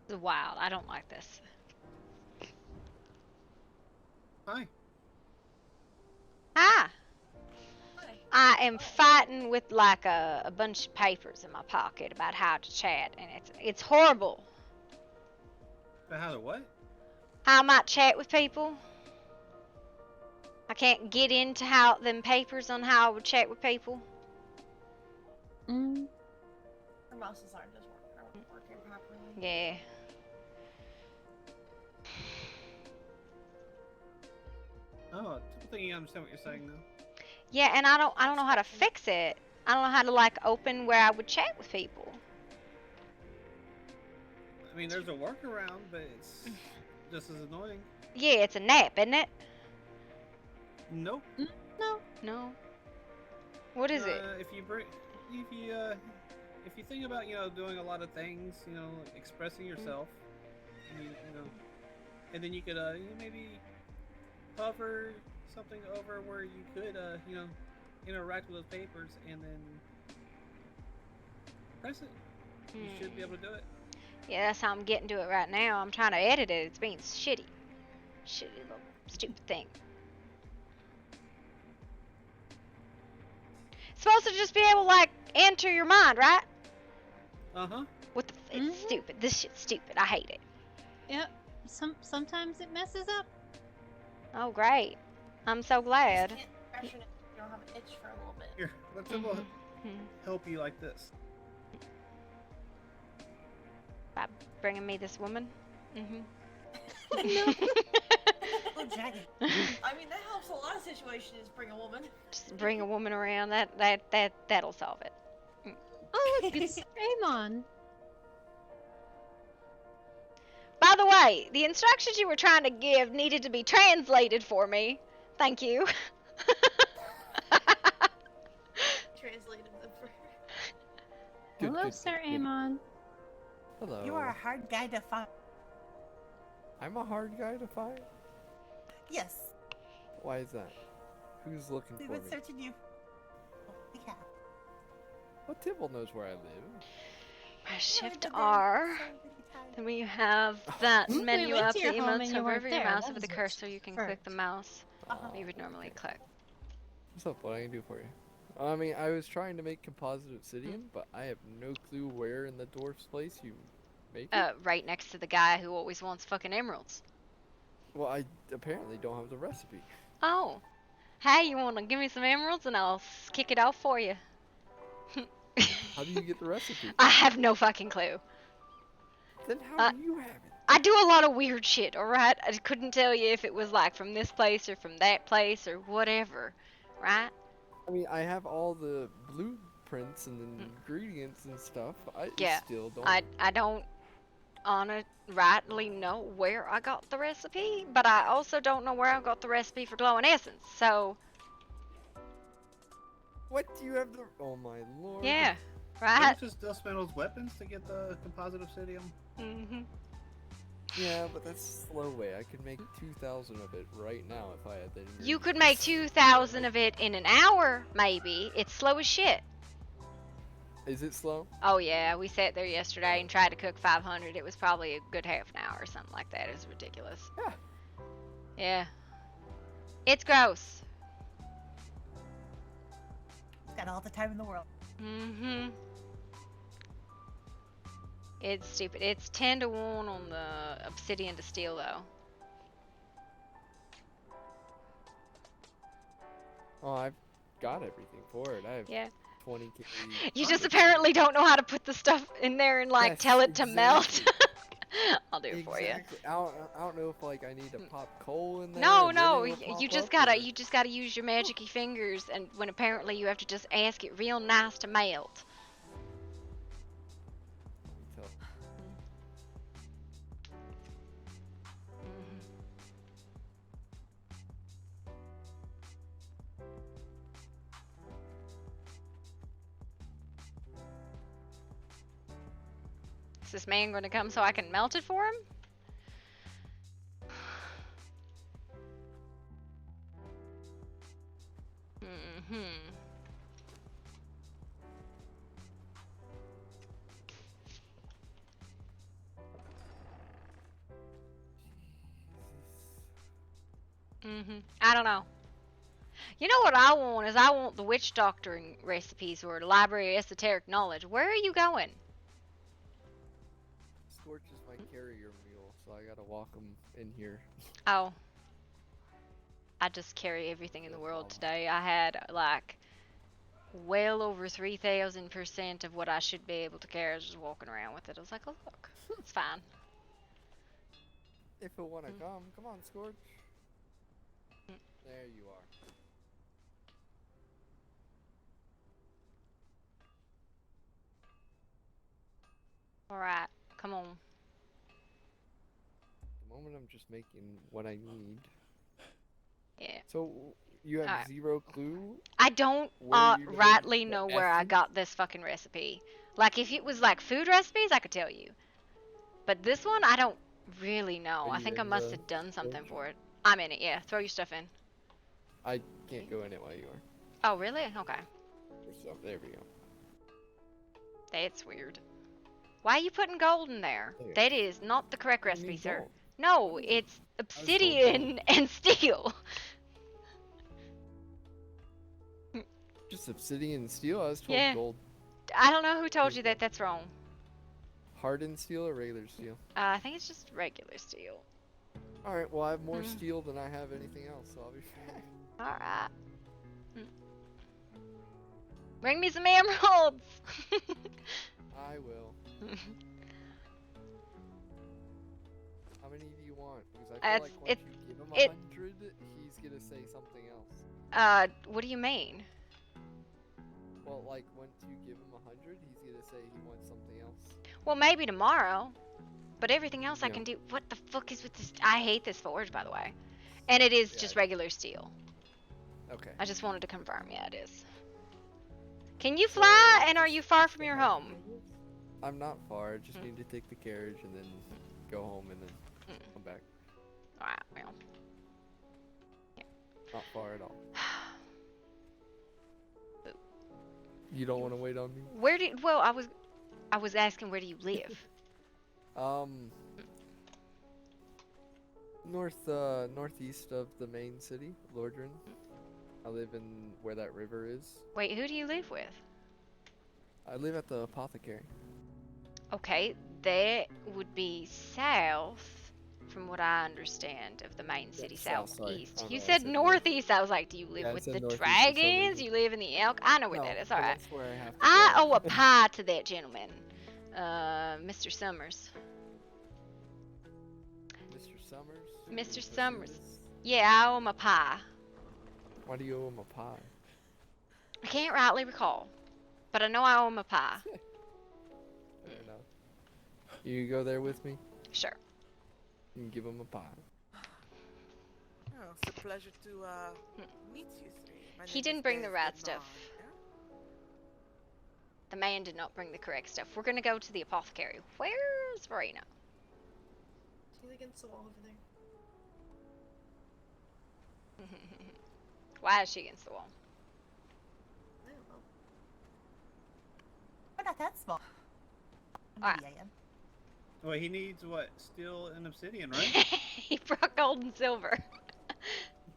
This is wild. I don't like this. Hi. Ah! I am fighting with like a bunch of papers in my pocket about how to chat, and it's horrible. But how to what? How I might chat with people. I can't get into how them papers on how I would chat with people. Her mouses aren't working properly. Yeah. Oh, I think you understand what you're saying now. Yeah, and I don't know how to fix it. I don't know how to like open where I would chat with people. I mean, there's a workaround, but it's just as annoying. Yeah, it's a nap, isn't it? Nope. No. What is it? If you think about doing a lot of things, expressing yourself, and then you could maybe hover something over where you could interact with those papers and then press it. You should be able to do it. Yeah, that's how I'm getting to it right now. I'm trying to edit it. It's being shitty. Shitty little stupid thing. It's supposed to just be able to like enter your mind, right? Uh-huh. What the it's stupid. This shit's stupid. I hate it. Yep. Sometimes it messes up. Oh great. I'm so glad. You don't have an itch for a little bit. Here, let's help you like this. By bringing me this woman. Oh, Jackie. I mean, that helps a lot of situations. Bring a woman. Just bring a woman around. That'll solve it. Oh look, it's Amon. By the way, the instructions you were trying to give needed to be translated for me. Thank you. Translated them for her. Hello, Sir Amon. Hello. You are a hard guy to find. I'm a hard guy to find? Yes. Why is that? Who's looking We've for been me? searching you. We have. Well, Tibble knows where I live. Press Shift R. Then we have that menu went up. to The your home emotes and you hover over weren't your there. mouse That over the was cursor. You can click the mouse. Uh-huh. You would normally click. What's up? What I can do for you? I mean, I was trying to make composite obsidian, but I have no clue where in the dwarf's place you make it. Right next to the guy who always wants fucking emeralds. Well, I apparently don't have the recipe. Oh. Hey, you wanna give me some emeralds and I'll kick it off for you? How do you get the recipe? I have no fucking clue. Then how do you have it? I do a lot of weird shit, alright? I couldn't tell you if it was like from this place or from that place or whatever, right? I mean, I have all the blueprints and the ingredients and stuff. I Yeah. still don't. I don't rightly know where I got the recipe, but I also don't know where I got the recipe for glowing essence, so... What do you have the... Oh my lord. Yeah, right? You just spend those weapons to get the composite obsidian. Mm-hmm. Yeah, but that's a slow way. I could make 2,000 of it right now if I had that ingredient. You could make 2,000 of it in an hour, maybe. It's slow as shit. Is it slow? Oh yeah, we sat there yesterday and tried to cook 500. It was probably a good half an hour or something like that. It was ridiculous. Yeah. Yeah. It's gross. got all the time in the world. Mm-hmm. It's stupid. It's 10 to 1 on the obsidian to steel, though. Oh, I've got everything for it. I have Yeah. 20 carry. You just apparently don't know how to put the stuff in there and, like, Yes, tell it to melt. exactly. I'll do it for you. Exactly. I don't know if like I need to pop coal in there. No, and then no, it'll pop you just up, gotta or- you just gotta use your magicy fingers, and when apparently you have to just ask it real nice to melt. Is this man gonna come so I can melt it for him? Mm-hmm. I don't know. You know what I want is I want the witch doctoring recipes or the library of esoteric knowledge. Where are you going? Scorch is my carrier mule, so I gotta walk him in here. Oh. I just carry everything in the world today. I had like well over 3,000% of what I should be able to carry. I was just walking around with it. I was like, oh look, it's fine. If you wanna come on, Scorch. There you are. Alright, come on. The moment I'm just making what I need. Yeah. So you have Alright. zero clue? I don't where you rightly made know the where I essence? got this fucking recipe. Like if it was like food recipes, I could tell you. But this one, I don't really know. Are I you think I in must the have done something storage? for it. I'm in it, yeah. Throw your stuff in. I can't go in it while you are. Oh, really? Okay. So there we go. That's weird. Why are you putting gold in there? There. That is not the correct What do you recipe, mean sir. gold? No, it's obsidian and steel. Just obsidian and steel? I was told Yeah. gold. I don't know who told you that. That's wrong. Hardened steel or regular steel? I think it's just regular steel. Alright, well I have more steel than I have anything else, so I'll be fine. Alright. Bring me some emeralds! I will. How many do you want? Because I feel like once you give him 100, he's gonna say something else. What do you mean? Well, like, once you give him 100, he's gonna say he wants something else. Well, maybe tomorrow. But everything else I Yeah. can do. What the fuck is with this? I hate this forge, by the way. And it is just regular steel. Okay. I just wanted to confirm. Yeah, it is. Can you fly? And are you far from your home? I'm not far, I just need to take the carriage and then go home and then come back. Alright, well. Not far at all. You don't want to wait on me? Where do? Well, I was asking, where do you live? Northeast of the main city, Lordran. I live in where that river is. Wait, who do you live with? I live at the apothecary. Okay, that would be south, from what I understand, of the main city, south, sorry. southeast. Oh, You no, I said said northeast. I was like, do you live Yeah, I with said the northeast for some dragons? reason. You live in the elk? I know where No, that is. but Alright. that's where I have to I go. owe a pie to that gentleman, Mr. Summers. Mr. Summers? Mr. Summers. Yeah, I owe him a pie. Why do you owe him a pie? I can't rightly recall, but I know I owe him a pie. Fair enough. You go there with me? Sure. You can give him a pie. Oh, it's a pleasure to meet you three. My He name didn't is bring the Dave right Denard. stuff. The man did not bring the correct stuff. We're gonna go to the apothecary. Where's Verena? She's against the wall over there. Why is she against the wall? I don't know. We're not that small. Alright. Maybe I am. Well, he needs what? Steel and obsidian, right? He brought gold and silver.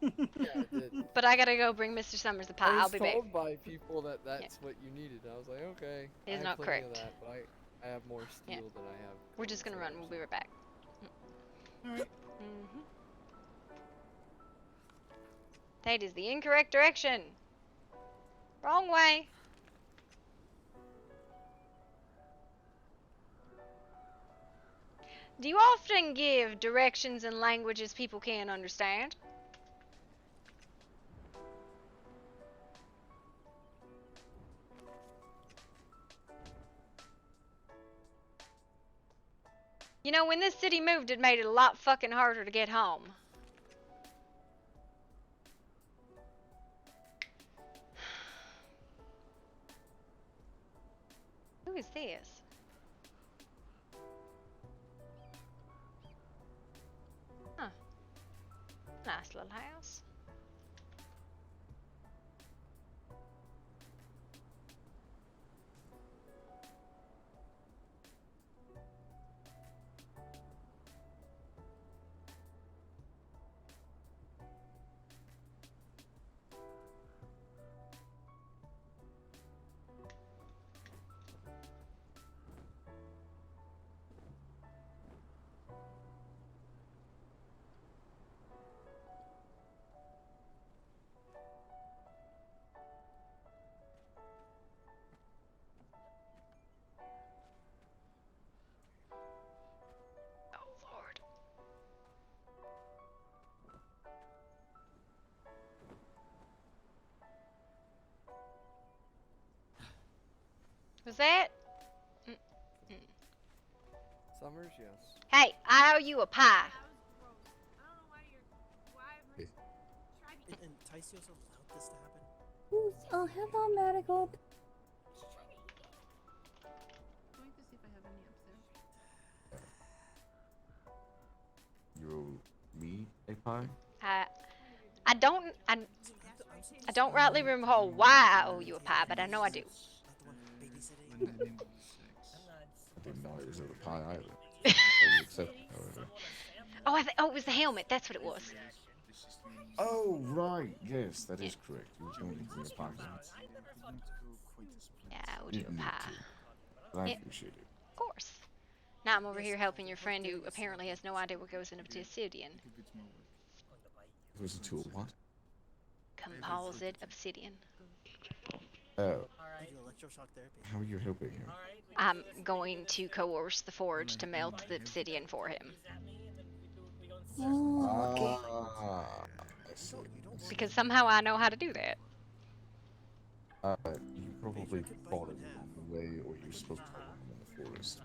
Yeah, I did. But I gotta go bring Mr. Summers the pie. I I'll was be back. told by people that that's what you needed. I was like, okay. It I is have not plenty of correct. that, but I have more steel Yeah. than I have. We're just gonna run. We'll be right back. Alright. That is the incorrect direction. Wrong way. Do you often give directions in languages people can't understand? You know, when this city moved, it made it a lot fucking harder to get home. Who is this? Huh. Nice little house. Was that? Summers, yes. Hey, I owe you a pie. And Tysio's allowed this to happen? Oh, hello, Marigold. Going to see if I have any upstairs. You owe me a pie? I don't rightly recall why I owe you a pie, but I know I do. I didn't know it was a pie either. So you accept it, however. Oh, it was the helmet. That's what it was. Oh, right. Yes, that is correct. You were going to give me a pie. Yeah, I owed you a pie. But I Yeah. appreciate it. Of course. Now I'm over here helping your friend who apparently has no idea what goes into obsidian. It was a tool, what? Composite obsidian. Oh. Electroshock therapy. How are you helping him? I'm going to coerce the forge to melt the obsidian for him. Oh, okay. I see. Because somehow I know how to do that. You probably fought it the way, or you spoke to him in the forest.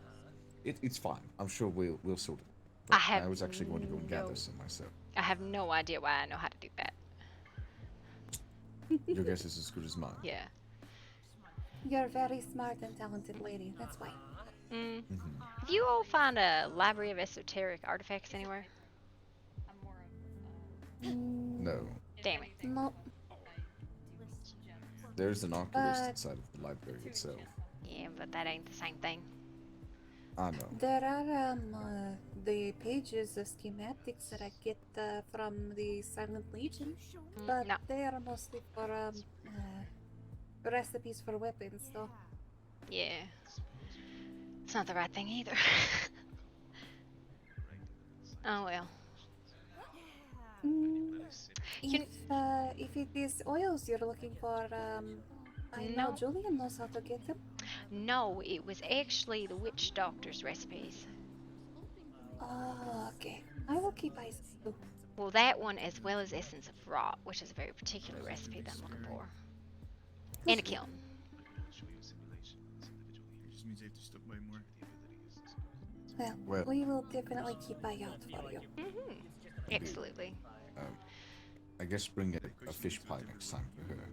It's fine. I'm sure we'll sort it. But I was actually going to go and gather some myself. I have no idea why I know how to do that. Your guess is as good as mine. Yeah. You're a very smart and talented lady. That's why. Have you all found a library of esoteric artifacts anywhere? No. Damn it. No. There's an oculist inside of the library itself. Yeah, but that ain't the same thing. I know. There are the pages of schematics that I get from the Silent Legion, but no. they are mostly for recipes for weapons, though. Yeah. It's not the right thing either. Oh well. If it is oils you're looking for, I know No. Julian knows how to get them. No, it was actually the witch doctor's recipes. Oh, okay. I will keep eyes on you. Well, that one as well as essence of rot, which is a very particular recipe that I'm looking for. And a kiln. Well, we will definitely keep eye out for you. Absolutely. I guess bring a fish pie next time for her.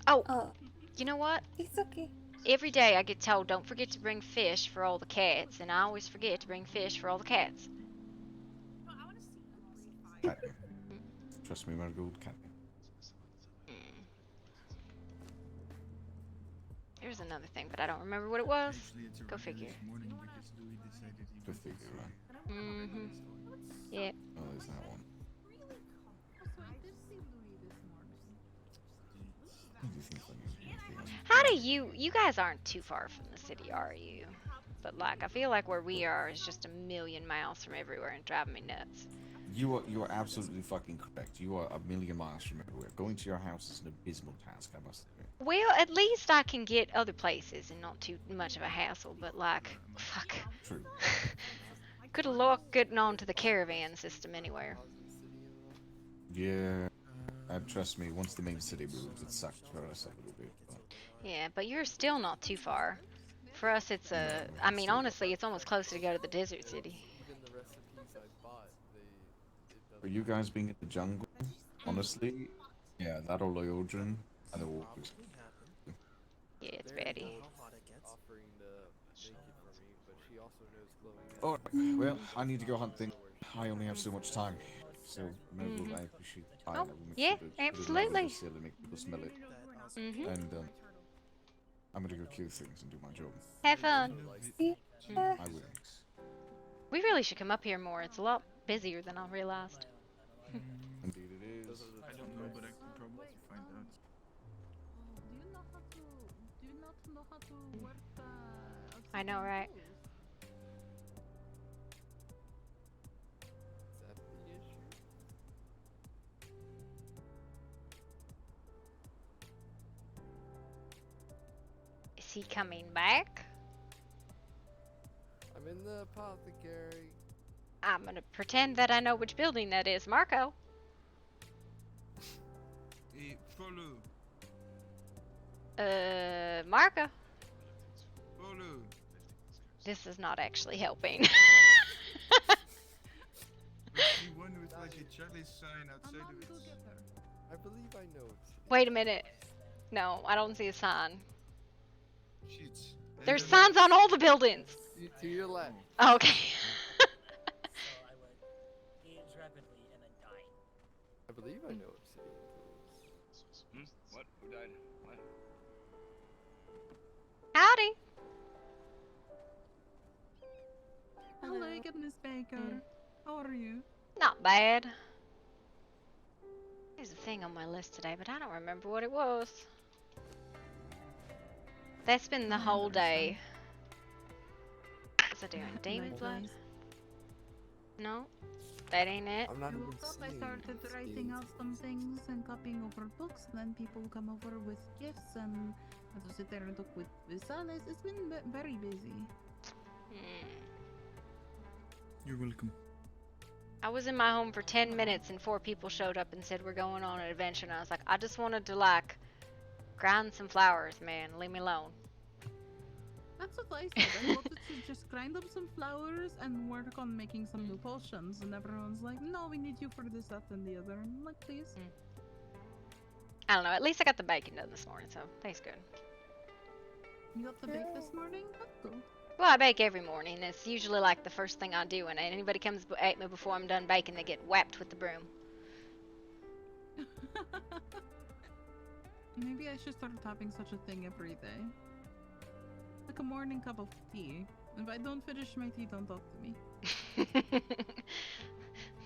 Oh, you know what? It's okay. Every day I get told, don't forget to bring fish for all the cats, and I always forget to bring fish for all the cats. Catnip. Trust me, Marigold, catnip. There's another thing, but I don't remember what it was. Go figure. Go figure, right? Yeah. Oh, there's that one. How do you guys aren't too far from the city, are you? But like, I feel like where we are is just a million miles from everywhere and driving me nuts. You are absolutely fucking correct. You are a million miles from everywhere. Going to your house is an abysmal task, I must admit. Well, at least I can get other places and not too much of a hassle, but like, fuck. True. Good luck getting onto the caravan system anywhere. Yeah, trust me, once the main city moves, it sucks for us a little bit. But... Yeah, but you're still not too far. For us, it's I mean, honestly, it's almost closer to go to the desert city. For you guys being in the jungle, honestly, yeah, that or Loyodrin, and the wolves. Yeah, it's Betty. Oh, well, I need to go hunting. I only have so much time. So, Marigold, I appreciate the time. Oh, yeah, absolutely. To make people smell it. Mm-hmm. And, I'm gonna go kill things and do my job. Have fun. I will. We really should come up here more. It's a lot busier than I realized. Indeed it is. I don't know, but I can probably find out. Do you not know how to work I know, right? Is he coming back? I'm in the apothecary. I'm gonna pretend that I know which building that is. Marco. Hey, follow. Marco. Follow. This is not actually helping. The one with like a chalice sign outside of it. I believe I know it. Wait a minute. No, I don't see a sign. Shit. There's signs on all the buildings. To your left. Okay. I believe I know it. What? Who died? What? Howdy. Hello, Miss Baker. How are you? Not bad. There's a thing on my list today, but I don't remember what it was. That's been the whole day. What's I doing? David blood? No, that ain't it. I'm not I even woke up, I seeing started writing out some things and copying over books, and then people come over with gifts, and I have to sit there and talk with Alice. It's been very busy. You're welcome. I was in my home for 10 minutes and 4 people showed up and said we're going on an adventure, and I was like, I just wanted to like grind some flowers, man. Leave me alone. That's what I said. I wanted to just grind up some flowers and work on making some new potions, and everyone's like, no, we need you for this, that, and the other. And I'm like, please. I don't know. At least I got the bacon done this morning, so that's good. You got the bake this morning? That's cool. Well, I bake every morning. It's usually like the first thing I do, and anybody comes at me before I'm done baking, they get whapped with the broom. Maybe I should start having such a thing every day. Like a morning cup of tea. If I don't finish my tea, don't talk to me.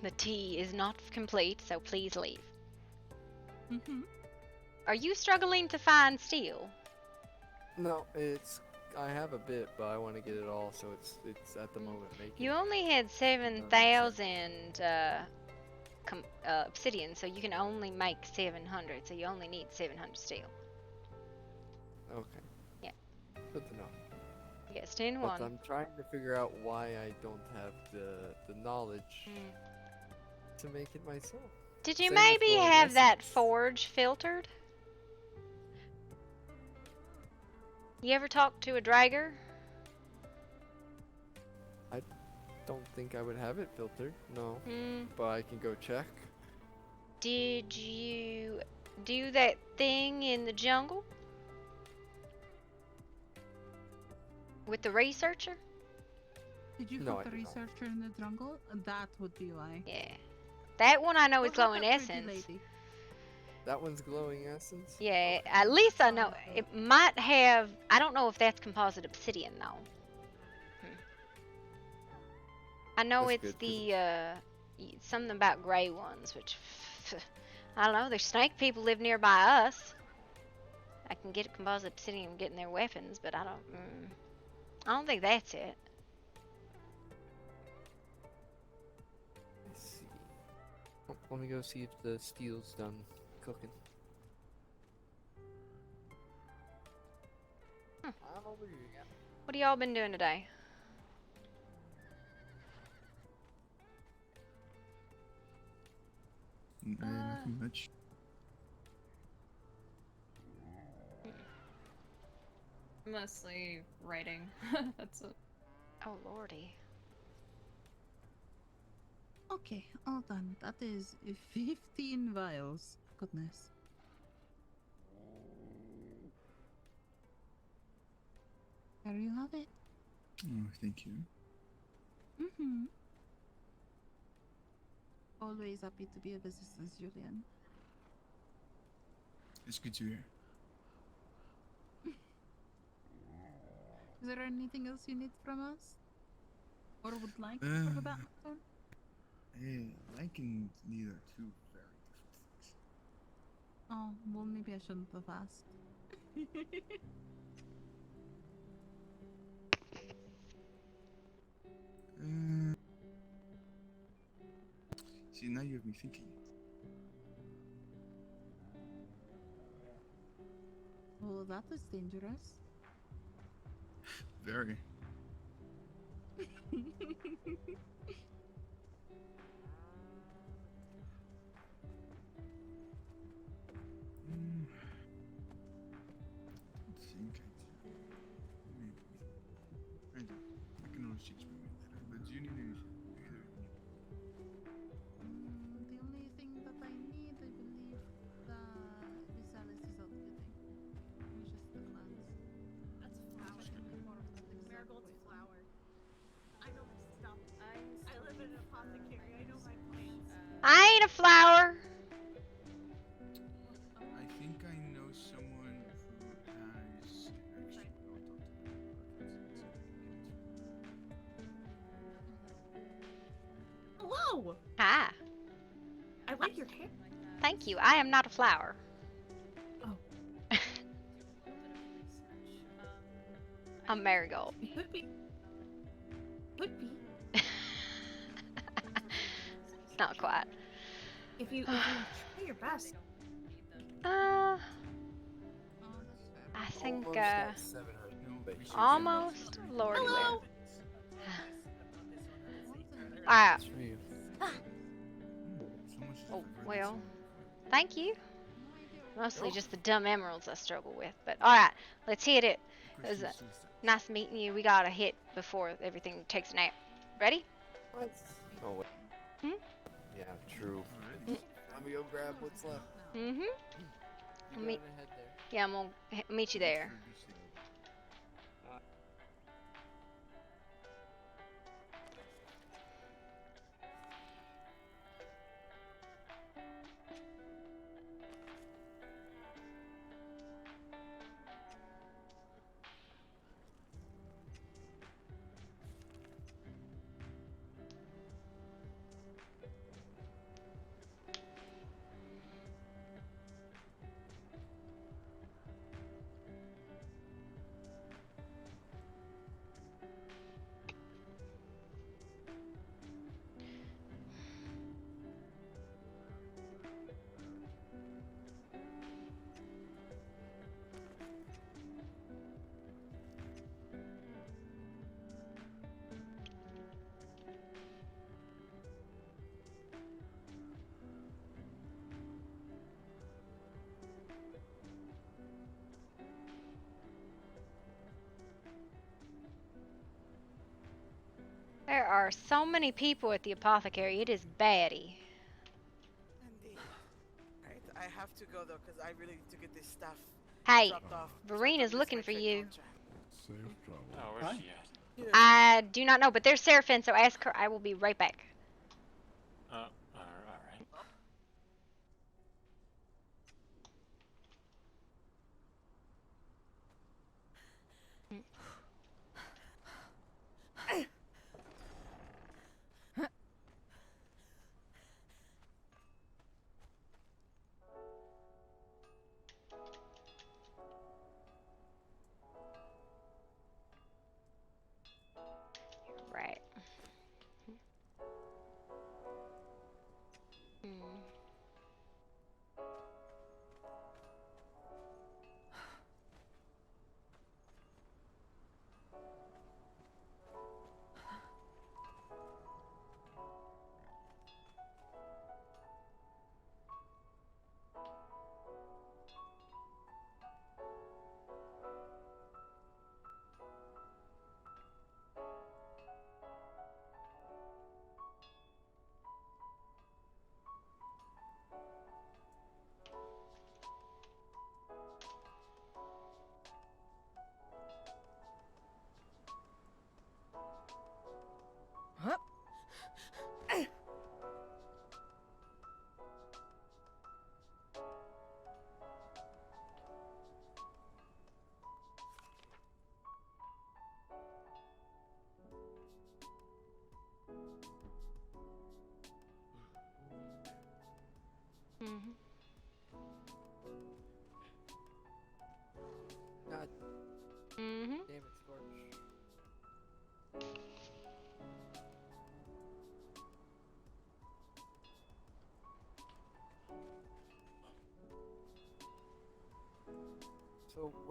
The tea is not complete, so please leave. Mm-hmm. Are you struggling to find steel? No, I have a bit, but I want to get it all, so it's at the moment making. You only had 7,000 obsidian, so you can only make 700, so you only need 700 steel. Okay. Yeah. Good to know. Yes, 10-1. But I'm trying to figure out why I don't have the knowledge to make it myself. Did you Same maybe with have that forge filtered? You ever talk to a dragger? I don't think I would have it filtered, no. But I can go check. Did you do that thing in the jungle? With the researcher? Did you No, put I the did not. researcher in the jungle? That would be why. Yeah. That one I know is What about glowing that pretty essence. lady? That one's glowing essence? Yeah, at least I know. It might have... I don't know if that's composite obsidian, though. I know That's it's good, the, something about gray ones, which... I don't know, there's snake people live nearby us. I can get a composite obsidian getting their weapons, but I don't think that's it. Let's see. Oh, let me go see if the steel's done cooking. I'm over here. Yeah. What have y'all been doing today? Nothing much. Mostly writing. That's it. Oh lordy. Okay, all done. That is 15 vials. Goodness. There you have it. Oh, thank you. Mm-hmm. Always happy to be of assistance, Julian. It's good to hear. Is there anything else you need from us? Or would like for that matter? Like and need are two very different things. Oh, well, maybe I shouldn't have asked. See, now you have me thinking. Well, that is dangerous. Very. I think I do. Maybe. I do. I can always change my mind later. But do you need anything? The only thing that I need, I believe, the Visalis is outfitting. Which is the cleanse. That's flour. Marigold's flour. I know my stuff. I live in an apothecary. I know my plants. I ain't a flower. I think I know someone who has an extra Hello! Hi. I like your hair. Thank you. I am not a flower. Oh. I'm Marigold. Could be. Could be. Not quite. If you try your best. I think, almost. Lordy, Hello. Alright. Oh, well, thank you. Mostly just the dumb emeralds I struggle with. But alright, let's hit it. It was nice meeting you. We gotta hit before everything takes a nap. Ready? What? Oh, wait. Hmm? Yeah, true. Let me go grab what's left. Mm-hmm. You go ahead there. Yeah, I'm gonna meet you there. There are so many people at the apothecary. It is baddie. Indeed. Alright, I have to go though, because I really need to get this stuff Hey, dropped off. Verena's looking for you. Safe travel. Oh, where's she at? I do not know, but there's Seraphine, so ask her. I will be right back. Alright.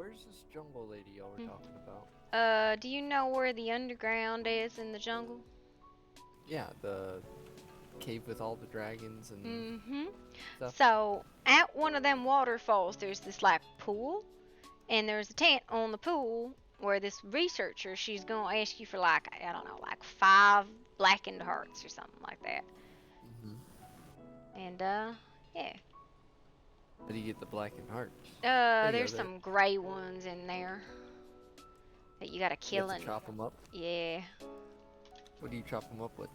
Where's this jungle lady y'all were talking about? Do you know where the underground is in the jungle? Yeah, the cave with all the dragons and stuff. So, at one of them waterfalls, there's this, like, pool. And there's a tent on the pool where this researcher, she's going to ask you for, like, I don't know, like 5 blackened hearts or something like that. And, yeah. How do you get the blackened hearts? There's some gray ones in there that you gotta kill. You have to chop them up? Yeah. What do you chop them up with?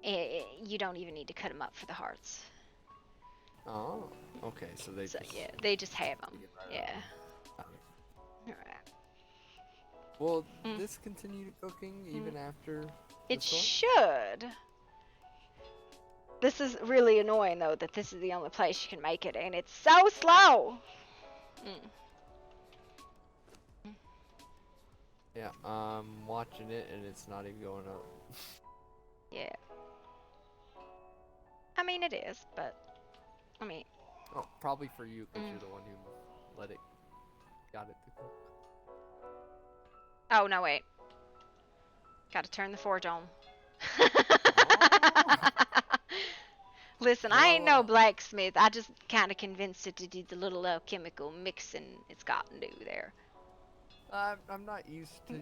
You don't even need to cut them up for the hearts. Oh, okay, so they just... yeah, they just have them. Yeah. Alright. Will this continue cooking even after It the storm? should. This is really annoying, though, that this is the only place you can make it, and it's so slow. Yeah, I'm watching it, and it's not even going up. Yeah. I mean, it is, but, I mean... Oh, probably for you, because you're the one who got it to cook. Oh, no, wait. Gotta turn the forge on. Listen, I ain't no blacksmith. I just kind of convinced it to do the little chemical mixing it's got to do there. I'm not used to,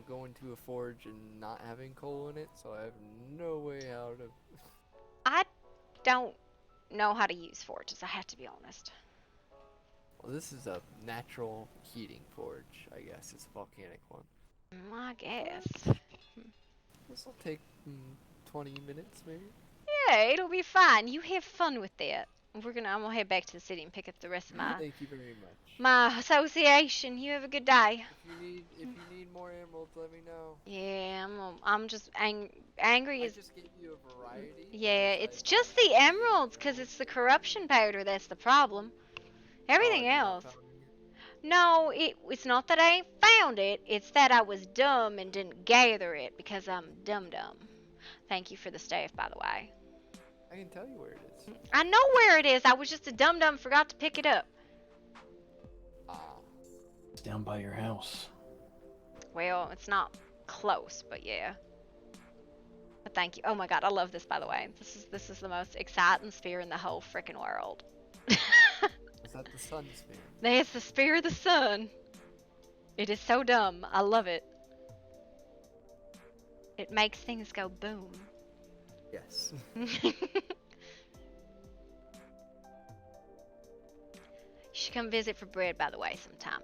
going to a forge and not having coal in it, so I have no way how to... I don't know how to use forges, I have to be honest. Well, this is a natural heating forge, I guess. It's a volcanic one. I guess. This will take 20 minutes, maybe? Yeah, it'll be fine. You have fun with that. I'm gonna head back to the city and pick up the rest of Thank you very much. my association. You have a good day. If you need more emeralds, let me know. Yeah, I'm just angry. I just gave you a variety. Yeah, it's just the emeralds, cause it's the corruption powder that's the problem. Everything else. No, it's not that I found it. It's that I was dumb and didn't gather it because I'm dumb. Thank you for the staff, by the way. I can tell you where it is. I know where it is. I was just a dumb forgot to pick it up. It's down by your house. Well, it's not close, but yeah. But thank you. Oh my god, I love this, by the way. This is the most exciting spear in the whole freaking world. Is that the sun spear? It's the spear of the sun. It is so dumb. I love it. It makes things go boom. Yes. You should come visit for bread, by the way, sometime.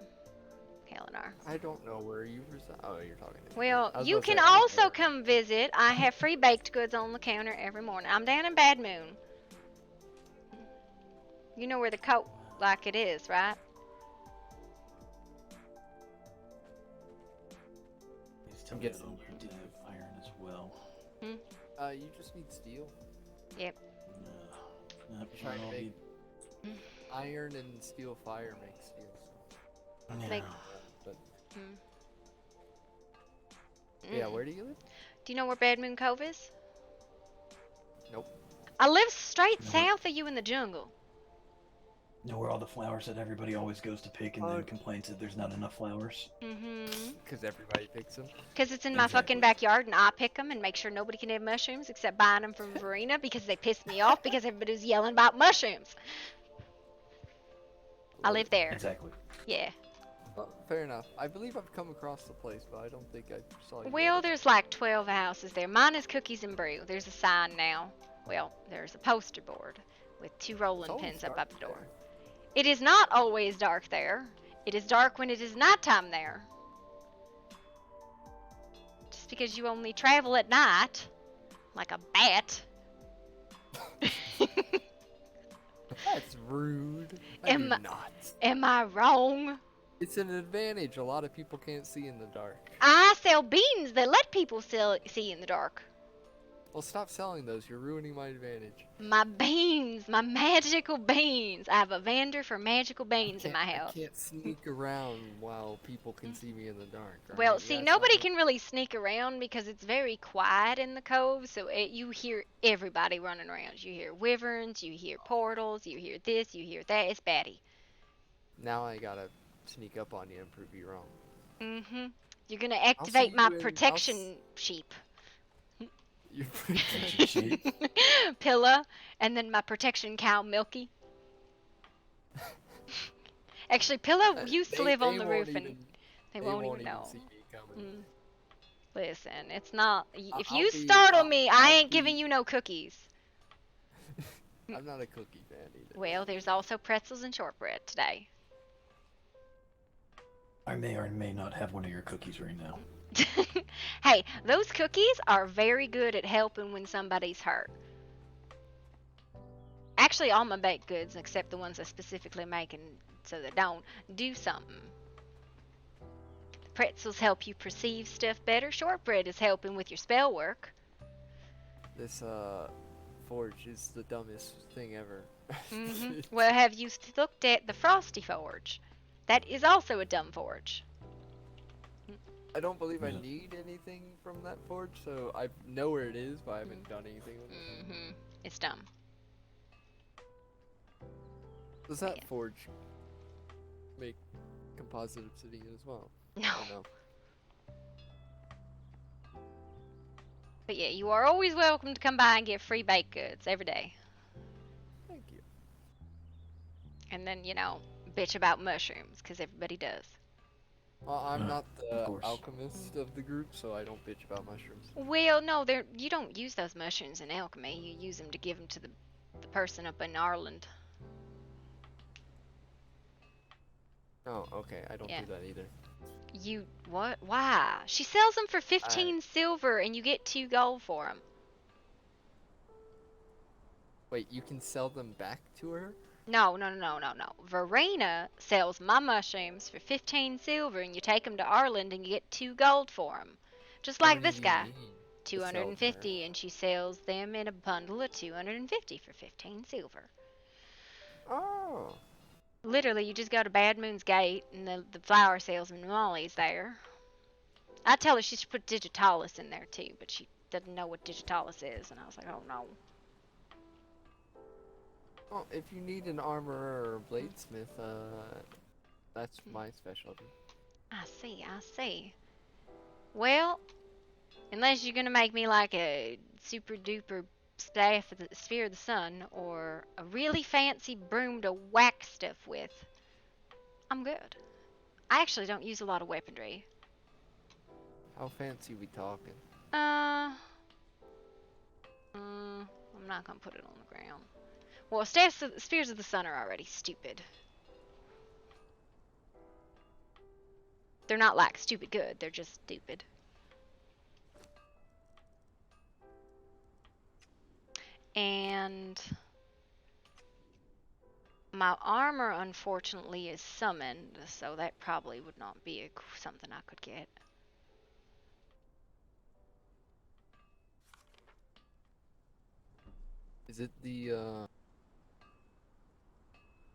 Eleanor. I don't know where you reside. Oh, you're talking to me. Well, you can also come visit. I have free baked goods on the counter every morning. I'm down in Bad Moon. You know where the coat like it is, right? I'm getting over to iron as well. You just need steel. Yep. No, trying to make iron and steel fire makes steel. So. Yeah. But yeah, where do you live? Do you know where Bad Moon Cove is? Nope. I live straight south of you in the jungle. Know where all the flowers that everybody always goes to pick and then complains that there's not enough flowers? Because everybody picks them? Because it's in my fucking backyard and I pick them and make sure nobody can have mushrooms except buying them from Verena because they piss me off because everybody's yelling about mushrooms. I live there. Exactly. Yeah. Well, fair enough. I believe I've come across the place, but I don't think I saw you. Well, there's like 12 houses there. Mine is Cookies and Brew. There's a sign now. Well, there's a poster board with 2 rolling pins up the door. It is not always dark there. It is dark when it is nighttime there. Just because you only travel at night, like a bat. That's rude. Am I wrong? It's an advantage. A lot of people can't see in the dark. I sell beans that let people see in the dark. Well, stop selling those. You're ruining my advantage. My beans, my magical beans. I have a vendor for magical beans in my house. I can't sneak around while people can see me in the dark. Right? Well, see, nobody can really sneak around because it's very quiet in the cove, so you hear everybody running around. You hear wyverns, you hear portals, you hear this, you hear that. It's batty. Now I gotta sneak up on you and prove you wrong. Mm-hmm. You're gonna activate my protection sheep. Your protection sheep? Pilla, and then my protection cow, Milky. Actually, Pilla used to live on the roof, and they won't even know. See me coming. Listen, it's not. If I'll you be- startle I'll- me, I I'll ain't be- giving you no cookies. I'm not a cookie fan either. Well, there's also pretzels and shortbread today. I may or may not have one of your cookies right now. Hey, those cookies are very good at helping when somebody's hurt. Actually, all my baked goods, except the ones I specifically make and so they don't, do something. Pretzels help you perceive stuff better. Shortbread is helping with your spell work. This forge is the dumbest thing ever. Well, have you looked at the Frosty Forge? That is also a dumb forge. I don't believe I need anything from that forge, so I know where it is, but I haven't done anything with it. It's dumb. Does that forge make composite obsidian as well? No. Oh, no. But yeah, you are always welcome to come by and get free baked goods every day. Thank you. And then, you know, bitch about mushrooms, because everybody does. Well, I'm not the alchemist of the group, so I don't bitch about mushrooms. Well, no, you don't use those mushrooms in alchemy. You use them to give them to the person up in Ireland. Oh, okay. I don't Yeah. do that either. You, what? Why? She sells them for 15 silver and you get 2 gold for them. Wait, you can sell them back to her? No. Verena sells my mushrooms for 15 silver and you take them to Ireland and you get 2 gold for them. Just like this guy. 250 and she sells them in a bundle of 250 for 15 silver. Oh. Literally, you just go to Bad Moon's Gate and the flower salesman Molly's there. I tell her she should put Digitalis in there too, but she doesn't know what Digitalis is, and I was like, oh no. Well, if you need an armorer or a bladesmith, that's my specialty. I see. Well, unless you're gonna make me like a super duper staff of the sphere of the sun or a really fancy broom to whack stuff with, I'm good. I actually don't use a lot of weaponry. How fancy we talking? I'm not gonna put it on the ground. Well, spheres of the sun are already stupid. They're not like stupid good, they're just stupid. And my armor, unfortunately, is summoned, so that probably would not be something I could get. Is it the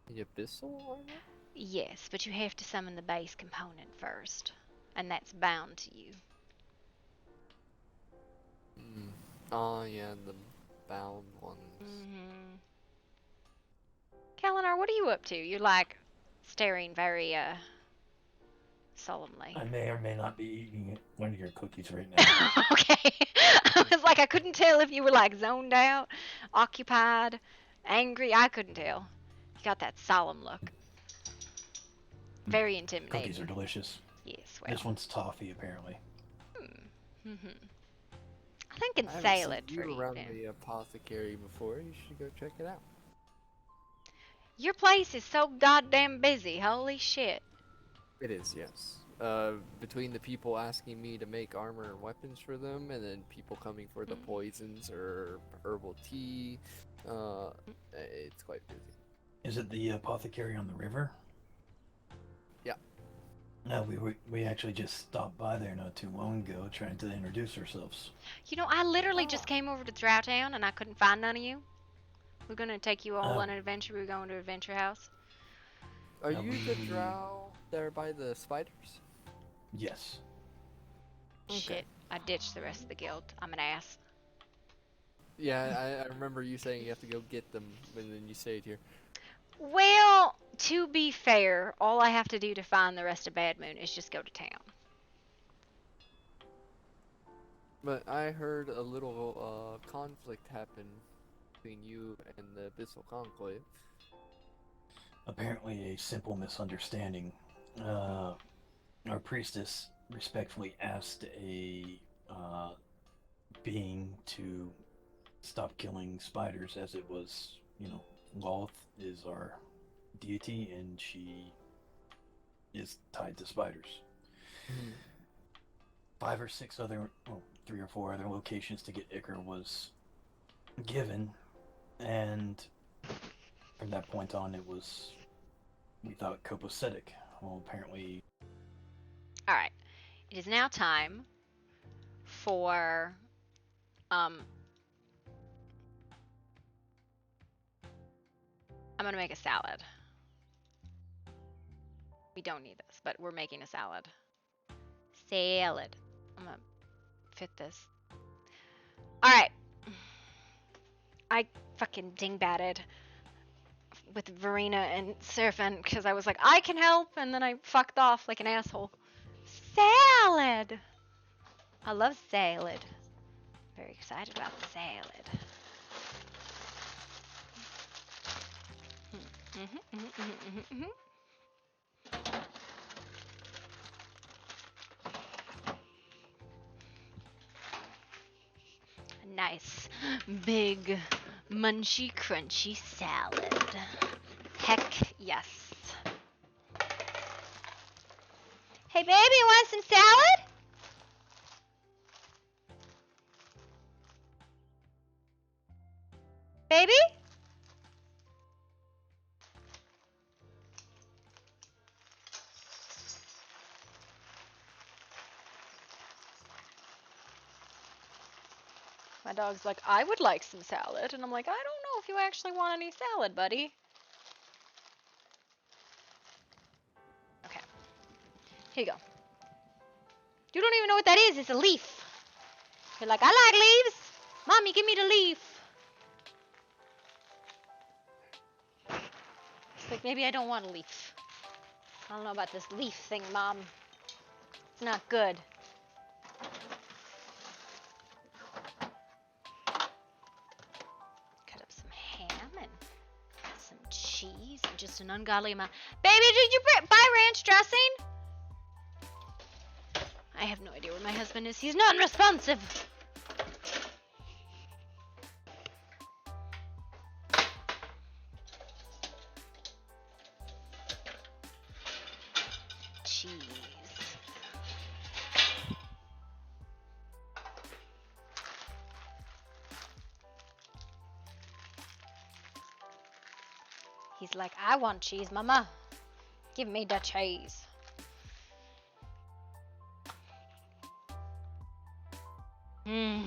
abyssal armor? Yes, but you have to summon the base component first, and that's bound to you. Oh yeah, the bound ones. Kalinar, what are you up to? You're like staring very solemnly. I may or may not be eating one of your cookies right now. Okay. I was like, I couldn't tell if you were like zoned out, occupied, angry. I couldn't tell. You got that solemn look. Very intimidating. Cookies are delicious. Yes, well. This one's toffee, apparently. I think in I haven't salad seen for you around evening. the apothecary before. You should go check it out. Your place is so goddamn busy. Holy shit. It is, yes. Between the people asking me to make armor and weapons for them, and then people coming for the poisons or herbal tea, it's quite busy. Is it the apothecary on the river? Yeah. No, we actually just stopped by there not too long ago trying to introduce ourselves. You know, I literally just came over to Throwtown and I couldn't find none of you. We're gonna take you all on an adventure. We're going to Adventure House. Are you the drow there by the spiders? Yes. Shit, I ditched the rest of the guild. I'm an ass. Yeah, I remember you saying you have to go get them, and then you stayed here. Well, to be fair, all I have to do to find the rest of Bad Moon is just go to town. But I heard a little conflict happen between you and the Abyssal Conclave. Apparently a simple misunderstanding. Our priestess respectfully asked a being to stop killing spiders, as it was, Lolth is our deity and she is tied to spiders. 5 or 6 other, 3 or 4 other locations to get Icar was given, and from that point on it was, we thought, copacetic. Well, apparently... Alright. It is now time for, I'm gonna make a salad. We don't need this, but we're making a salad. Salad. I'm gonna fit this. Alright. I fucking dingbatted with Verena and Seraphin because I was like, I can help, and then I fucked off like an asshole. Salad! I love salad. Very excited about the salad. Nice, big, munchy, crunchy salad. Heck yes. Hey baby, you want some salad? Baby? My dog's like, I would like some salad. And I'm like, I don't know if you actually want any salad, buddy. Okay. Here you go. You don't even know what that is. It's a leaf. You're like, I like leaves. Mommy, give me the leaf. It's like, maybe I don't want a leaf. I don't know about this leaf thing, Mom. It's not good. Cut up some ham and some cheese and just an ungodly amount. Baby, did you buy ranch dressing? I have no idea where my husband is. He's non-responsive. Cheese. He's like, I want cheese, Mama. Give me the cheese. Mmm.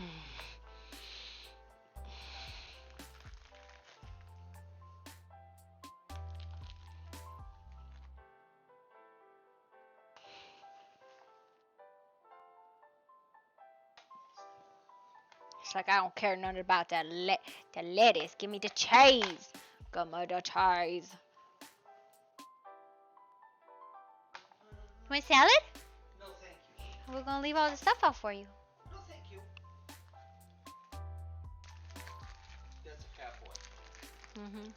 It's like, I don't care nothing about that lettuce. Give me the cheese. Give me the cheese. You want salad? No, thank you. We're gonna leave all the stuff out for you. No, thank you. That's a cat boy. Mm-hmm.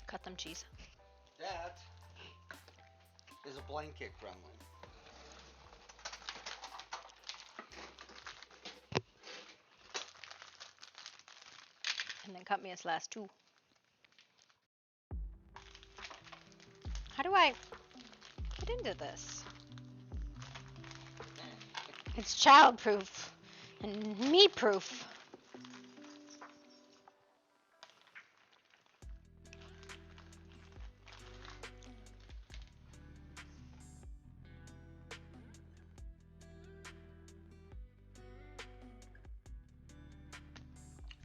Cut them cheese. That is a blanket gremlin. And then cut me a slice too. How do I get into this? It's child-proof and me-proof.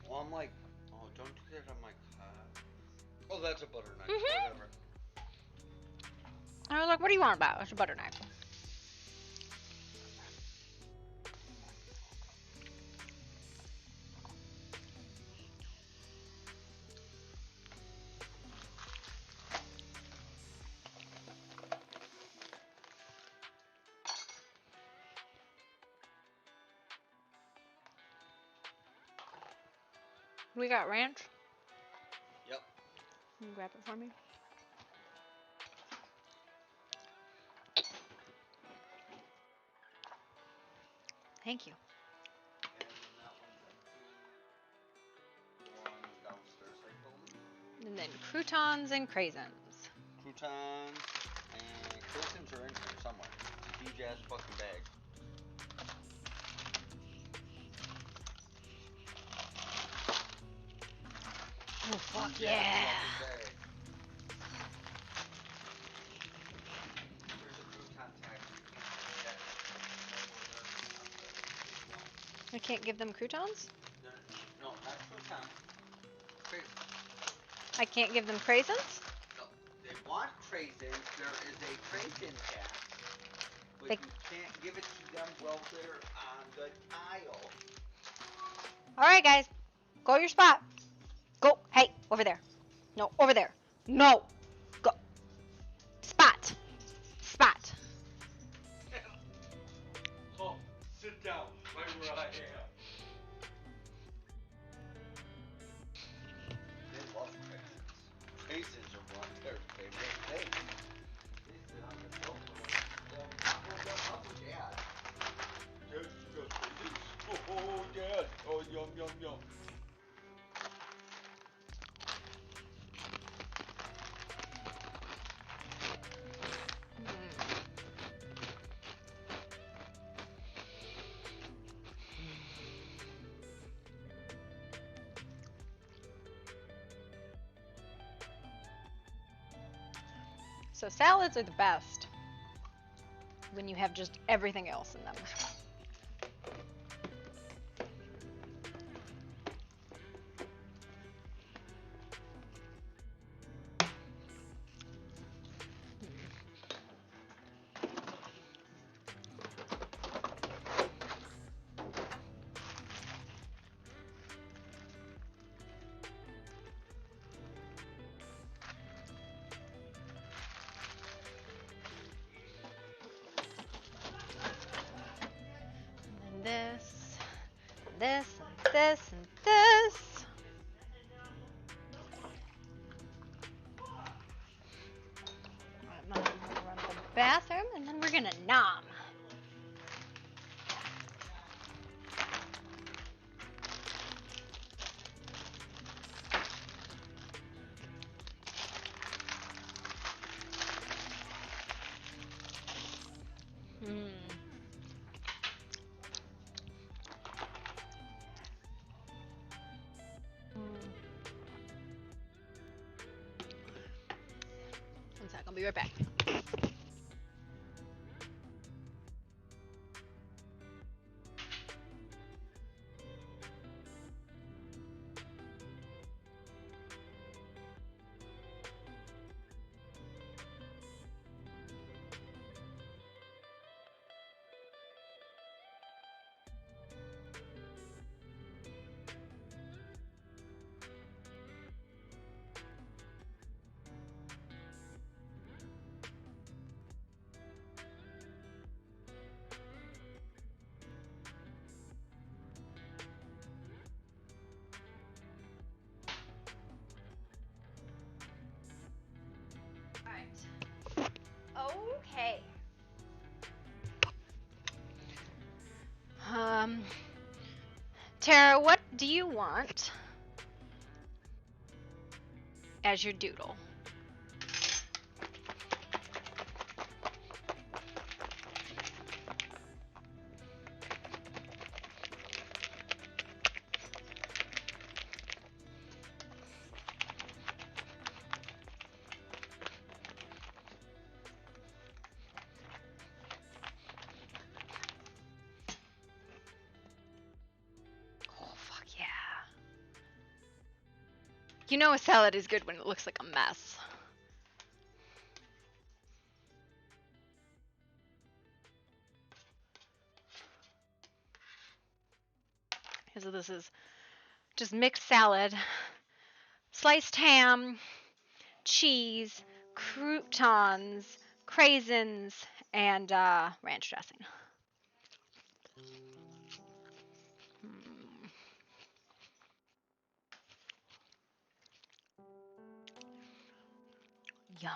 Well, I'm like, oh, don't do that on my car. Oh, that's a butter knife. Mhm. Whatever. I was like, what do you want about it? It's a butter knife. We got ranch. Yep. Can you grab it for me? Thank you. And then croutons and craisins. Croutons and craisins are in here somewhere. It's a huge ass fucking bag. Oh fuck yeah! I can't give them croutons? No, not croutons. I can't give them craisins? No, they want craisins. There is a craisin pack, but you can't give it to them while they're on the tile. Alright, guys. Go your spot. Go. Hey, over there. No, over there. No. Go. Spot. Spot. Oh, sit down right where I am. They love craisins. Craisins are one of their favorite things. They sit on the sofa like, Dad. Dad, you got craisins? Oh, Dad. Oh, yum, yum, yum. So salads are the best when you have just everything else in them. And then this, and this, and this. I'm gonna run to the bathroom, and then we're gonna nom. One sec, I'll be right back. Okay. Tara, what do you want as your doodle? You know a salad is good when it looks like a mess. So this is just mixed salad, sliced ham, cheese, croutons, craisins, and ranch dressing. Yum.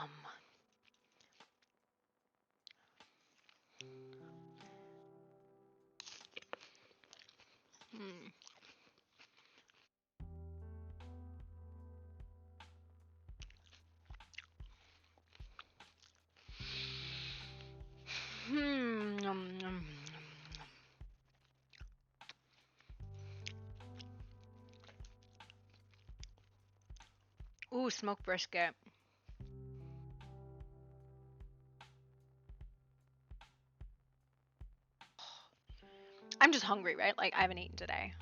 Hmm. Yum, yum. Ooh, smoked brisket. I'm just hungry, right? Like, I haven't eaten today.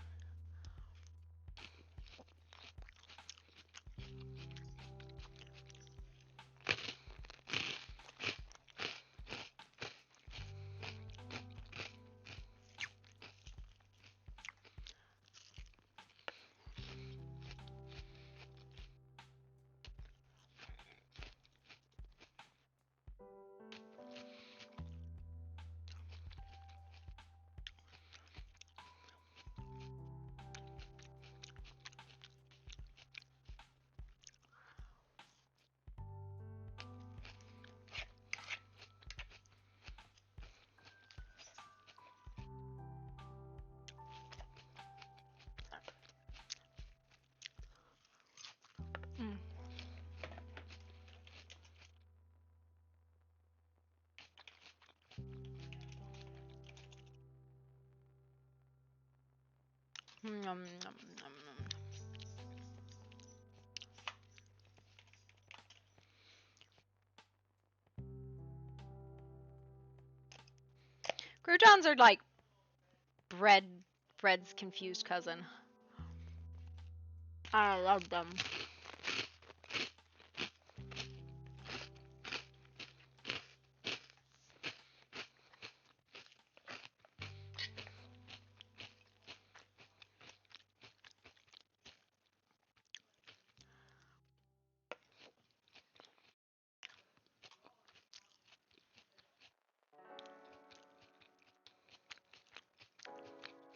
Mm. Yum, yum, yum, yum. Croutons are like bread's confused cousin. I love them.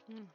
Mm.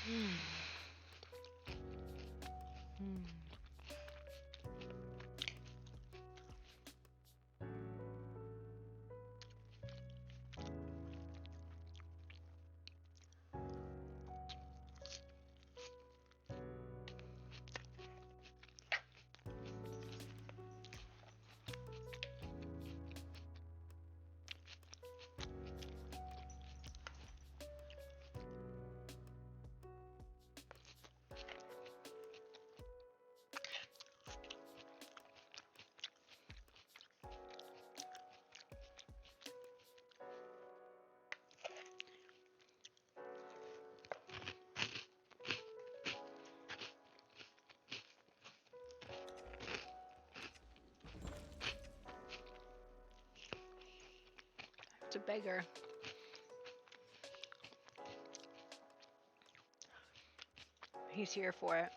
Mm. Mm. It's a beggar. He's here for it.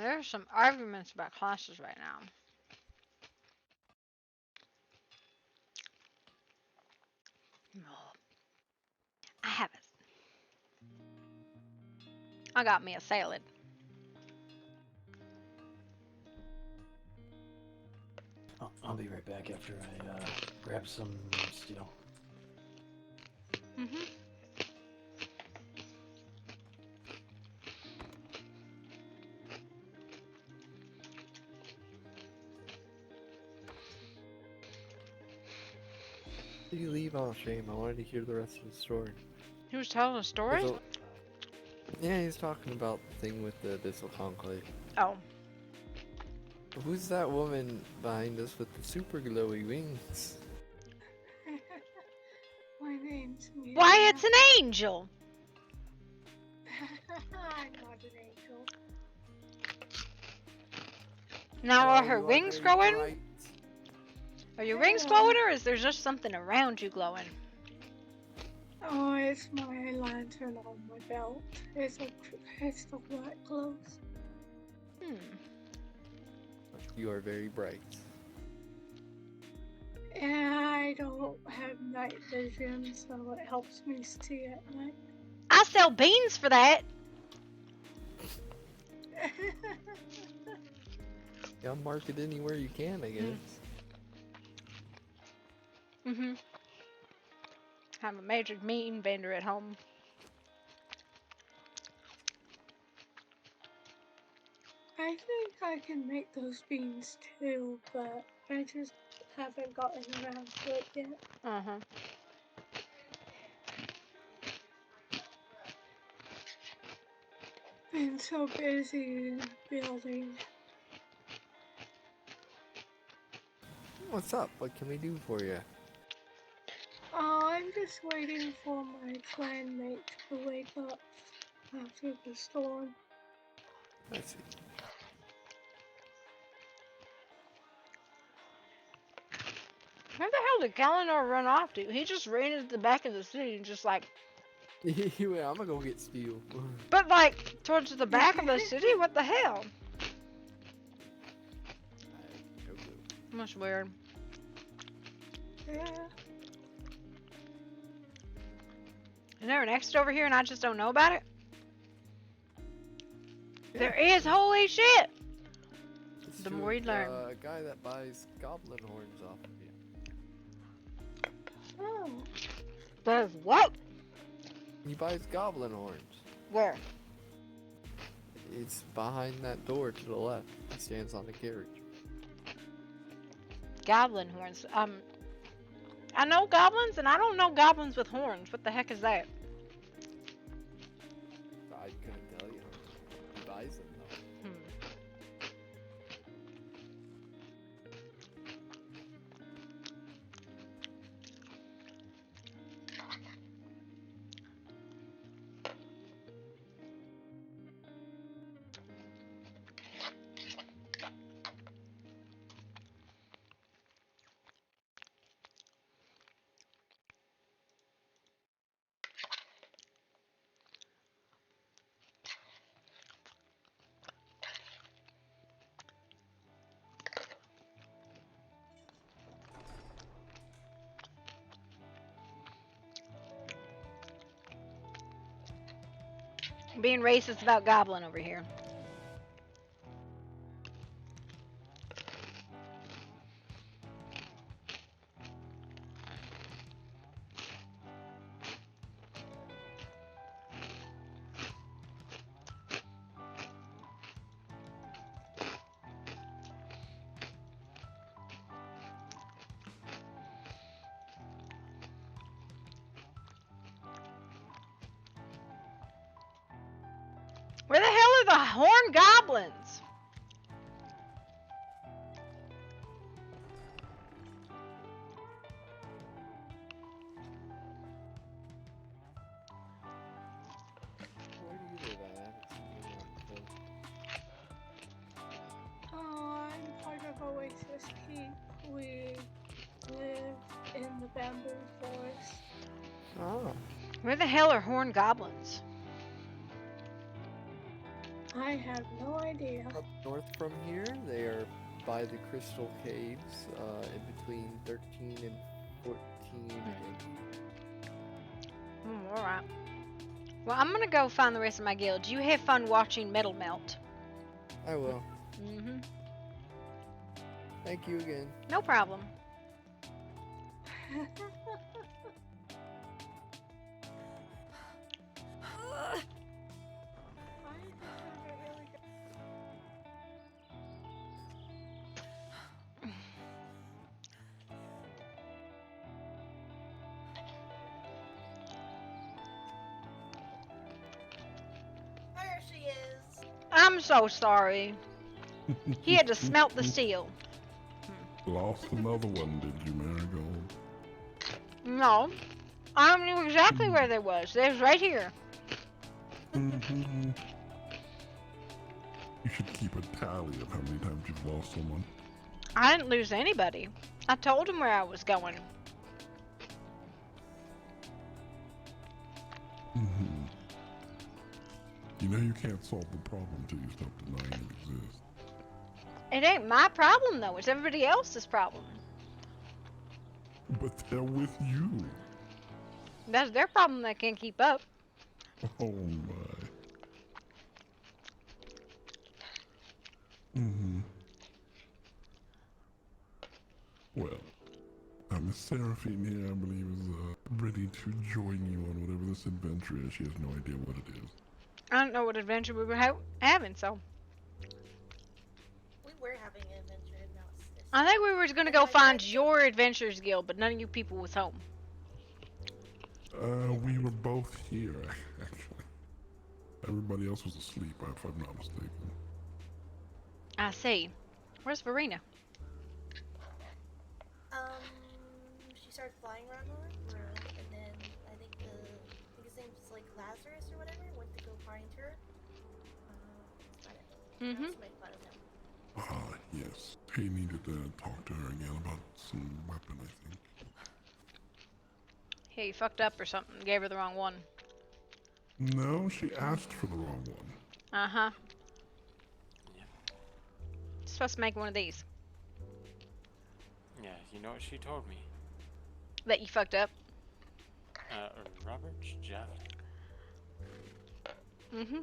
There's some arguments about classes right now. I haven't. I got me a salad. I'll be right back after I grab some steel. Mm-hmm. Did you leave? Oh, shame. I wanted to hear the rest of the story. He was telling a story? Yeah, he's talking about the thing with the Abyssal Conclave. Oh. Who's that woman behind us with the super glowy wings? My name's Mia. Why, it's an angel! I'm not an angel. Now, are her you are wings very glowing? bright. Are your wings glowing, or is there just something around you glowing? Oh, it's my lantern on my belt. It's the what glows. You are very bright. I don't have night vision, so it helps me see at night. I sell beans for that! Yeah, mark it anywhere you can, I guess. Mm-hmm. Have a major meat vendor at home. I think I can make those beans too, but I just haven't gotten around to it yet. Uh-huh. Been so busy building. What's up? What can we do for you? Oh, I'm just waiting for my clanmate to wake up after the storm. I see. Where the hell did Galenor run off to? He just ran into the back of the city and just like... He went, I'm gonna go get steel. But like, towards the back of the city? What the hell? That's weird. Yeah. Is there an exit over here and I just don't know about it? Yeah. There is, holy shit! It's the more you learn. A guy that buys goblin horns off of you. Oh. Does what? He buys goblin horns. Where? It's behind that door to the left. He stands on the carriage. Goblin horns. I know goblins, and I don't know goblins with horns. What the heck is that? I couldn't tell you. He buys them though. Being racist about goblin over here. Where the hell are the horn goblins? Where do you live at? I haven't seen you around before. Oh, I'm part of Oasis Peak. We live in the bamboo forest. Oh. Where the hell are horn goblins? I have no idea. Up north from here, they are by the Crystal Caves, in between 13 and 14 Alright. Well, I'm gonna go find the rest of my guild. You have fun watching metal melt. I will. Mm-hmm. Thank you again. No problem. There she is. I'm so sorry. He had to smelt the steel. Lost another one, did you, Marigold? No. I knew exactly where they was. They was right here. You should keep a tally of how many times you've lost someone. I didn't lose anybody. I told him where I was going. You know you can't solve the problem till you stop denying it exists. It ain't my problem, though. It's everybody else's problem. But they're with you. That's their problem. They can't keep up. Oh my. Well, Miss Seraphine here, I believe, is ready to join you on whatever this adventure is. She has no idea what it is. I don't know what adventure we were having, so. We were having an adventure, and now it's this. I think we were going to go find your Adventurers Guild, but none of you people was home. We were both here, actually. Everybody else was asleep, if I'm not mistaken. I see. Where's Verena? She started flying around the room, and then I think his name's like Lazarus or whatever, went to go find her. Make fun of him. Yes. He needed to talk to her again about some weapon, I think. Hey, you fucked up or something. Gave her the wrong one. No, she asked for the wrong one. Uh-huh. Supposed to make one of these. Yeah, you know what she told me? That you fucked up? Robert's javelin. Mm-hmm.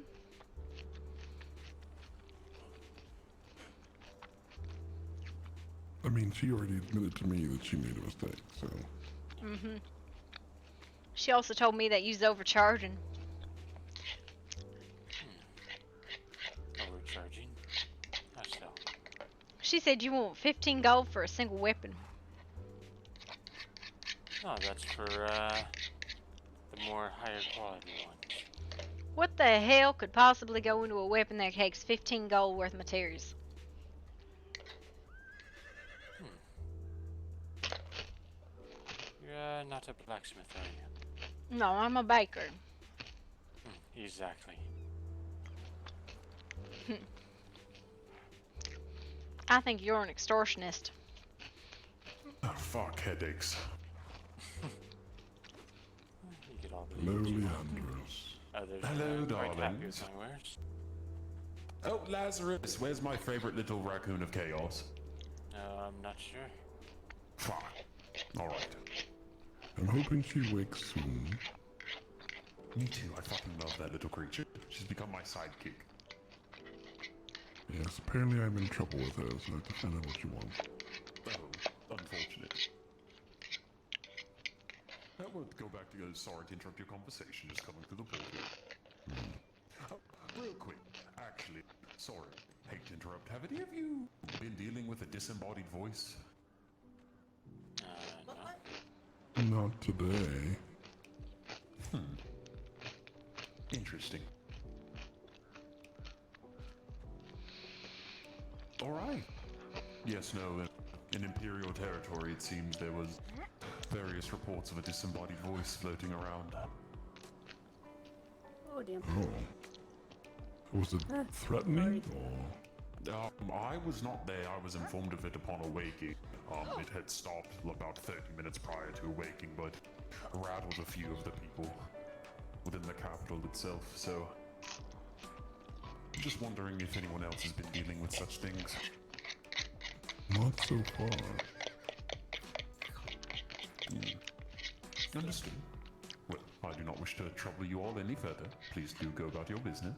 I mean, she already admitted to me that she made a mistake, so... Mm-hmm. She also told me that you was overcharging. Overcharging? How so? She said you want 15 gold for a single weapon. No, that's for, the more higher quality ones. What the hell could possibly go into a weapon that takes 15 gold worth of materials? You're, not a blacksmith, are you? No, I'm a baker. Exactly. I think you're an extortionist. Oh, fuck, headaches. You could all Hello, believe Leandros. Hello, quite happy darlings. with my wares. Oh, Lazarus, where's my favorite little raccoon of chaos? I'm not sure. Fine. Alright. I'm hoping she wakes soon. Me too, I fucking love that little creature. She's become my sidekick. Yes, apparently I'm in trouble with her, so I have to find out what you want. Oh, unfortunate. We'll go back to go. Sorry to interrupt your conversation, just coming through the portal. Oh, real quick, actually, sorry, hate to interrupt. Have any of you been dealing with a disembodied voice? No. Not today. Interesting. Alright. Yes, no, in Imperial territory it seems there was various reports of a disembodied voice floating around. Oh, damn. Oh. Was it threatening, or...? I was not there. I was informed of it upon awaking. It had stopped about 30 minutes prior to awaking, but rattled a few of the people within the capital itself, so... Just wondering if anyone else has been dealing with such things. Not so far. Understood. Well, I do not wish to trouble you all any further. Please do go about your business.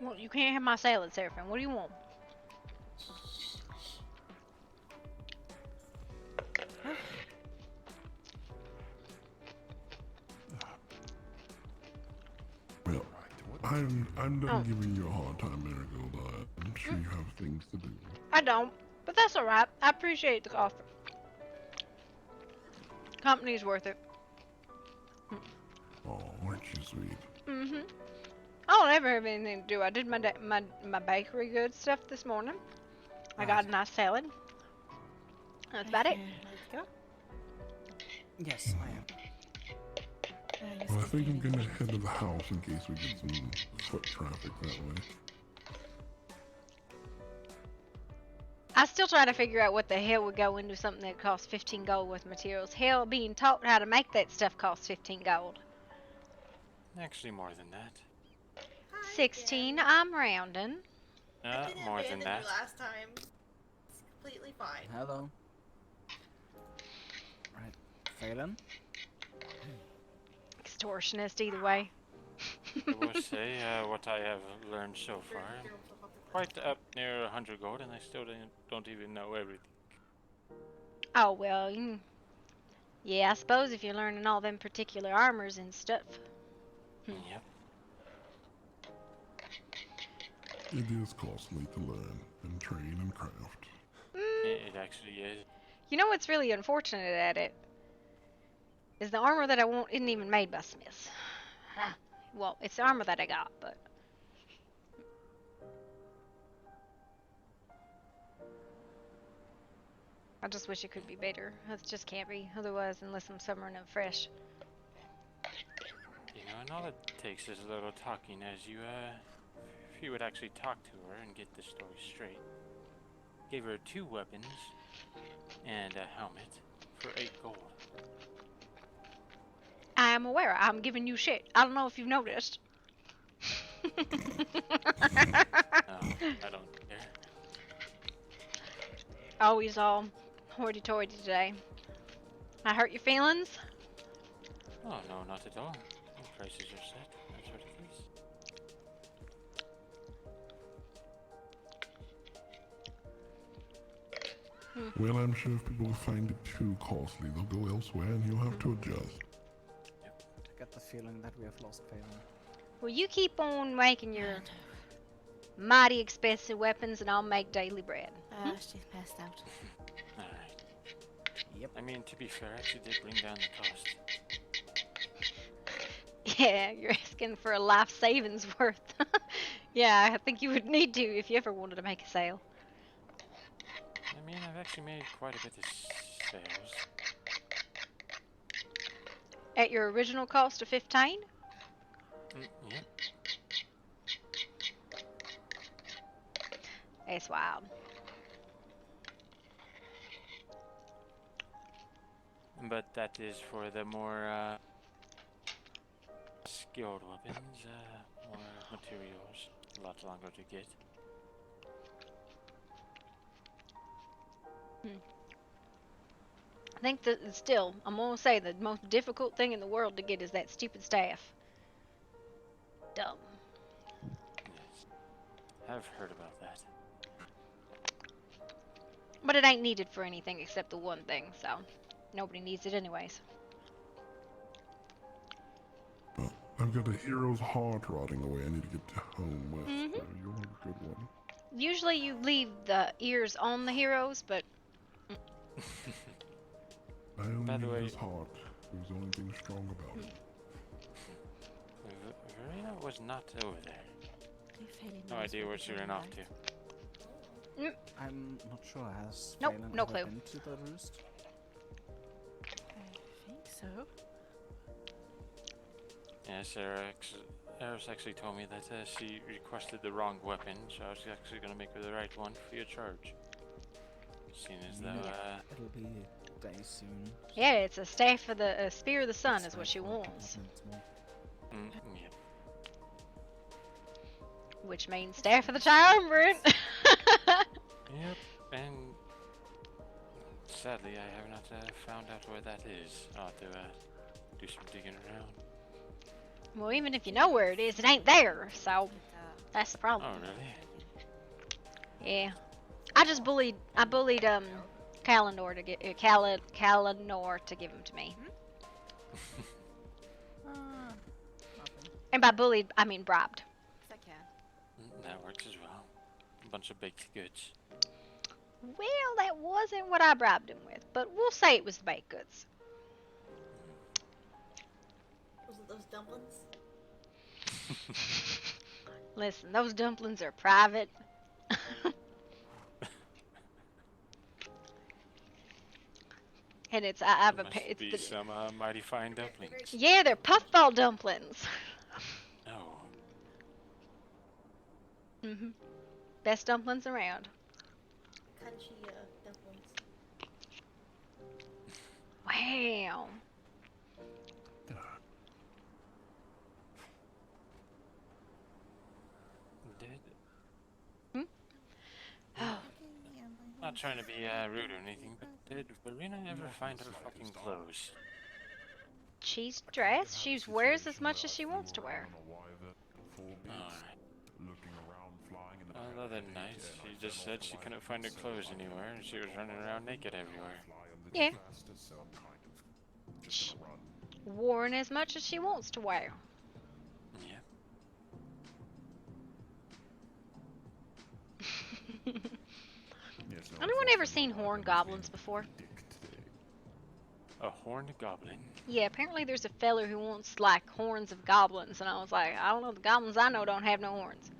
Well, you can't have my salad, Seraphim. What do you want? Well, I'm done giving you a hard time, Marigold. I'm sure you have things to do. I don't, but that's alright. I appreciate the offer. Company's worth it. Oh, aren't you sweet? Mm-hmm. I don't ever have anything to do. I did my bakery goods stuff this morning. I got a nice salad. That's about it. Yes, I am. Well, I think I'm gonna head to the house in case we get some foot traffic that way. I still try to figure out what the hell would go into something that costs 15 gold worth of materials. Hell, being taught how to make that stuff costs 15 gold. Actually, more than that. 16, I'm rounding. More than that. Last time. It's completely fine. Hello. Right, Phelan? Extortionist, either way. I will say what I have learned so far. Quite up near 100 gold, and I still don't even know everything. Oh, well, yeah, I suppose if you're learning all them particular armors and stuff. Yep. It is costly to learn and train and craft. It actually is. You know what's really unfortunate at it? Is the armor that I want isn't even made by smiths. Well, it's the armor that I got, but... I just wish it could be better. It just can't be, otherwise, unless I'm summering up fresh. You know, and all it takes is a little talking as you, if you would actually talk to her and get the story straight. Gave her 2 weapons and a helmet for 8 gold. I am aware. I'm giving you shit. I don't know if you've noticed. No, I don't care. Always all hoity-toity today. I hurt your feelings? Oh, no, not at all. The prices are set. That's what it is. Well, I'm sure if people find it too costly, they'll go elsewhere and you'll have to adjust. I get the feeling that we have lost Phelan. Well, you keep on making your mighty expensive weapons and I'll make daily bread. She's passed out. Alright. Yep. I mean, to be fair, I actually did bring down the cost. Yeah, you're asking for a life savings worth. Yeah, I think you would need to if you ever wanted to make a sale. I mean, I've actually made quite a bit of sales. At your original cost of 15? Yep. That's wild. But that is for the more skilled weapons, more materials, a lot longer to get. I think that still, I'm gonna say the most difficult thing in the world to get is that stupid staff. Dumb. Yes. I've heard about that. But it ain't needed for anything except the one thing, so nobody needs it anyways. Well, I've got a hero's heart rotting away. I need to get to home with. So you're a good one. Usually you leave the ears on the heroes, but... I only By the need way, his heart. It was the only thing strong about it. Verena was not over there. No idea where she ran off to. I'm not sure. Has Nope, Phelan no ever clue. been to the roost? I think so. Yes, Eris actually told me that she requested the wrong weapon, so I was actually going to make her the right one for your charge. Seeing as though, It'll be day soon. Yeah, it's a staff of the spear of the sun is what she wants. Yep. which means staff of the triumvirate. Yep, and sadly, I have not found out where that is. I'll have to do some digging around. Well, even if you know where it is, it ain't there, so that's the problem. Oh, really? Yeah. I bullied Kalinor to get Kalinor to give him to me. And by bullied, I mean bribed. That works as well. A bunch of baked goods. Well, that wasn't what I bribed him with, but we'll say it was the baked goods. Was it those dumplings? Listen, those dumplings are private. And it's Be some mighty fine dumplings. Yeah, they're puffball dumplings. Oh. Best dumplings around. Crunchy dumplings. Wow. Not trying to be rude or anything, but did Verena ever find her fucking clothes? She's dressed. She wears as much as she wants to wear. Well, other than night, she just said she couldn't find her clothes anywhere, and she was running around naked everywhere. Yeah. Worn as much as she wants to wear. Yeah. Anyone ever seen horned goblins before? A horned goblin? Yeah, apparently there's a feller who wants like horns of goblins, and I was like, I don't know, the goblins I know don't have no horns.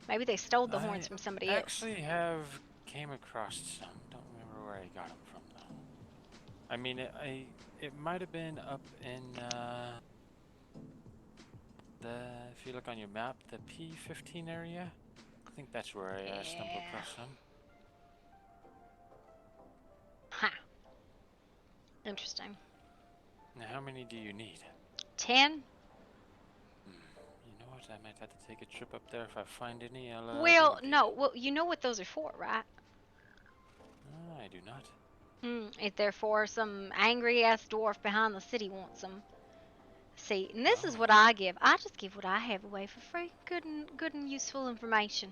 Maybe they stole the horns from somebody else. I actually have came across some. Don't remember where I got them from though. I mean, it might have been up in if you look on your map, the P15 area. I think that's where I stumbled across some. Ha. Interesting. Now, how many do you need? 10. You know what? I might have to take a trip up there if I find any. Well, no. Well, you know what those are for, right? I do not. If they're for some angry-ass dwarf behind the city wants them. See, and this is what I give. I just give what I have away for free. Good and useful information.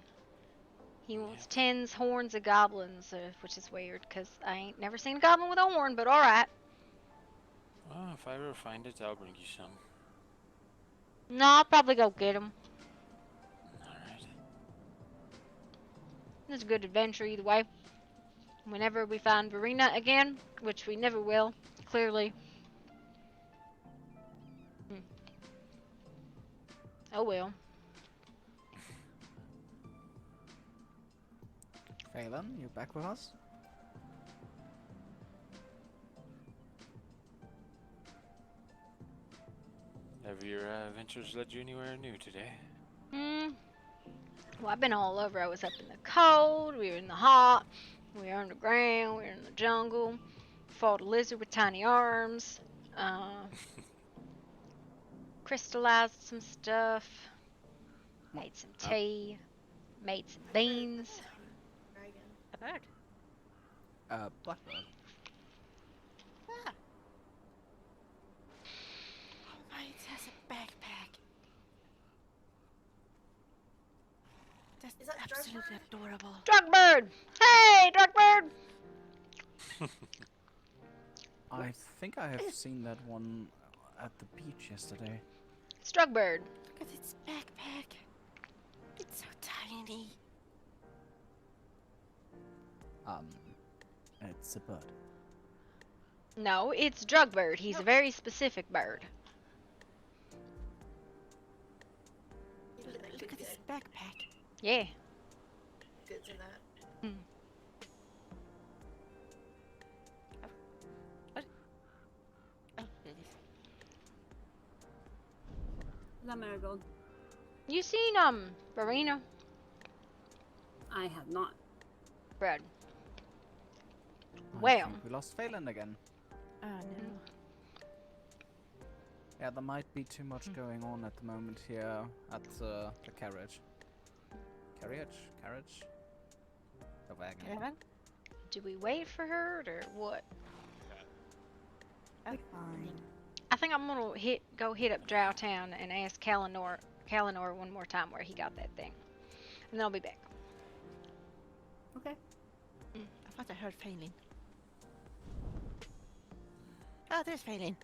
He wants 10 horns of goblins, which is weird, because I ain't never seen a goblin with a horn, but alright. Well, if I ever find it, I'll bring you some. No, I'll probably go get them. Alright. It's a good adventure either way. Whenever we find Verena again, which we never will, clearly. Oh well. Phelan, you back with us? Have your adventures led you anywhere new today? Well, I've been all over. I was up in the cold, we were in the hot, we were underground, we were in the jungle, fought a lizard with tiny arms, crystallized some stuff, made some tea, made some beans. A bird. Blackbird. Ah. Oh my, it has a backpack. That's absolutely adorable. Drugbird! Hey, Drugbird! I think I have seen that one at the beach yesterday. It's Drugbird. Look at its backpack. It's so tiny. It's a bird. No, it's Drugbird. He's a very specific bird. Look at this backpack. Yeah. Goods in that. What? Oh, there it is. Is that Marigold? You seen, Verena? I have not. Bread. I Well. think we lost Phelan again. Oh no. Yeah, there might be too much going on at the moment here at the carriage. Carriage. A wagon. Caravan? Do we wait for her or what? Oh, fine. I think I'm gonna go hit up Drow Town and ask Kalinor one more time where he got that thing, and then I'll be back. Okay. I thought I heard Phelan. Oh, there's Phelan.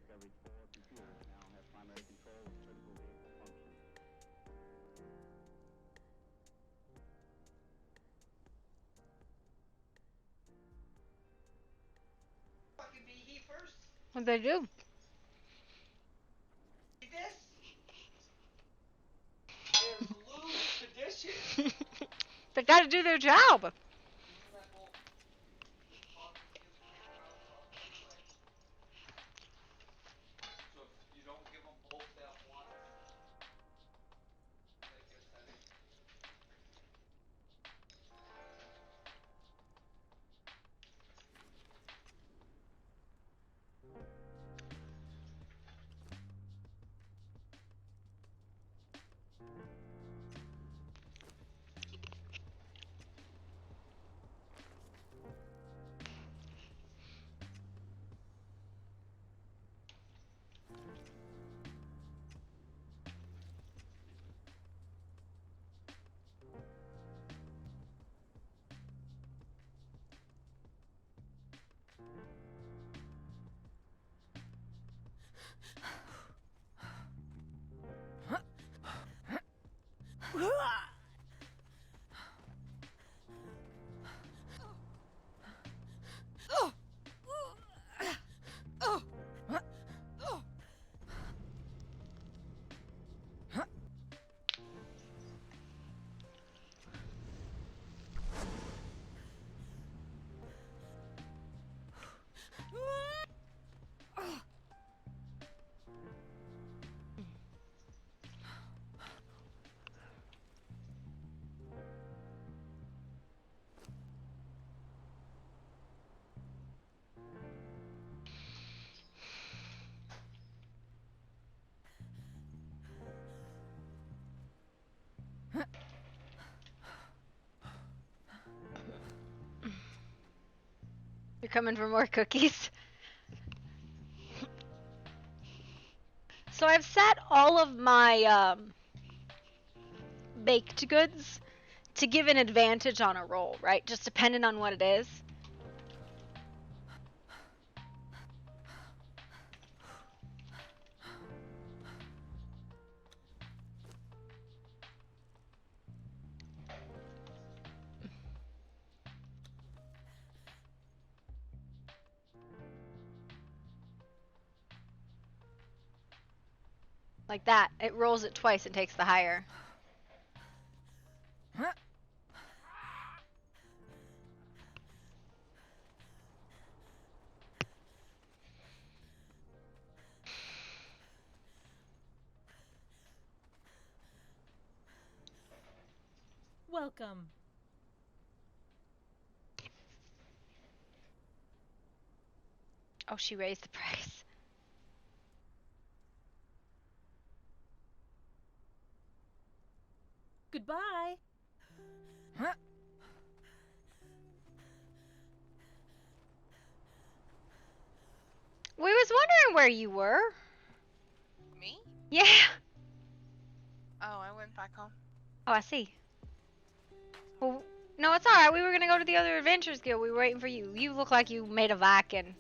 Discovery's 4 computers now have primary control of critical vehicle functions. Fucking be he first. What'd they do? See this? There's lose condition. They gotta do their job. So if you don't give them both at once, they get setting. You're coming for more cookies? So I've set all of my baked goods to give an advantage on a roll, right? Just depending on what it is. Like that. It rolls it twice and takes the higher. Welcome. Oh, she raised the price. Goodbye. We was wondering where you were. Me? Yeah. Oh, I went back home. Oh, I see. Well, no, it's alright. We were gonna go to the other Adventures Guild. We were waiting for you. You look like you made a Viking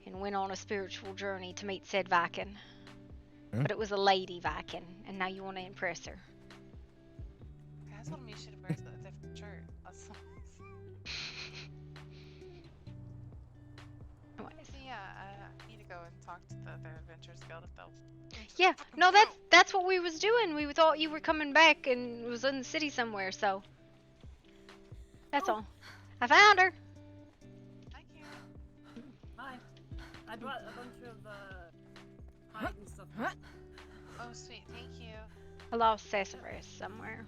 and went on a spiritual journey to meet said Viking. Yeah? But it was a lady Viking, and now you want to impress her. Guys told me you should wear a different shirt. That's Anyways. yeah, I need to go and talk to the other Adventures Guild if they'll. Yeah, no, that's what we was doing. We thought you were coming back and was in the city somewhere, so that's all. I found her. Hi. I brought a bunch of hide and stuff. Oh, sweet. Thank you. I lost Sassafras somewhere.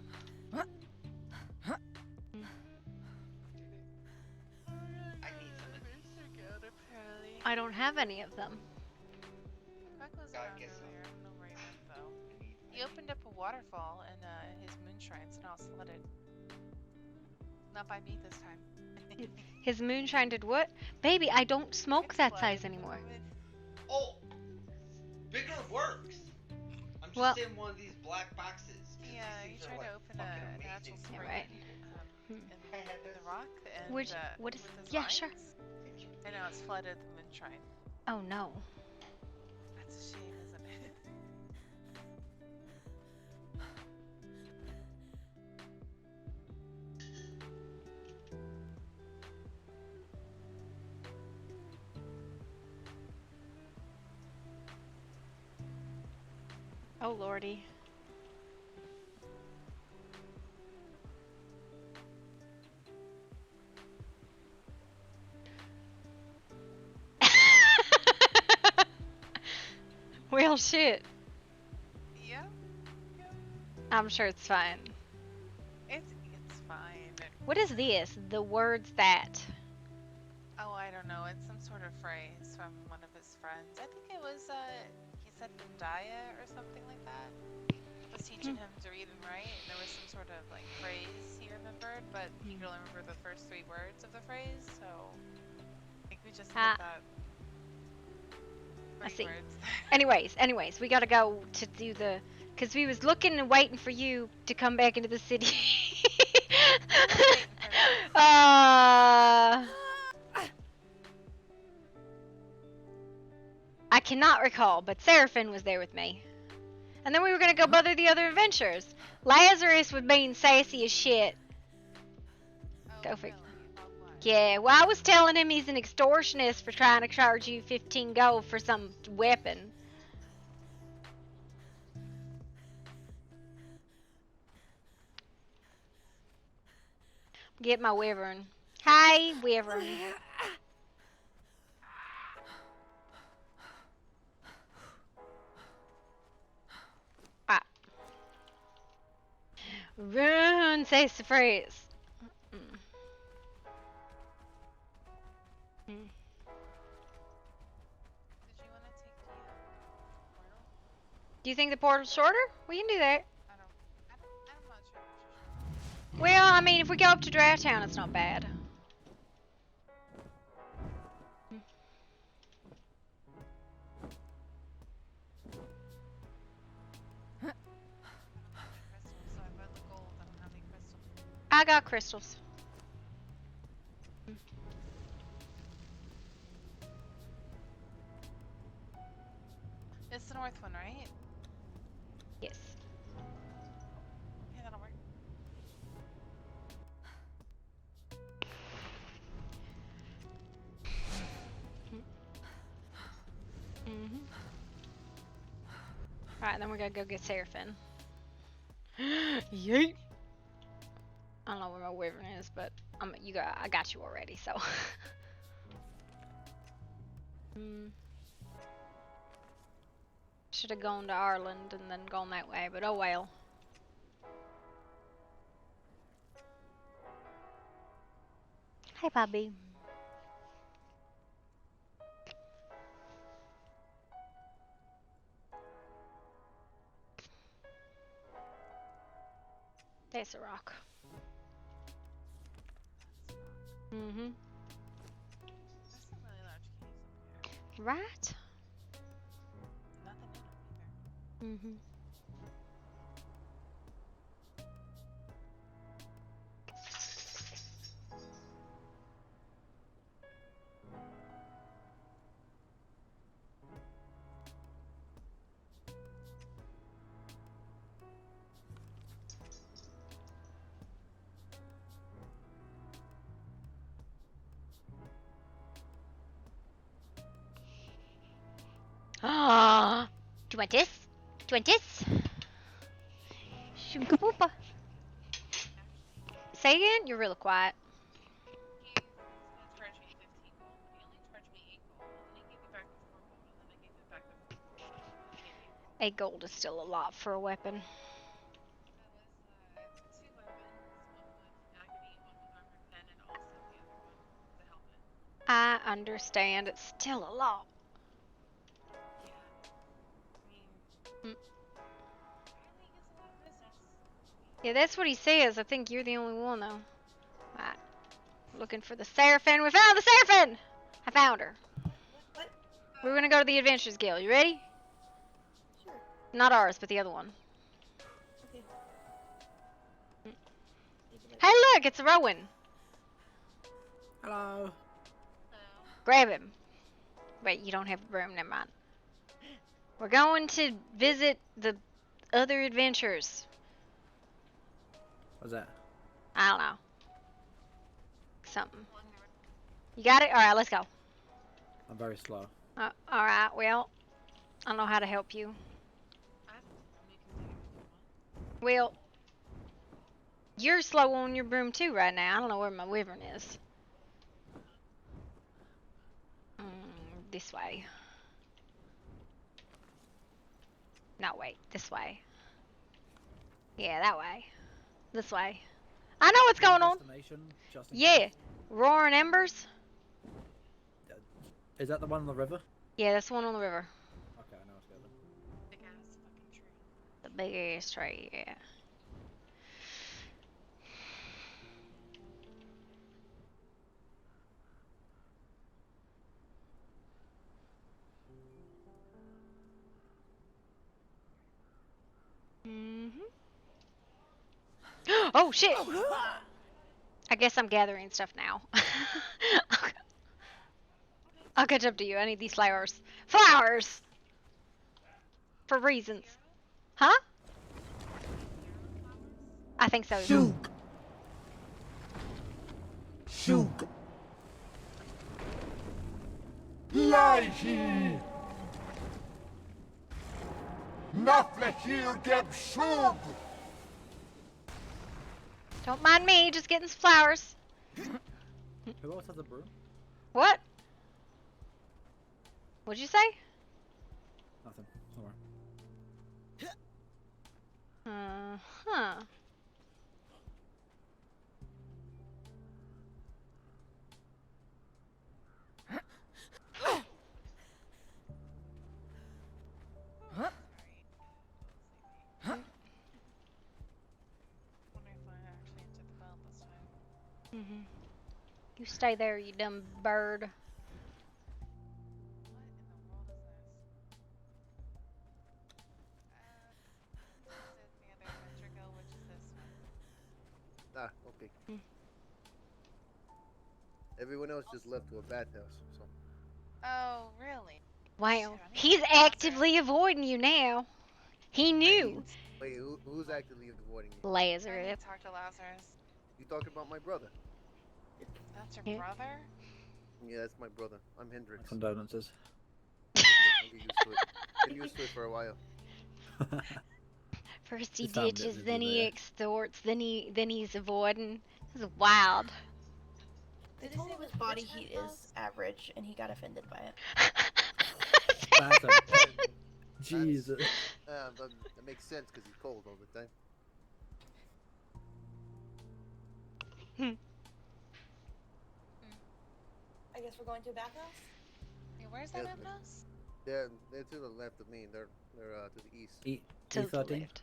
I don't have any of them. Buck was around earlier. I don't know where he went though. He opened up a waterfall in his moon shrine, so now it's flooded. Not by me this time. His moonshine did what? Baby, I don't smoke It's that flooded size at the anymore. moment. Oh, bigger works. I'm just Well- in one of these black boxes. 'cause Yeah, these you things are, tried to like, open fucking a amazing. natural spring right. in the rock, and Which, what is? with his Yeah, vines, sure. and now it's flooded the moon shrine. Oh no. That's a shame, isn't it? Oh lordy. Well, shit. Yeah. I'm sure it's fine. It's fine. What is this? The words that. Oh, I don't know. It's some sort of phrase from one of his friends. I think it was he said Mundaya or something like that. Was teaching him to read and write, and there was some sort of like phrase he remembered, but he could only remember the first 3 words of the phrase. So I think we just did that. I 3 see. words. Anyways, we gotta go to do the, cause we was looking and waiting for you to come back into the city. I cannot recall, but Seraphine was there with me. And then we were gonna go bother the other adventurers. Lazarus was being sassy as shit. Go figure. Yeah, well, I was telling him he's an extortionist for trying to charge you 15 gold for some weapon. Get my wyvern. Hi, wyvern. Ah. Run, sassafras. Did you want to take the portal? Do you think the portal's shorter? We can do that. I'm not sure. Well, I mean, if we go up to Draft Town, it's not bad. So I read the gold. I don't have any crystals. I got crystals. It's the north one, right? Yes. Yeah, that'll work. Alright, then we're gonna go get Seraphine. Yeet! I don't know where my wyvern is, but I got you already, so. Should have gone to Ireland and then gone that way, but oh well. Hey, Bobby. There's a rock. Mm-hmm. There's some really large caves up here. Right? Nothing in them either. Mm-hmm. Ah, do you want this? Do you want this? Shoo-ka-poopa. Say again? You're really quiet. He's gonna charge me 15 gold, but he only charged me 8 gold, and then he gave me back the 4 gold, and then I gave him back the 4 gold, and then he gave me 8 gold. 8 gold is still a lot for a weapon. That was 2 weapons, one with agony, one with armor 10, and also the other one was a helmet. I understand. It's still a lot. Yeah. I mean, Mm. apparently he gets a lot of business. Yeah, that's what he says. I think you're the only one, though. Right. Looking for the Seraphim. We found the Seraphim! I found her. What? We're gonna go to the Adventurers Guild. You ready? Sure. Not ours, but the other one. Okay. Hey, look! It's Rowan. Hello. Grab him. Wait, you don't have room. Never mind. We're going to visit the other adventures. What's that? I don't know. Something. You got it? Alright, let's go. I'm very slow. Alright, well, I don't know how to help you. Well, you're slow on your broom too right now. I don't know where my wyvern is. This way. No, wait. This way. Yeah, that way. This way. I know what's going on. Just in Yeah. case. Roaring Embers. Is that the one on the river? Yeah, that's the one on the river. Okay, I know what's going on. Big ass fucking tree. The big ass tree, yeah. Oh shit! I guess I'm gathering stuff now. I'll catch up to you. I need these flowers. Flowers! For reasons. Huh? I think so. Shoot! Shoot! Leichi! Naflehir geb shug! Don't mind me, just getting some flowers. Who else has a broom? What? What'd you say? Nothing. Somewhere. Huh. You stay there, you dumb bird. What in the world is this? This is the other adventure guild, which is this one. Ah, okay. Everyone else just left to a bathhouse, so. Oh, really? Wow. He's actively avoiding you now. He knew. Wait, who's actively avoiding me? Lazarus. Talk to Lazarus. You talking about my brother? That's your Yeah. brother? Yeah, that's my brother. I'm Hendrix. Condolences. I'll get used to it. Get used to it for a while. First he It's found ditches, it, then isn't he it? extorts, then he's avoiding. This is wild. Did they say his body heat is average and he got offended by it? That's a... Jesus. But that makes sense because he's cold all the time. I guess we're going to a bathhouse? Hey, where's that bathhouse? They're to the left of me. They're to the east. To the E13? left.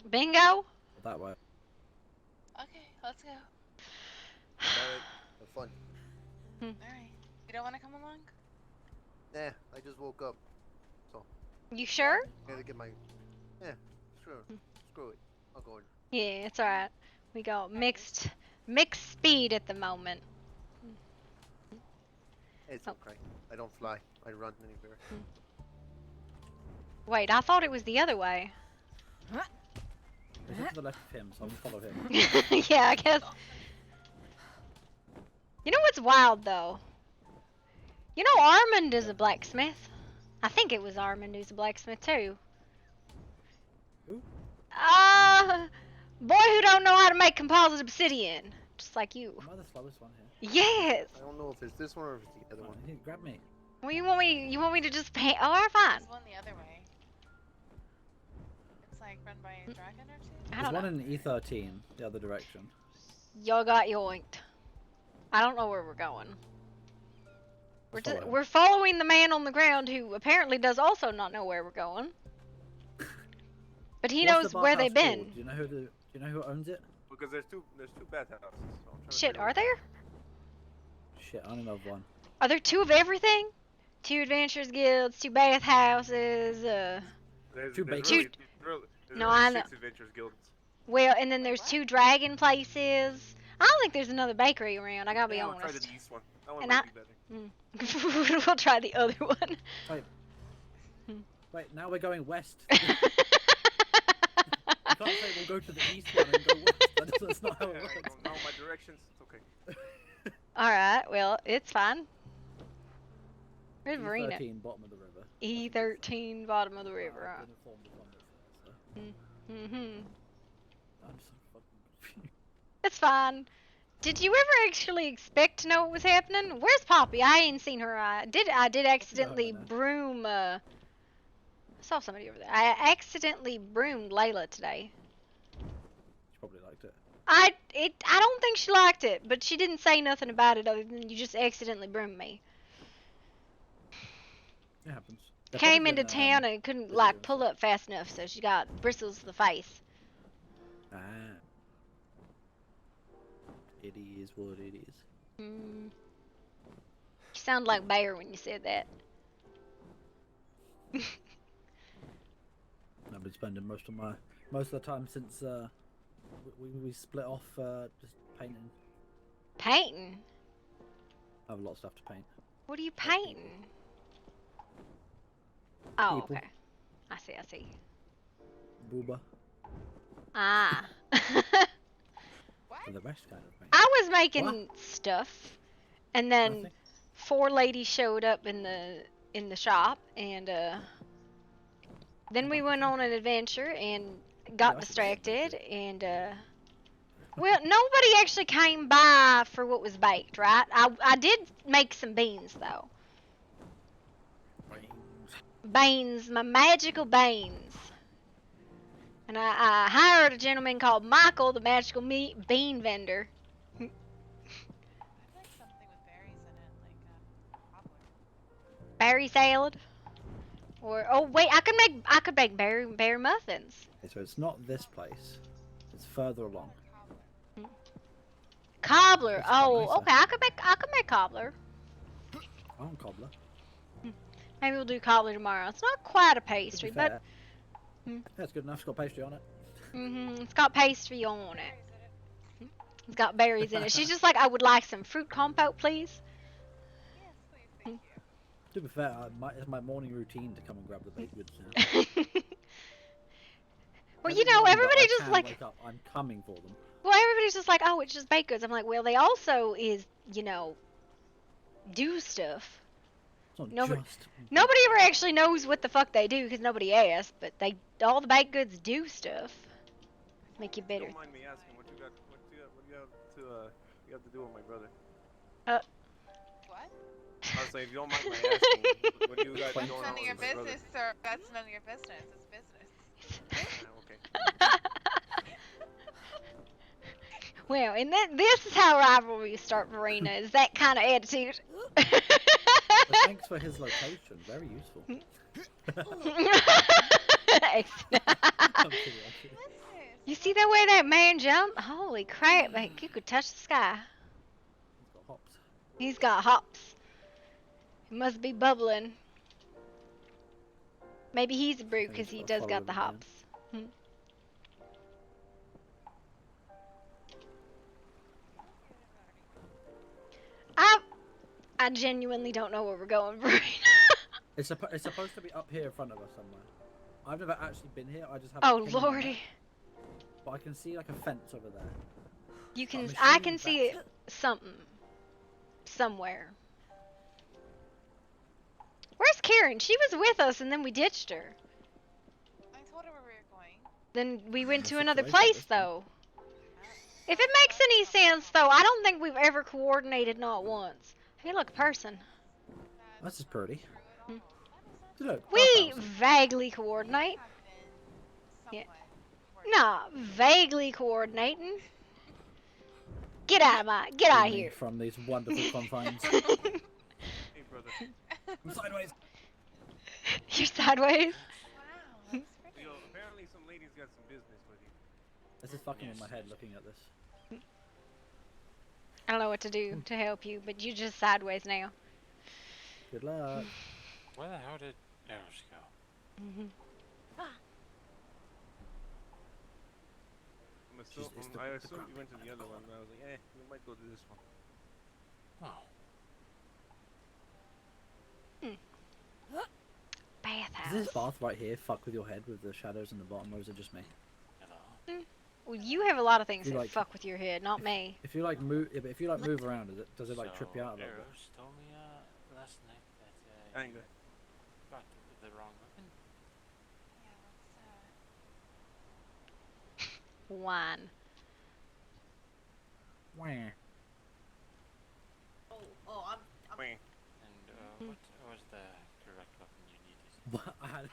Bingo? That way. Okay, let's go. Alright, have fun. Alright. You don't want to come along? Nah, I just woke up. So. You sure? I gotta get my. Yeah, sure. Screw it. I'll go in. Yeah, it's alright. We got mixed speed at the moment. It's okay. I don't fly. I run anywhere. Wait, I thought it was the other way. He's to the left of him, so I'm gonna follow him. Yeah, I guess. You know what's wild though? You know Armand is a blacksmith. I think it was Armand who's a blacksmith too. Who? Boy who don't know how to make composite obsidian. Just like you. Am I the slowest one here? Yes! I don't know if it's this one or if it's the other one. Here, grab me. Well, you want me to just paint? Oh, alright, fine. There's one the other way. It's like run by a dragon or two? I There's don't one know. in E13, the other direction. Y'all got yoinked. I don't know where we're going. Follow him. We're following the man on the ground who apparently does also not know where we're going. But he What's knows the where bathhouse they've been. called? Do you know who owns it? Because there's two bathhouses. So I'm trying to Shit, figure are out- there? Shit, I don't know of one. Are there 2 of everything? 2 adventurers guilds, 2 bathhouses, There's, Two there's bakers. really, there's No, really I know. 6 adventures guilds. well, and then there's 2 dragon places. I don't think there's another bakery around, I gotta be Yeah, I'll try honest. the east one. That one And might be better. we'll try the other one. Wait, now we're going west. You can't say we'll go to the east one and go west. That's not how it Yeah, works. I don't know my directions. It's okay. Alright, well, it's fine. Where's Verena? E13, bottom of the river. E13, bottom of the river. I've been informed of one that's there, so. Mm-hmm. I'm so fucking confused. It's fine. Did you ever actually expect to know what was happening? Where's Poppy? I ain't seen her. I did accidentally broom, I saw somebody over there. I accidentally broomed Layla today. She probably liked it. I don't think she liked it, but she didn't say nothing about it other than you just accidentally broomed me. It happens. They've Came probably into been, town and couldn't like pull up fast enough, so she got bristles to the face. Ah. It is what it is. You sound like Bear when you said that. I've been spending most of the time since we split off just painting. Painting? I have a lot of stuff to paint. What are you painting? Oh, People. okay. I see. Booba. Ah. For the rest kind of paint. I was making stuff, and then Nothing. 4 ladies showed up in the shop, and then we went on an adventure and got distracted, and well, nobody actually came by for what was baked, right? I did make some beans though. Beans, my magical beans. And I hired a gentleman called Michael, the magical bean vendor. I'd like something with berries in it, like cobbler. Berry salad. Or oh wait, I could make berry muffins. Okay, so it's not this place. It's further along. Cobbler. That's quite Oh, nice, okay. I could make cobbler. I want cobbler. Maybe we'll do cobbler tomorrow. It's not quite a To be pastry, fair, but that's good enough. It's got pastry on it. it's got pastry on it. It's got berries in it. She's just like, I would like some fruit compote, please. Yes, please, thank you. To be fair, it's my morning routine to come and grab the baked goods now. Well, Every you know, morning that everybody I just can like, wake up, I'm coming for them. well, everybody's just like, oh, it's just baked goods. I'm like, well, they also do stuff. It's not Nobody, just. nobody ever actually knows what the fuck they do because nobody asked, but all the baked goods do stuff. Make you better. Don't mind me asking what you have to do with my brother. What? I was saying, if you don't mind my asking, what do you got That's going none on of your with my brother? business, sir. That's none of your business. It's business. Okay. Well, and this is how rivalries start, Verena, is that kind of attitude. Well, thanks for his location. Very useful. I'm kidding, actually. that way that man jumped? Holy crap, man. You could touch the sky. He's got hops. He's got hops. He must be bubbling. Maybe he's a brute because he does got the hops. I genuinely don't know where we're going right now. It's supposed to be up here in front of us somewhere. I've never actually been here. I just have. Oh lordy! But I can see like a fence over there. You can. I can see it. Somewhere. Where's Karen? She was with us and then we ditched her. I told her where we were going. Then we went to another place though. If it makes any sense though, I don't think we've ever coordinated not once. Hey, look, person. This is pretty. Look, we vaguely coordinate. Yeah. Nah, vaguely coordinating. Get out of here. From these wonderful confines. Hey, brother. I'm sideways. You're sideways? Yo, apparently some ladies got some business with you. This is fucking with my head looking at this. I don't know what to do to help you, but you're just sideways now. Good luck. Where the hell did arrows go? I assumed you went to the other one, and I was like, we might go to this one. Oh. Bathhouse. Does this bath right here fuck with your head with the shadows in the bottom, or is it just me? Well, you have a lot of things You that like- fuck with your head, not me. If you like move, if you like move around, does it like trip you out a little bit? Arrows told me last night that I ain't you good. got the wrong weapon. One. Wah. I'm And what was the correct weapon you needed? What? I had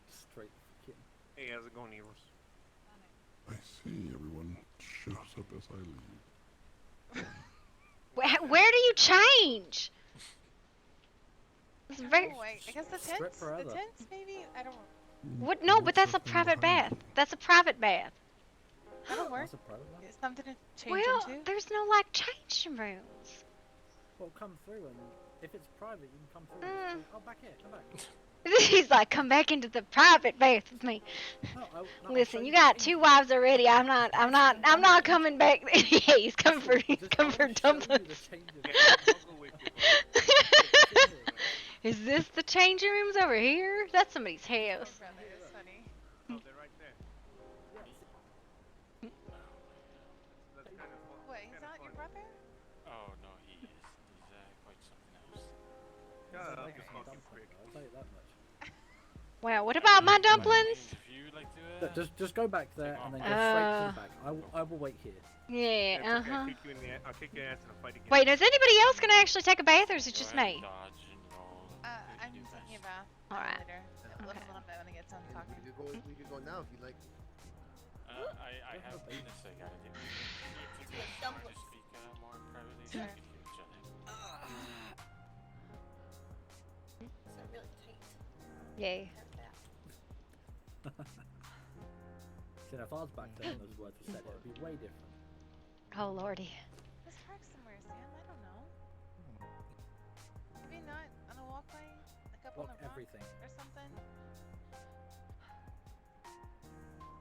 straight fucking. Hey, how's it going, Eros? I see everyone shows up as I leave. Where do you change? It's very... I guess the tents? The tents, maybe? I don't... What? No, but that's a private bath. That's a private bath. That'll work. That's a private bath? It's something to change Well, into. there's no, like, changing rooms. Well, come through, and if it's private, you can come through. And just go, oh, back here, come back. He's like, come back into the private bath with me. Listen, you got 2 wives already. I'm not coming back. Yeah, he's coming for dumplings. Is this the changing rooms over here? That's somebody's house. Oh, they're right there. What, he's not your brother? Oh no, he is. He's quite something else. God, I'll you fucking prick. tell you that much. Wow, what about my dumplings? If you like to, Look, just go back there and then go straight to the back. I will wait here. Yeah, It's okay, uh-huh. I'll kick your ass in a fight again. Wait, is anybody else gonna actually take a bath, or is it just me? I'm taking a bath. Alright. Later. A little bit when I get done talking. We could go now if you like. I have business I gotta do. You two guys want to speak more privately so we can hear each other. Yay. See, if I was back there and those words were said, it would be way different. Oh lordy. Let's park somewhere, Sam. I don't know. Maybe not on a walkway, like up on Block a rock everything. or something.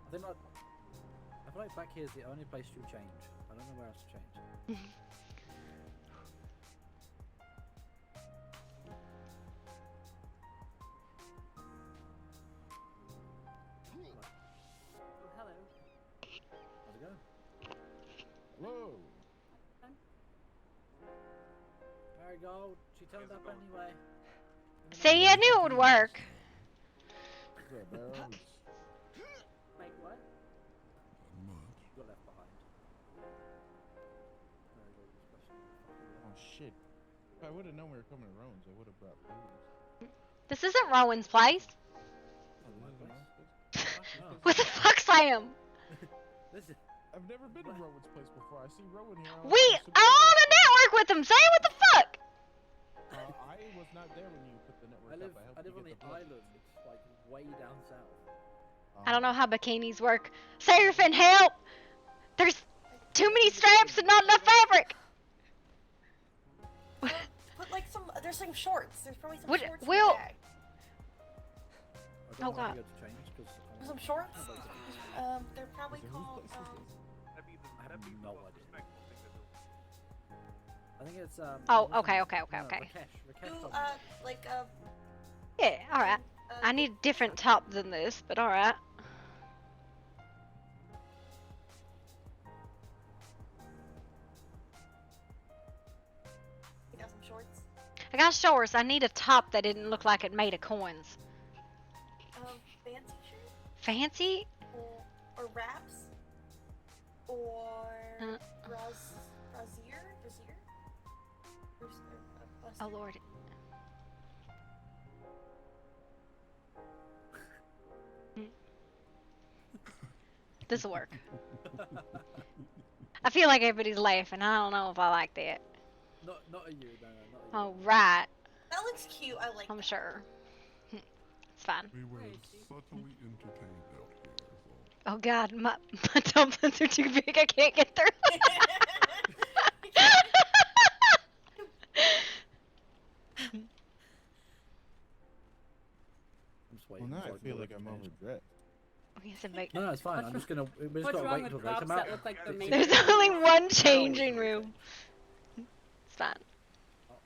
I think like, I feel like back here is the only place to change. I don't know where else to change. Hello. How's it going? Whoa! Marigold, she turned up anyway. See, I knew it would work. What's up, Barrels? Wait, what? You got left behind. Marigold was questioning. Oh shit. If I would have known we were coming to Rowan's, I would have brought booze. This isn't Rowan's place. What the fuck, Sam? Listen. I've never been to Rowan's place before. I see Rowan here. We are on a network with him, Sam. What the fuck? I was not there when you put the network I live up. I helped on you the get the blood. island, like way down south. I don't know how bikinis work. Seraphim, help! There's too many straps and not enough fabric! Put like there's some shorts. There's probably some shorts in Will... the bag. I Oh don't know god. if to change, because Some shorts? They're probably called, I have no idea. I think it's Oh, okay. Rakesh told me. like Yeah, alright. I need a different top than this, but alright. you got some shorts? I got shorts. I need a top that didn't look like it made of coins. Fancy shirt? Fancy? Or wraps? Or brassiere? Oh lord. This'll work. I feel like everybody's laughing. I don't know if I like that. Not at you, no, Oh right. That looks cute. I like I'm that. sure. It's fine. We were subtly entertained out here, so. Oh god, my dumplings are too big. I can't get through. I'm just waiting. Well, now I feel like I'm overdressed. No, it's fine. I'm just gonna. We just What's gotta wrong wait until with they props come that out. look like they're made There's of- only one changing room. It's fine. No,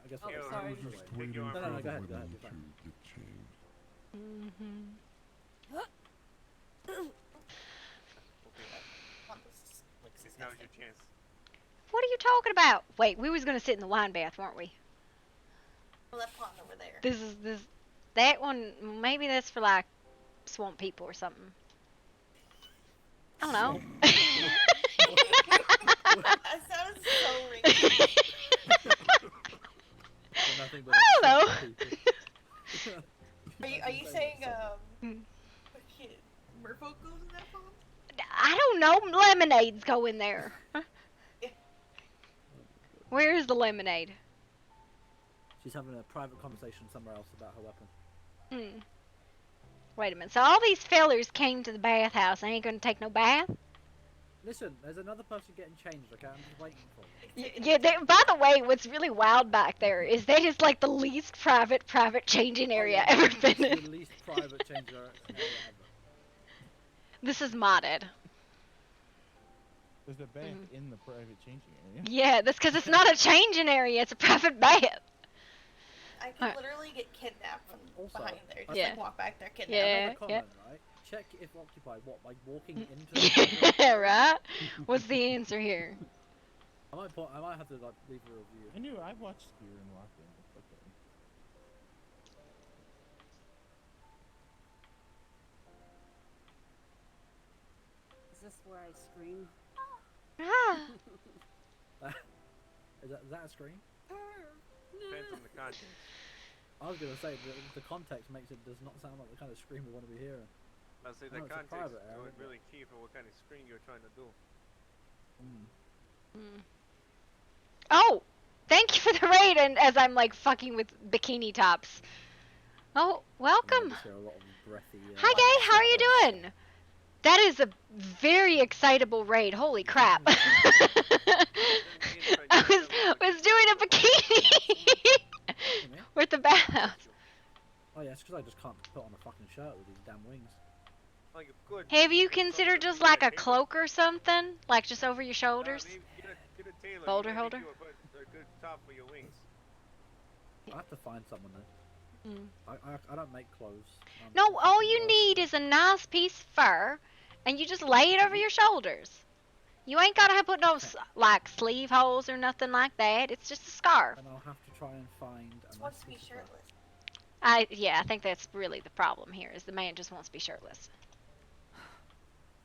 I guess Oh, we'll sorry. just Just wait. waiting No, for go the ahead. women You're fine. to get changed. Now's your chance. What are you talking about? Wait, we was gonna sit in the wine bath, weren't we? Oh, that pond over there. That one. Maybe that's for like swamp people or something. I don't know. That sounds so racist. I don't know. Are you saying merfolk goes in that pond? I don't know. Lemonades go in there. Where is the lemonade? She's having a private conversation somewhere else about her weapon. Wait a minute. So all these fellers came to the bathhouse. They ain't gonna take no bath? Listen, there's another person getting changed. Okay, I'm just waiting for. Yeah. By the way, what's really wild back there is that is like the least private changing area ever been in. The least private change area ever. This is modded. There's a bath in the private changing area. Yeah, that's because it's not a changing area. It's a private bath. I could literally get kidnapped from behind there. Just Yeah. like walk back there, kidnapped. Yeah. Comment, right? Check if occupied. What, like walking into? Yeah, right. What's the answer here? I might have to like leave a review. I knew I watched Skier and walk in. It's okay. Is this where I scream? Is that a scream? Depends on the context. I was gonna say the context makes it does not sound like the kind of scream we want to be hearing. I'll say I the know it's a context private area, would but- really key for what kind of screen you're trying to do. Oh, thank you for the raid. And as I'm like fucking with bikini tops. Oh, welcome. Just hear a lot of breathy. Hi, Gay. How are you doing? That is a very excitable raid. Holy crap. I was doing a bikini with the bathhouse. Oh yeah, it's because I just can't put on a fucking shirt with these damn wings. Oh, you could. Have you considered just like a cloak or something? Like just over your shoulders? Maybe get a tailor. Boulder Maybe holder? do a good top for your wings. I have to find someone then. I don't make clothes. No, all you need is a nice piece of fur, and you just lay it over your shoulders. You ain't gotta put no like sleeve holes or nothing like that. It's just a scarf. And I'll have to try and find. Just wants to be shirtless. Yeah, I think that's really the problem here. Is the man just wants to be shirtless.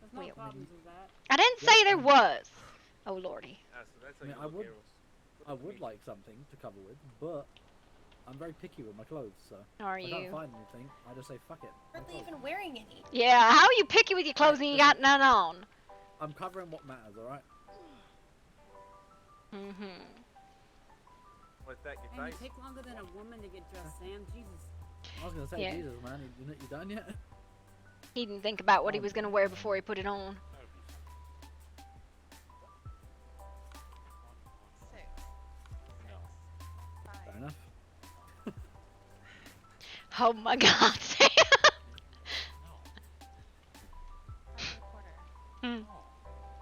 There's no problems with that. I didn't say there was. Oh lordy. That's I mean, I would like something to cover with, but I'm very picky with my clothes, so Are if I you? don't find anything, I just say fuck it. Aren't they even wearing any? Yeah, how are you picky with your clothes and you got none on? I'm covering what matters, alright? What's that? Your And tight? you take longer than a woman to get dressed, Sam. Jesus. I was gonna say, Yeah. Jesus, man, you done yet? He didn't think about what he was gonna wear before he put it on. Fair enough. Oh my God, Sam. Hmm.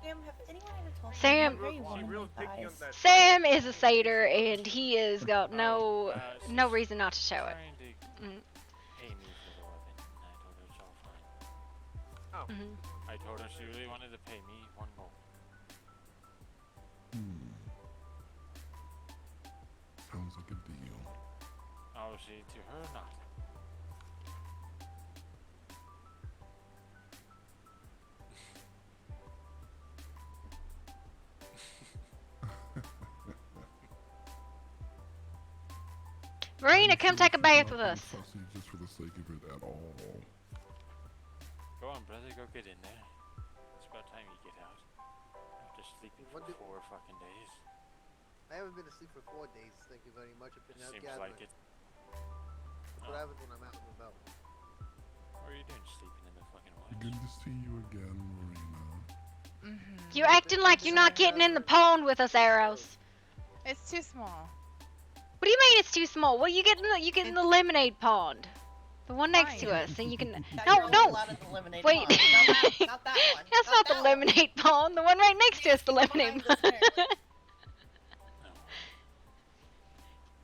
Sam, have anyone ever told Sam- you you have very womanly thighs? Sam is a satyr, and he has got no reason not to show it. Mm. Pay me for the weapon. I told her it's all fine. Oh. Mhm. I told her she really wanted to pay me 1 gold. Sounds like a deal. Obviously, to her, not. Marina, come take a bath with us. Fussy just for the sake of it at all. Go on, brother, go get in there. It's about time you get out. After sleeping for 4 fucking days. I haven't been asleep for 4 days, thank you very much. I've been out Seems gathering. like it. That's what happens when I'm out and about. What are you doing sleeping in the fucking woods? Good to see you again, Marina. You're acting like you're not getting in the pond with us, Arrows. It's too small. What do you mean it's too small? Well, you get in the lemonade pond, the one next to us, and you can. No. Wait. Not that one. That's not the lemonade pond. The one right next to us, the lemonade pond.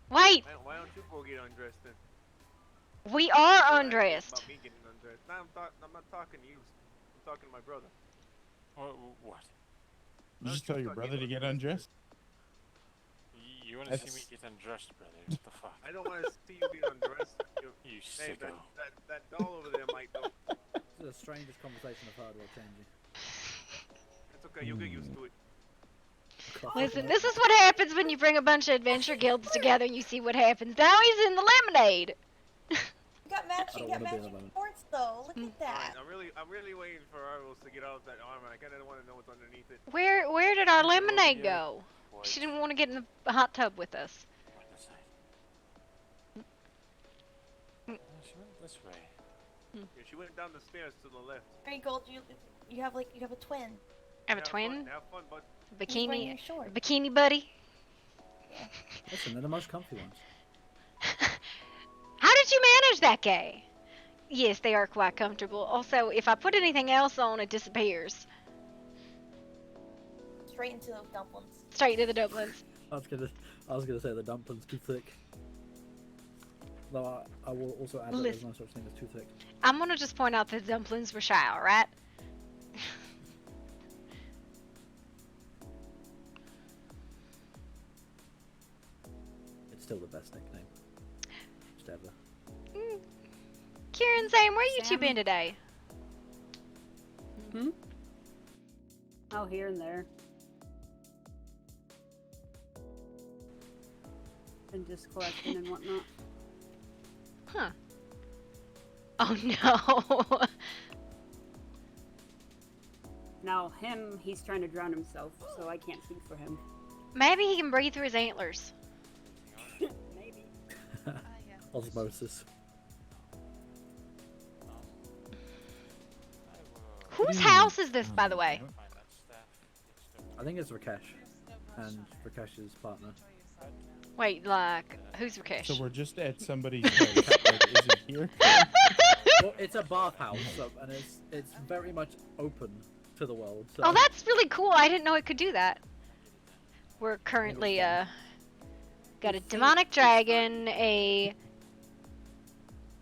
Wait. Why don't you go get undressed then? We are undressed. About me getting undressed. Nah, I'm not talking to you. I'm talking to my brother. What? You just tell your brother to get undressed? You want to see me get undressed, brother? What the fuck? I don't want to see you being undressed. You Hey, sicko. that doll over there might though. This is the strangest conversation I've heard while changing. It's okay, you'll get used to it. Listen, this is what happens when you bring a bunch of adventure guilds together and you see what happens. Now he's in the lemonade. You got matching shorts though. Look at that. I'm really waiting for Arrows to get out of that armor. I kind of want to know what's underneath it. Where did our lemonade go? She didn't want to get in the hot tub with us. She went this way. Yeah, she went down the stairs to the left. Marigold, you have a twin. I have a twin? Have fun, bud. He's wearing your shorts. Bikini buddy? Listen, they're the most comfy ones. How did you manage that, Kay? Yes, they are quite comfortable. Also, if I put anything else on, it disappears. Straight into those dumplings. Straight to the dumplings. I was gonna say the dumplings too thick. Though I will also add that there's no such thing as too thick. I'm gonna just point out that the dumplings were shy, alright? It's still the best nickname. Just ever. Kieran, Zane, where you two been today? Hmm? Oh, here and there. And just collecting and whatnot. Huh. Oh no. Now, he's trying to drown himself, so I can't speak for him. Maybe he can breathe through his antlers. Maybe. Osmosis. Whose house is this, by the way? I think it's Rakesh and Rakesh's partner. Wait, like, who's Rakesh? So we're just at somebody's place that isn't here? Well, it's a bathhouse, and it's very much open to the world. So. Oh, that's really cool. I didn't know it could do that. We're currently, got a demonic dragon, a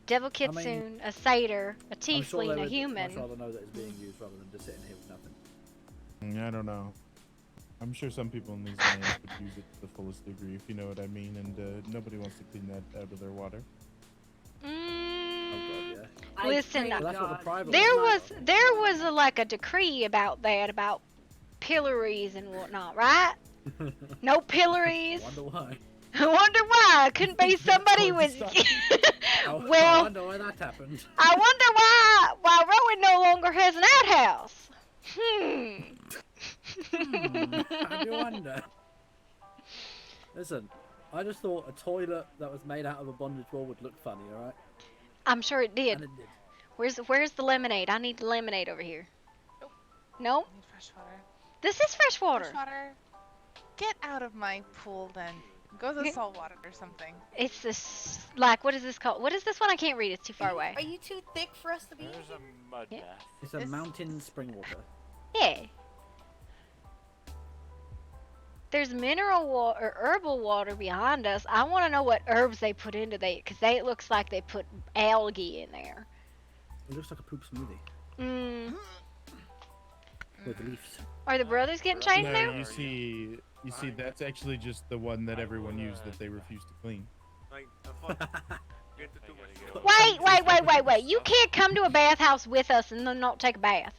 devil kitsune, a satyr, a tiefling, a human. I'd rather know that it's being used rather than just sitting here with nothing. I don't know. I'm sure some people in these lands would use it to the fullest degree, if you know what I mean, and nobody wants to clean that out of their water. Listen, there there was like a decree about that, about pillories and whatnot, right? No pillories. I wonder why. I wonder why. Couldn't be somebody with. Well, I wonder why that happened. I wonder why Rowan no longer has an outhouse. I do wonder. Listen, I just thought a toilet that was made out of a bondage wall would look funny, alright? I'm sure it did. And it did. Where's the lemonade? I need the lemonade over here. No? I need fresh water. This is fresh water. Fresh water. Get out of my pool then. Go to the salt water or something. It's this, like, what is this called? What is this one? I can't read. It's too far away. Are you too thick for us to be in There's here? a mud bath. It's a mountain spring water. Yeah. There's mineral water or herbal water behind us. I want to know what herbs they put into that, because it looks like they put algae in there. It looks like a poop smoothie. With leaves. Are the brothers getting changed No, now? you see, that's actually just the one that everyone used that they refused to clean. Wait. You can't come to a bathhouse with us and then not take a bath.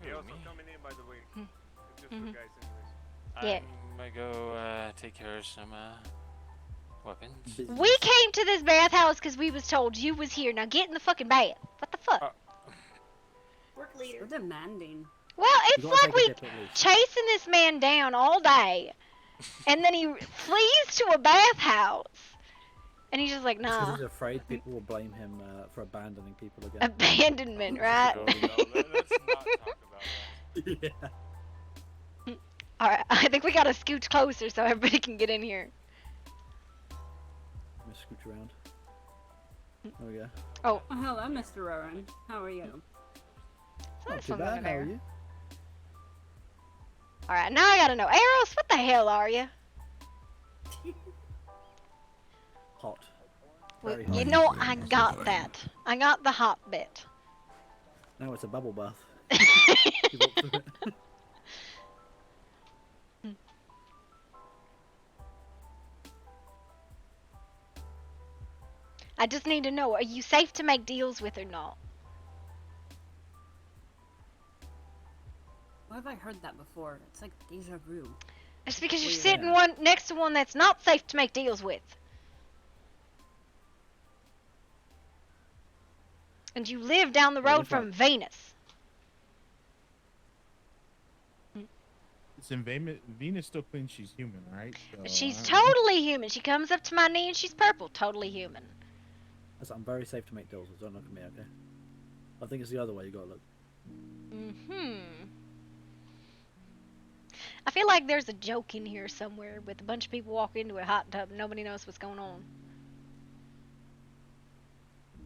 You're also coming in, by the way. Just for guys, anyways. Yeah. I'm gonna go take care of some weapons. We came to this bathhouse because we was told you was here. Now get in the fucking bath. What the fuck? Work leader. They're demanding. Well, it's like we chasing this man down all day, and then he flees to a bathhouse, and he's just like, nah. He's afraid people will blame him for abandoning people again. Abandonment, right? Let's not talk about that. Yeah. Alright, I think we gotta scooch closer so everybody can get in here. I'm gonna scooch around. Oh yeah. Oh. Hello, Mr. Rowan. How are you? Not too bad. How are you? Alright, now I gotta know. Eros, what the hell are you? Hot. Well, Very you hot. know, I got that. I got the hot bit. Now it's a bubble bath. I just need to know, are you safe to make deals with or not? Where have I heard that before? It's like deja vu. It's because you're sitting next to one that's not safe to make deals with. And you live down the road from Venus. Listen, Venus still thinks she's human, right? So, She's totally human. She comes up to my knee and she's purple. Totally human. I'm very safe to make deals. Don't look at me, okay? I think it's the other way you gotta look. I feel like there's a joke in here somewhere with a bunch of people walk into a hot tub and nobody knows what's going on.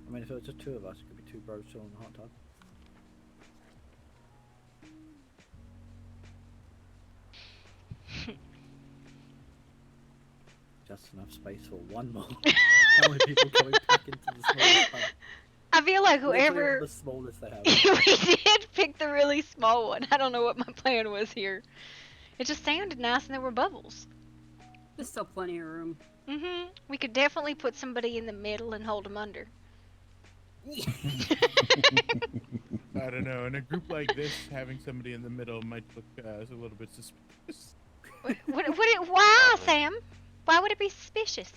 I mean, if it was just two of us, it could be two bros chilling in the hot tub. Just enough space for one more. How many people coming back into the smallest pub? I feel like Literally whoever... the smallest they have. we did pick the really small one. I don't know what my plan was here. It just sounded nice and there were bubbles. There's still plenty of room. We could definitely put somebody in the middle and hold them under. I don't know. In a group like this, having somebody in the middle might look a little bit suspicious. Why, Sam? Why would it be suspicious?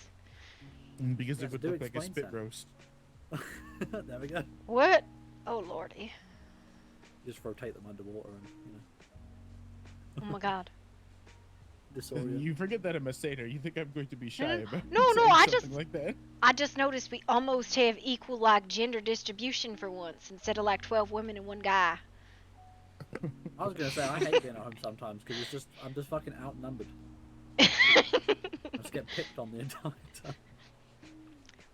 Because it would look like a spit roast. There we go. What? Oh, lordy. Just rotate them underwater and, Oh my god. Disorient. You forget that I'm a satyr. You think I'm going to be shy about No, saying I something just... like that? I just noticed we almost have equal, like, gender distribution for once, instead of, like, 12 women and one guy. I was gonna say, I hate being at home sometimes, because I'm just fucking outnumbered. I just get picked on the entire time.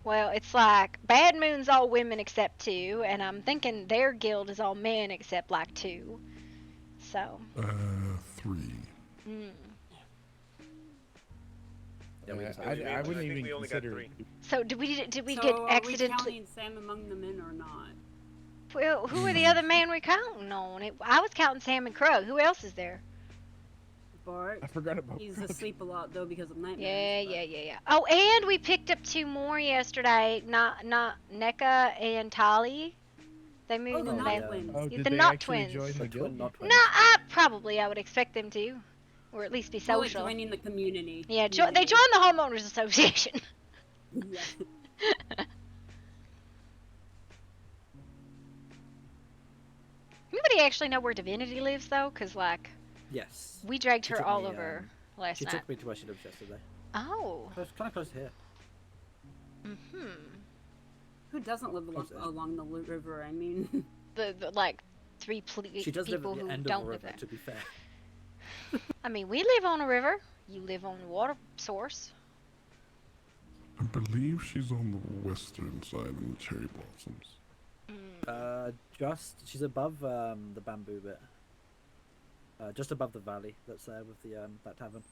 Well, it's like, Bad Moon's all women except 2, and I'm thinking their guild is all men except, like, 2. So. 3. Yeah, I wouldn't even consider it. So did we get Are we accidentally? counting Sam among the men or not? Well, who are the other men we're counting on? I was counting Sam and Krug. Who else is there? Bart. I forgot about. He's asleep a lot though because of nightmares. Yeah. Oh, and we picked up 2 more yesterday. Not NECA and Tali. They moved. the Knot Twins. Oh, did the they Knot actually Twins. join the guild? No, I would expect them to, or at least be Well, social. joining the community. Yeah, they joined the homeowners association. Yeah. Anybody actually know where Divinity lives though? Cause like. Yes. We dragged She her took all me, over last She night. took me to where she lives yesterday. Oh. Kind of close to here. Who doesn't live along the river? I mean, the like three She does live people at the who end don't of the live river, there. to be fair. I mean, we live on a river. You live on a water source. I believe she's on the western side of the cherry blossoms. She's above the bamboo bit. Just above the valley that's there with the that tavern.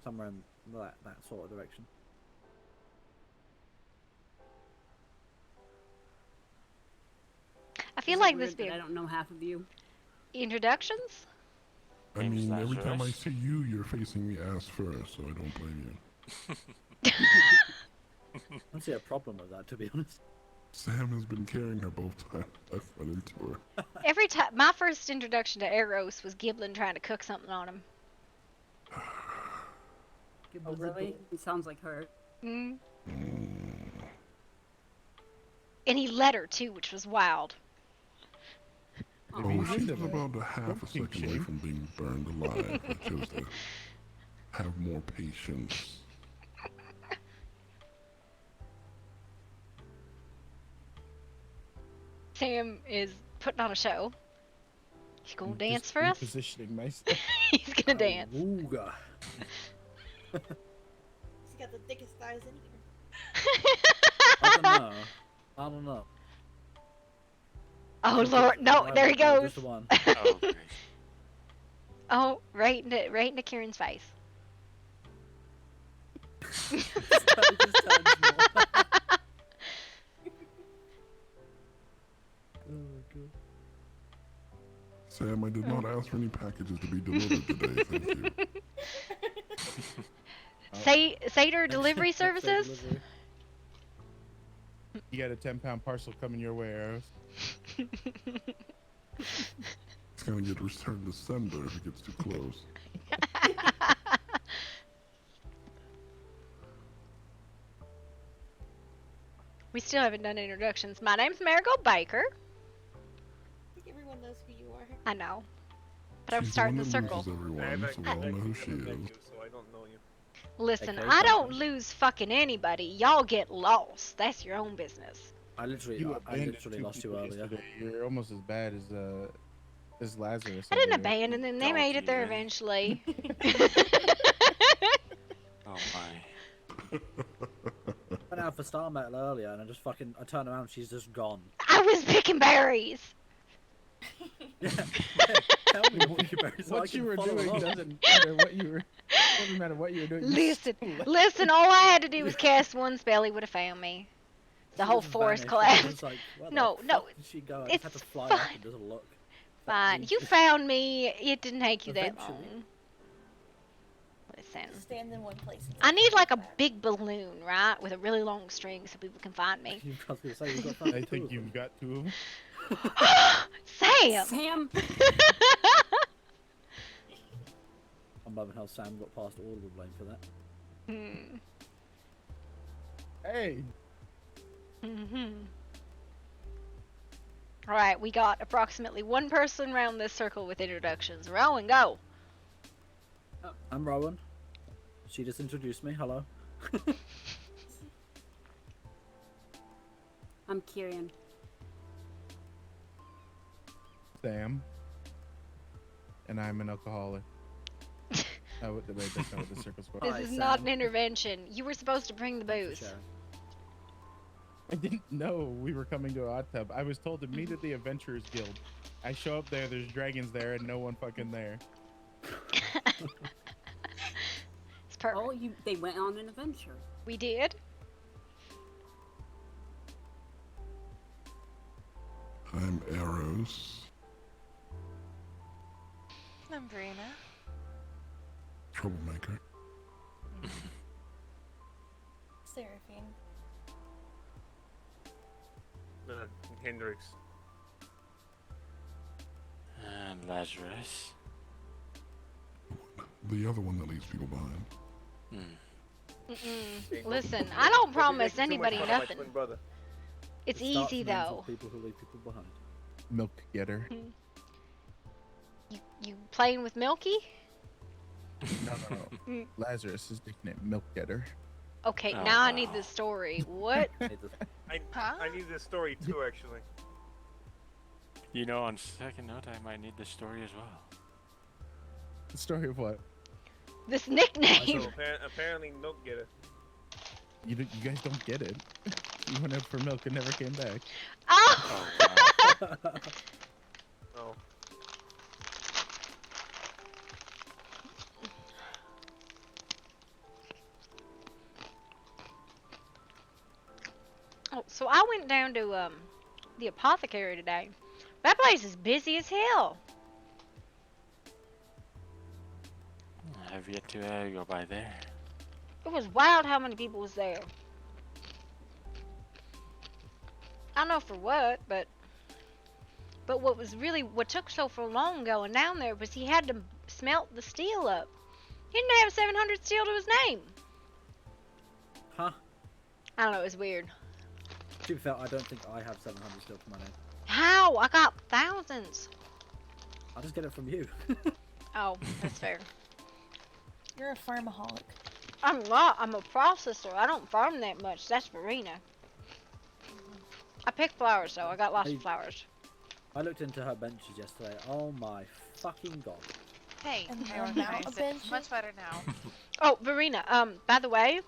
Somewhere in that sort of direction. I feel like this I don't know half of you. Introductions? I mean, every time I see you, you're facing me ass first, so I don't blame you. I don't see a problem with that, to be honest. Sam has been carrying her both times I've run into her. Every time, my first introduction to Eros was Giblin trying to cook something on him. Oh, really? It sounds like her. Mm. And he let her too, which was wild. Oh, she was about a half a second away from being burned alive. I chose to have more patience. Sam is putting on a show. He's gonna dance for us? Positioning myself. He's gonna dance. He's got the thickest thighs in here. I don't know. Oh Lord, no, there he goes. Just one. Oh, right into Kieran's face. Sam, I did not ask for any packages to be delivered today, thank you. Seder delivery services? You got a 10-pound parcel coming your way, Arrows. It's gonna get returned to sender if it gets too close. We still haven't done introductions. My name's Marigold Baker. I think everyone knows who you are. I know. But I'm She's starting the the one that circle. loses everyone, so we all know who she is. So I don't know you. Listen, Okay, I don't fine. lose fucking anybody. Y'all get lost. That's your own business. I literally lost you earlier. Yesterday. You're almost as bad as Lazarus. I didn't over there. abandon them. They made it there eventually. Oh my. Went out for Star Metal earlier, and I turned around, and she's just gone. I was picking berries. Tell me what What you were doing doesn't matter what you were. Doesn't matter what you were doing. Listen. All I had to do was cast one spell. He would have found me. The whole forest collapsed. Like, no. Did she go? I just had to fly up and just look. Fine. You found me. It didn't take you that long. Listen. Stand in one place. I need like a big balloon, right? With a really long string so people can find me. I think you've got two of them. Sam! Sam! I'm loving how Sam got past all of the blame for that. Hey! Alright, we got approximately one person around this circle with introductions. Rowan, go! I'm Rowan. She just introduced me. Hello. I'm Kieran. Sam. And I'm an alcoholic. Oh, wait, that's not what the circle's for. This is not an intervention. You were supposed to bring the booze. I didn't know we were coming to a hot tub. I was told to meet at the Adventurers Guild. I show up there, there's dragons there, and no one fucking there. It's perfect. Oh, they went on an adventure. We did? I'm Arrows. I'm Brina. Troublemaker. Seraphine. Hendrix. And Lazarus. The other one that leaves people behind. Listen, I don't promise Don't be making too much anybody fun of my nothing. twin brother. It's It starts easy names though. with people who leave people behind. Milk getter. You playing with Milky? No. Lazarus is nickname Milk getter. Okay, Oh, now I wow. need the story. What? I need this story too, actually. You know, on second note, I might need the story as well. The story of what? This nickname. So apparently, don't get it. You guys don't get it. You went out for milk and never came back. Oh! Oh. Oh, so I went down to the apothecary today. That place is busy as hell. I've yet to go by there. It was wild how many people was there. I don't know for what, but what took so long going down there was he had to smelt the steel up. He didn't have 700 steel to his name. Huh? I don't know, it was weird. To be fair, I don't think I have 700 steel to my name. How? I got thousands. I'll just get it from you. Oh, that's fair. You're a farmaholic. I'm not. I'm a processor. I don't farm that much. That's Verena. I pick flowers, though. I got lots of flowers. I looked into her benches yesterday. Oh my fucking god. Hey, And I the amount organized of it. benches? Much better now. Oh, Verena, by the way,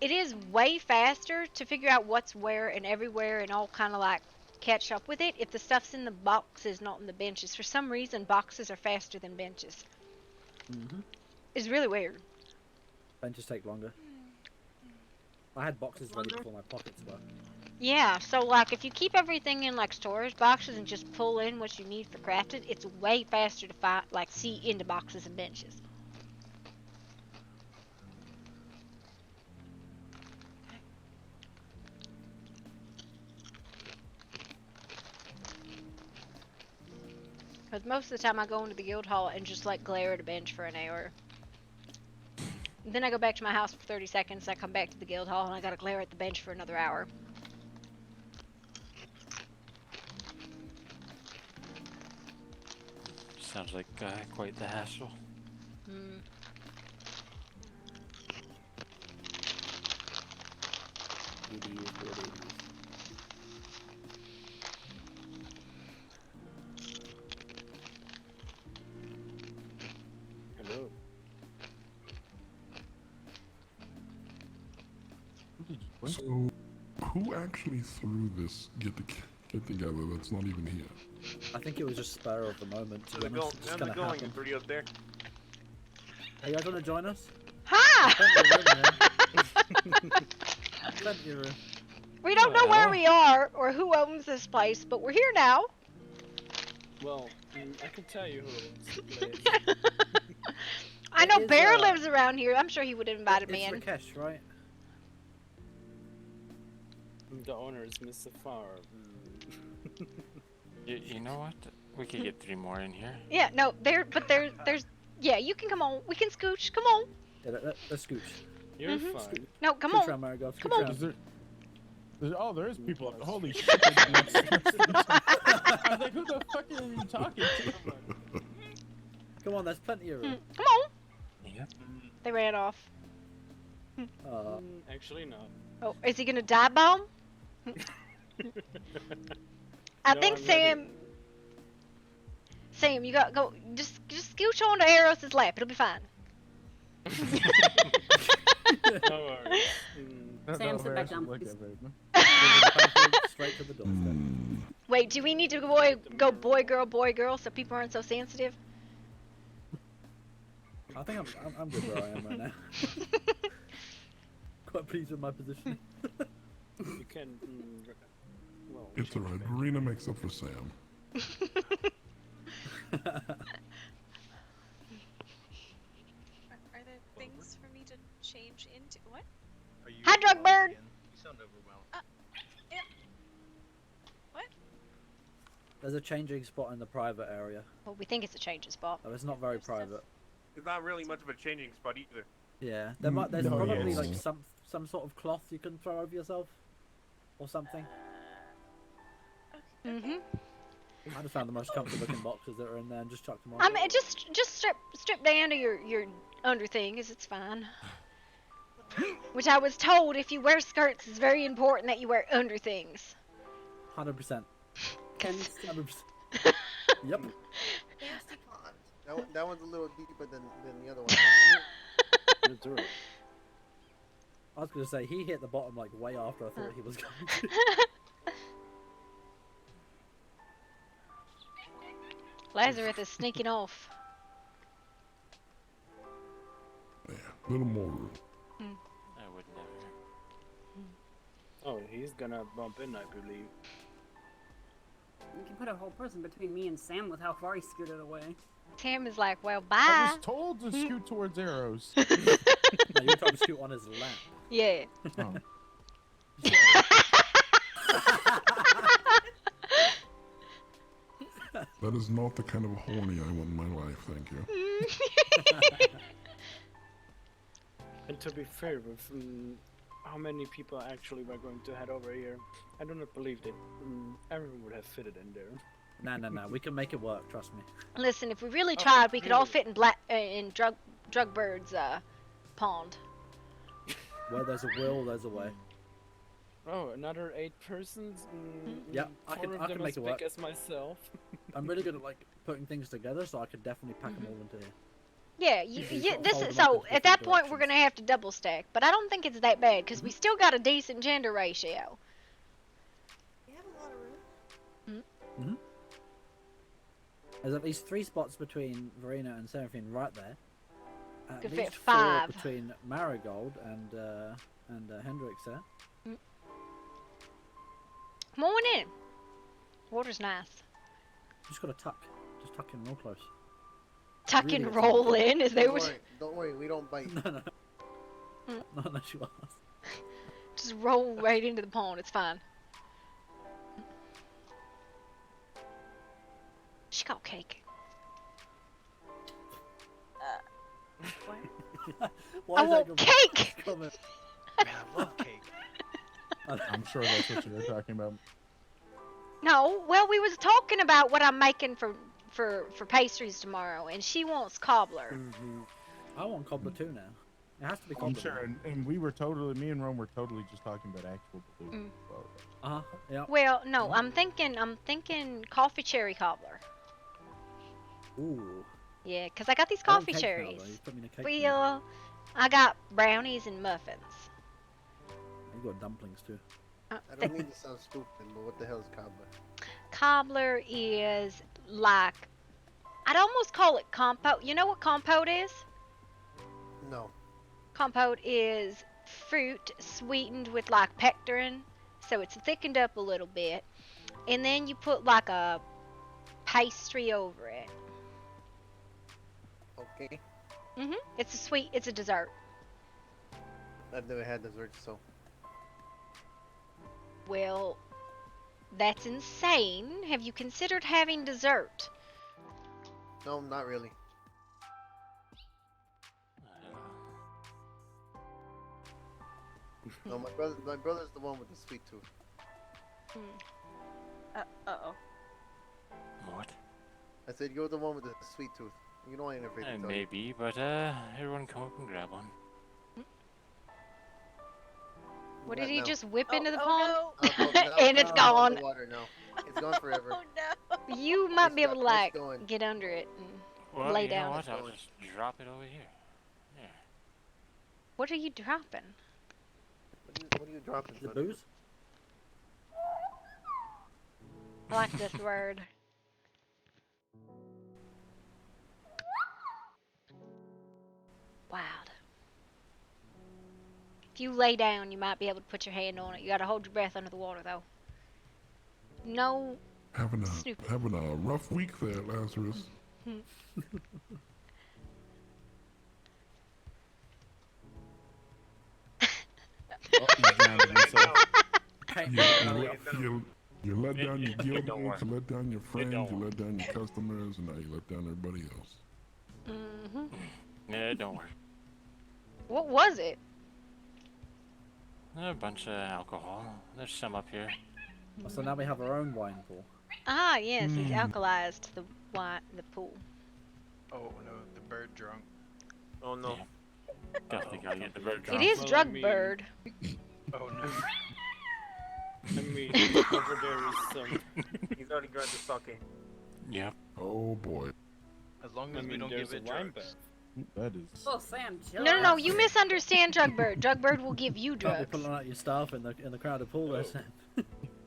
it is way faster to figure out what's where and everywhere and all kind of like catch up with it if the stuff's in the boxes, not in the benches. For some reason, boxes are faster than benches. Mm-hmm. It's really weird. Benches take longer. I had boxes ready before my pockets were. Yeah, so like if you keep everything in like storage boxes and just pull in what you need for crafting, it's way faster to find, like see into boxes and benches. Because most of the time I go into the guild hall and just like glare at a bench for an hour. Then I go back to my house for 30 seconds, I come back to the guild hall and I gotta glare at the bench for another hour. Sounds like quite the hassle. Hmm. Hello. So, who actually threw this get together that's not even here? I think it was just spur of the moment. To be honest. It's just I'm gonna going. happen. Pretty up there. Hey, you guys want to join us? Ha! Plenty of room. We don't know where we are or who owns this place, but we're here now. Well, I can tell you who owns the place. I know It is, Bear lives around here. I'm sure he would have invited me in. It's Rakesh, right? The owner is Mr. Farr. You know what? We could get 3 more in here. Yeah, no, there's, yeah, you can come on. We can scooch. Come on. Yeah, let's scooch. You're fine. No, come Scooch on. around, Marigold. Come Scooch on. around. There is people up there. Holy shit. I was like, who the fuck are you talking to? Come on, there's plenty of room. Come on. Yep. They ran off. Actually, no. Oh, is he gonna die bomb? I No, think I'm Sam. Sam, you got go. Just scooch onto Eros's lap. It'll be fine. No worries. Sam, sit back down. Straight to the doorstep. Wait, do we need to go boy girl so people aren't so sensitive? I think I'm good where I am right now. Quite pleased with my position. You can. Well, It's alright. Verena makes up for Sam. Are there things for me to change into? What? Hi, drug bird. You sound overwhelmed. Yeah. What? There's a changing spot in the private area. Well, we think it's a changing spot. Oh, it's not very private. It's not really much of a changing spot either. Yeah, there's No, probably yes. like some sort of cloth you can throw over yourself, or something. Mhm. I just found the most comfortable looking boxes that are in there and just chucked them on. I mean, just strip down to your under thing, 'cause it's fine. Which I was told if you wear skirts, it's very important that you wear underthings. 100%. 100%. Yep. Nasty pond. That one's a little deeper than the other one. I was gonna say he hit the bottom like way after I thought he was going to. Lazarus is sneaking off. Yeah, a little more room. I would never. Oh, he's gonna bump in, I believe. You can put a whole person between me and Sam with how far he scooted away. Sam is like, well, bye. I was told to scoot towards arrows. No, you were trying to scoot on his lap. Yeah. Oh. That is not the kind of horny I want in my life, thank you. And to be fair, with how many people actually were going to head over here, I do not believe that everyone would have fitted in there. No, we can make it work, trust me. Listen, if we really tried, we could all fit in Drugbird's pond. Where there's a will, there's a way. Oh, another 8 persons? Yeah, I can make it work. As myself. I'm really good at like putting things together, so I could definitely pack them all into here. Yeah, so at that point we're gonna have to double stack, but I don't think it's that bad because we still got a decent gender ratio. You have a lot of room. There's at least 3 spots between Verena and Seraphine right there. At Could least fit 4 5 between Marigold and Hendrix there. Come on in. Water's nice. Just gotta tuck. Just tuck in real close. Tuck Really and roll in? Is that what? Don't worry, we don't bite. No. Not unless you ask. Just roll right into the pond. It's fine. She got cake. Why I want cake! Man, I love cake. I'm sure that's what you were talking about. No, well, we was talking about what I'm making for pastries tomorrow, and she wants cobbler. I want cobbler too now. It has to be cobbler. I'm sure, and we were totally, me and Rome were totally just talking about actual blue. Yeah. Well, no, I'm thinking coffee cherry cobbler. Ooh. Yeah, 'cause I got these I don't coffee cake cherries. now, though. You put me in a cake Well, I got brownies and muffins. You got dumplings too. I don't mean to sound stupid, but what the hell is cobbler? Cobbler is like, I'd almost call it compote. You know what compote is? No. Compote is fruit sweetened with like pectin, so it's thickened up a little bit, and then you put like a pastry over it. Okay. It's a dessert. I've never had dessert, so. Well, that's insane. Have you considered having dessert? No, not really. No, my brother's the one with the sweet tooth. Uh-oh. What? I said you're the one with the sweet tooth. You know I ain't afraid to tell you. Maybe, but everyone come up and grab one. What did he No. just whip into the oh pond? Well, now And it's gone. The water now. It's gone forever. Oh no. You might be able to It's like going. get under it and Well, lay you down. know what? I'll just drop it over here. There. What are you dropping? What are you dropping? The booze? I like this word. Wild. If you lay down, you might be able to put your hand on it. You gotta hold your breath under the water, though. No Having snooping. a rough week there, Lazarus. Oh, he's drowning himself. You let down your It don't work. guild, you let down your friends, don't you work. let down your customers, and now you let down everybody else. Yeah, it don't work. What was it? A bunch of alcohol. There's some up here. So now we have our own wine pool. Ah, yes, he's alkalized the pool. Oh no, the bird drunk. Oh no. Yeah. Definitely gotta get the bird It drunk. is Well, I drug mean- bird. Oh no. I mean, over there is some. He's already grabbed the sake. Yep. Oh boy. As long I as we mean, don't there's give it a wine drugs. That is. Oh, Sam, chill No, out. you misunderstand Drugbird. Drugbird will give you Can't be drugs. pulling out your stuff in the crowded pool there, Sam.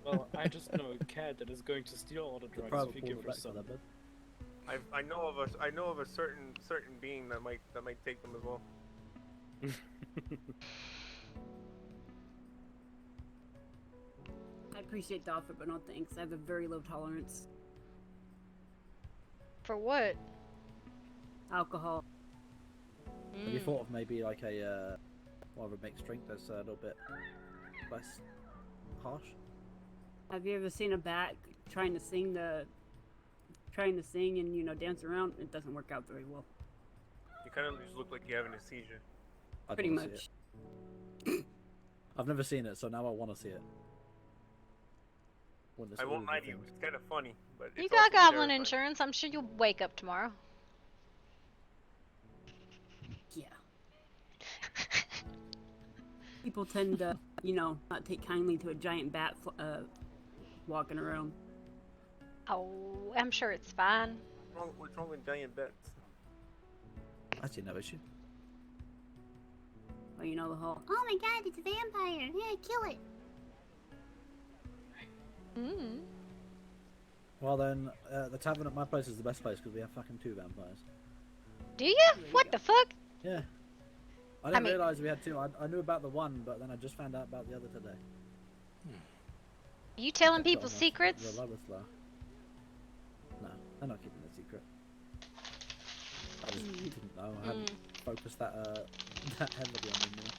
Well, I just know a cat that is going to steal all the drugs Private if you pool give in her the back some. of that bed. I know of a certain being that might take them as well. I appreciate the offer, but no thanks. I have a very low tolerance. For what? Alcohol. Have you thought of maybe like a more of a mixed drink that's a little bit less harsh? Have you ever seen a bat trying to sing and, you know, dance around? It doesn't work out very well. You kind of just look like you're having a seizure. I'd Pretty wanna see much. it. I've never seen it, so now I want to see it. When this I won't movie lie to you, thing- it's kind of funny, but You it's got also goblin terrifying. insurance. I'm sure you'll wake up tomorrow. Yeah. People tend to, you know, not take kindly to a giant bat walking around. Oh, I'm sure it's fine. What's wrong with giant bats? I see no issue. Well, you know the whole. Oh my god, it's a vampire. Yeah, kill it. Mm. Well then, the tavern at my place is the best place because we have fucking 2 vampires. Do you? What the fuck? Yeah. I didn't realize we had 2. I knew about the one, but then I just found out about the other today. Are you telling Kept it people's on secrets? The lowest low. No, they're not keeping a secret. I just didn't know. I hadn't focused that that heavily on them. You know?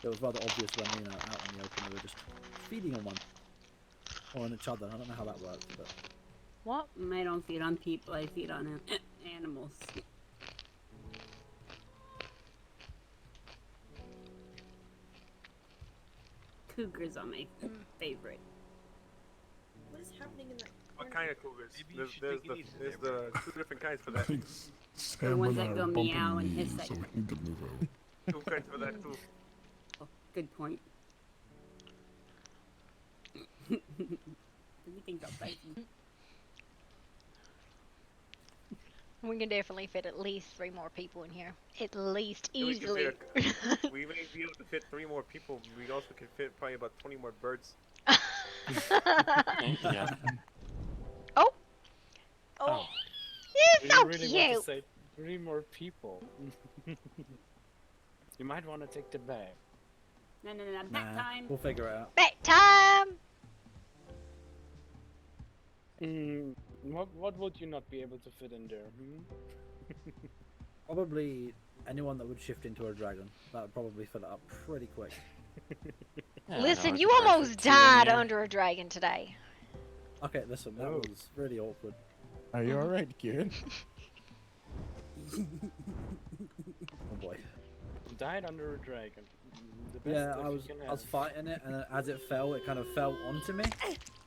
It was rather obvious when, you know, out in the open they were just feeding on one. Or on each other. I don't know how that works, but... What? I don't feed on people, I feed on animals. Cougars are my favorite. What is happening in that? What kind of cougars? Maybe you There's should take it easy there's there, the 2 different kinds for I that. think Sam ones and I that are go bumping meow and hiss knees, at so you. we need to move over. 2 kinds for that too. Oh, good point. Everything got spicy. We can definitely fit at least 3 more people in here. At least, Yeah, we can easily. fit we may be able to fit 3 more people. We also can fit probably about 20 more birds. Yeah. Oh! Oh. You're Do so you really want cute! to say 3 more people? You might want to take the bag. No, back time. We'll figure it out. Back time! What would you not be able to fit in there? Hmm? Probably anyone that would shift into a dragon. That would probably fill it up pretty quick. Yeah, Listen, no, you it's perfect almost too in died here. under a dragon today. Okay, listen, that was really awkward. Are you alright, Kieran? Oh boy. Died under a dragon. The best Yeah, stuff I you was can I was have. fighting it, and then as it fell, it kind of fell onto me.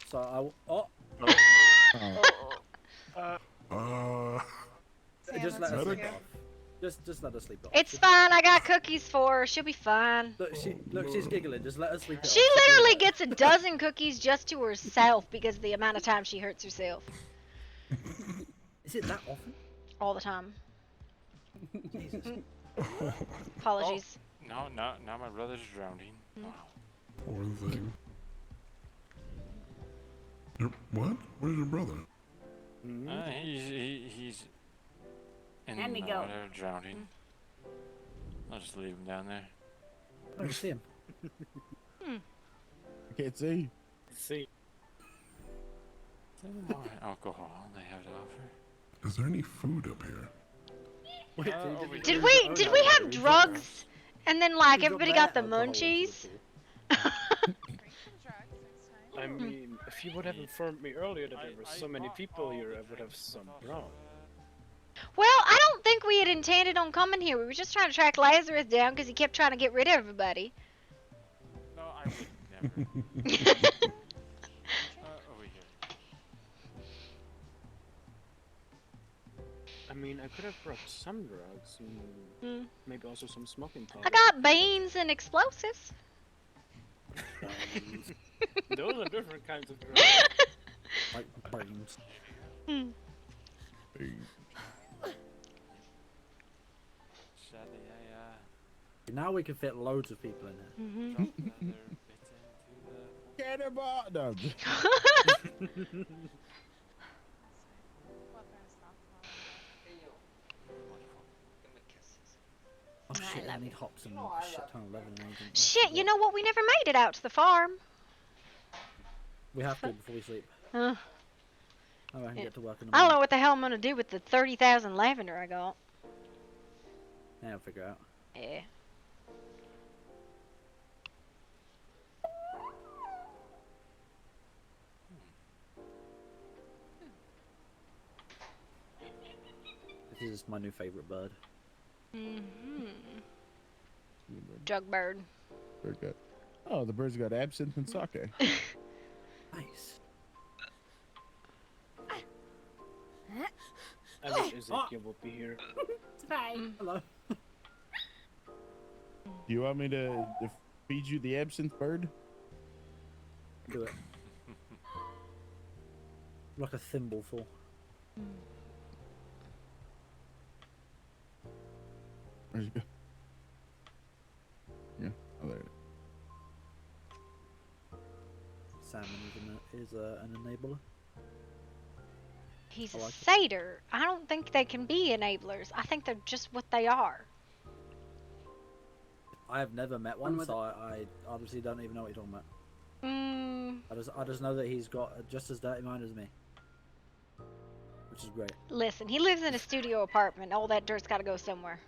So Oh. Just let her Medic? sleep off. Just let her sleep off. It's fine, I got cookies for her. She'll be fine. Look, she's giggling. Just let her sleep it She off. literally gets a dozen cookies just to herself because of the amount of time she hurts herself. Is it that often? All the time. Jesus. Apologies. No, now my brother's drowning. Wow. Poor thing. What? Where's your brother? He's in Let me the go. water drowning. I'll just leave him down there. I don't see him. I can't see. See. More alcohol they have to offer. Is there any food up here? Wait, Did we have drugs? And then like everybody got the munchies? I mean, if you would have informed me earlier that there were so many people here, I would have some brought. Well, I don't think we had intended on coming here. We were just trying to track Lazarus down because he kept trying to get rid of everybody. No, I would never. Over here. I mean, mean, I could have brought some drugs. Maybe also some smoking powder. I got beans and explosives. Those are different kinds of drugs. Like brains. Sadly, Now we can fit loads of people in here. dropped another bit into the... Cannonball! No. Oh shit, I need hops and a shit ton of leather and anything. Shit, you know what? We never made it out to the farm. We have to before we sleep. Uh, Oh, I can yeah. get to work in the I don't morning. know what the hell I'm gonna do with the 30,000 lavender I got. Yeah, I'll figure out. Yeah. This is my new favorite bird. Jugbird. Very good. Oh, the bird's got absinthe and sake. Nice. I wish Ezekiel would be here. Hi. Hello. Do you want me to feed you the absinthe bird? Do it. Like a thimbleful. Where'd you go? Yeah, oh, there it is. Salmon is an enabler. He's I a like it. satyr. I don't think they can be enablers. I think they're just what they are. I have never met one, with so I obviously don't even know what you're talking about. Mm, I just know that he's got just as dirty mind as me, which is great. listen, he lives in a studio apartment. All that dirt's got to go somewhere.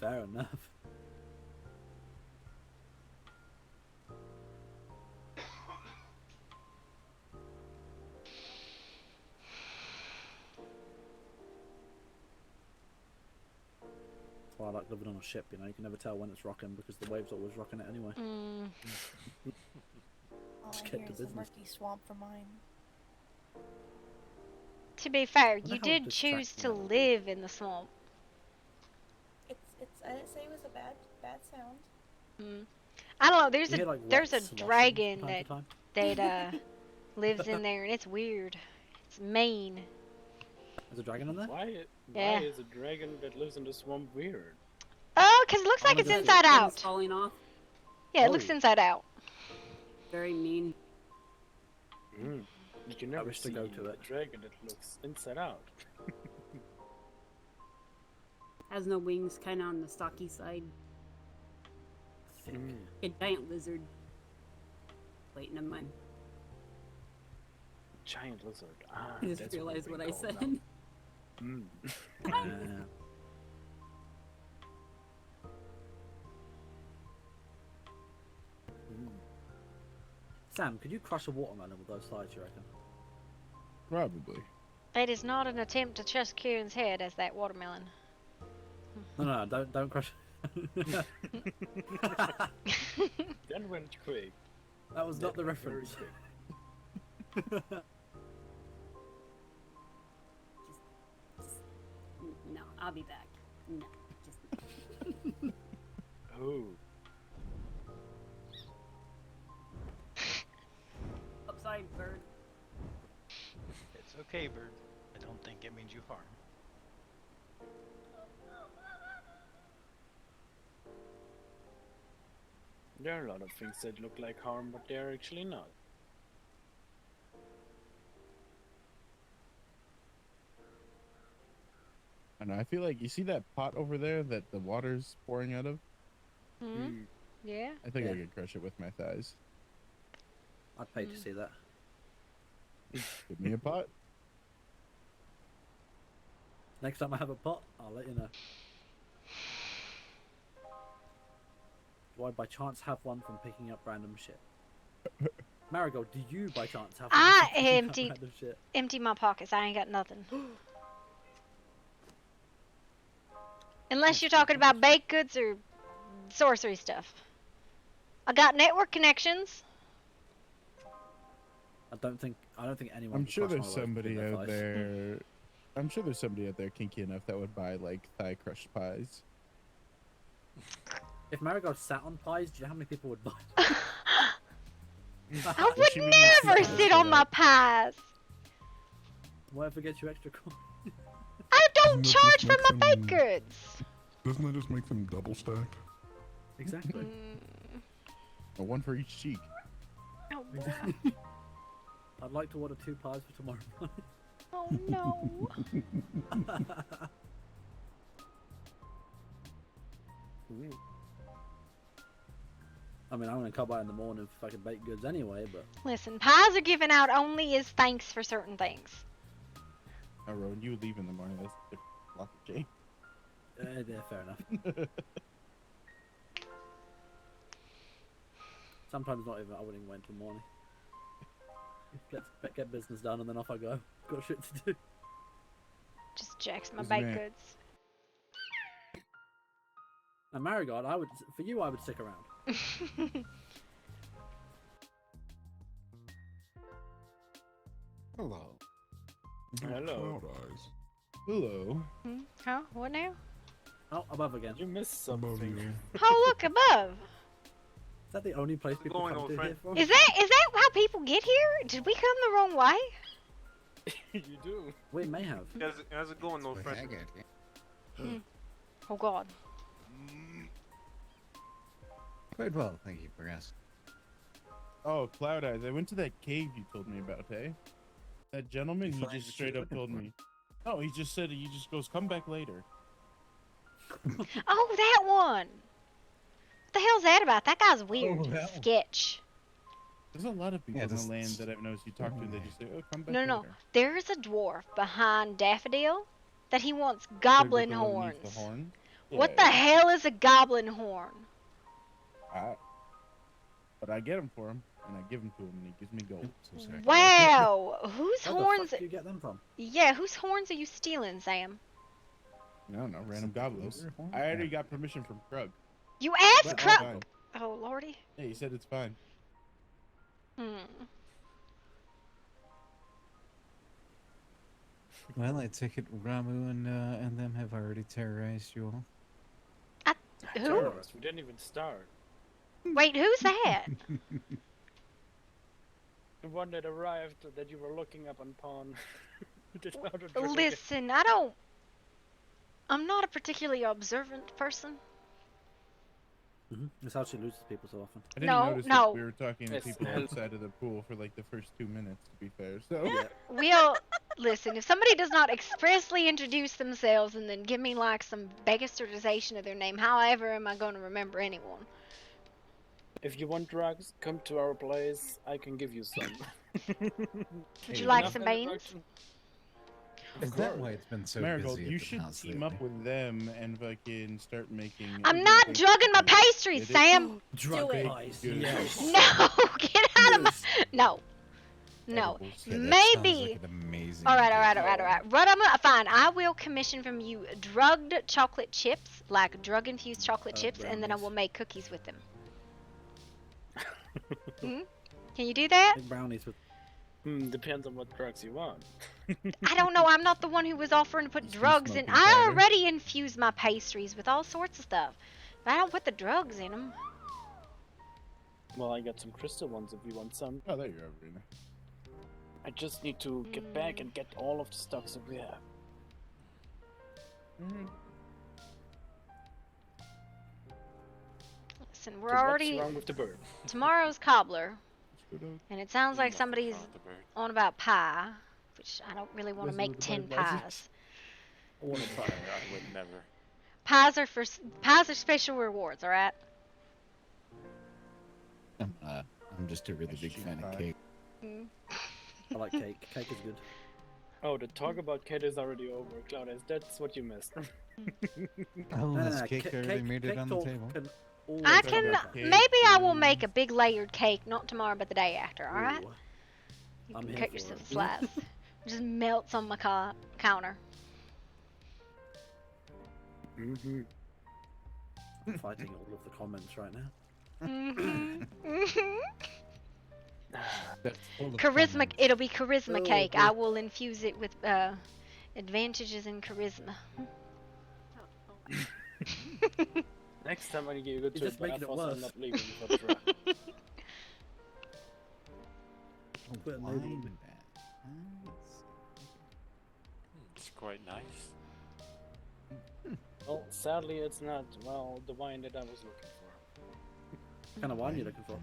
Fair enough. That's why I like living on a ship, you know, you can never tell when it's rocking because the wave's always rocking it anyway. All Just I get hear to is a business. murky swamp for mine. To be fair, the you hell did distracting choose to that would be? live in the swamp. I didn't say it was a bad sound. I don't know. There's You hear, like, there's a rats sloshing dragon from time to that time? lives in there, and it's weird. It's mean. There's a dragon in there? Why Yeah. is a dragon that lives in the swamp weird? Oh, 'cause it looks like it's inside out. Things falling off. Yeah, it looks inside out. Very mean. You can never wish to see go to a it. dragon that looks inside out. Has no wings, kind of on the stocky side. A giant lizard. Wait, never mind. Giant lizard. Ah, I just that's realized what I we call said. them. Mm. Sam, could you crush a watermelon with those sides, you reckon? Probably. It is not an attempt to chuck Kieran's head as that watermelon. No, don't crush. That went quick. That was not the went very reference. quick. No, I'll be back. No, just. Oh. Upside bird. It's okay, bird. I don't think it means you harm. There are a lot of things that look like harm, but they're actually not. I know. I feel like you see that pot over there that the water's pouring out of. Yeah. I think Yeah. I could crush it with my thighs. I'd pay to see that. Give me a pot. Next time I have a pot, I'll let you know. Do I by chance have one from picking up random shit? Marigold, do you by chance have one I from picking up emptied random shit? empty my pockets. I ain't got nothing. Unless you're talking about baked goods or sorcery stuff. I got network connections. I don't think I don't think anyone. I'm would sure cross there's my road to somebody get their out thighs. there. I'm sure there's somebody out there kinky enough that would buy like thigh crushed pies. If Marigold sat on pies, do you know how many people would buy? I would never sit on my pies. Whatever gets you extra coin. I don't Doesn't that charge just for make my them- baked goods. Doesn't that just make them double stacked? Exactly. A one for each cheek. Oh, I'd like to order 2 pies for tomorrow morning. oh no. I mean, I'm gonna come out in the morning for fucking baked goods anyway, but Listen, pies are given out only as thanks for certain things. Oh, Rowan, you would leave in the morning. That's a different block of Jay. yeah, fair enough. Sometimes not even. I wouldn't even wait until morning. Get business done and then off I go. Got shit to do. Just jacks my Isn't baked it? goods. And Marigold, for you, I would stick around. Hello. Hello. Cloud eyes. Hello. Huh? What now? Oh, above again. You missed Above something. you. Oh, look above. Is that the only place people Going, come old to friend. here for? Is that how people get here? Did we come the wrong way? You do. We may have. How's it going, old friend? Oh God. Quite well, thank you for asking. Oh, Cloud Eyes. I went to that cave you told me about, hey? That gentleman, he Find just what straight you're up looking told for. me. No, he just said, he just goes, come back later. Oh, that one. What the hell's that about? That guy's weird. Oh, that one. Sketch. There's a lot of people Yeah, in this- the land that I've noticed you talk to, and they just say, oh, come back No, no, later. there's a dwarf behind Daffodil that he wants goblin With the one underneath horns. the horn? What Yeah. the hell is a goblin horn? But I get him for him, and I give him to him, and he gives me gold. So sorry. Wow, whose Where the horns? fuck do you get them from? Yeah, whose horns are you stealing, Sam? No, no, random goblins. I already got permission from Krug. You asked But Krug. fine. Oh lordy. Yeah, he said it's fine. Well, I take it Ramu and them have already terrorized you all. Who? Terrorists, we didn't even start. Wait, who's that? The one that arrived that you were looking up on pawn. Did not address it. Listen, I'm not a particularly observant person. That's how she loses people so often. I didn't No, notice no. that we were talking to It's people help. outside of the pool for like the first 2 minutes, to be fair. So We'll listen. If somebody does not expressly introduce themselves and then give me like some bastardization of their name, however am I going to remember anyone? If you want drugs, come to our place. I can give you some. Would you like Enough some beans? introduction? Is that why it's been so Marigold, busy you at the should house team lately? up with them and fucking start making. I'm not everything drugging my good. pastries, Did it? Sam. Drug it. pies. Good. Yes. No, get out of my. No. No. Edibles. Yeah, that sounds Maybe. like an amazing All right, all idea. right, all right, all right. What I'm gonna fine. I will commission from you drugged chocolate chips, like drug-infused chocolate chips, and then I brownies. will make cookies with them. Hmm? Can you do that? Big brownies with. Depends on what drugs you want. I don't know. I'm not the one who was offering to put Some drugs in. smoking I powder. already infuse my pastries with all sorts of stuff. But I don't put the drugs in them. Well, I got some crystal ones if you want some. Oh, there you are, Rena. I just need to get back and get all of the stocks that we have. Listen, So we're what's already wrong with the bird? tomorrow's cobbler, and it sounds like Nothing somebody's wrong with the bird. on about pie, which I don't really want to Listen make to the 10 bird noises. pies. I want to try. I would never. Pies are special rewards, all right? I'm just a really big fan of cake. Mm. I like cake. Cake is good. Oh, the talk about Kate is already over, Claudius. That's what you missed. Oh, No, this no, cake already made it cake on the talk table. can always I go can. back. Cake, Maybe I will mm. make a big layered cake, not tomorrow, but the day after. All right? Ooh, You I'm can here cut for yourself it. slice. Just melts on my counter. Mm-hmm. I'm fighting all of the comments right now. Mhm. Mhm. That's full of Charisma. comments. It'll be charisma Oh, cake. boy. I will infuse it with advantages in charisma. Next time I get go to You're just a making it bathhouse, I'm worse. not leaving for drunk. Put a Wine label on it. bath. Let's see. It's quite nice. Well, sadly, it's not, well, the wine that I was looking for. What kind of wine are you looking for?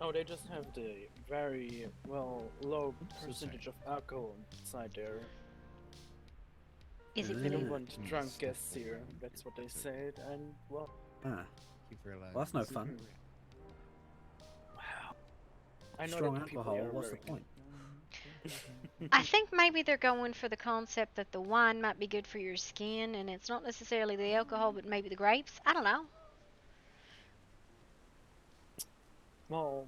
Oh, they just have the very, well, low percentage of alcohol inside there. Is it They really? don't want drunk guests here, that's what they said, and, well... Ah, Keep her alive. well, that's no fun. Wow. I know Strong that the people alcohol, here are what's the very point? I think maybe they're going for the concept that the wine might be good for your skin, and it's not necessarily the alcohol, but maybe the grapes. I don't know. Well,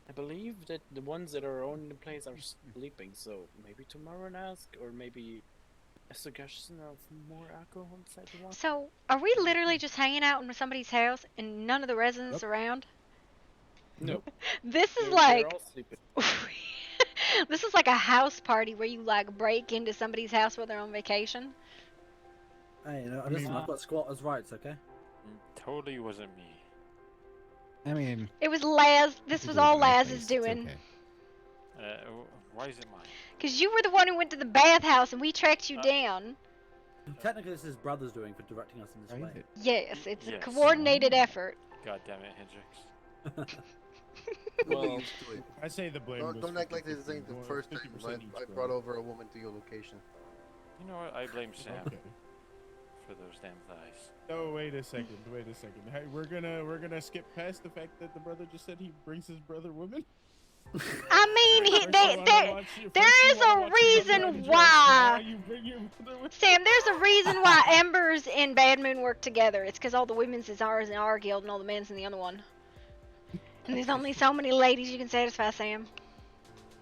I believe that the ones that are owning the place are sleeping, so maybe tomorrow and ask, or maybe a suggestion of more alcohol inside the wine. So, are we literally just hanging out in somebody's house and none of the residents around? Nope. This is They're like all sleeping. this is like a house party where you like break into somebody's house while they're on vacation. Hey, you know, listen, I've got squatters' rights, okay? Totally wasn't me. I mean, It was Laz. This you was live all in my Laz's place, it's doing. okay. Why is it mine? Cause you were the one who went to the bathhouse and we tracked you down. Technically, this is his brother's doing for directing us in this way. Yes, it's a Yes. coordinated effort. God damn it, Hendrix. Well, I say the blame. Don't act like this ain't the first time I brought over a woman to your location. You know what? I blame Sam Okay. for those damn thighs. Oh, wait a second. Wait a second. Hey, we're gonna skip past the fact that the brother just said he brings his brother women. I mean, there is a reason why. Sam, there's a reason why Embers and Bad Moon work together. It's because all the women's is ours in our guild and all the men's in the other one. And there's only so many ladies you can satisfy, Sam.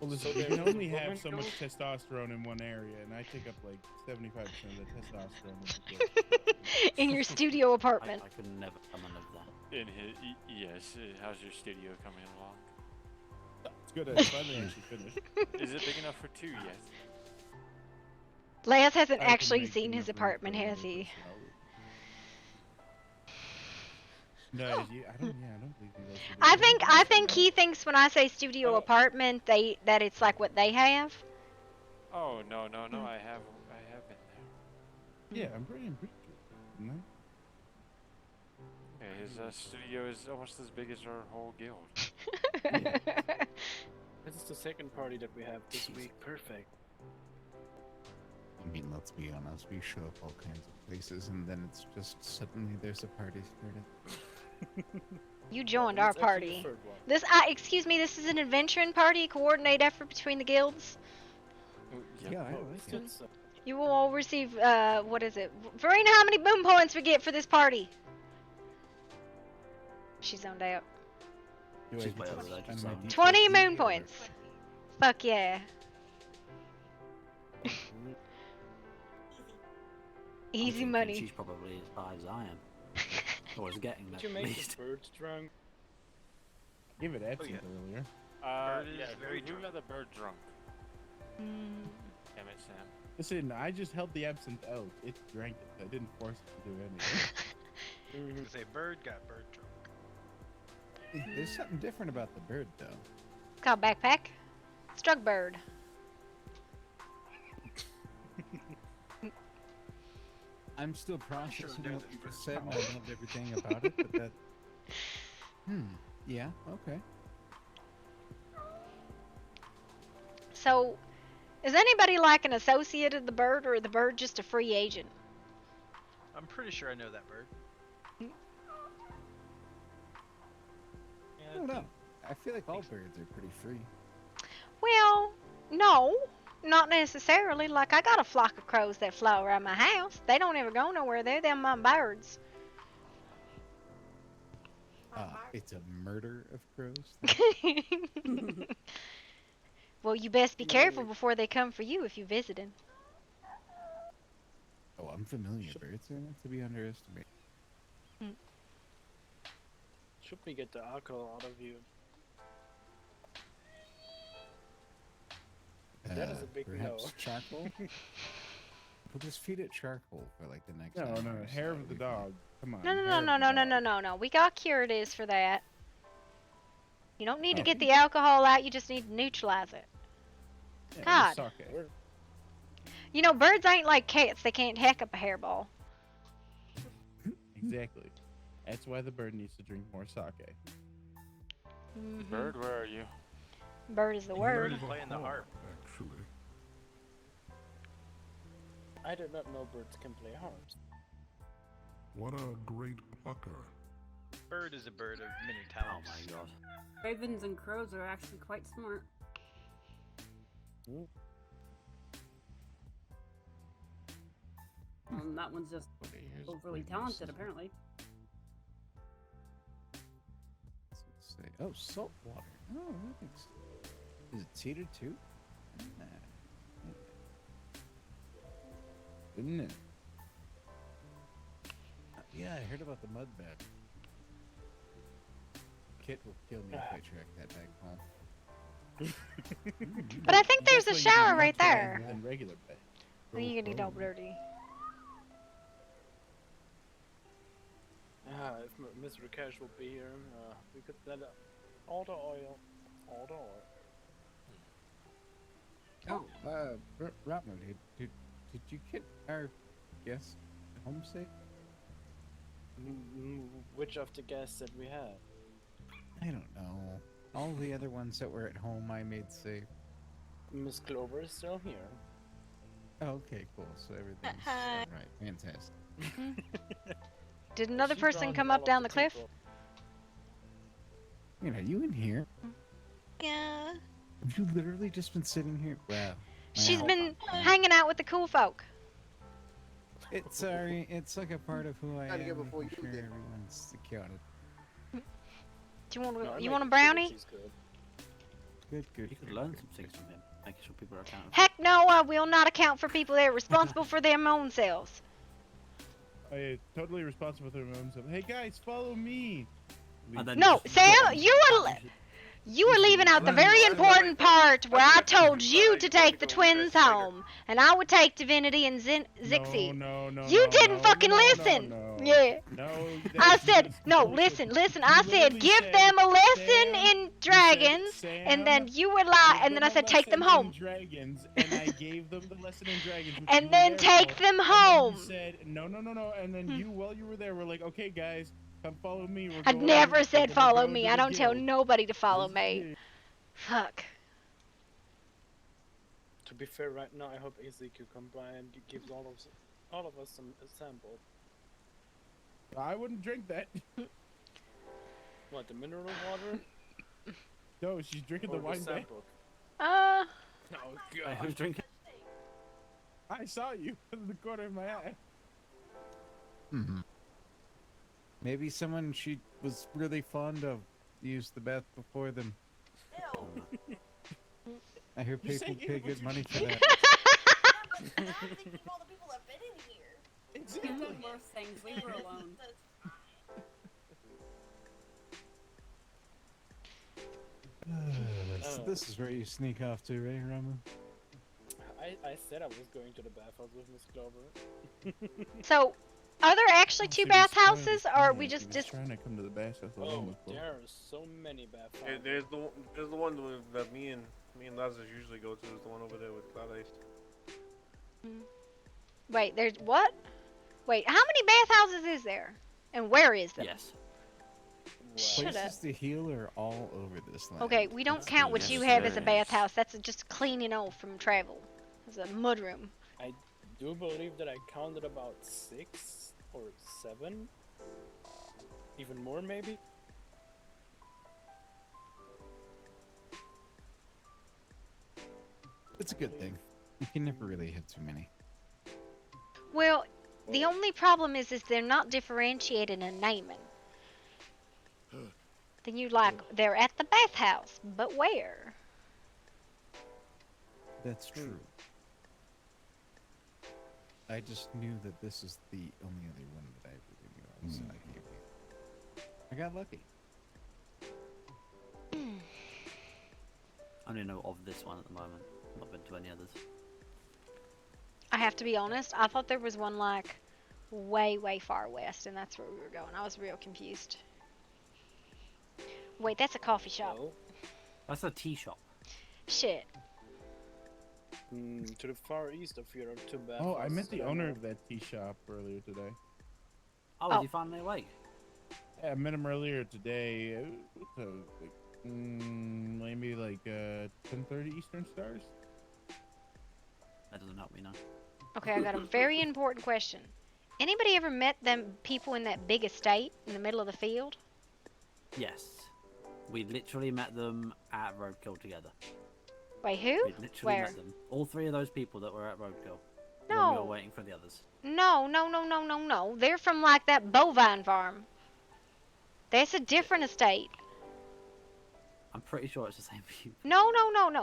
Well, listen, you can only have so much testosterone in one area, and I take up like 75% of the testosterone. Of the guild. In your studio apartment. I could never come and live there. In his, yes. How's your studio coming along? It's good. It's finally actually finished. Is it big enough for two yet? Laz hasn't I can actually make seen his enough room apartment, for has another he? person. No, I don't believe you. I think he thinks when I say studio apartment, that it's like what they have. Oh no! I have been there. Yeah, I'm pretty sure. No? Yeah, his studio is almost as big as our whole guild. This is the second party that we have this week. Perfect. I mean, let's be honest, we show up all kinds of places and then it's just suddenly there's a party started. You joined our party. This, excuse me, this is an adventuring party, coordinate effort between the guilds. Yeah, I like it. You will all receive, what is it? Verena, how many boom points we get for this party? She's zoned out. She's way over there, just saying. 20 moon points. Fuck yeah. Easy money. She's probably as high as I am. Or is getting Did that you at make least. the bird drunk? Give it absinthe earlier. Bird is yeah, very who drunk. got the bird drunk? Damn it, Sam. Listen, I just held the absinthe out. It drank it. I didn't force it to do anything. Because a bird got bird drunk. There's something different about the bird, though. It's called backpack. It's drug bird. I'm still processing what you just said, and I loved everything about it, but that... yeah, okay. So, is anybody like an associate of the bird, or the bird just a free agent? I'm pretty sure I know that bird. I don't know. I feel like all birds are pretty free. Well, no, not necessarily. Like, I got a flock of crows that fly around my house. They don't ever go nowhere. They're them my birds. It's a murder of crows? Well, you best be careful before they come for you if you're visiting. Oh, I'm familiar. Birds are not to be underestimated. Should we get the alcohol out of you? That is a big perhaps no. charcoal. We'll just feed it charcoal for like the next. No, hour no, or so. hair of the dog. Come on. No, no, hair no, of no, the no, no, dog. no, no, no. We got curatives for that. You don't need to Oh. get the alcohol out. You just need to neutralize it. Yeah, God. just sake. You know, birds ain't like cats. They can't hack up a hairball. Exactly. That's why the bird needs to drink more sake. Bird, where are you? Bird is the Bird word. is playing the harp. Actually. I did not know birds can play harps. What a great plucker. Bird is a bird of many talents. Oh my god. Ravens and crows are actually quite smart. That one's just overly talented, apparently. Say, oh, salt water. Oh, thanks. Is it heated too? Nah. Isn't it? Yeah, I heard about the mud bat. Kit will kill me if I track that back home. But I think there's a That's why you shower do right mud bat there. than regular bat. What are you gonna do, dirty? If Mr. Cash will be here, we could let all the oil. Oh, Ratman, did you get our guest home safe? Which of the guests that we have? I don't know. All the other ones that were at home I made safe. Miss Clover is still here. Oh, okay, cool. So everything's alright. Fantastic. Did another She person drowned come all up of down the the cliff? people. You know, you in here? Yeah. Have you literally just been sitting here? Wow. She's Wow. been hanging out with the cool folk. It's sorry. It's like a part of who I Tried to am. get before I'm you sure did. everyone's accounted. Do you want No, I you make want a sure that brownie? she's good. Good. You could learn some things from him, making sure people are accountable. Heck no, I will not account for people that are responsible for their own selves. I totally responsible for their own stuff. Hey guys, follow me. And then No, just Sam, drop you were leaving out the very important part where I told you to take the twins home, and I would take Divinity and Zixie. No. You didn't fucking listen. Yeah. No. I said, no, listen. I said, give them a lesson in dragons, and then you were like, and then I said, take them home. Dragons, and I gave them the lesson in dragons. which And you were then there take for, them and then home. you said no, and then you, while you were there, were like, okay, guys, come follow me. We're I going never we're said gonna follow go me. to I the don't tell guild." nobody to follow Yes, me. you did. Fuck. To be fair, right now I hope Ezekiel come by and gives all of us some a sample. I wouldn't drink that. What, the mineral water? No, she's drinking Or the wine back. sample? Oh Wait, god. who's drinking? I saw you in the corner of my eye. Maybe someone she was really fond of used the bath before them. I hear You're people saying pay it good was money for your- that. I'm thinking of all the people that've been in here. You've done worse things. Leave her alone. So this is where you sneak off to, right, Rama? I said I was going to the bathhouse with Miss Clover. So, are there actually two She was bathhouses, or are we trying- just she was trying to come to the bathhouse alone before. There are so many bathhouses. Yeah, there's the one that me and Lazarus usually go to. Is the one over there with Cloud Ice. Wait, there's what? Wait, how many bathhouses is there? And where is them? Yes. Shut up. Places to heal are all over this land. Okay, we don't count what you have as a bathhouse. That's just cleaning off from travel. It's a mudroom. I do believe that I counted about 6 or 7. Even more, maybe? It's a good thing. You can never really hit too many. Well, the only problem is they're not differentiated in naming. Then you like, they're at the bathhouse, but where? That's true. I just knew that this is the only other one that I really knew of, so I gave you. I got lucky. I only know of this one at the moment. Not been to any others. I have to be honest, I thought there was one like way, way far west, and that's where we were going. I was real confused. Wait, that's a coffee shop. Well, that's a tea shop. Shit. To the far east of here are two bad. Oh, I met the owner of that tea shop earlier today. Oh, is he finally awake? Yeah, I met him earlier today. Maybe like 10:30 Eastern Stars. That doesn't help me now. Okay, I got a very important question. Anybody ever met them people in that big estate in the middle of the field? Yes. We literally met them at Roadkill together. Wait, who? We literally Where? met them. All three of those people that were at Roadkill. No. When we were waiting for the others. No. They're from like that bovine farm. That's a different estate. I'm pretty sure it's the same people. No.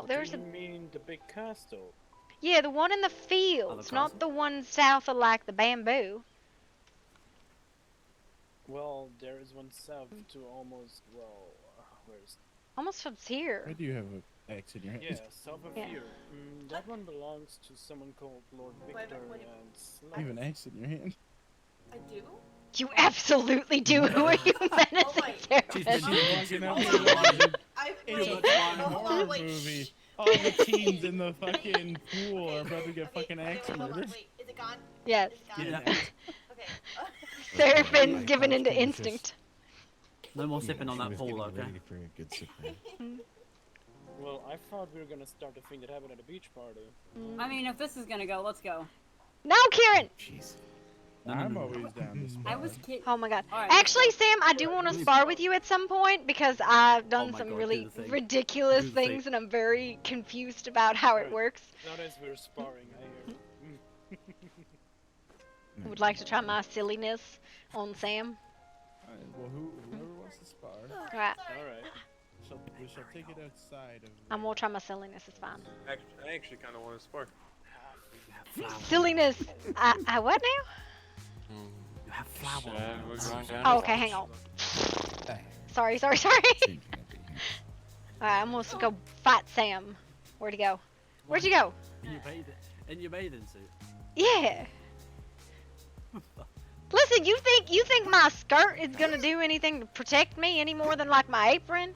There's There's you mean the big castle? Yeah, the one in the fields, not the one south of like the bamboo. Well, there is one south to almost, where's... Almost from here. Why do you have an X in your hand? Yeah, south of Yeah. here. That one belongs to someone called Lord Victor and You have an X in your hand. I do? You absolutely do. Who are you menacing, Sarah? She's been walking out to a horror movie. All the teens in the fucking pool are about to get fucking axe murdered. Wait, is it gone? Yes. Yeah. Okay. Sarah's been given into instinct. No more sipping on that pool, okay? For a good sip. Well, I thought we were gonna start a thing that happened at a beach party. I mean, if this is gonna go, let's go. No, Kieran! Jeez. I'm always down to spar. I was kidding. Oh my god. Alright, Actually, Sam, I do want to spar with you at some point because I've done my some God, really do the thing. ridiculous Do the thing. things and I'm very confused about how it works. Not as we're sparring, I hear. I would like to try my silliness on Sam. Alright, well, whoever wants to spar. Alright. Alright. We shall take it outside of. I'm gonna try my silliness, it's fine. I actually kind of want to spark. Silliness! I what now? You have flour. We're going down. Oh, okay, hang on. Sorry. Alright, I'm gonna go fight Sam. Where'd he go? Where'd you go? In your bathing suit. Yeah. Listen, you think my skirt is gonna do anything to protect me any more than like my apron?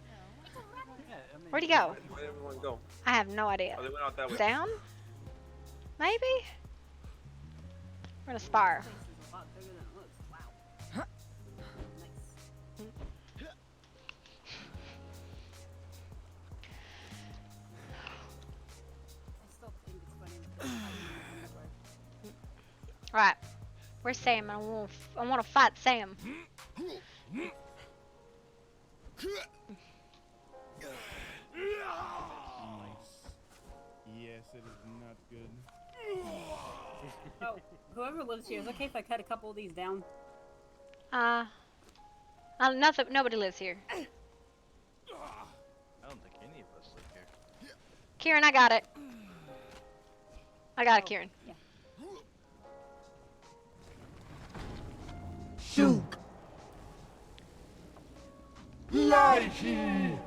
Where'd he go? Where did everyone go? I have no idea. Oh, they went out that way. Down? Maybe? We're gonna spar. This is a lot bigger than it looks. Wow. Nice. I still think it's funny. Alright. Where's Sam? I wanna fight Sam. Nice. Yes, it is not good. Oh, whoever lives here, is it okay if I cut a couple of these down? Nobody lives here. I don't think any of us live here. Kieran, I got it. I got it, Kieran. Yeah. Shoot! Lighty!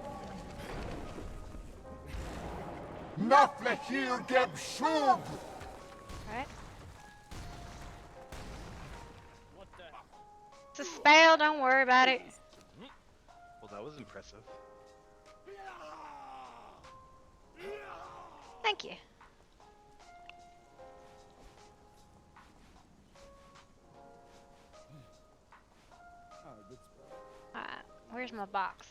Not let you get shoot! Alright. It's a spell, don't worry about it. Well, that was impressive. Thank you. Oh, good spar. Alright, where's my box?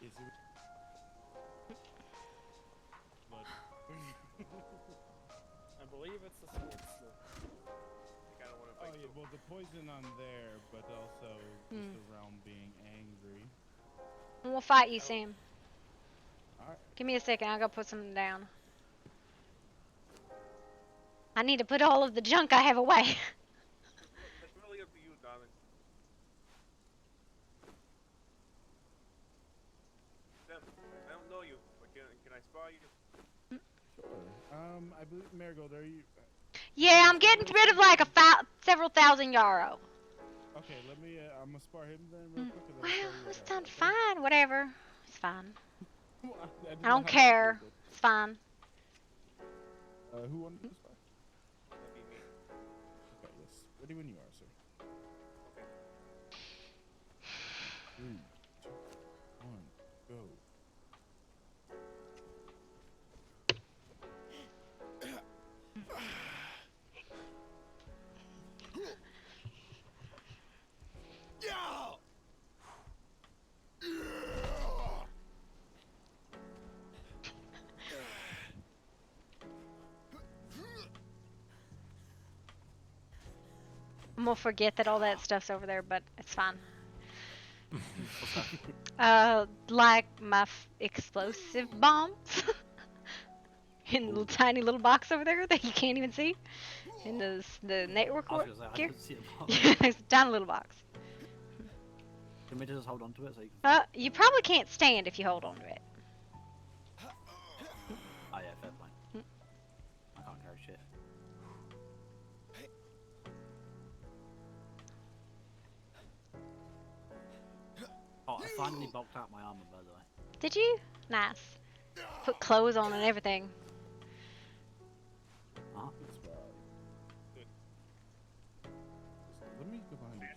Is it? But I believe it's a sword still. oh yeah, well the poison on there, but also just the realm being angry. We'll fight you, Sam. Alright. Give me a second, I'll go put something down. I need to put all of the junk I have away. That's really up to you, darling. Sam, I don't know you, but can I spar you? Sure. I believe Marigold, are you? Yeah, I'm getting rid of like several thousand euro. Okay, let me. I'm gonna spar him then real quick. And then Well, spar you this right sounds after, okay? fine. Whatever. It's fine. I don't care. It's fine. Who wanted this one? Okay, yes. Ready when you are, sir. 3, 2, 1, go. I'm gonna forget that all that stuff's over there, but it's fine. Like my explosive bombs in the little tiny little box over there that you can't even see in the network I was gonna say, I gear. didn't see it. It's a tiny little box. Can we just hold on to it so you can... You probably can't stand if you hold on to it. Oh yeah, fair point. I can't carry shit. Oh, I finally bulked out my armor, by the way. Did you? Nice. Put clothes on and everything. Uh-huh. Let me go behind you.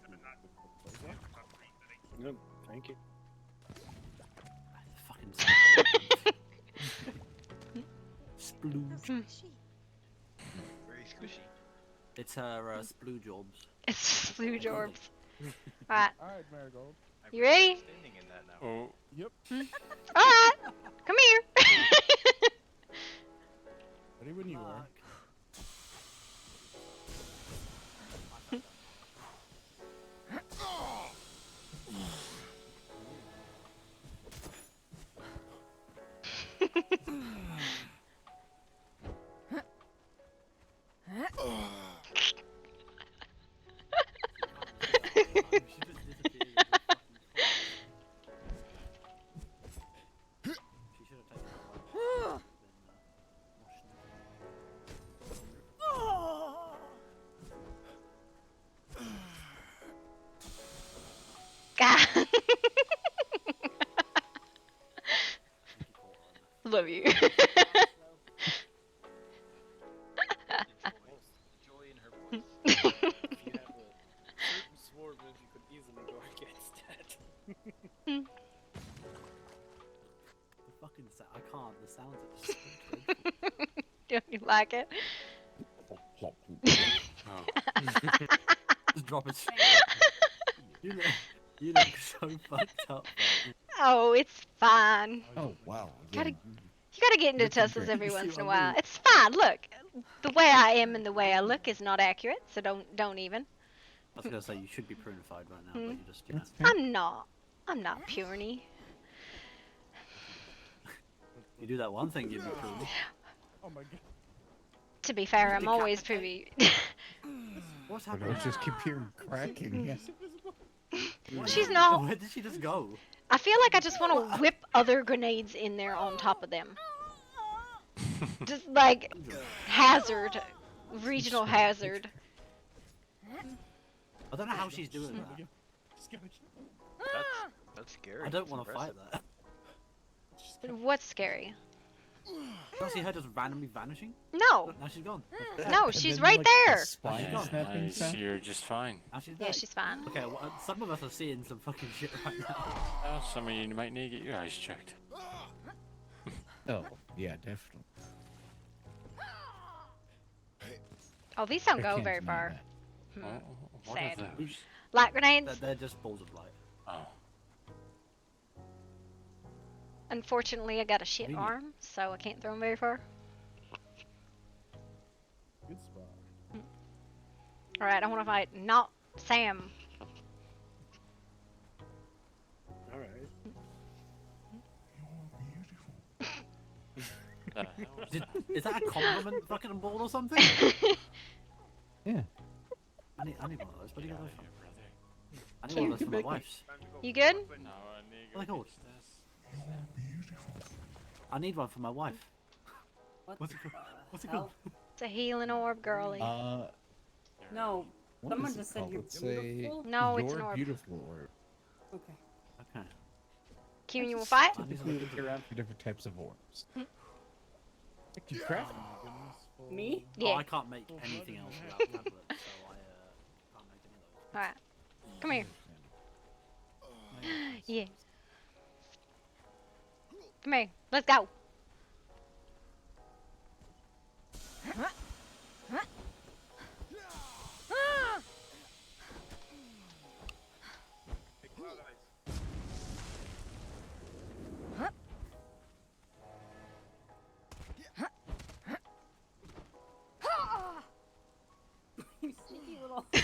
No, thank you. Fucking splooge. Very squishy. It's her splooge orbs. It's splooge orbs. Alright. Alright, Marigold. You ready? Standing in that now. Oh. Yep. Alright. Come here. Ready when you are. God. Love you. Joy in her voice. If you have a certain sword move, you could easily go against that. The fucking I can't. The sounds are just so Don't you like it? Just drop it. You look so fucked up. Bro. Oh, it's fine. Oh wow. You gotta get into tussles every once in a while. It's fine. Look, the way I am and the way I look is not accurate, so don't even. I was gonna say you should be prunified right now, but you just I'm not puny. You do that one thing, you'd be pruned. Oh my god. To be fair, I'm always pretty. What's But happening? I just keep hearing cracking. Yes. She's not. Where did she just go? I feel like I just want to whip other grenades in there on top of them. Just like hazard, regional hazard. I don't know how she's doing that. That's scary. I don't want to fight that. What's scary? Don't see her just randomly vanishing? No. Now she's gone. No, she's right there. I see her just fine. Now she's Yeah, dead. she's fine. Okay, well, some of us are seeing some fucking shit right now. Well, some of you might need to get your eyes checked. Oh, yeah, definitely. Oh, these don't I go can't very deny far. that. Hmm. What Sad. are those? Light grenades. They're just balls of light. Oh. Unfortunately, I got a shit Really? arm, so I can't throw them very far. Good spot. Alright, I want to fight not Sam. Alright. Is that a compliment, fucking ball or something? Yeah. I need one of those. Where do you get those from? I need one of those for my wife's. You good? No, What are they called? I need one for my wife. What's it called? What's it called? It's a healing orb, girly. No, What someone is it just said called? you're Let's say beautiful. No, it's your an orb. beautiful orb. Okay. Okay. Kieran, you will fight? I'm just looking around for different types of orbs. You craft? Me? Oh, Yeah. I can't make anything else without tablets, so I can't make any of those. Alright. Come here. Yeah. Come here. Let's go. You sneaky little. I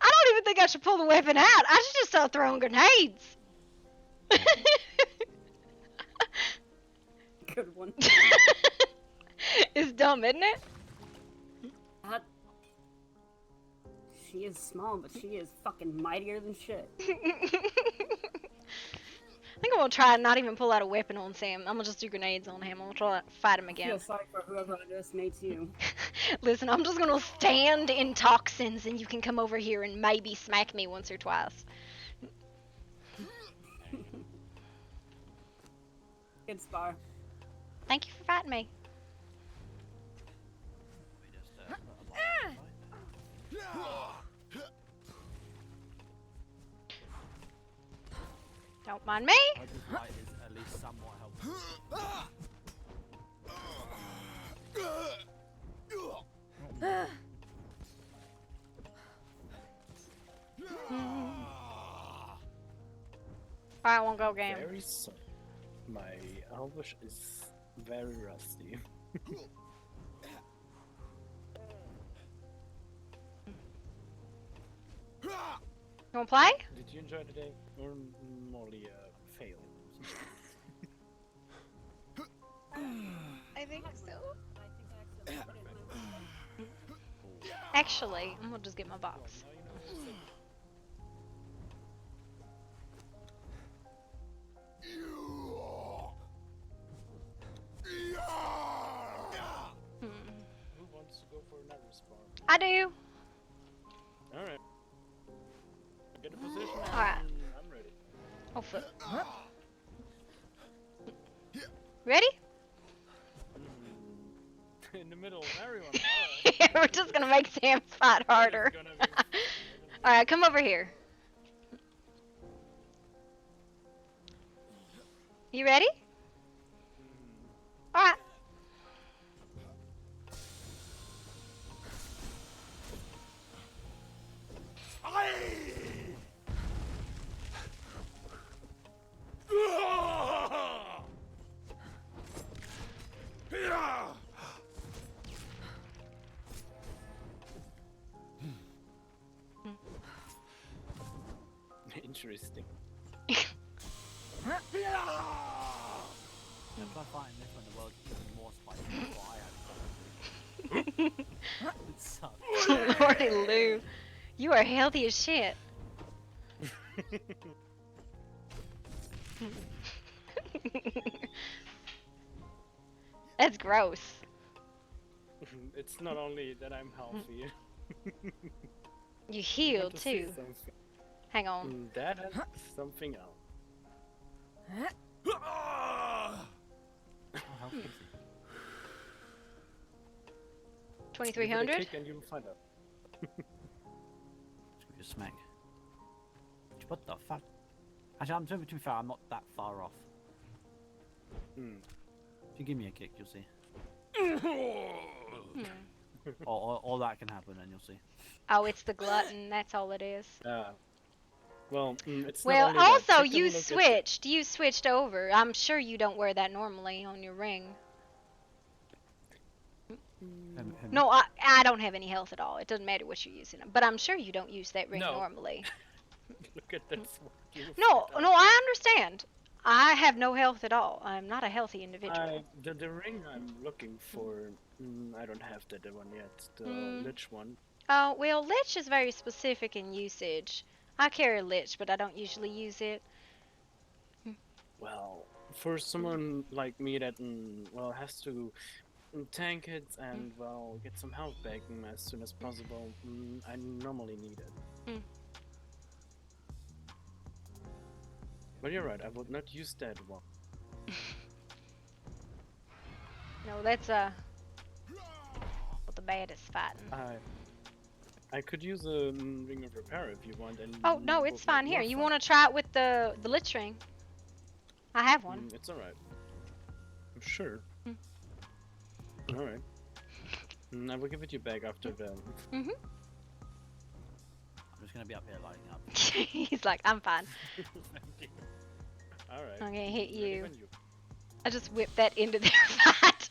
don't even think I should pull the weapon out. I should just start throwing grenades. Good one. It's dumb, isn't it? She is small, but she is fucking mightier than shit. I think I'm gonna try and not even pull out a weapon on Sam. I'm gonna just do grenades on him. I'm gonna try to fight him I again. feel sorry for whoever underestimates you. Listen, I'm just gonna stand in toxins and you can come over here and maybe smack me once or twice. Good spar. Thank you for fighting me. Don't mind me. I hope this light is at least somewhat helpful. Alright, won't go game. Very sorry. My Elvish is very rusty. You wanna play? Did you enjoy the day? Or morely fail? I think so. Actually, I'm gonna just get my box. Who wants to go for another spawn? I do. Alright. Get a position. Alright. I'm ready. Oh, fuck. Ready? In the middle of everyone. We're just gonna make Sam fight harder. Alright, come over here. You ready? Alright. Interesting. If I find this one, the world's even more spicy than what I had. It sucks. Lordy Lou, you are healthy as shit. That's gross. It's not only that I'm healthy. You heal want to see too. something. Hang on. That has something else. 2300? And you'll find out. Just smack. What the fuck? Actually, to be fair, I'm not that far off. If you give me a kick, you'll see. Or that can happen, and you'll see. Oh, it's the glutton. That's all it is. Well, it's Well, not only also that. Take a you look at switched. You switched over. I'm sure you don't wear that normally on your ring. No, I don't have any health at all. It doesn't matter what you're using. But I'm sure you don't use that ring No. normally. Look at this. No, I understand. I have no health at all. I'm not a healthy individual. The ring I'm looking for, I don't have that one yet. The Lich one. Oh, well, Lich is very specific in usage. I carry a lich, but I don't usually use it. Well, for someone like me that has to tank it and get some health back as soon as possible, I normally need it. But you're right, I would not use that one. No, that's what the bad is fighting. I could use a ring of repair if you want. And oh no, it's fine. Here, you want to try it with the lich ring? I have one. It's alright. I'm sure. Alright. I will give it you back after the. I'm just gonna be up here lighting up. He's like, I'm fine. Alright. I'm gonna hit you. I just whipped that into their fight.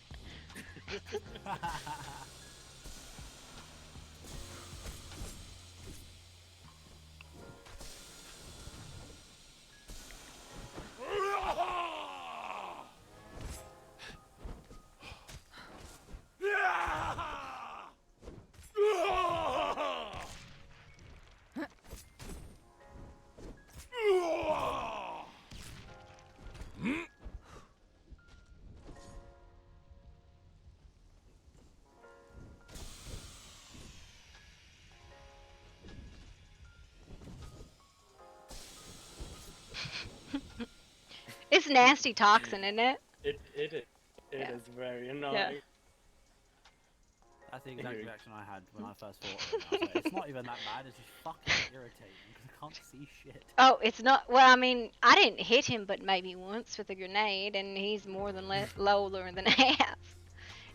It's nasty toxin, isn't it? It is very annoying. Yeah. That's the exact reaction I had when I first fought him. I was like, it's not even that bad, it's just fucking irritating because I can't see shit. Oh, it's not. Well, I mean, I didn't hit him but maybe once with a grenade, and he's more than lower than half.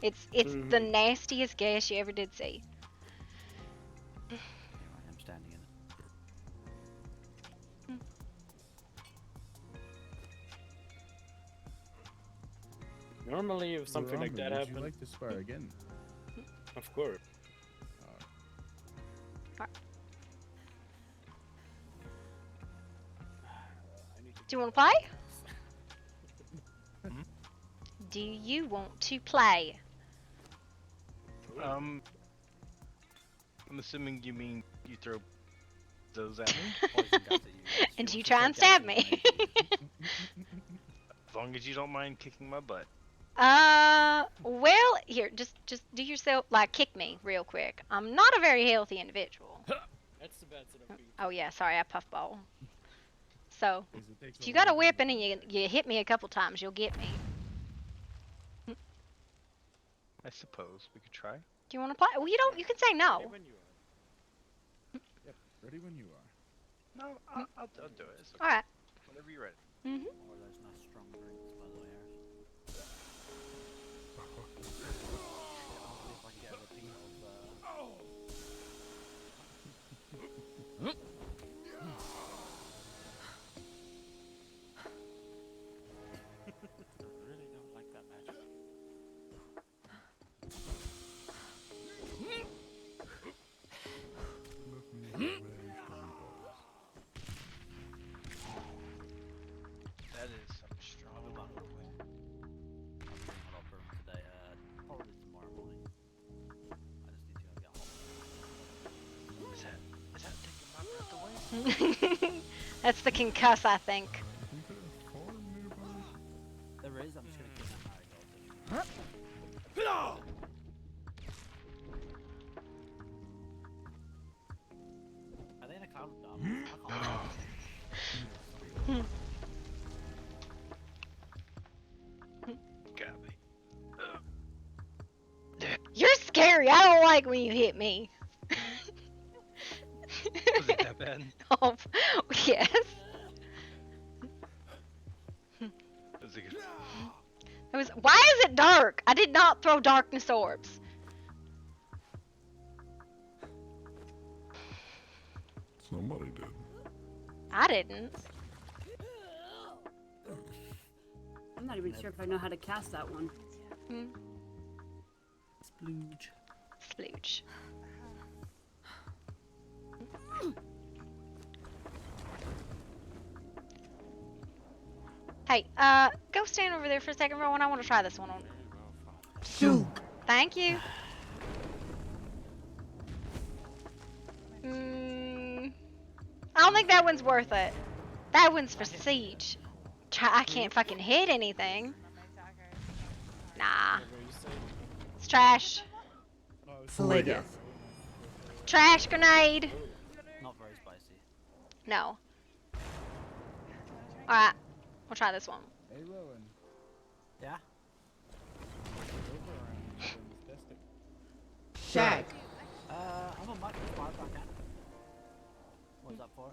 It's the nastiest gas you ever did see. I'm standing in it. Normally, if something like that happens. Would you like to spar again? Of course. Do you want to play? Do you want to play? I'm assuming you mean you throw those at me? And you try and stab me. As long as you don't mind kicking my butt. Well, here, just do yourself, like, kick me real quick. I'm not a very healthy individual. That's the bad sort of beat. Oh yeah, sorry, I puffball. So, if you got a whipping and you hit me a couple times, you'll get me. I suppose we could try. Do you want to play? Well, you can say no. Yep, ready when you are. No, I'll do it. Okay. All right. Whenever you're ready. Or those nice strong drinks, by the way, if I can get a repeat of I really don't like that magic. That is some strong bottle of wind. I'm doing hot room today, probably tomorrow morning. I just need to go get hot. Is that taking my breath away? That's the concuss, I think. There is, I'm just gonna get that marigold. Are they in a cloud of darkness? I can't Got me. You're scary. I don't like when you hit me. Was it that bad? Oh, yes. Was it good? Why is it dark? I did not throw darkness orbs. Somebody did. I didn't. I'm not even sure if I know how to cast that one. Splooge. Splooge. Hey, go stand over there for a second, Rowan. I want to try this one on. Shoot. Thank you. I don't think that one's worth it. That one's for siege. I can't fucking hit anything. Nah. It's trash. Sligeth. Trash grenade. Not very spicy. No. Alright. We'll try this one. Hey, Rowan. Yeah? Shag. I'm on mic for 5 if I can. What is that for?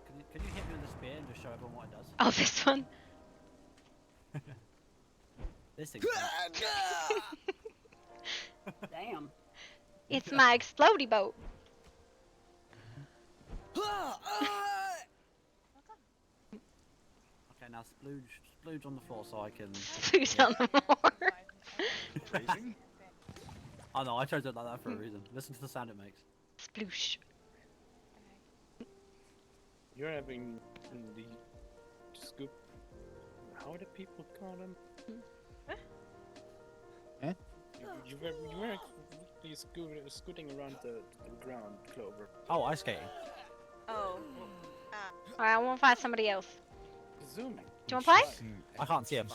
Can you hit me with the spear and just show everyone what it does? Oh, this one. This thing. Damn. It's my explodey boat. Okay, now splooge on the floor so I can. Splooge on the floor. Oh no, I chose it like that for a reason. Listen to the sound it makes. Sploosh. You're having the scoop. How do people call them? Eh? You were scooting around the ground, Clover. Oh, ice skating. Oh. Alright, I want to find somebody else. Zooming. Do you want to play? I can't see him.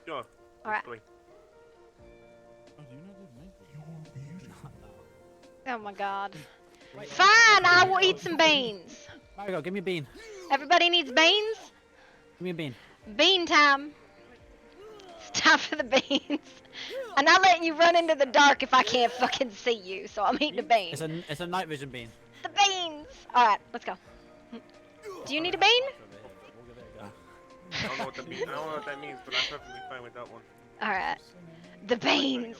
Sure. Alright. Play. Oh my god. Fine, I will eat some beans. Marigold, give me a bean. Everybody needs beans? Give me a bean. Bean time. It's time for the beans. I'm not letting you run into the dark if I can't fucking see you, so I'm eating a bean. It's a night vision bean. The beans! Alright, let's go. Do you need a bean? I don't know what that means. I don't know what that means, but I'm perfectly fine with that one. Alright. The beans.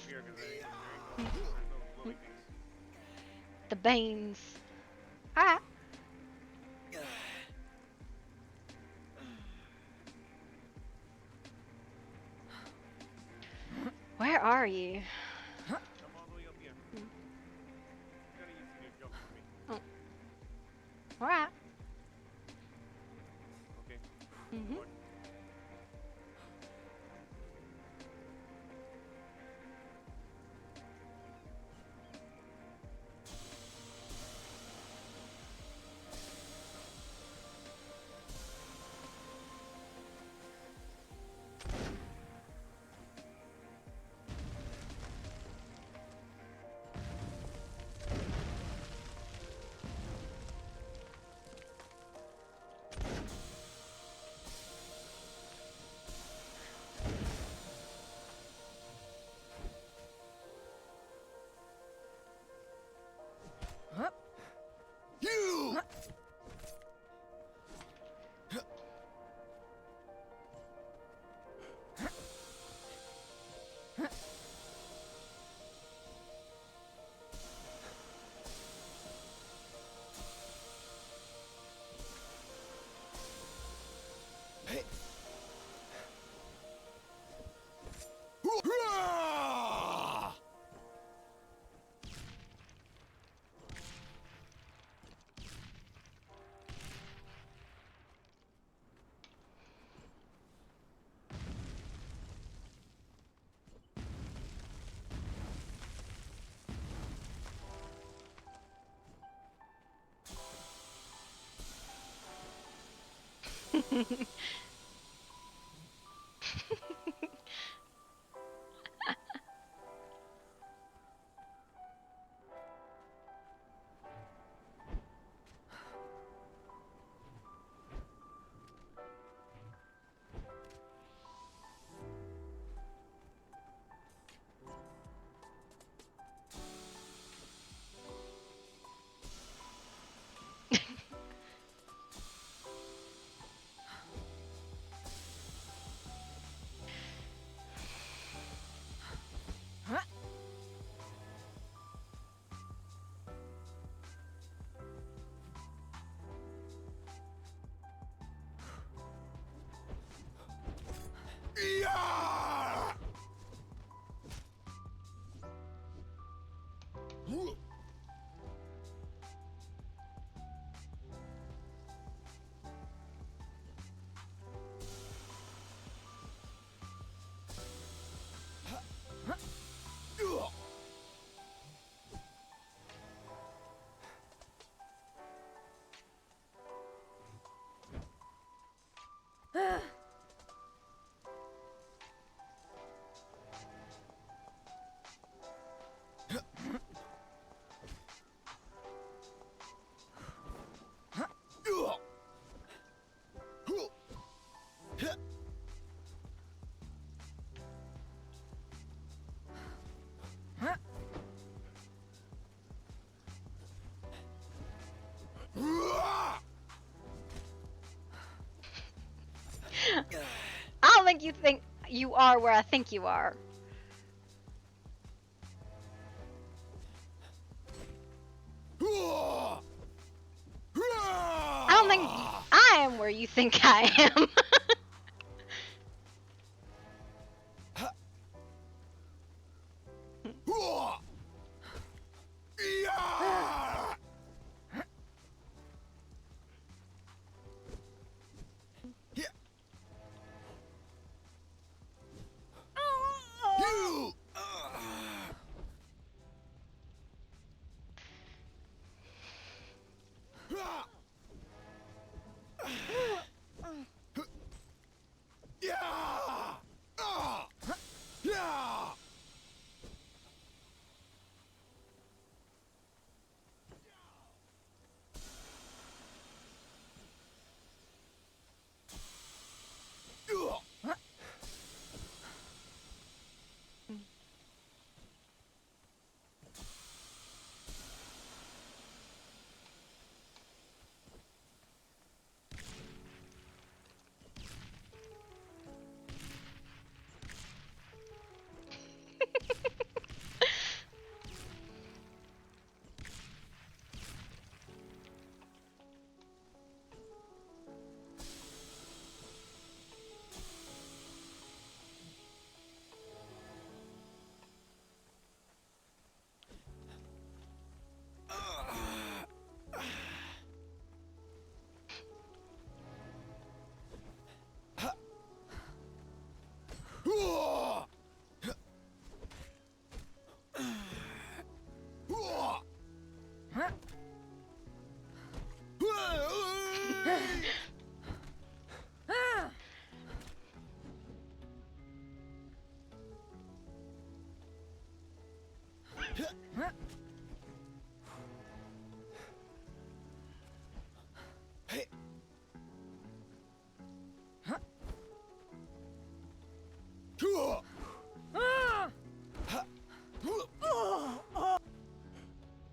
The beans. Alright. Where are you? Oh. Alright. Okay. Mm-hmm. think you are where I think you are. I don't think I am where you think I am.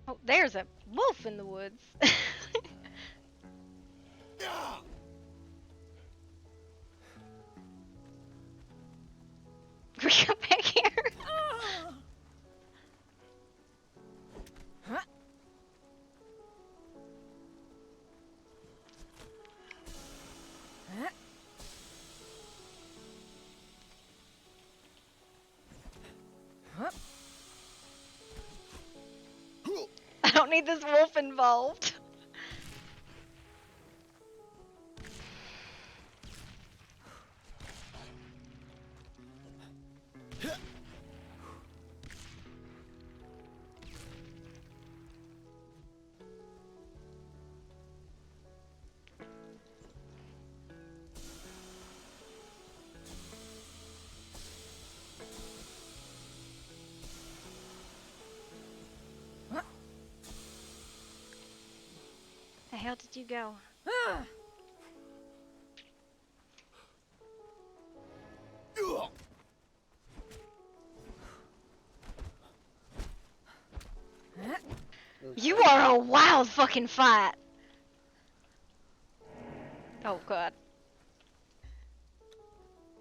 Oh, there's a wolf in the woods. We come back here. I don't need this wolf involved. The hell did you go? You are a wild fucking fight. Oh god.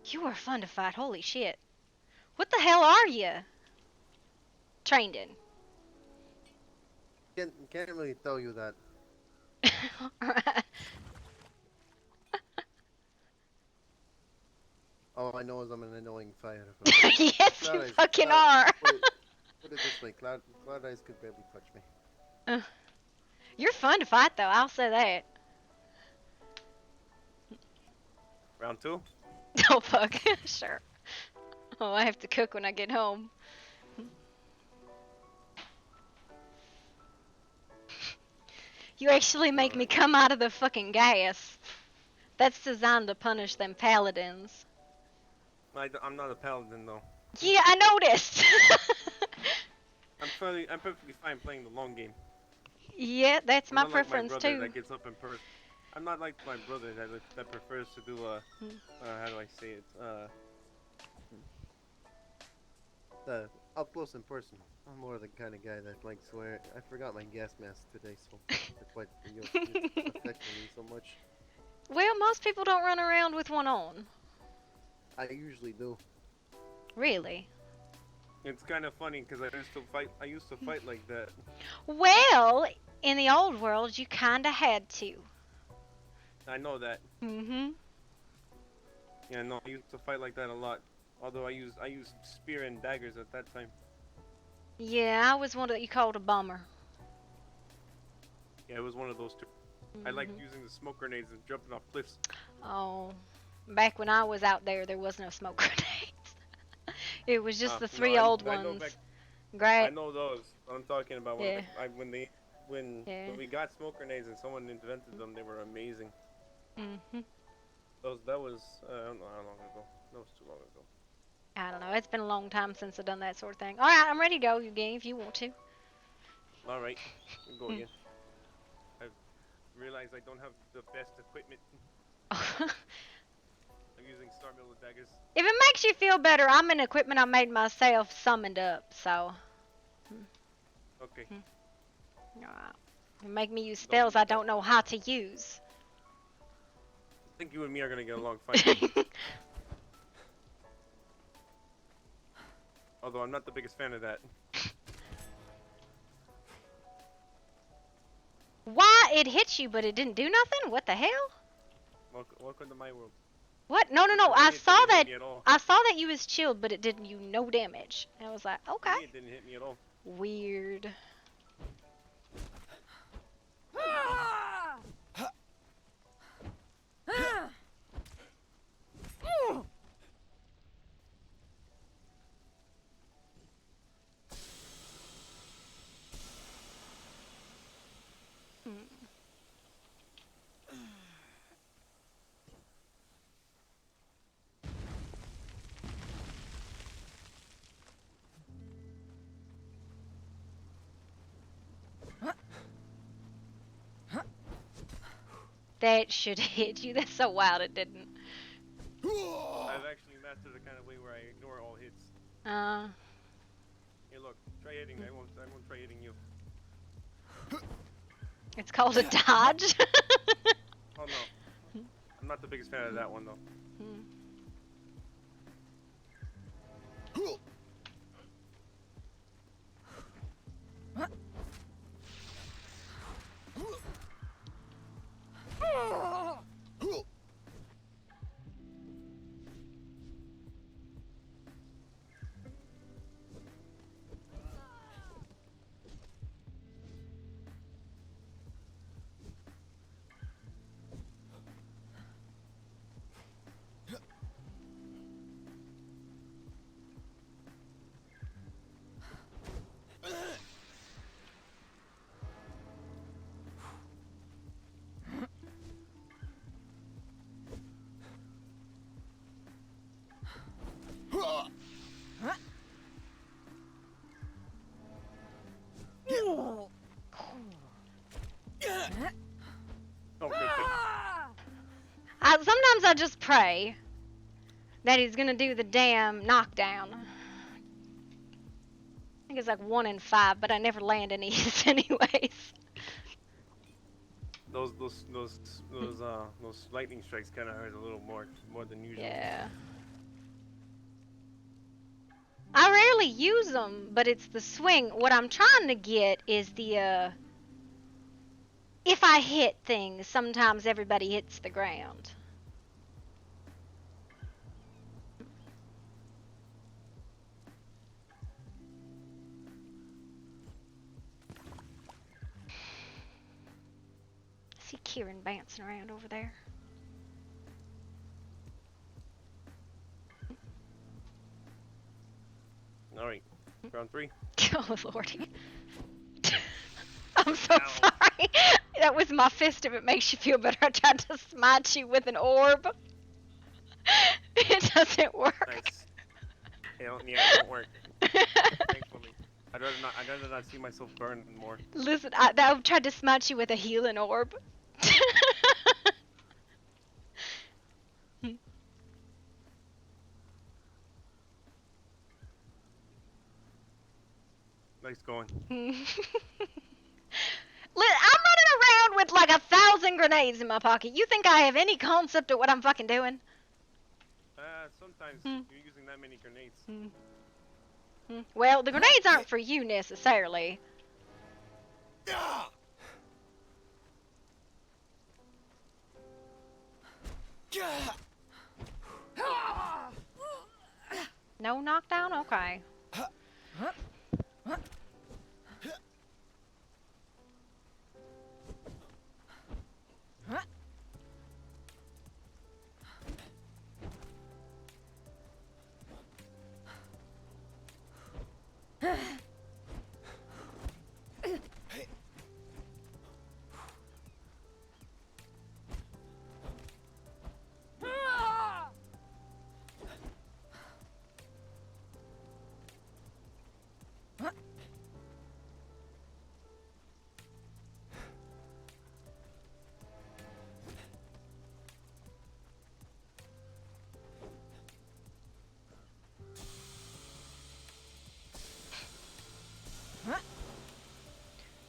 You are fun to fight, holy shit. What the hell are you? Trained in. Can't really tell you that. All I know is I'm an annoying fighter. Yes, you fucking are. Put it this way, Cloud Eyes could barely touch me. You're fun to fight though, I'll say that. Round 2? Oh fuck, sure. Oh, I have to cook when I get home. You actually make me come out of the fucking gas. That's designed to punish them paladins. I'm not a paladin though. Yeah, I noticed. I'm perfectly fine playing the long game. Yeah, that's my Not like preference my brother too. that gets up in person. I'm not like my brother that prefers to do how do I say it? The up close and personal. I'm more the kind of guy that likes swear. I forgot my gas mask today, so that's why it's affecting me so much. Well, most people don't run around with one on. I usually do. Really? It's kind of funny because I used to fight like that. Well, in the old world, you kinda had to. I know that. Mm-hmm. Yeah, no, I used to fight like that a lot. Although I used spear and daggers at that time. Yeah, I was one that you called a bummer. Yeah, it was one of those two. I liked using the smoke grenades and jumping off cliffs. Oh, back when I was out there was no smoke grenades. It was just the three old ones. Great. I know those. I'm talking about when Yeah. when we got smoke grenades and someone invented them. They were amazing. Mhm. That was I don't know how long ago. That was too long ago. I don't know. It's been a long time since I've done that sort of thing. All right, I'm ready to go. You game if you want to. All right, we go again. I realized I don't have the best equipment. I'm using Star Mill daggers. If it makes you feel better, I'm in equipment I made myself, summoned up. So. Okay. Alright. You make me use spells I don't know how to use. I think you and me are gonna get along fine. Although I'm not the biggest fan of that. Why? It hit you, but it didn't do nothing? What the hell? Welcome to my world. What? No. I saw didn't that. hit me at all. I saw that you was chilled, but it didn't you no damage. And I was like, okay. It didn't hit me at all. Weird. That should hit you. That's so wild it didn't. I've actually mastered the kind of way where I ignore all hits. Here, look. Try hitting. I won't try hitting you. It's called a dodge. Oh no. I'm not the biggest fan of that one though. Sometimes I just pray that he's gonna do the damn knockdown. I think it's like 1 in 5, but I never land any anyways. Those lightning strikes kind of hurt a little more than usual. Yeah. I rarely use them, but it's the swing. What I'm trying to get is the if I hit things, sometimes everybody hits the ground. I see Kieran bouncing around over there. Alright, round 3. Oh, lordy. I'm so sorry. That was my fist. If it makes you feel better, I tried to smite you with an orb. It doesn't work. Nice. Yeah, it don't work. Thankfully. I'd rather not see myself burn more. Listen, I tried to smite you with a healing orb. Nice going. I'm running around with like 1,000 grenades in my pocket. You think I have any concept of what I'm fucking doing? Sometimes Hmm. you're using that many grenades. Well, the grenades aren't for you necessarily. No knockdown? Okay.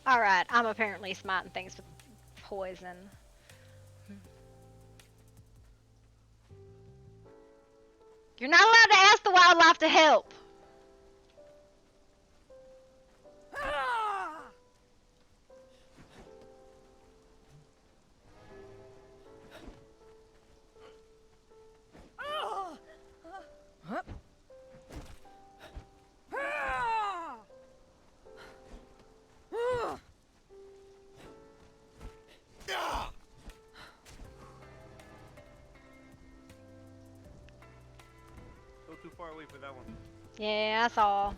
Alright, I'm apparently smiting things with poison. You're not allowed to ask the wildlife to help. Go too far away for that one. Yeah, that's all.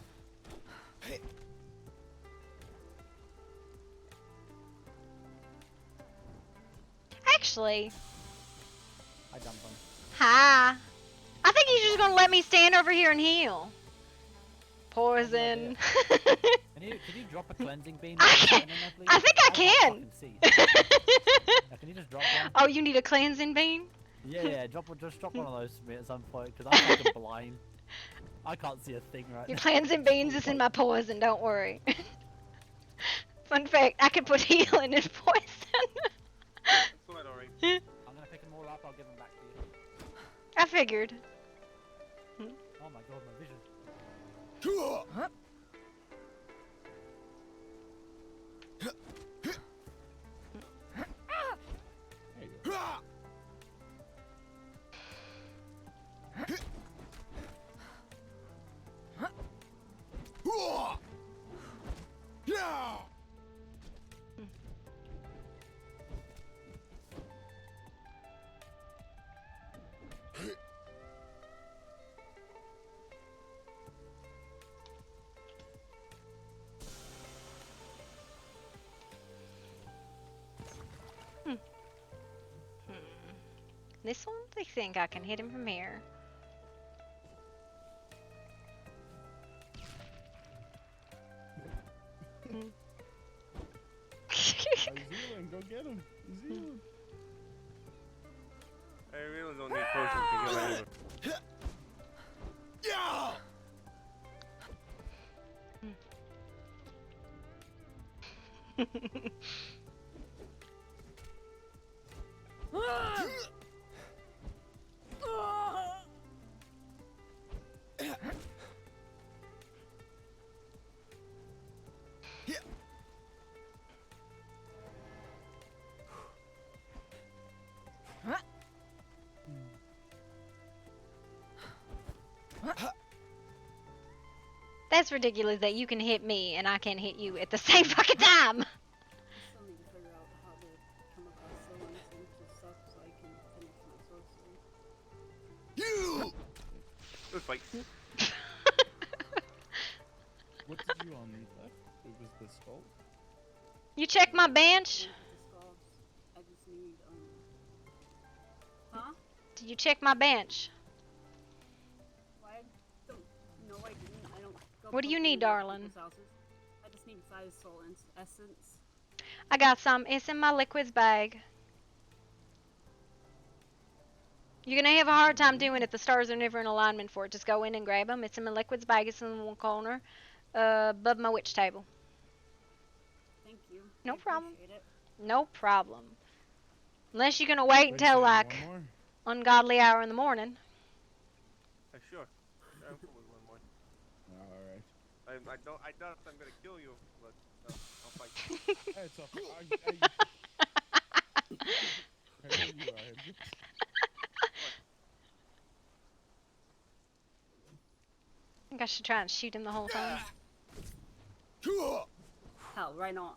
Actually, I jumped on. hi. I think he's just gonna let me stand over here and heal. Poison. Can you drop a cleansing beam? I think I can. Can you just drop one? Oh, you need a cleansing beam? Yeah, just drop one of those for me at some point, because I'm fucking blind. I can't see a thing right Your now. cleansing beans is in my poison, don't worry. Fun fact, I can put healing in poison. That's what, alright. I'm gonna pick them all up, I'll give them back to you. I figured. Oh my god, my vision. Huh? This one, they think I can hit him from here. Zealand, go get him. Zealand. I really don't need potions to heal anyone. That's ridiculous that you can hit me and I can't hit you at the same fucking time. Still need to figure out how to come across someone and stuff so I can finish my sorcery. Good fight. What did you all need left? It was the skull? You check my bench? I just need, huh? Did you check my bench? Why? No, I didn't. I don't go What do you poking need, around darling? people's houses. I just need 5 soul essence. I got some. It's in my liquids bag. You're gonna have a hard time doing it. The stars are never in alignment for it. Just go in and grab them. It's in my liquids bag. It's in one corner, above my witch table. Thank you. No I problem. appreciate it. No problem. Unless you're gonna wait until like ungodly hour in the morning. I doubt I'm gonna kill you, but I'll fight. It's okay. I know you are. I think I should try and shoot him the whole time. Hell, right on.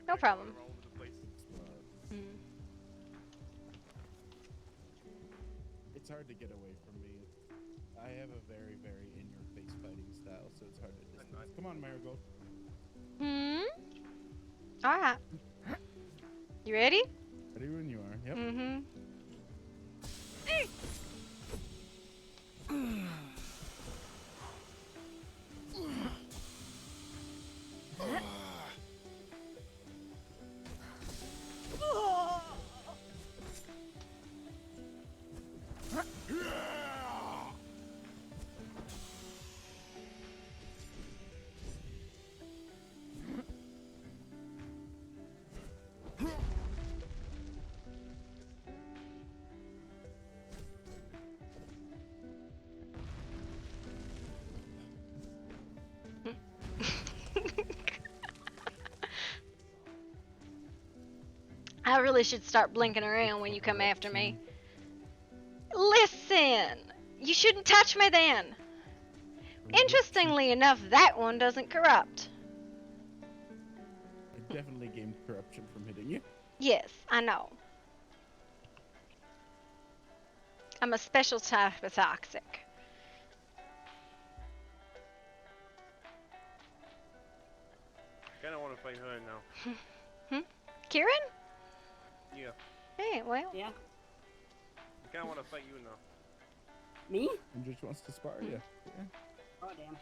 No problem. It's hard to get away from me. I have a very, very in-your-face fighting style, so it's hard to distance. Come on, Marigold. Alright. You ready? Ready when you are. Yep. I really should start blinking around when you come after me. Listen! You shouldn't touch me then! Interestingly enough, that one doesn't corrupt. I definitely gained corruption from hitting you. Yes, I know. I'm a special type of toxic. I kinda wanna fight her now. Kieran? Yeah. Hey, well. Yeah. I kinda wanna fight you now. Me? And just wants to spar you. Yeah. Oh, damn.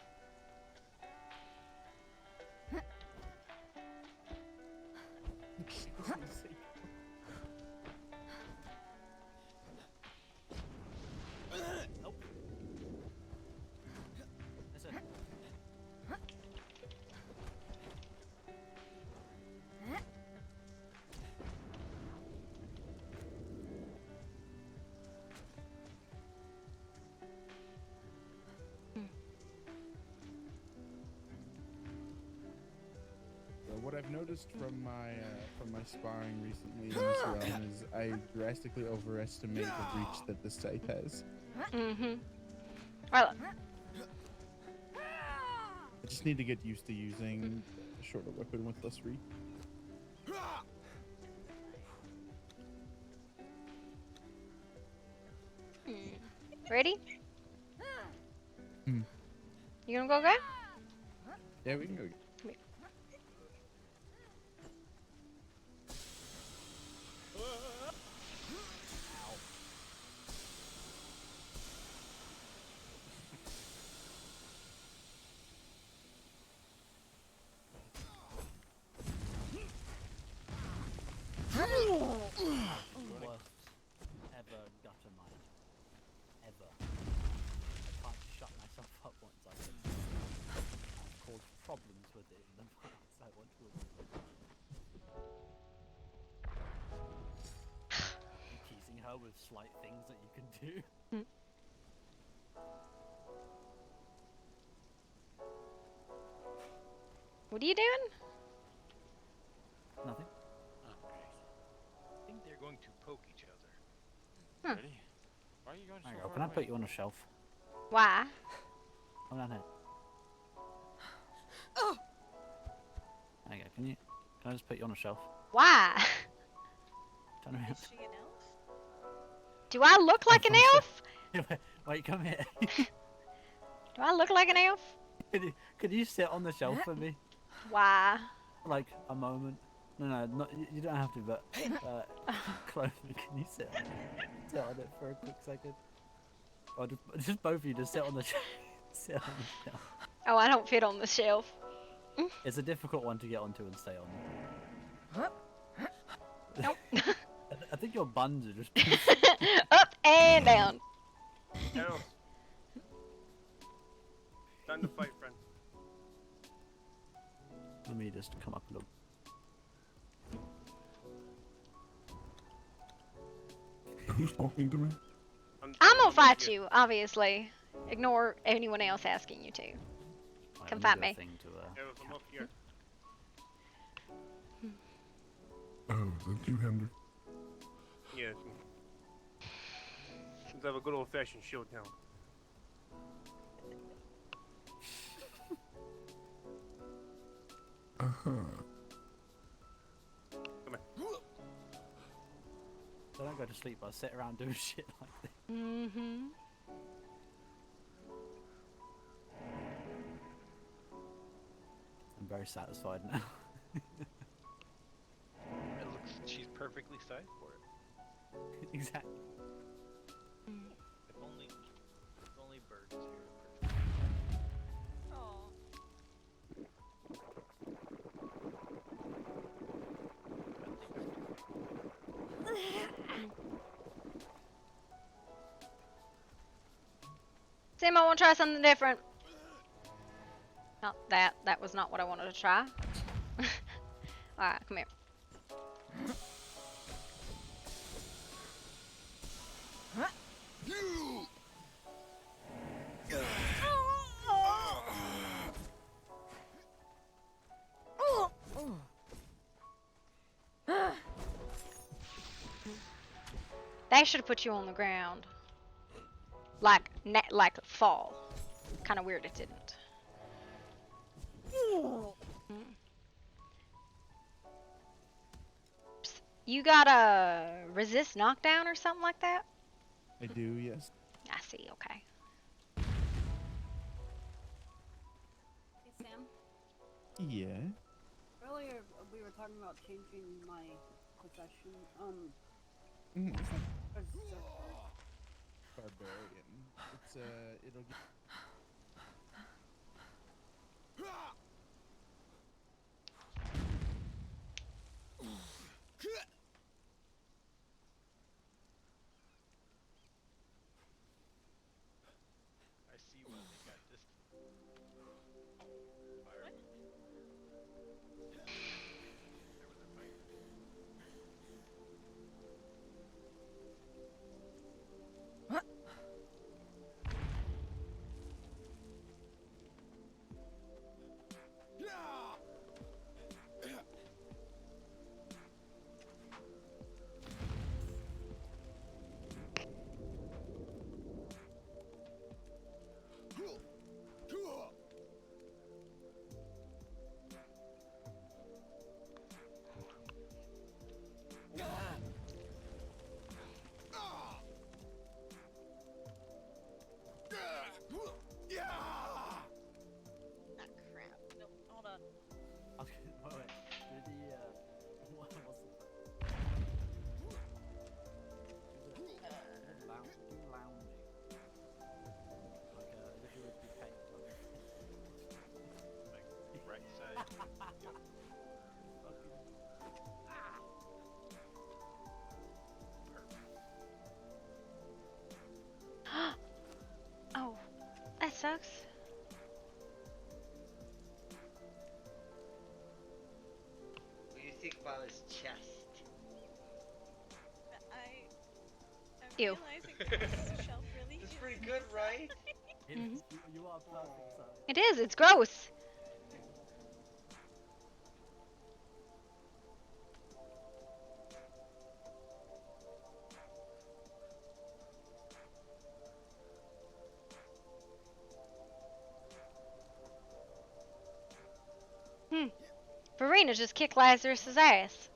Nope. Listen. What I've noticed from my sparring recently in this realm is I drastically overestimate the reach that this scythe has. Well, I just need to get used to using a shorter weapon with less reach. ready? Hmm. You gonna go again? Yeah, we can go. Worst ever gutter mine. Ever. I can't shut myself up once I get I've caused problems with it in the past. I want to avoid them. I'm teasing her with slight things that you can do. What are you doing? Nothing. I think they're going to poke each other. Ready? Why are you going so Hang far on, can I away? put you on a shelf? Why? Come down here. There you go. Can I just put you on a shelf? Why? Turn around. Is she an elf? Do I look like an elf? Wait, come here. Do I look like an elf? Could you sit on the shelf for me? Why? Like a moment. No, not, you don't have to, but Chloe, can you sit on it for a quick second? Or just both of you just sit on the shelf. Sit on the shelf. Oh, I don't fit on the shelf. It's a difficult one to get onto and stay on. Nope. I think your buns are just Up and down. Arrows. Time to fight, friend. Let me just come up a little. Who's talking to me? I'm gonna fight you, obviously. Ignore anyone else asking you to. Come fight me. Arrows, I'm up here. Oh, is that you, Hendrik? Yeah. Let's have a good old-fashioned showdown. Uh-huh. Come here. I don't go to sleep. I sit around doing shit like this. Mm-hmm. I'm very satisfied now. It looks she's perfectly sized for it. Exactly. If only birds here. Oh. Sam, I want to try something different. No, that was not what I wanted to try. Alright, come here. They should have put you on the ground. Like fall. Kind of weird it didn't. Psst, you got a resist knockdown or something like that? I do, yes. I see, okay. Hey Sam, Yeah. earlier we were talking about changing my possession. Mhm. Berserker. Barbarian. It's it'll get. I see why they got this. Fire. There was a fight. Oh, that sucks. What do you think about his chest? I'm Ew. realizing that this shelf really It's is pretty good, right? Mhm. You are perfect size. It is, it's gross. Verena just kicked Lazarus's ass.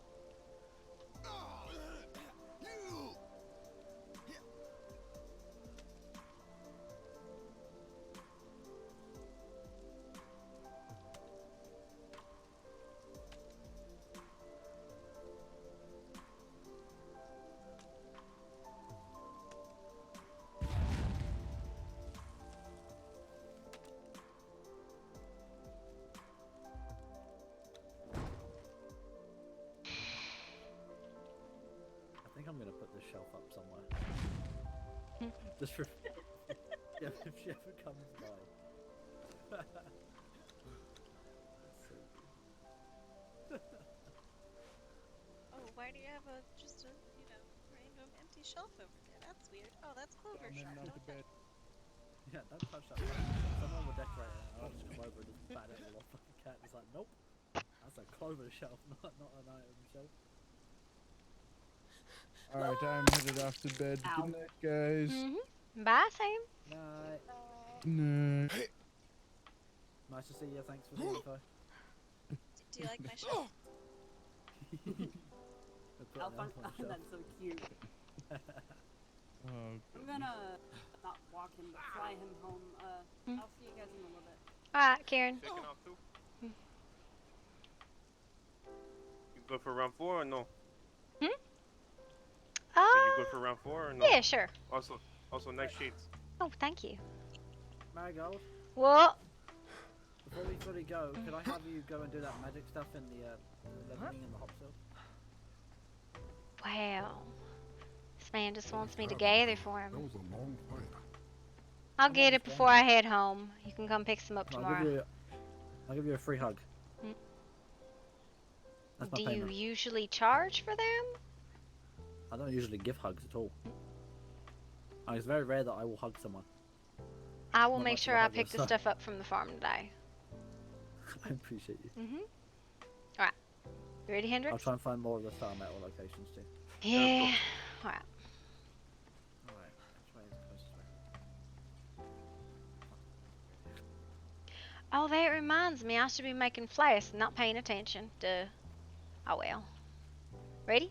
I'm gonna put this shelf up somewhere. Just for yeah, if she ever comes by. Oh, why do you have just a random empty shelf over there? That's weird. Oh, that's Clover And then shelf. not Don't the bed. Yeah, don't touch that. Someone will decorate it, and I'll just come over and just bat it all off like a cat. It's like, nope, that's a clover shelf, not an item shelf. Alright, I'm headed off to bed. Ow. Good night, guys. Bye, Sam. Night. Night. Nice to see you. Thanks for the info. Do you like my shelf? That's so cute. Oh, I'm gonna not walk him, but fly him home. I'll see you guys in a little bit. Alright, Karen. Taking off too? You go for round 4 or no? So you go for round 4 or no? Yeah, sure. Also nice shades. Oh, thank you. Marigold, What? before we fully go, could I have you go and do that magic stuff in the leavening in the hop cell? Wow. This man just wants me to gather for That him. was a long fight. I'll get it before I head home. You can come pick some up I'll tomorrow. give you a free hug. That's my Do you payment. usually charge for them? I don't usually give hugs at all. It's very rare that I will hug someone. I will Not make much of sure a I hugger, pick the so- stuff up from the farm today. I appreciate you. Alright. You ready, I'll Hendrix? try and find more of the star metal locations too. Yeah. Alright. Alright, which way is the closest way? Oh, that reminds me. I should be making flasks and not paying attention. Duh. Oh well. Ready?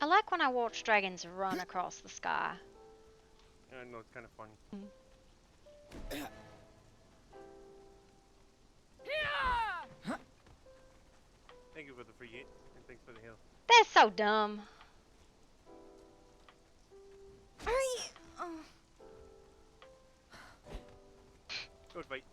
I like when I watch dragons run across the sky. Yeah, I know, it's kind of funny. Thank you for the free hit, and thanks for the heal. That's so dumb. Good fight.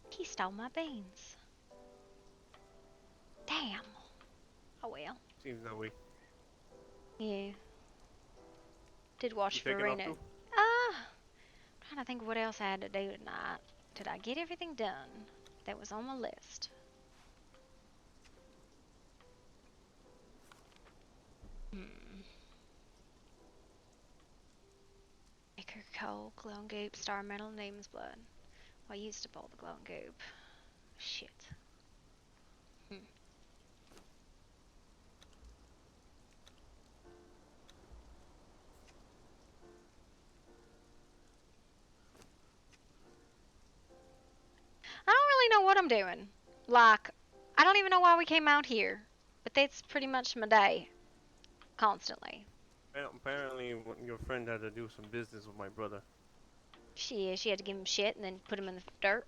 He stole my beans. Damn. Oh well. Seems that way. Yeah. Did watch You taking off Verena. too? Trying to think what else I had to do tonight. Did I get everything done that was on my list? Acre coal, glowing goop, star metal, Neme's blood. Well, I used up all the glowing goop. Shit. I don't really know what I'm doing. Like, I don't even know why we came out here. But that's pretty much my day. Constantly. Apparently, your friend had to do some business with my brother. She had to give him shit and then put him in the dirt.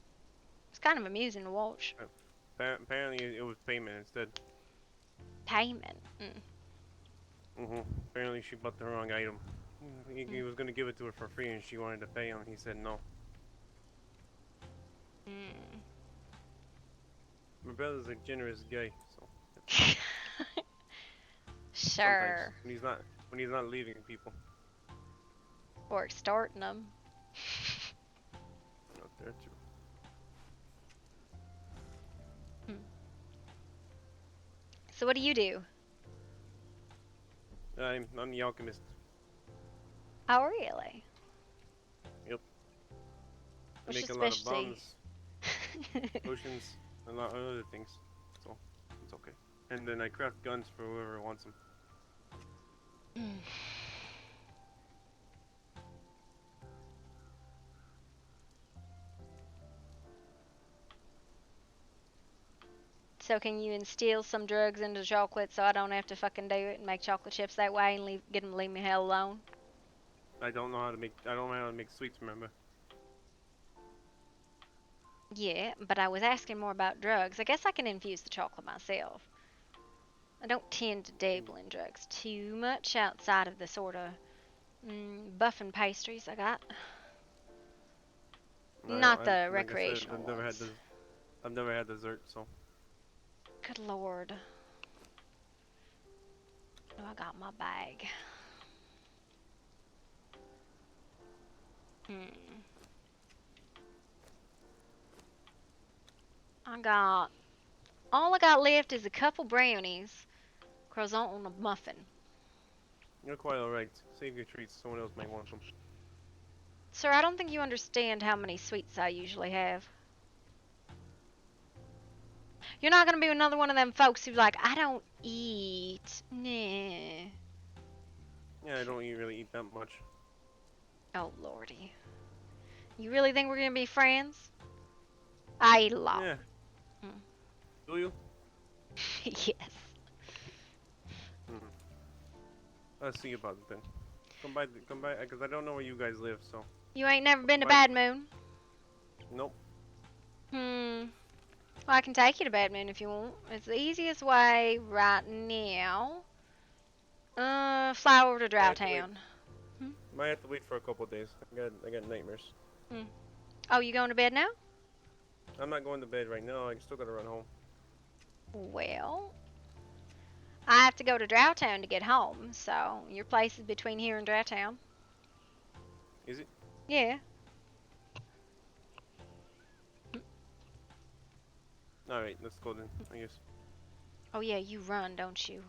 It's kind of amusing to watch. Apparently, it was payment instead. Payment. Apparently, she bought the wrong item. He was gonna give it to her for free, and she wanted to pay him. He said no. My brother's a generous guy, so. Sure. Sometimes, when he's not leaving people. Or extorting them. Not there too. So what do you do? I'm the alchemist. Oh, really? Yep. I What's make your a lot of specialty? bombs, potions, and a lot of other things. So it's okay. And then I craft guns for whoever wants them. So can you instill some drugs into chocolate so I don't have to fucking do it and make chocolate chips that way and get them to leave me hell alone? I don't know how to make. I don't know how to make sweets. Remember? Yeah, but I was asking more about drugs. I guess I can infuse the chocolate myself. I don't tend to dabble in drugs too much outside of the sort of buffing pastries I got. Not the Like I said, recreational ones. I've never had dessert, so. Good lord. Oh, I got my bag. All I got left is a couple brownies. Croissant on a muffin. You're quite alright. Save your treats. Someone else might want them. Sir, I don't think you understand how many sweets I usually have. You're not gonna be another one of them folks who's like, I don't eat. Nah. Yeah, I don't really eat that much. Oh, lordy. You really think we're gonna be friends? I eat a lot. Yeah. Do you? Yes. Let's see about it then. Come by, because I don't know where you guys live, so. You ain't never been to Bad Moon? Nope. Well, I can take you to Bad Moon if you want. It's the easiest way right now. Fly over to Drow Town. Might have to wait for a couple days. I got nightmares. Oh, you going to bed now? I'm not going to bed right now. I still gotta run home. Well, I have to go to Drow Town to get home, so your place is between here and Drow Town. Is it? Yeah. Alright, let's go then, I guess. Oh yeah, you run, don't you?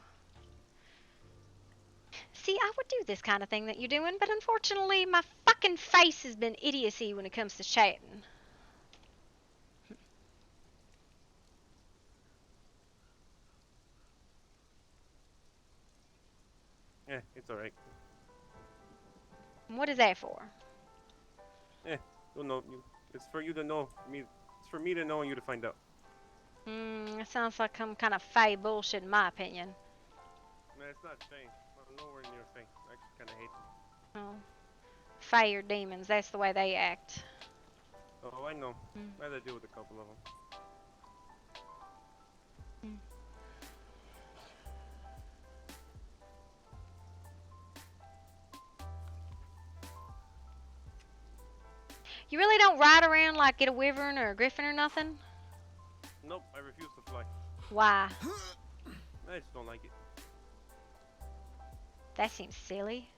See, I would do this kind of thing that you're doing, but unfortunately my fucking face has been idiocy when it comes to chatting. Yeah, it's alright. What is that for? You'll know. It's for you to know. It's for me to know and you to find out. It sounds like some kind of fey bullshit in my opinion. Man, it's not Faye. I'm nowhere near Faye. I actually kind of hate them. Oh. Fey or demons, that's the way they act. Oh, I know. I had to deal with a couple of them. You really don't ride around like get a wyvern or a griffin or nothing? Nope, I refuse to fly. Why? I just don't like it. That seems silly.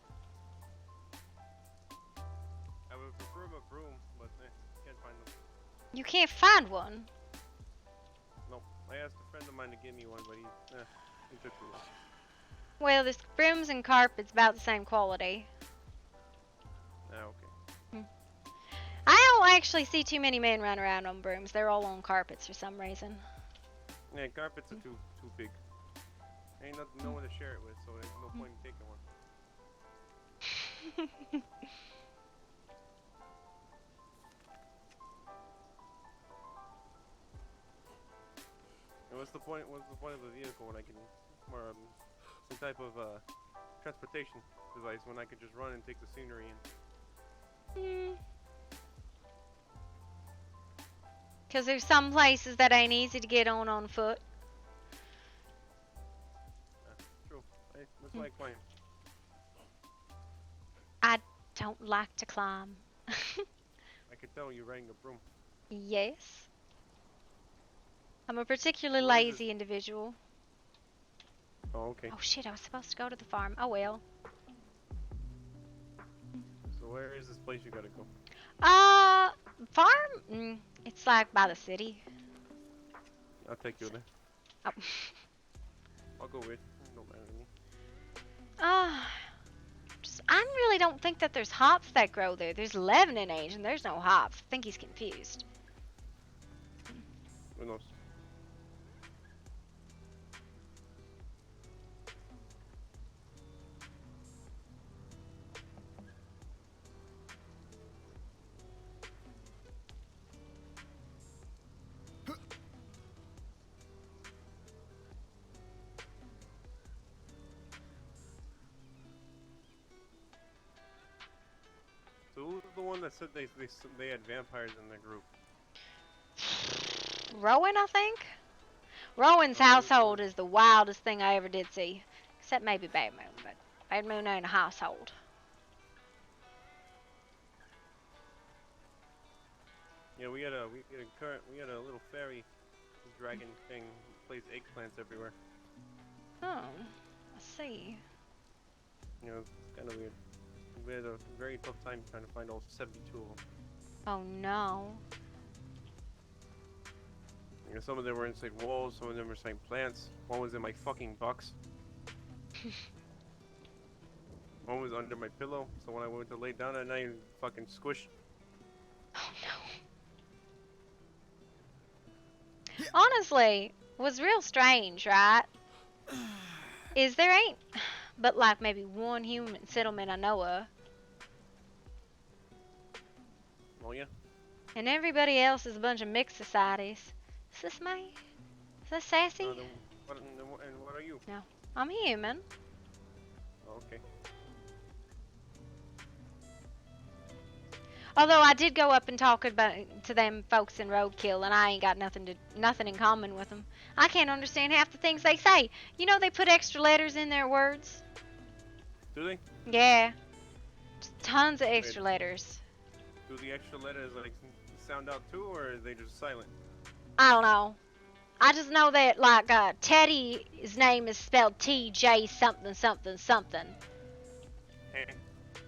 I would prefer a broom, but can't find them. You can't find one? Nope. I asked a friend of mine to give me one, but he took too long. Well, there's brooms and carpets about the same quality. Okay. I don't actually see too many men running around on brooms. They're all on carpets for some reason. Yeah, carpets are too big. Ain't no one to share it with, so there's no point in taking one. And what's the point of a vehicle when I can, or some type of transportation device when I could just run and take the scenery in? Because there's some places that ain't easy to get on foot. True. That's why I climb. I don't like to climb. I could tell you're riding a broom. Yes. I'm a particularly lazy individual. Oh, okay. Oh shit, I was supposed to go to the farm. Oh well. So where is this place you gotta go? Farm? It's like by the city. I'll take you there. Oh. I'll go with. Don't matter to me. Just I really don't think that there's hops that grow there. There's 11 in age, and there's no hops. I think he's confused. Who knows? So who's the one that said they had vampires in their group? Rowan, I think? Rowan's household is the wildest thing I ever did see. Except maybe Bad Moon, but Bad Moon ain't a household. Yeah, we had a little fairy dragon thing that plays eggplants everywhere. Oh, I see. You know, it's kind of weird. We had a very tough time trying to find all 72 of them. Oh no. You know, some of them were inside walls, some of them were inside plants. One was in my fucking box. One was under my pillow, so when I went to lay down at night, it fucking squished. Oh no. Honestly, was real strange, right? Is there ain't but like maybe one human settlement I know of. Oh yeah? And everybody else is a bunch of mixed societies. Is this me? Is that Sassy? And what are you? No. I'm human. Oh, okay. Although I did go up and talk to them folks in Roadkill, and I ain't got nothing in common with them. I can't understand half the things they say. You know they put extra letters in their words? Do they? Yeah. Just tons of extra letters. Do the extra letters like sound out too, or are they just silent? I don't know. I just know that like Teddy's name is spelled T-J something something something. Hey.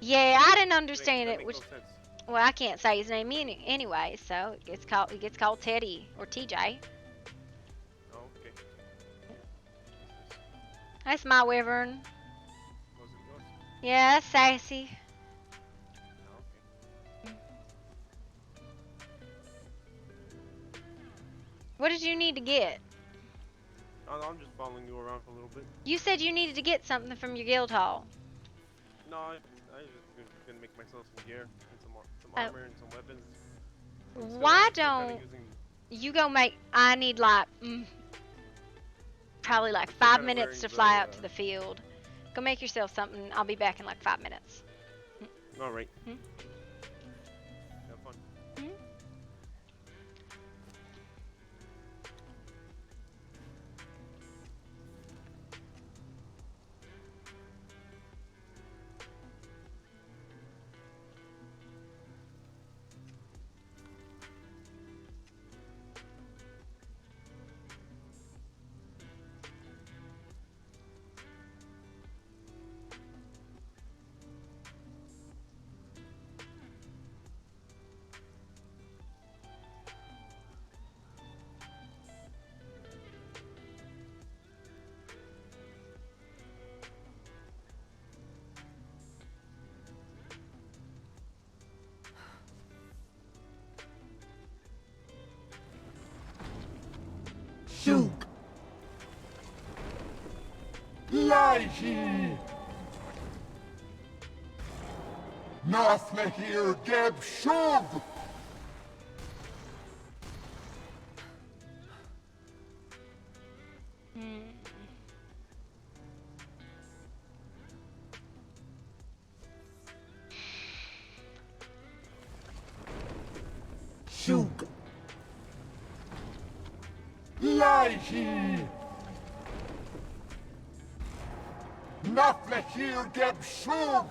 Yeah, I didn't understand that it. makes Which, no sense. well, I can't say his name anyway, so it gets called Teddy or TJ. Oh, okay. That's my wyvern. Was it yours? Yeah, that's Sassy. Oh, okay. What did you need to get? I'm just following you around for a little bit. You said you needed to get something from your guild hall. No, I was just gonna make myself some gear and some Oh. armor and some weapons. Why don't you go make? I need like probably like 5 minutes to fly out to the field. Go make yourself something. I'll be back in like 5 minutes. All right. Hmm? Have fun. Hmm? Shoot! Lighty! Nafle here geb shug! Shug! Lighty! Nafle here geb shug!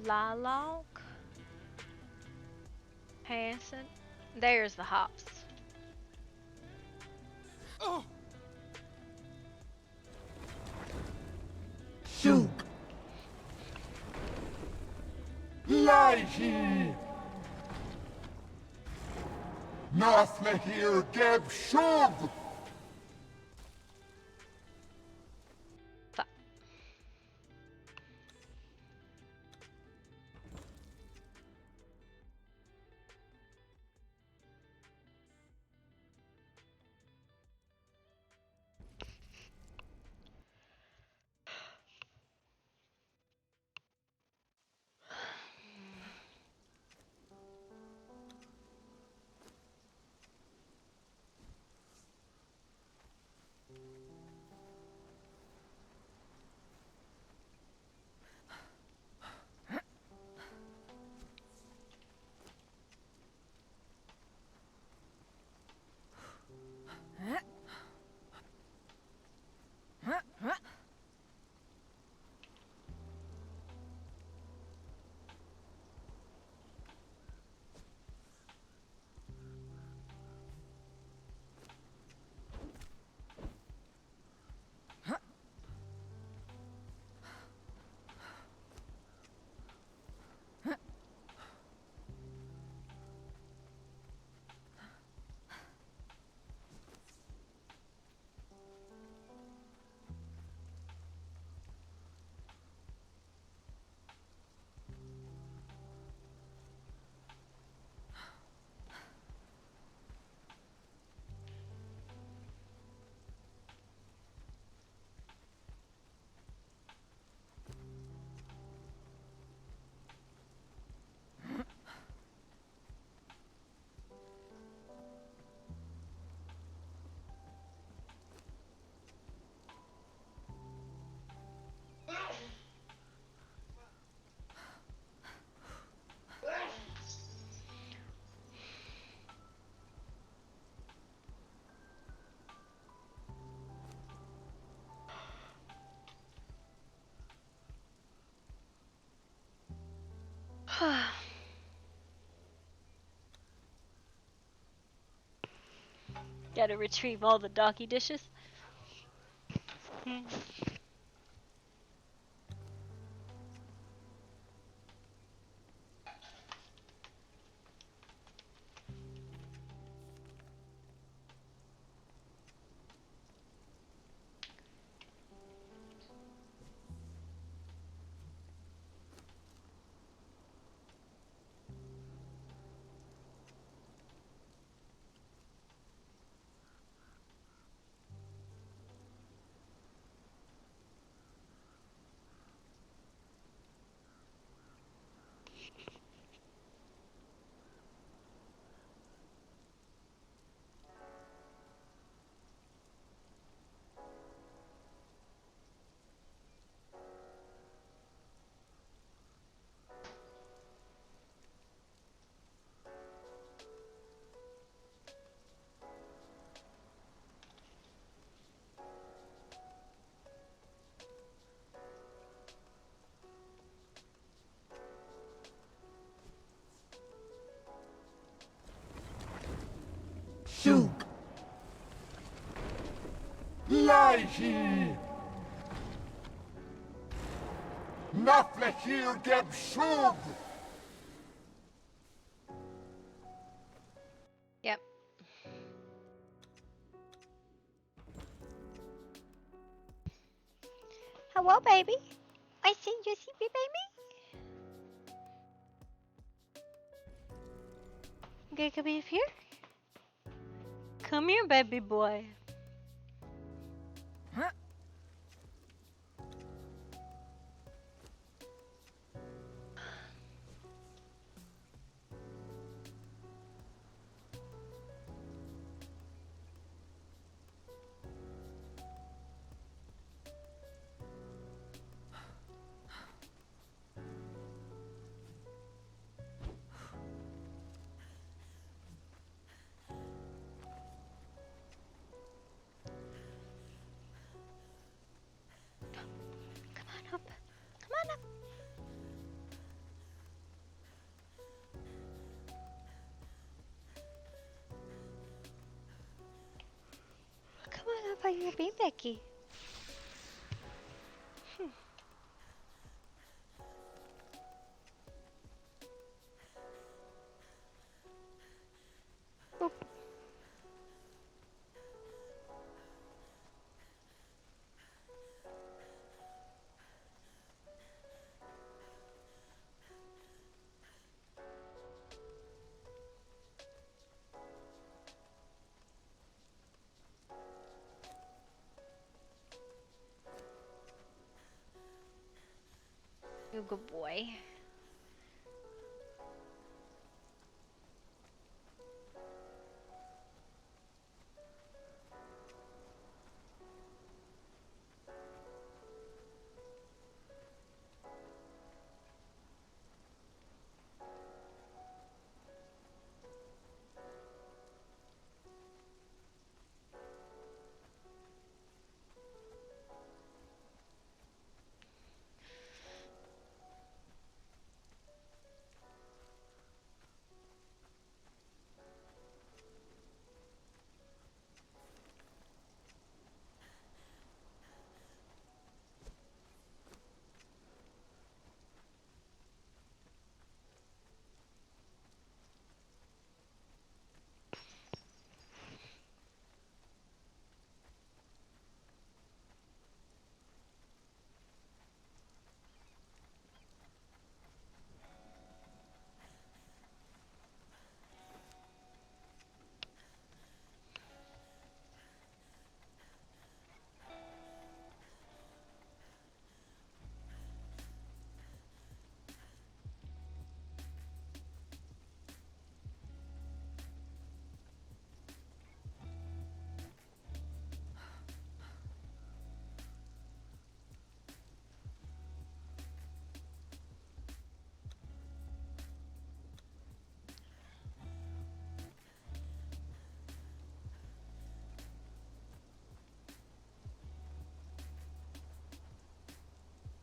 Lilac. Hanson. There's the hops. Oh! Shoot! Lighty! Nafle here geb shug! Gotta retrieve all the doggy dishes. Shug! Lihi! Nafle here geb shug! Yep. Hello, baby. I see you, see me, baby. Okay, come here. Come here, baby boy. Come on up. Come on up. Come on up, are you being Becky? You good boy.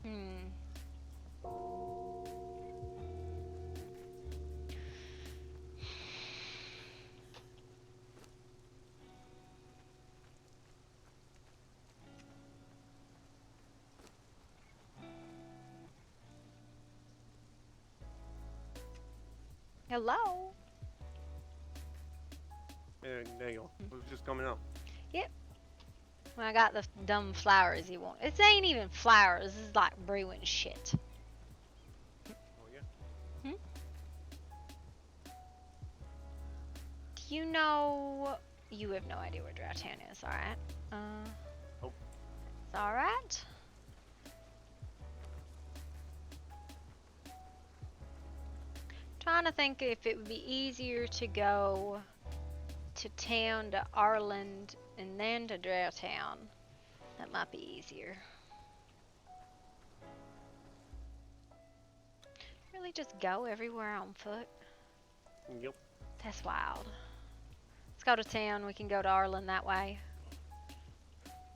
Hmm. Hello. There you go. It was just coming out. Yep. Well, I got the dumb flowers you want. It ain't even flowers. This is like brewing shit. Oh yeah. Hmm? Do you know? You have no idea where Dry Town is, alright? Oh. It's alright. Trying to think if it would be easier to go to town to Arland and then to Dry Town. That might be easier. Really just go everywhere on foot? Yep. That's wild. Let's go to town. We can go to Arland that way.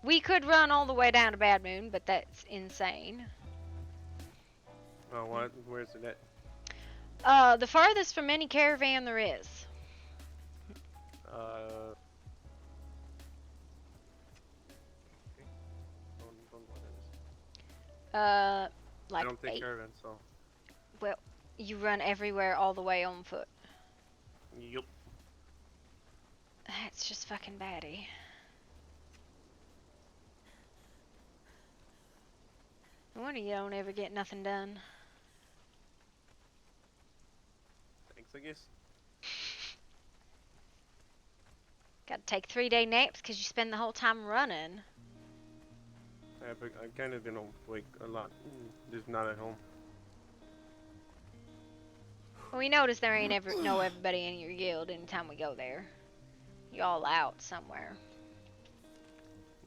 We could run all the way down to Bad Moon, but that's insane. Oh, what? Where's it at? The farthest from any caravan there is. Okay. Like I don't take 8. caravan, so. Well, you run everywhere all the way on foot. Yep. That's just fucking batty. No wonder you don't ever get nothing done. Thanks, I guess. Gotta take 3-day naps because you spend the whole time running. I kind of been awake a lot, just not at home. Well, we notice there ain't everybody in your guild anytime we go there. You all out somewhere.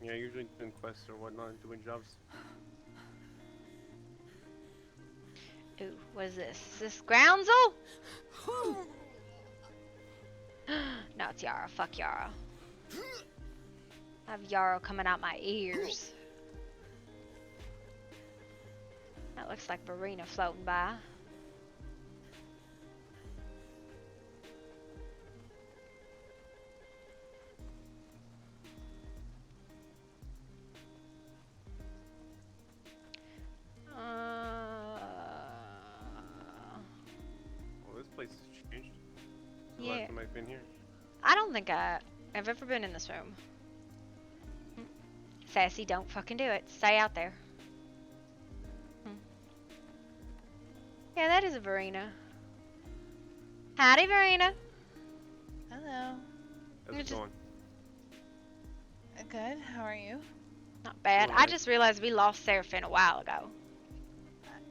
Yeah, usually doing quests or whatnot, doing jobs. Ooh, what is this? Is this Groundsel? No, it's Yara. Fuck Yara. I have Yara coming out my ears. That looks like Verena floating by. Well, this place has changed. The Yeah. last time I've been here. I don't think I've ever been in this room. Sassy, don't fucking do it. Stay out there. Yeah, that is a Verena. Howdy, Verena. Hello. How's it going? Good. How are you? Not bad. I just realized we lost Seraphine a while ago.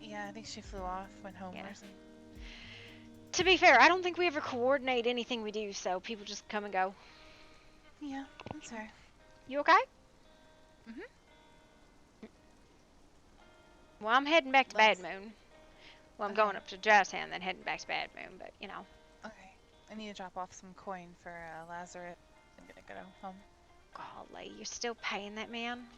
Yeah, I think she flew off, went home or something. To be fair, I don't think we ever coordinate anything we do, so people just come and go. Yeah, that's fair. You okay? Well, I'm heading back to Bad Moon. Well, I'm going up to Drowshan, then heading back to Bad Moon, but you know. Okay. I need to drop off some coin for Lazarus. I'm gonna go home. Golly, you're still paying that man?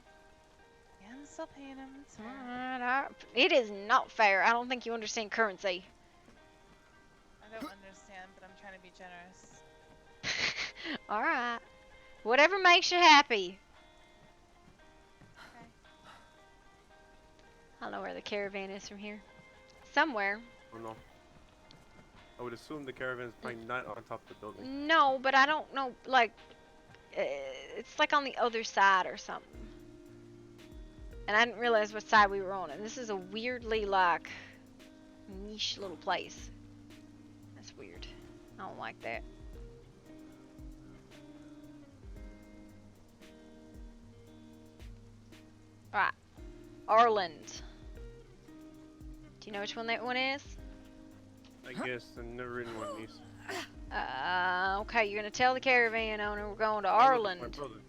Yeah, I'm still paying him. It's fair. Alright, it is not fair. I don't think you understand currency. I don't understand, but I'm trying to be generous. Alright. Whatever makes you happy. Okay. I don't know where the caravan is from here. Somewhere. Oh no. I would assume the caravan is probably not on top of the building. No, but I don't know, like, it's like on the other side or something. And I didn't realize what side we were on. And this is a weirdly, like, niche little place. That's weird. I don't like that. Alright. Arland. Do you know which one that one is? I guess I've never ridden one of these. Okay, you're gonna tell the caravan owner we're going to I rode with Arland. my brother.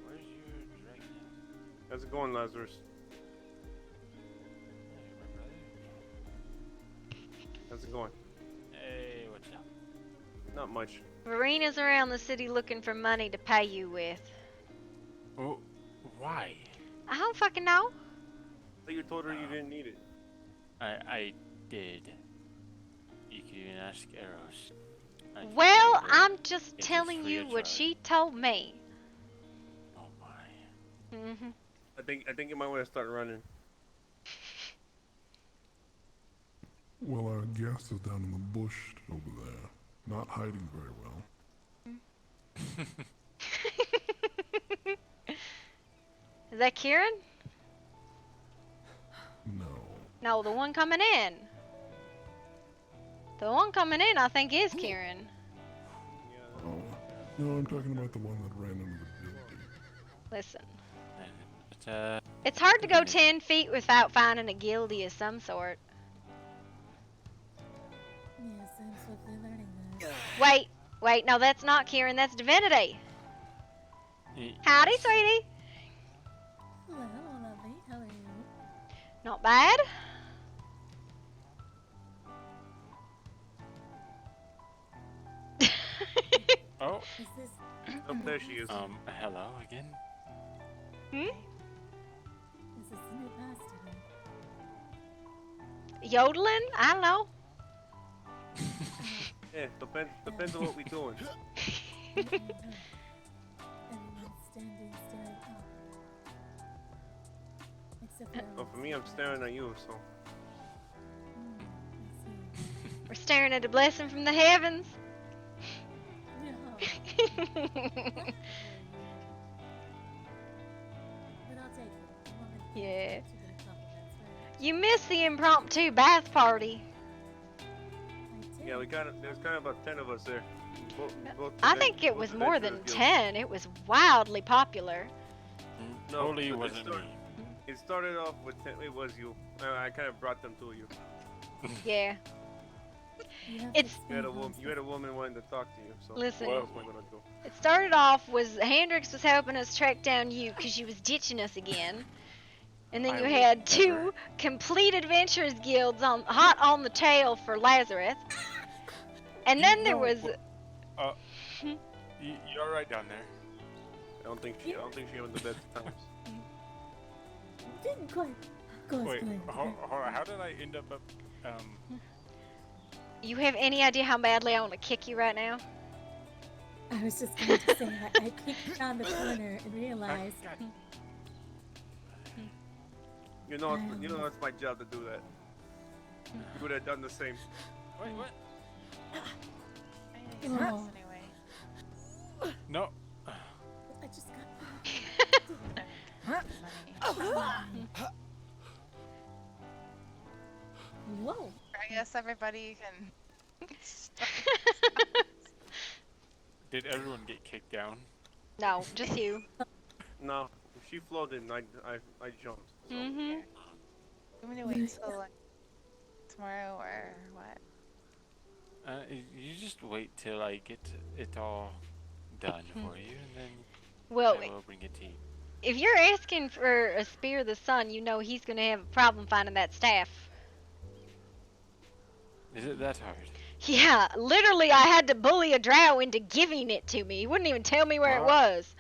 Where's your dragon? How's it going, Lazarus? Hey, my brother. How's it going? Hey, what's up? Not much. Marina's around the city looking for money to pay you with. Oh, why? I don't fucking know. I thought you told her you didn't need it. I did. You can even ask Eros. Well, I'm just It's telling free you of what charge. she told me. Oh my. Mm-hmm. I think you might want to start running. Well, our guest is down in the bush over there, not hiding very well. Is that Kieran? No. No, the one coming in. The one coming in, I think, is Kieran. Oh. No, I'm talking about the one that ran into the building. Listen. But, It's hard to go 10 feet without finding a guilty of some sort. Yes, I'm swiftly learning that. Wait, no, that's not Kieran, that's Divinity. Howdy, sweetie. Hello, lovely. How are you? Not bad. Oh. Is this? Oh, there she is. Hello again. Hmm? Is this the new pastor? Yodeling? I don't know. Yeah, depends on what we doing. Everyone's standing, staring up. Except for Well, for me, I'm staring at you, so. I see. We're staring at a blessing from the heavens. No. But I'll take it. Yeah. Too many compliments, right? You missed the impromptu bath party. Yeah, there's kind of about 10 of us there. Both I think it was more than 10. It was wildly popular. No, Totally but wasn't me. It started off with 10, it was you. I kind of brought them to you. Yeah. It's You had a woman wanting to talk to you, so Listen. what else am I gonna do? It started off was Hendrix was helping us track down you because you was ditching us again. And then I you would had two never. complete adventurers guilds hot on the tail for Lazarus. And then there was You all right down there? I don't think she having the best times. Didn't quite go as Wait, planned. how did I end up? You have any idea how badly I want to kick you right now? I was just going to say, I peeked around the corner and realized You know it's my job to do that. You would have done the same. Wait, what? It's nuts anyway. No. I just got. Whoa. I guess everybody can. Did everyone get kicked down? No, just you. No, she floated and I jumped. So. Mm-hmm. You want me to wait till like tomorrow or what? You just wait till I get it all done for you, and then Well, I will bring it to you. if you're asking for a Spear of the Sun, you know he's gonna have a problem finding that staff. Is it that hard? Yeah, literally I had to bully a drow into giving it to me. He wouldn't even tell me where it was.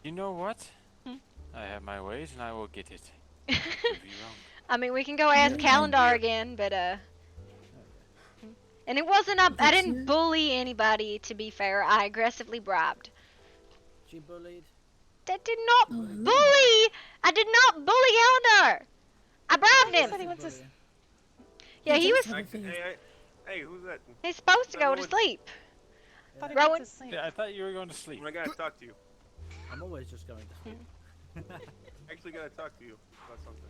You know what? Hmm? I have my ways, and I will get it. Prove you wrong. I mean, we can go ask Calendar again, but and it wasn't up. I didn't bully anybody. To be fair, I aggressively bribed. She bullied. That did not bully. I did not bully Calendar. I bribed him. Yeah, he was. Hey, who's that? He's supposed to go to sleep. Rowan? Yeah, I thought you were going to sleep. I gotta talk to you. I'm always just going to sleep. Actually, gotta talk to you about something.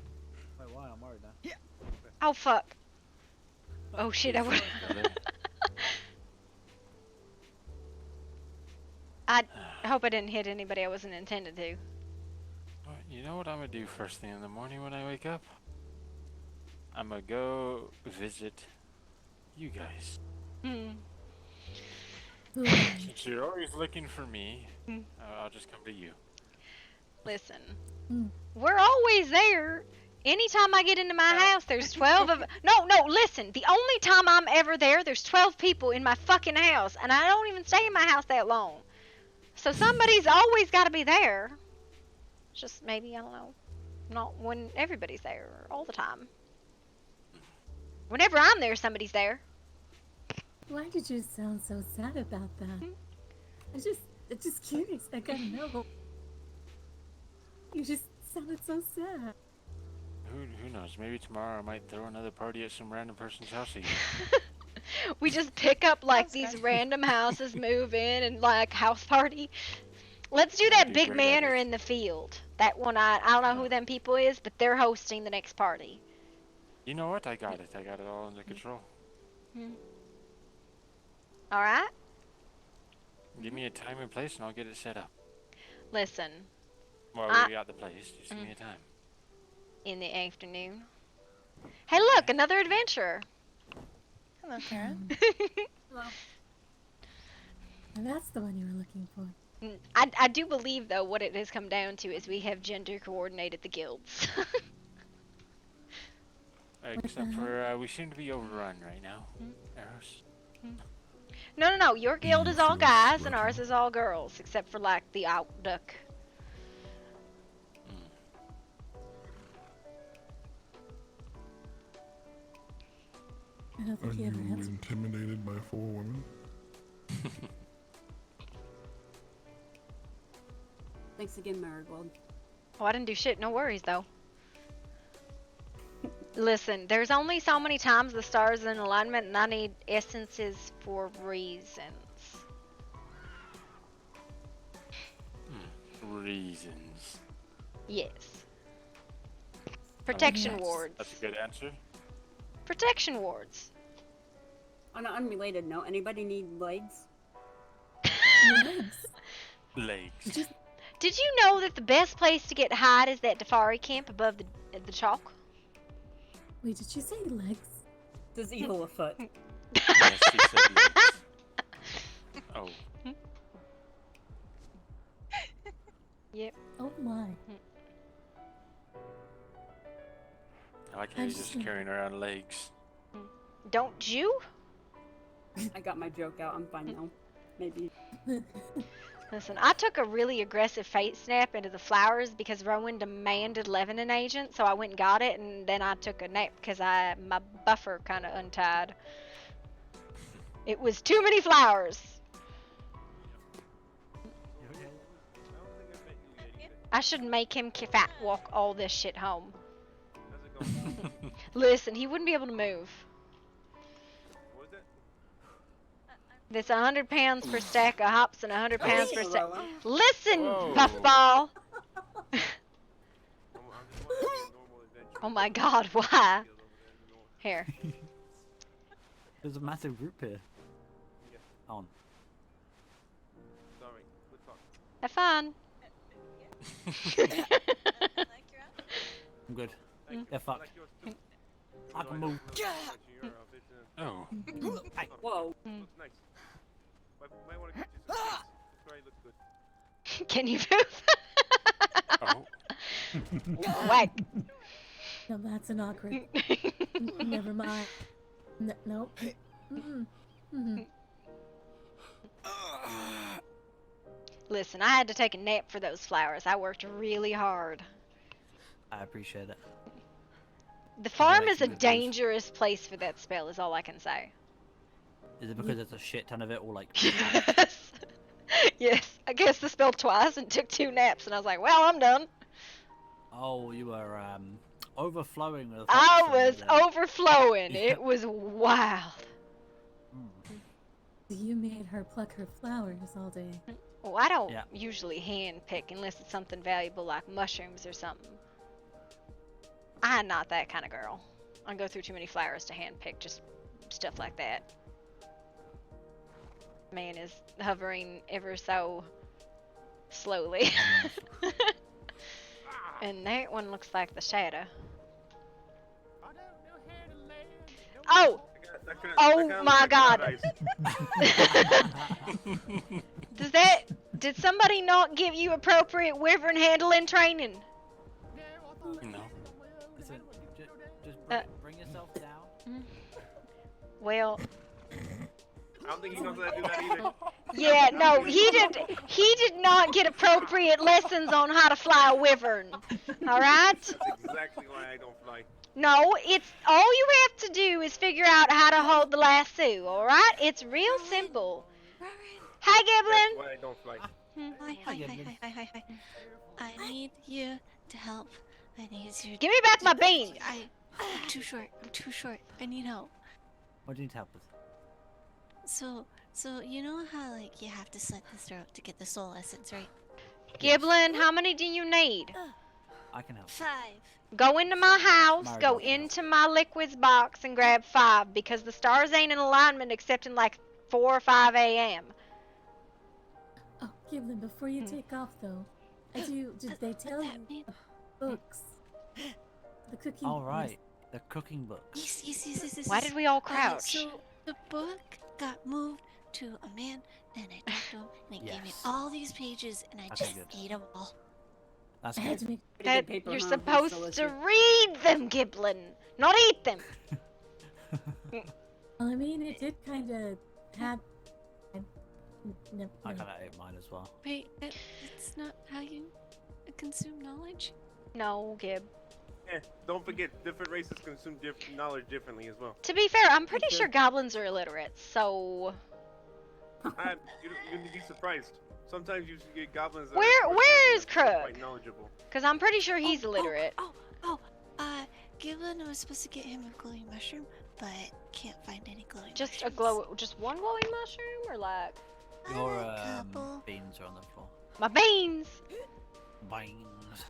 Wait, why? I'm worried now. Yeah. Oh fuck. Oh shit! I would. I hope I didn't hit anybody I wasn't intended to. You know what I'm gonna do first thing in the morning when I wake up? I'm gonna go visit you guys. Since you're always looking for me, I'll just come to you. Listen, we're always there. Anytime I get into my house, there's 12 of. No, listen. The only time I'm ever there, there's 12 people in my fucking house, and I don't even stay in my house that long. So somebody's always got to be there. Just maybe, I don't know, not when everybody's there or all the time. Whenever I'm there, somebody's there. Why did you sound so sad about that? I'm just curious. I gotta know. You just sounded so sad. Who knows? Maybe tomorrow I might throw another party at some random person's house again. We just pick up like these random houses, move in, and like house party. Let's do that big manor in the field. That one, I don't know who them people is, but they're hosting the next party. You know what? I got it. I got it all under control. All right. Give me a time and place, and I'll get it set up. Listen. Well, we got the place. Just give me a time. In the afternoon. Hey, look, another adventurer. Hello, Karen. Hello. And that's the one you were looking for. I do believe, though, what it has come down to is we have gender coordinated the guilds. Except for we seem to be overrun right now. Eros. No. Your guild is all guys and ours is all girls, except for like the outduck. I don't Are think he you ever answered. intimidated by 4 women? Thanks again, Marigold. Oh, I didn't do shit. No worries, though. Listen, there's only so many times the stars are in alignment, and I need essences for reasons. Reasons. Yes. Protection wards. That's a good answer. Protection wards. On an unrelated note, anybody need legs? Legs. Did you know that the best place to get hide is that Dafari camp above the chalk? Wait, did you say legs? Does eagle a foot? Yes, she said legs. Oh. Yep. Oh my. I like how you're just carrying around legs. Don't you? I got my joke out. I'm fine now. Maybe. Listen, I took a really aggressive face snap into the flowers because Rowan demanded Lebanon agent, so I went and got it, and then I took a nap because my buffer kind of untied. It was too many flowers. I should make him fat walk all this shit home. Listen, he wouldn't be able to move. What was that? There's 100 pounds per stack of hops and 100 pounds per stack. Cinderella. Listen, Whoa. puffball. I'm just wanting to be a normal adventure. Oh my God, why? Here. There's a massive group here. Yeah. On. Sorry. Good talk. Have fun. I'm good. Mm. Yeah, fuck. Like yours too. I can move. Oh. Hey. Whoa. Looks nice. Might want to get you some things. Sorry, looks good. Can you move? Oh. Whack. No, that's an awkward. Never mind. Nope. Listen, I had to take a nap for those flowers. I worked really hard. I appreciate it. The farm like is a some good news. dangerous place for that spell, is all I can say. Is it because there's a shit ton of it, or like? Yes. Yes. I guess the spell twice and took 2 naps, and I was like, well, I'm done. Oh, you were overflowing with. I hops was and, overflowing. Yeah. It was wild. You made her pluck her flowers all day. Well, I don't Yeah. usually hand pick unless it's something valuable like mushrooms or something. I'm not that kind of girl. I go through too many flowers to hand pick just stuff like that. Man is hovering ever so slowly. And that one looks like the shadow. Oh! Oh my God! Did somebody not give you appropriate wyvern handling training? No. Listen, just bring yourself down. Well, I don't think he knows how to do that either. yeah, no, he did not get appropriate lessons on how to fly a wyvern. All right? That's exactly why I don't fly. No, it's all you have to do is figure out how to hold the lasso, all right? It's real simple. Hi, That's Giblin. why I don't fly. Hi. I need you to help. I need you. Give me back my beans. I'm too short. I need help. What do you need help with? So you know how like you have to slit the throat to get the soul essence, right? Giblin, how many do you need? I can help. 5. Go into my house, go Marigold. into my liquids box and grab 5 because the stars ain't in alignment except in like 4 or 5 a.m. Oh, Giblin, before you take off though, did they tell you the books? The cooking All books? right, the cooking books. Yes. Why did we all crouch? So the book got moved to a man, and I talked to him, and he gave me Yes. all these pages, and I Okay, just good. ate them all. That's I had good. to make. That paper, you're huh? supposed That's to delicious. read them, Giblin, not eat them. Well, I mean, it did kind of have. I kind of ate mine as well. Wait, it's not how you consume knowledge? No, Gib. Yeah, don't forget, different races consume knowledge differently as well. To be fair, I'm pretty sure goblins are illiterate, so You'd be surprised. Sometimes you get goblins that where is are Krug? quite knowledgeable. Because I'm pretty sure he's illiterate. Giblin was supposed to get him a glowing mushroom, but can't find any glowing Just mushrooms. just one glowing mushroom, or like Your couple. beans are on the floor. my beans? Beans.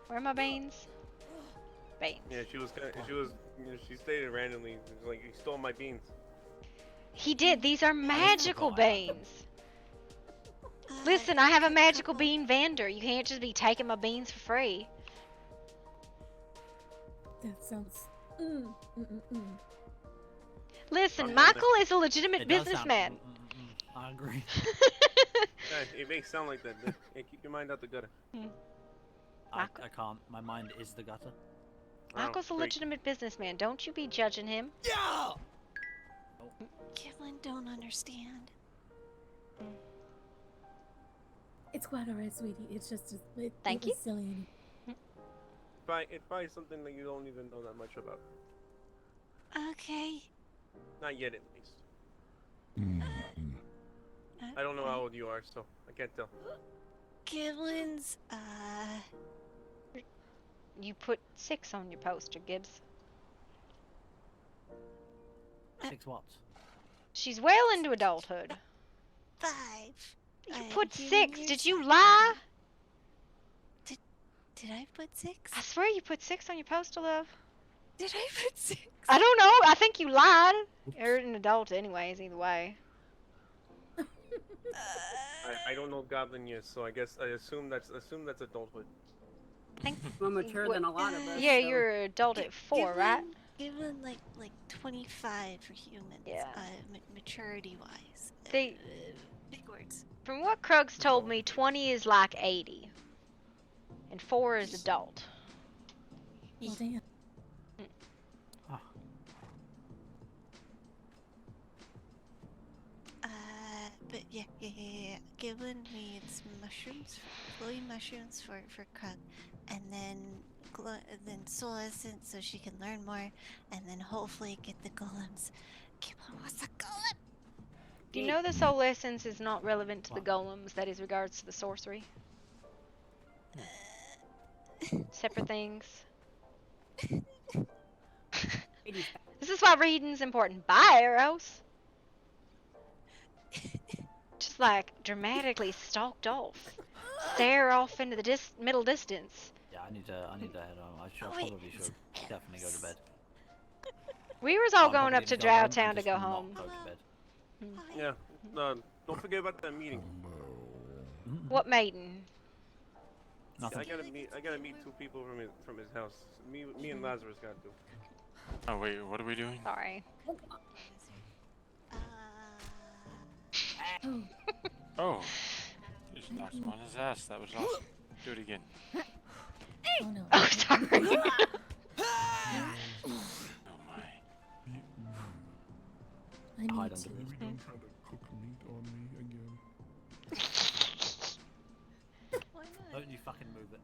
Where are my beans? Beans. Yeah, she stated randomly, it was like, you stole my beans. He did. These are magical beans. Listen, I have a magical bean vendor. You can't just be taking my beans for free. That sounds. Listen, Michael is a legitimate It does sound- businessman. I agree. Yeah, it may sound like that, but hey, keep your mind out the gutter. I can't. My mind is the gutter. Michael's a great. legitimate businessman. Don't you be judging him. Yeah. Giblin don't understand. It's quite alright, sweetie. It's just Thank it you. was silly. It's probably something that you don't even know that much about. Okay. Not yet, at least. Mm. I don't know how old you are, so I can't tell. Giblin's, You put 6 on your poster, Gibbs. 6 what? She's well into adulthood. 5. You put 6. Did you lie? Did I put 6? I swear you put 6 on your postal, love. Did I put 6? I don't know. I think you lied. You're an adult anyways, either way. I don't know Goblin yet, so I guess I assume that's adulthood. More mature than a lot of us. Yeah, so. you're an adult at 4, right? Given like 25 for humans. Yeah. Maturity wise. They, big words. from what Krug's told me, 20 is like 80. And 4 is adult. Well, damn. But yeah. Giblin needs mushrooms, glowing mushrooms for Krug, and then soul essence so she can learn more, and then hopefully get the golems. Giblin wants a golem. Do you know the soul essence is not relevant to the golems? That is regards to the sorcery. Separate things. This is why reading's important. Bye, Arrows. Just like dramatically stalked off, stare off into the middle distance. Yeah, I need to head home. I probably should definitely go to bed. We was all I'm going probably up to gonna go home Drowtown and to just go not home. go to bed. Yeah. Don't forget about that meeting. What maiden? Nothing. I gotta meet 2 people from his house. Me and Lazarus gotta do. Oh wait, what are we doing? Sorry. Oh, you just knocked him on his ass. That was awesome. Do it again. Oh no. Oh, sorry. Oh my. I need Hide to. under Maybe don't try to cook meat on me again. Don't you fucking move it.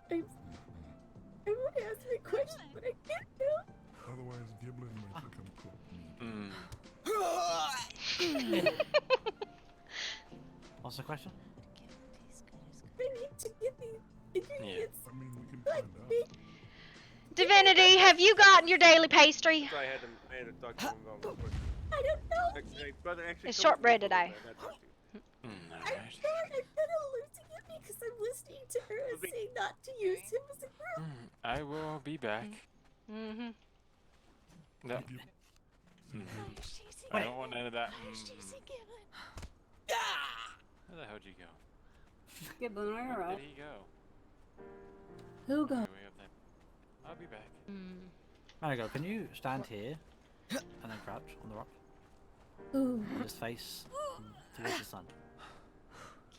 I want to ask a question, but I can't do it. Otherwise, Giblin might become cooked meat. What's the question? I need to get these ingredients. I mean, we can find out. Divinity, have you gotten your daily pastry? So I had to talk to him about real quick. I don't know. Brother, actually, It's come with shortbread me a today. little bit. I gotta talk to you. I'm kind of losing it because I'm listening to her and saying not to use him as a group. I will be back. Mm-hmm. No. I don't want none of that. Where the hell did you go? Giblin, where Where are did he go? Who Okay, got? way up there. I'll be back. Marigold, can you stand here and then crouch on the rock? Ooh. And just face towards the sun.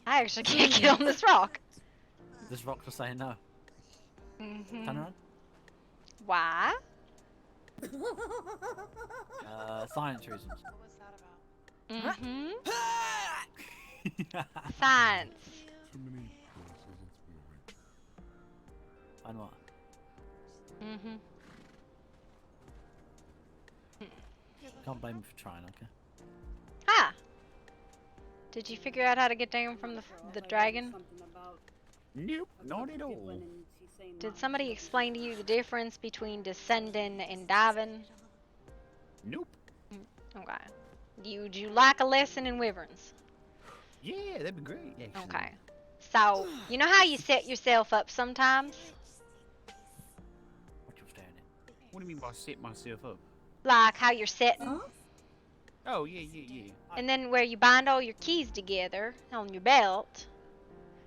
I actually can't get on this rock. This rock was saying no. Turn around. Why? Science reasons. What was that about? Mm-hmm. Science. Too many places it's moving. And what? Mm-hmm. Can't blame me for trying, okay? Ah! Did you figure out how to get down from the dragon? Nope, not at all. Did somebody explain to you the difference between descending and diving? Nope. Okay. Would you like a lesson in wyverns? Yeah, that'd be great, actually. Okay. So, you know how you set yourself up sometimes? What do you mean by set myself up? Like how you're sitting? Oh, yeah. And then where you bind all your keys together on your belt.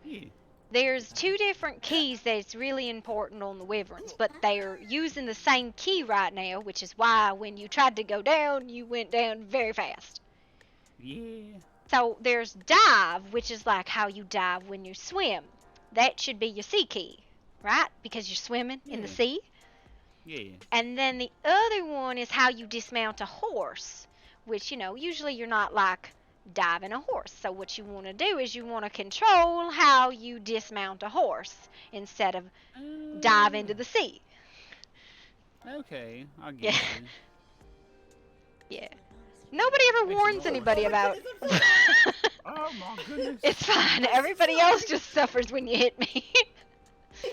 Yeah. There's 2 different keys that's really important on the wyverns, but they're using the same key right now, which is why when you tried to go down, you went down very fast. Yeah. So there's dive, which is like how you dive when you swim. That should be your sea key, right? Because you're swimming in the sea. Yeah. And then the other one is how you dismount a horse, which, you know, usually you're not like diving a horse. So what you want to do is you want to control how you dismount a horse instead of dive into the sea. Okay, I'll get you. Yeah. Nobody ever warns anybody about Oh my goodness. It's fine. Everybody else just suffers when you hit me. I'm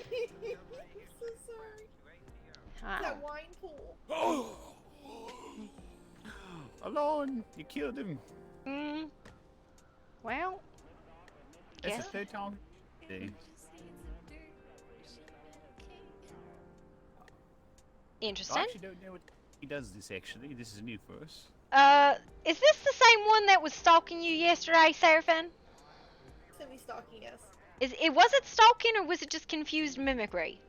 so sorry. Wow. That wine pool. Alone, you killed him. Well, That's guess. the third time. Interesting. I actually don't know what he does this actually. This is new for us. Is this the same one that was stalking you yesterday, Seraphim? Semi-stalking us. Was it stalking or was it just confused mimicry?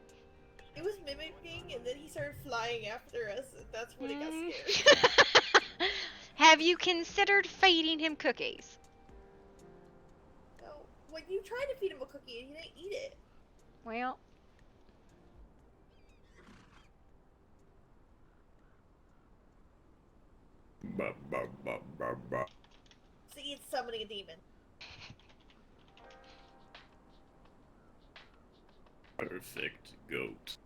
It was mimicking, and then he started flying after us, and that's when it got scared. Have you considered feeding him cookies? No, when you tried to feed him a cookie and he didn't eat it. Well. See, it's summoning a demon. Perfect goat.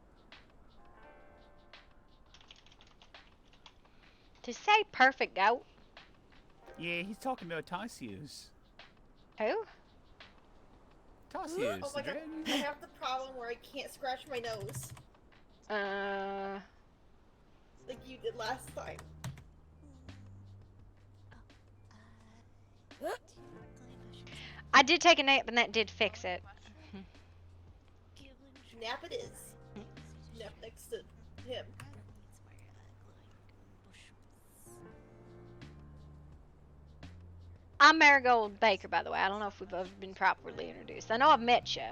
To say perfect goat? Yeah, he's talking about Tarsius. Who? Tarsius, Oh my god, I have the problem where I can't scratch my nose. Like you did last time. I did take a nap and that did fix it. Nap it is. Nap next to him. I'm Marigold Baker, by the way. I don't know if we've ever been properly introduced. I know I've met you.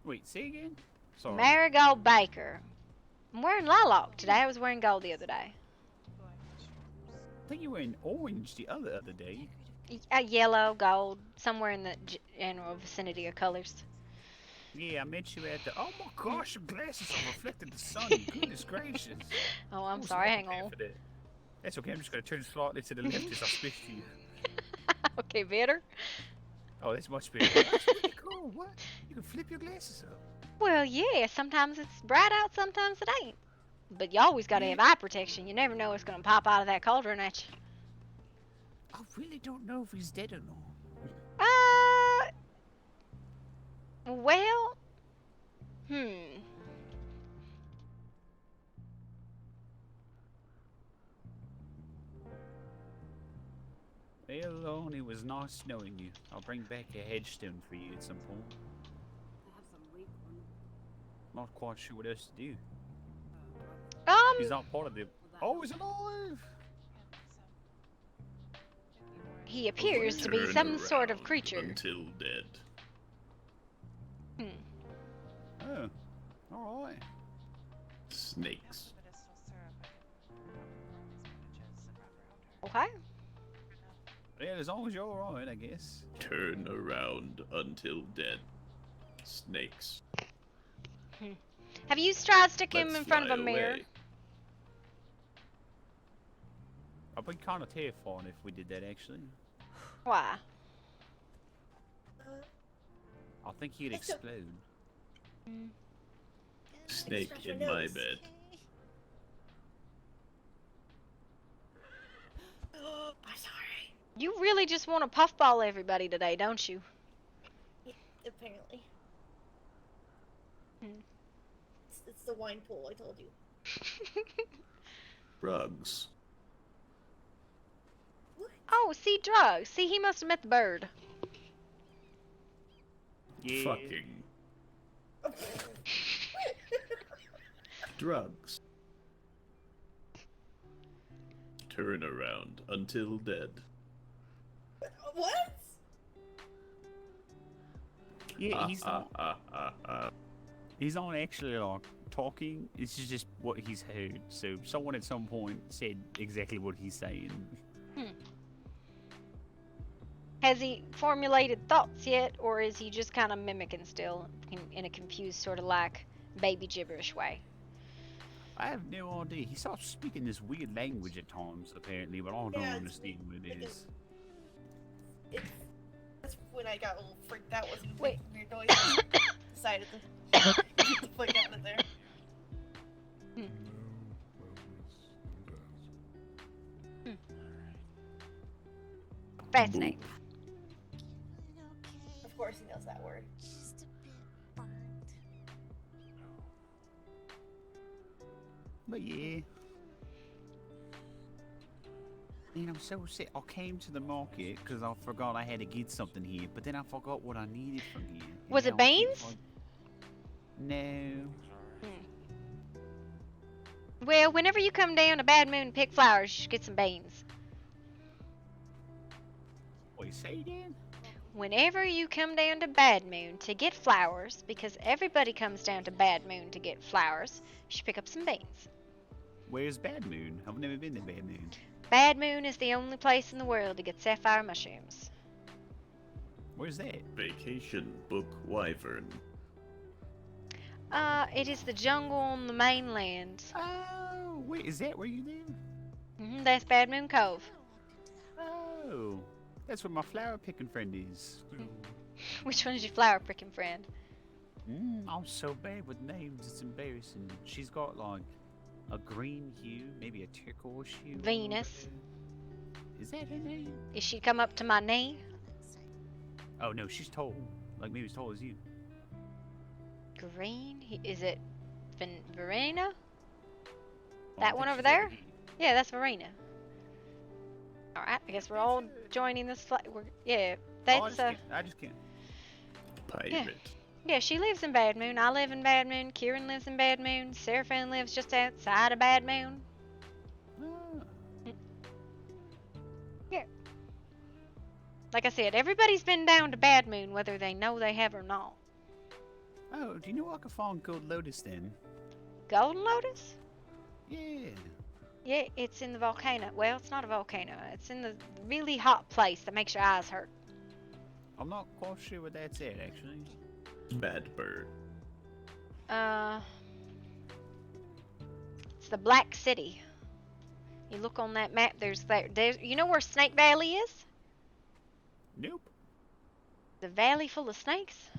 Wait, say again? Sorry. Marigold Baker. I'm wearing lilac today. I was wearing gold the other day. I think you were in orange the other day. Yellow, gold, somewhere in the general vicinity of colors. Yeah, I met you at the. Oh my gosh, your glasses are reflecting the sun. Goodness gracious. Oh, I'm sorry. Hang on. That's okay. I'm just gonna turn slightly to the left as I speak to you. Okay, better. Oh, that's much better. That's really cool. What? You can flip your glasses up. Well, yeah. Sometimes it's bright out, sometimes it ain't. But you always gotta have eye protection. You never know what's gonna pop out of that cauldron at you. I really don't know if he's dead or not. Well, Well, it was nice knowing you. I'll bring back a headstone for you at some point. I have some weak ones. Not quite sure what else to do. Um. He's not part of the. Oh, he's alive! He appears to be some sort of creature. Until dead. Oh, alright. Snakes. Okay. Yeah, as long as you're alright, I guess. Turn around until dead. Snakes. Have you tried to stick him Let's in front of a fly mirror? away. I'd be kind of terrified if we did that, actually. Why? I think he'd explode. Snake in my bed. I'm sorry. You really just want to puffball everybody today, don't you? Yeah, apparently. It's the wine pool, I told you. Drugs. Oh, see, drugs. See, he must have met the bird. Yeah. Fucking. Drugs. Turn around until dead. What? Yeah, he's not. He's not actually like talking. It's just what he's heard. So someone at some point said exactly what he's saying. Has he formulated thoughts yet, or is he just kind of mimicking still in a confused sort of like baby gibberish way? I have no idea. He starts speaking this weird language at times, apparently, but I don't understand what it is. That's when I got a little freaked out. Was making weird noises. Decided to get the fuck out of there. Fascinating. Of course he knows that word. Just a bit burnt. But yeah. And I'm so sick. I came to the market because I forgot I had to get something here, but then I forgot what I needed from here. and Was it now I can't beans? find- No. Well, whenever you come down to Bad Moon and pick flowers, you should get some beans. Wait, say again? Whenever you come down to Bad Moon to get flowers, because everybody comes down to Bad Moon to get flowers, you should pick up some beans. Where's Bad Moon? I've never been to Bad Moon. Bad Moon is the only place in the world to get sapphire mushrooms. Where's that? Vacation Book Wyvern. It is the jungle on the mainland. Oh, wait, is that where you live? That's Bad Moon Cove. Oh, that's where my flower picking friend is. Which one is your flower picking friend? I'm so bad with names, it's embarrassing. She's got like a green hue, maybe a turquoise hue. Venus. Is that her name? Is she come up to my knee? Oh no, she's tall. Like maybe as tall as you. Green? Is it Verena? Oh, That one over there? Yeah, that's Verena. Alright, I guess we're all joining this flag. Yeah, that's I just can't. Pirate. Yeah, she lives in Bad Moon. I live in Bad Moon. Kieran lives in Bad Moon. Seraphine lives just outside of Bad Moon. Yeah. Like I said, everybody's been down to Bad Moon, whether they know they have or not. Oh, do you know I can find Gold Lotus then? Golden Lotus? Yeah. Yeah, it's in the volcano. Well, it's not a volcano. It's in the really hot place that makes your eyes hurt. I'm not quite sure what that's at actually. Bad Bird. It's the Black City. You look on that map, there's you know where Snake Valley is? Nope. The valley full of snakes?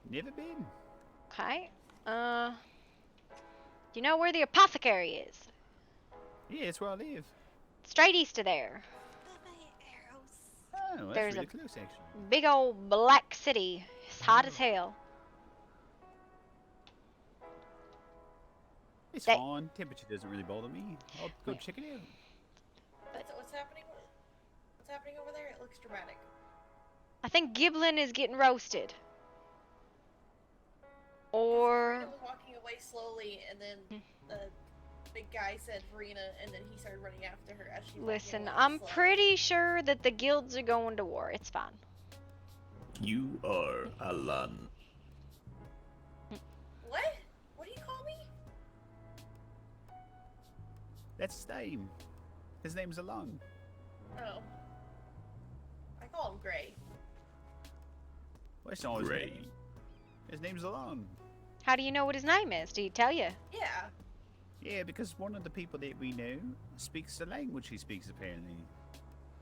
Never been. Okay. Do you know where the apothecary is? Yeah, it's where I live. Straight east of there. Oh, that's There's really a close actually. big old black city. It's hot as hell. It's fine. Temperature doesn't really bother me. I'll go check it out. What's happening? What's happening over there? It looks dramatic. I think Giblin is getting roasted. Or Verena was walking away slowly, and then the big guy said Verena, and then he started running after her as she. listen, I'm pretty sure that the guilds are going to war. It's fine. You are Alan. What? What do you call me? That's his name. His name's Alon. Oh. I call him Gray. Well, it's not his Gray. name. His name's Alon. How do you know what his name is? Did he tell you? Yeah. Yeah, because one of the people that we know speaks the language he speaks, apparently.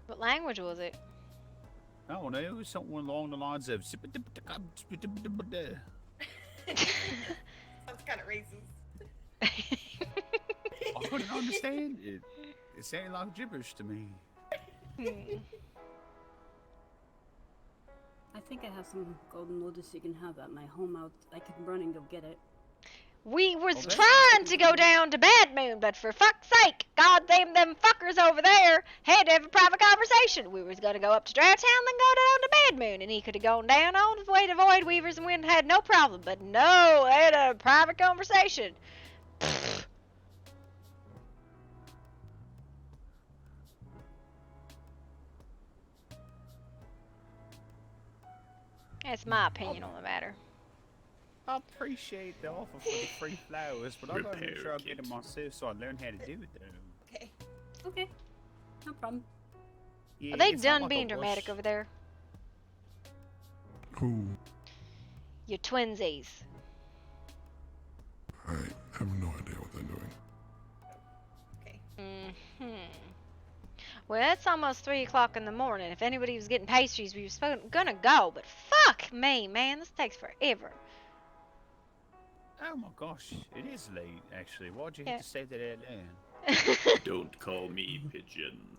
What language was it? I don't know, something along the lines of... Sounds kind of racist. I couldn't understand it. It sounded like gibberish to me. I think I have some golden lotus you can have at my home out. I can run and go get it. We was trying to go down to Bad Moon, but for fuck's sake, goddamn them fuckers over there had to have a private conversation. We was gonna go up to Drow Town, then go down to Bad Moon, and he could have gone down all the way to Void Weavers and we had no problem. But no, they had a private conversation. That's my opinion on the matter. I appreciate the offer for the free flowers, but I gotta make sure I get them myself so I learn how to do it though. Okay. Okay. No problem. Yeah, Are they it's not done like being a rush. dramatic over there? Who? Your twinsies. I have no idea what they're doing. Well, it's almost 3 o'clock in the morning. If anybody was getting pastries, we were gonna go. But fuck me, man. This takes forever. Oh my gosh, it is late actually. Why'd you Yeah. have to say that out loud? Don't call me pigeon.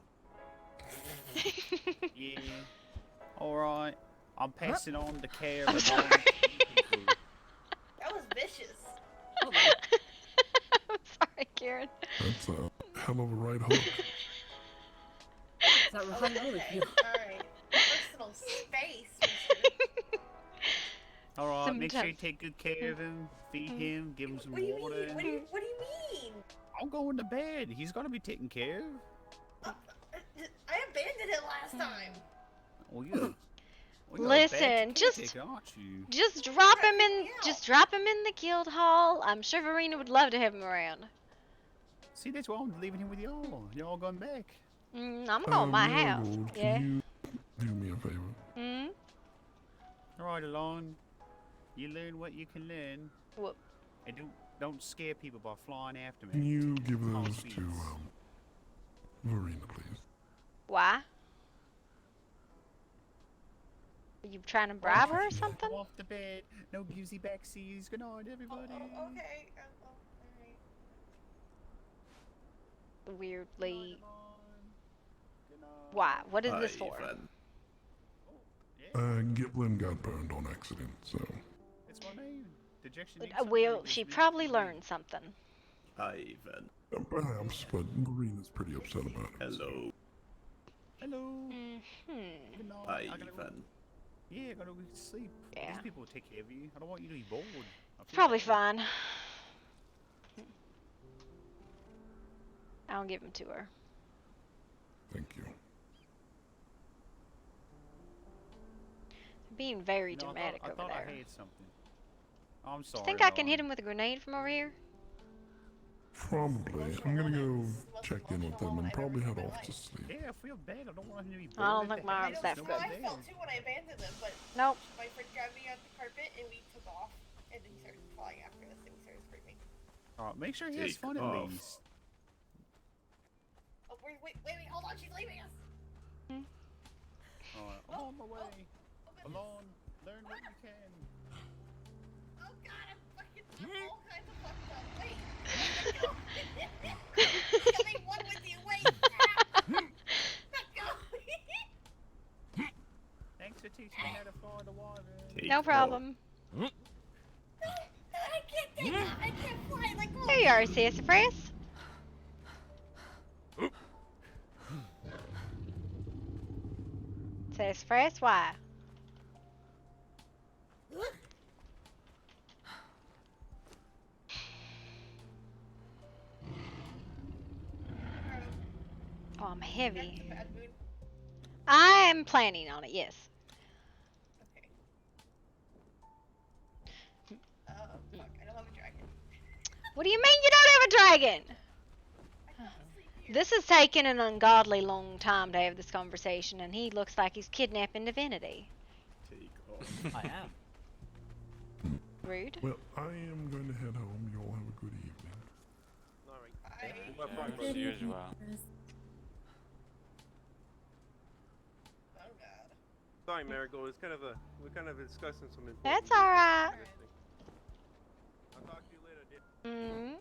Yeah. Alright. I'm passing on the care I'm of sorry. That was vicious. I'm sorry, Karen. That's a hell of a right hook. Is that right? Holy Okay, cow. alright. Personal space, mister. All right, Some make sure you tough- take good care of him, feed him, give him some What do you water. mean? What do you mean? I'm going to bed. He's gonna be taken care of. I abandoned it last time. Oh yeah. Well, you're a bad Listen, just caretaker, aren't you? just drop him in the guild hall. I'm sure Verena would love to have him around. See, that's why I'm leaving him with y'all. Y'all going back. I'm going to my house. Marigold, Yeah. can you do me a favor? Hmm. All right, Alon. You learn what you can learn. Whoop. And don't scare people by flying after me. Can you give High those speeds. to Verena, please? Why? Are you trying to bribe her or something? Off the bed. No givesy backsies. Good night, everybody. Okay. Alright. Weirdly. Why? What is this for? Giblin got burned on accident, so. It's my name. Dejection. Well, she probably learned something. Ivan. Perhaps, but Verena's pretty upset about it. Hello. Hello. Good night. Ivan. Yeah, I gotta go to sleep. Yeah. These people will take care of you. I don't want you to be bored. It's probably fine. I'll give him to her. Thank you. Being very You know, dramatic I over thought there. I had something. I'm sorry. Think I can Alon. hit him with a grenade from over here? Probably. I'm gonna go check in with them and probably head off to sleep. Yeah, I feel bad. I don't want him to be bored. I don't think my arm's that Well, good. I felt too when I abandoned them, but Nope. my friend grabbed me out the carpet and we took off. And then he started flying after us and he started screaming. Alright, make sure he has Take fun at off. least. Oh, wait, hold on, she's leaving us! Alright, I'm on my way. Alon, learn what you can. Oh god, I'm all kinds of fucked up. Wait! Coming one with you, wait! Let go! Thanks for teaching me how to fly the water. No problem. I can't take that! I can't fly like one! There you are, Sassafras. Sassafras, why? Oh, I'm heavy. Bad mood. I'm planning on it, yes. Okay. Fuck, I don't have a dragon. What do you mean you don't have a dragon? This is taking an ungodly long time to have this conversation, and he looks like he's kidnapping divinity. Take off. I am. Rude. Well, I am going to head home. You all have a good evening. Alright. See you as well. Oh god. Sorry, Marigold. It's we're kind of discussing some important. That's alright. I'll talk to you later, dear. Mm.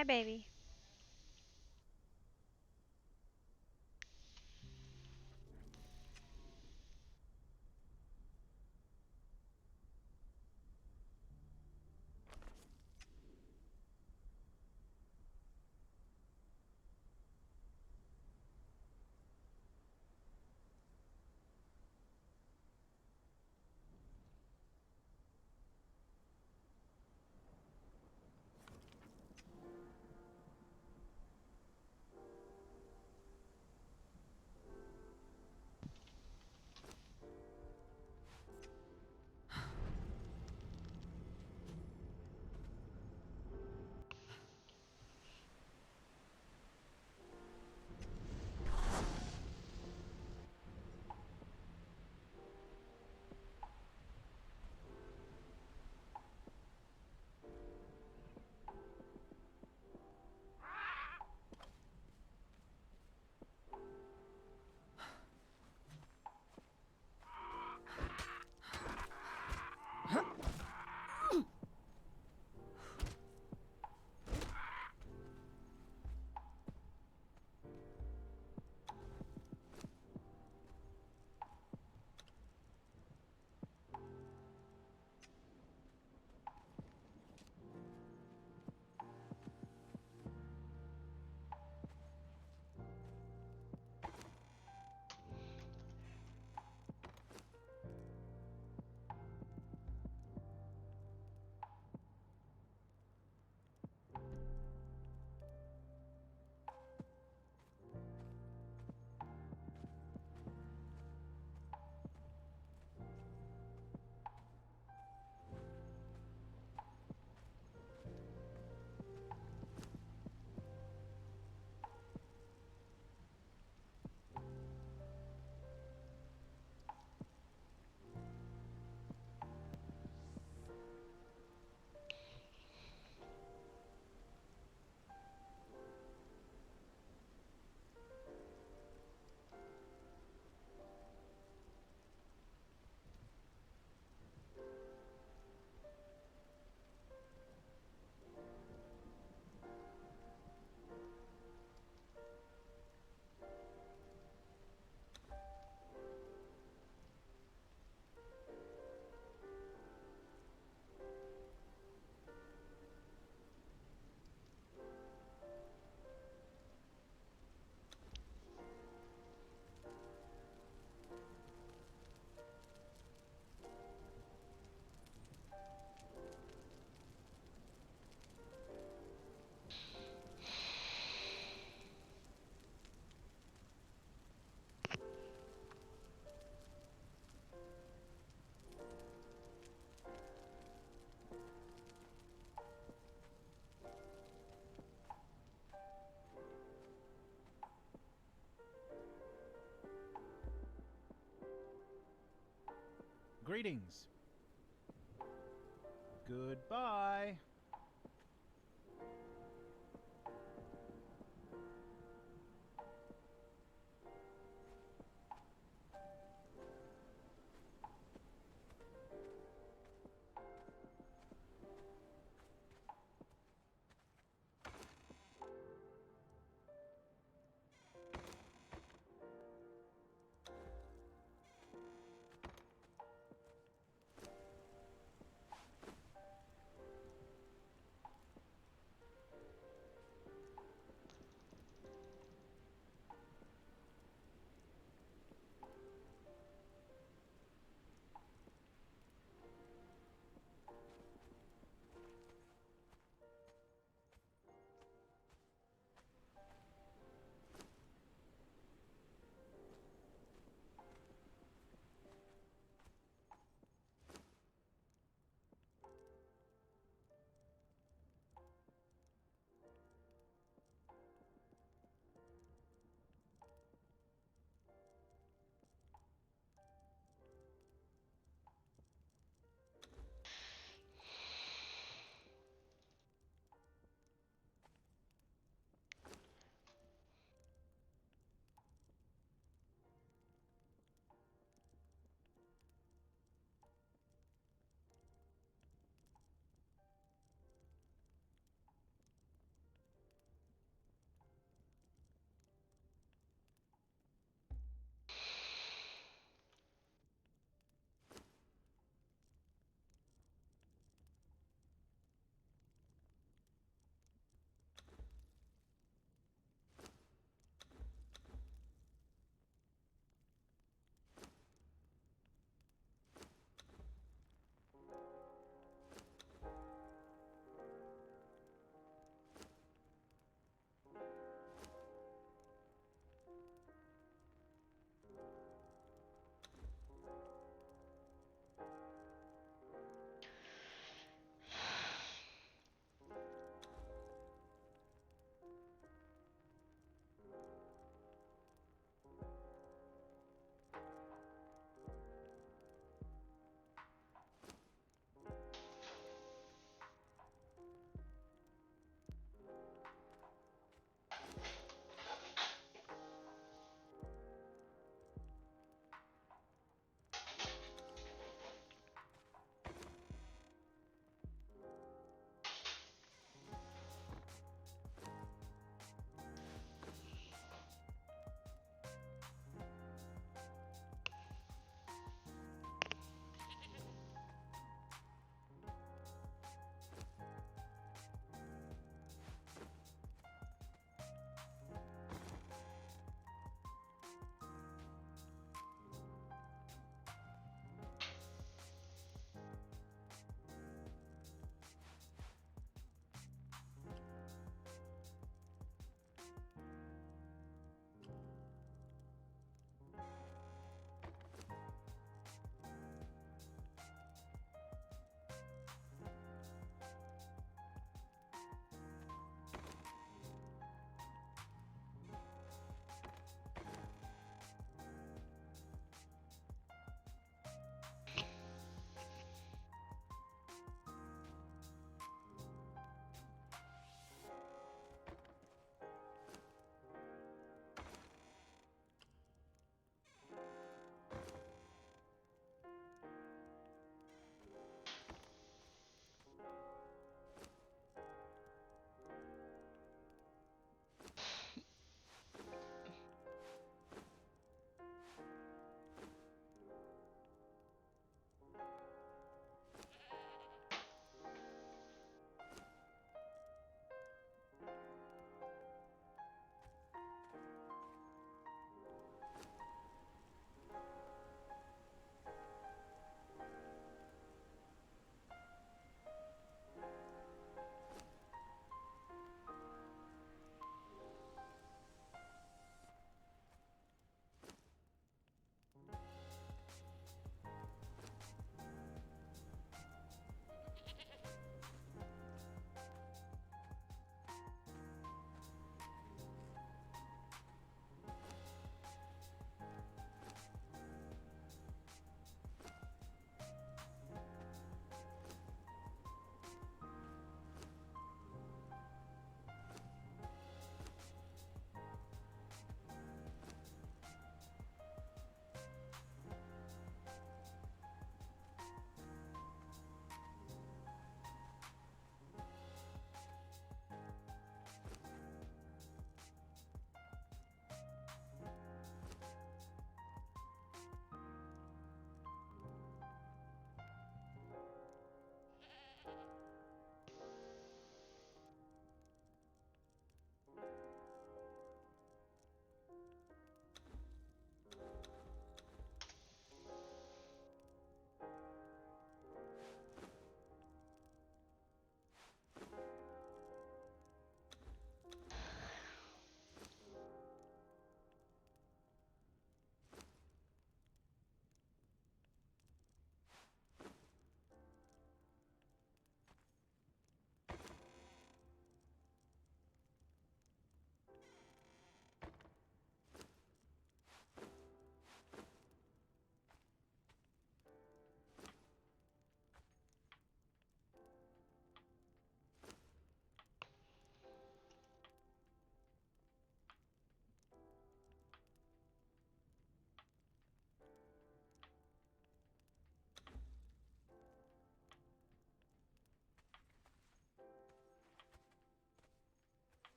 Hi, baby. Greetings. Goodbye.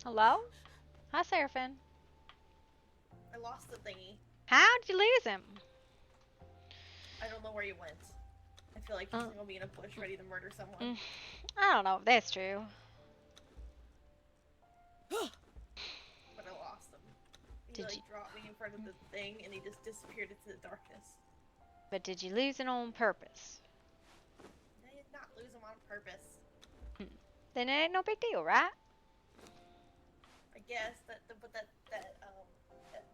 Hello? Hi, Seraphim. I lost the thingy. How'd you lose him? I don't know where he went. I feel like he's gonna be in a bush ready to murder someone. I don't know if that's true. But I lost him. He Did like you? dropped me in front of the thing and he just disappeared into the darkness. But did you lose it on purpose? I did not lose him on purpose. Then it ain't no big deal, right? I guess that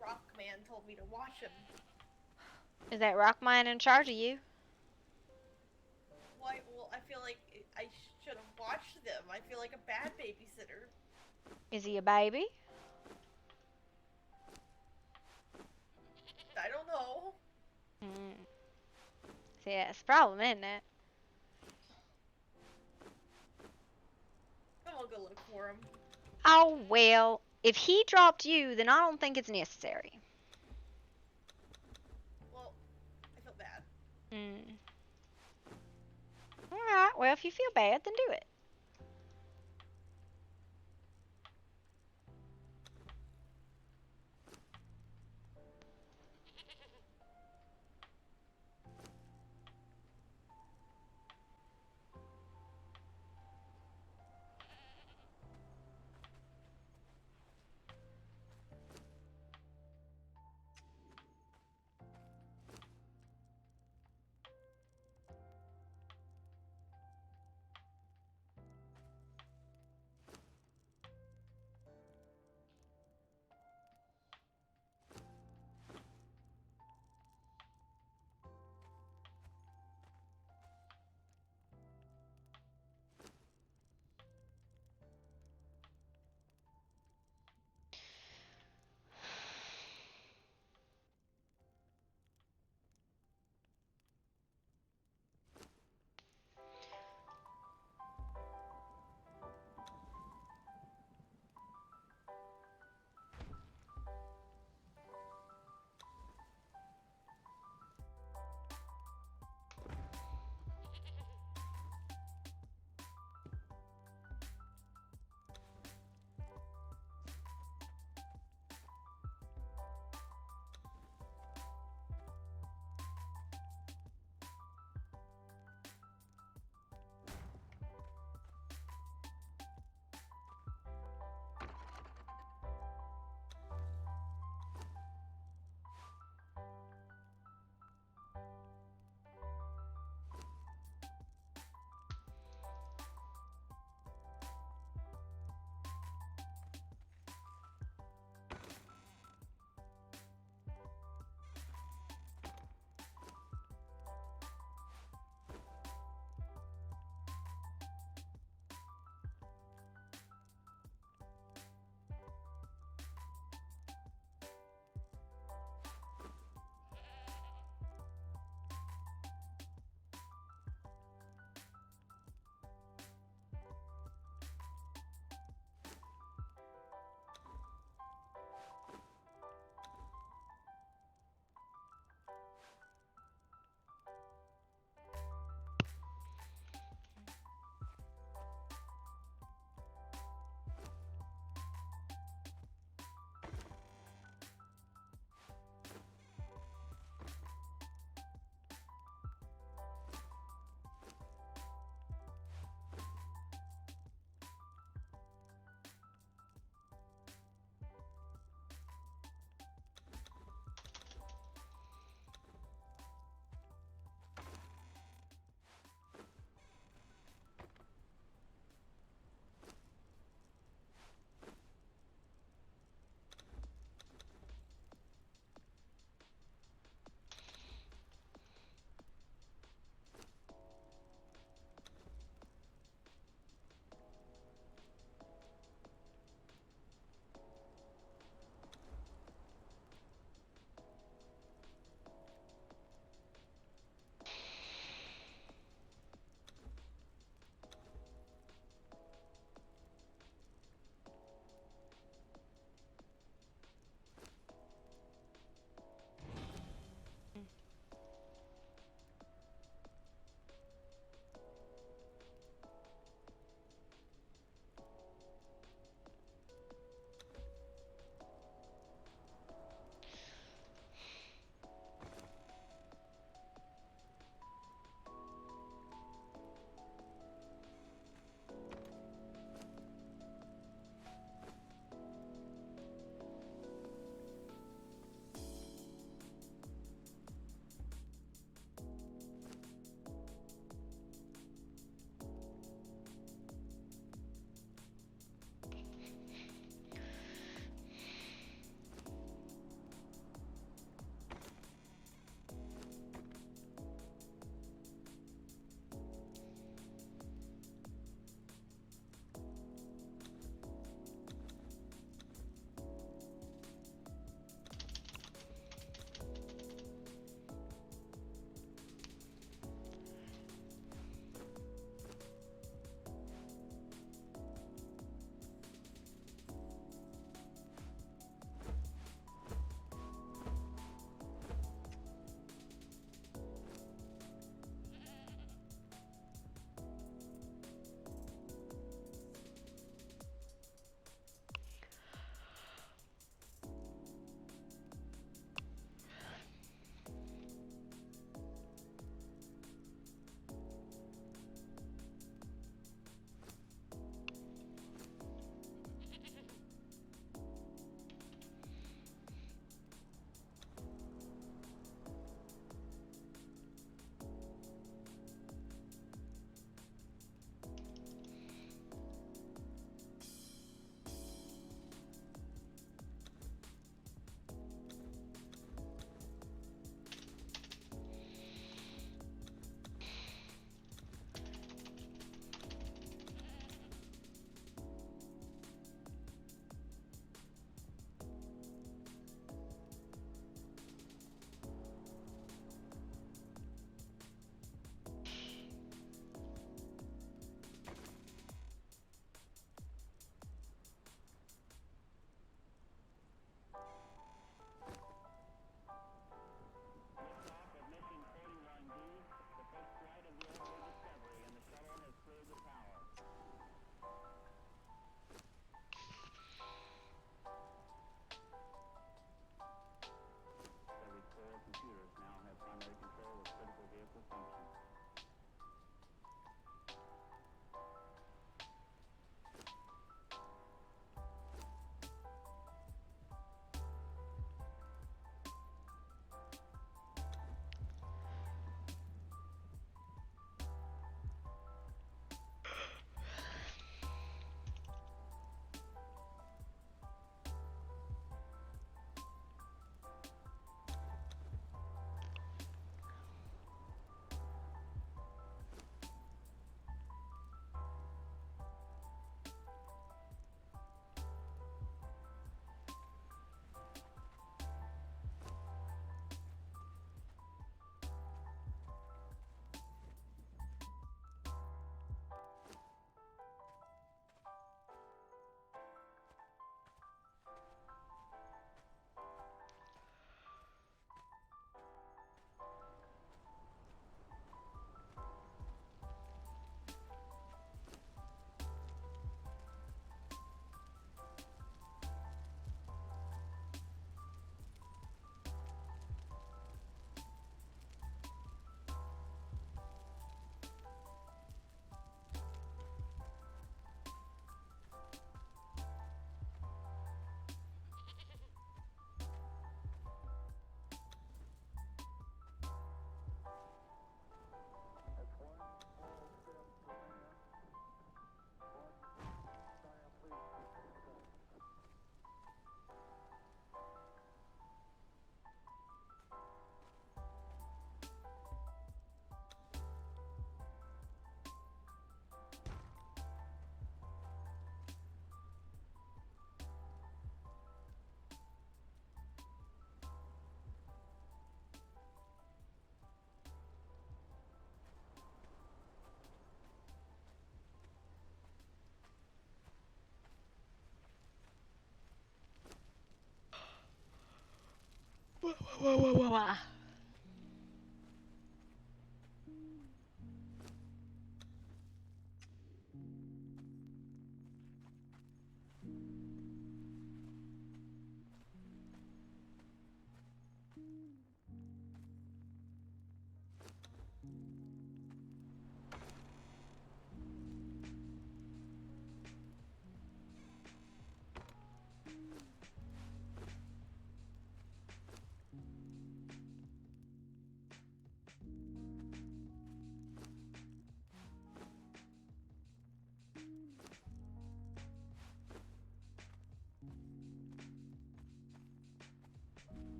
rock man told me to watch him. Is that Rockmine in charge of you? Why? Well, I feel like I should have watched them. I feel like a bad babysitter. Is he a baby? I don't know. See, that's the problem, isn't it? I'm gonna go look for him. Oh, well, if he dropped you, then I don't think it's necessary. Well, I feel bad. Alright, well, if you feel bad, then do it.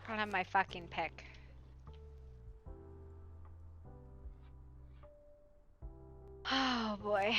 I don't have my fucking pick. Oh boy.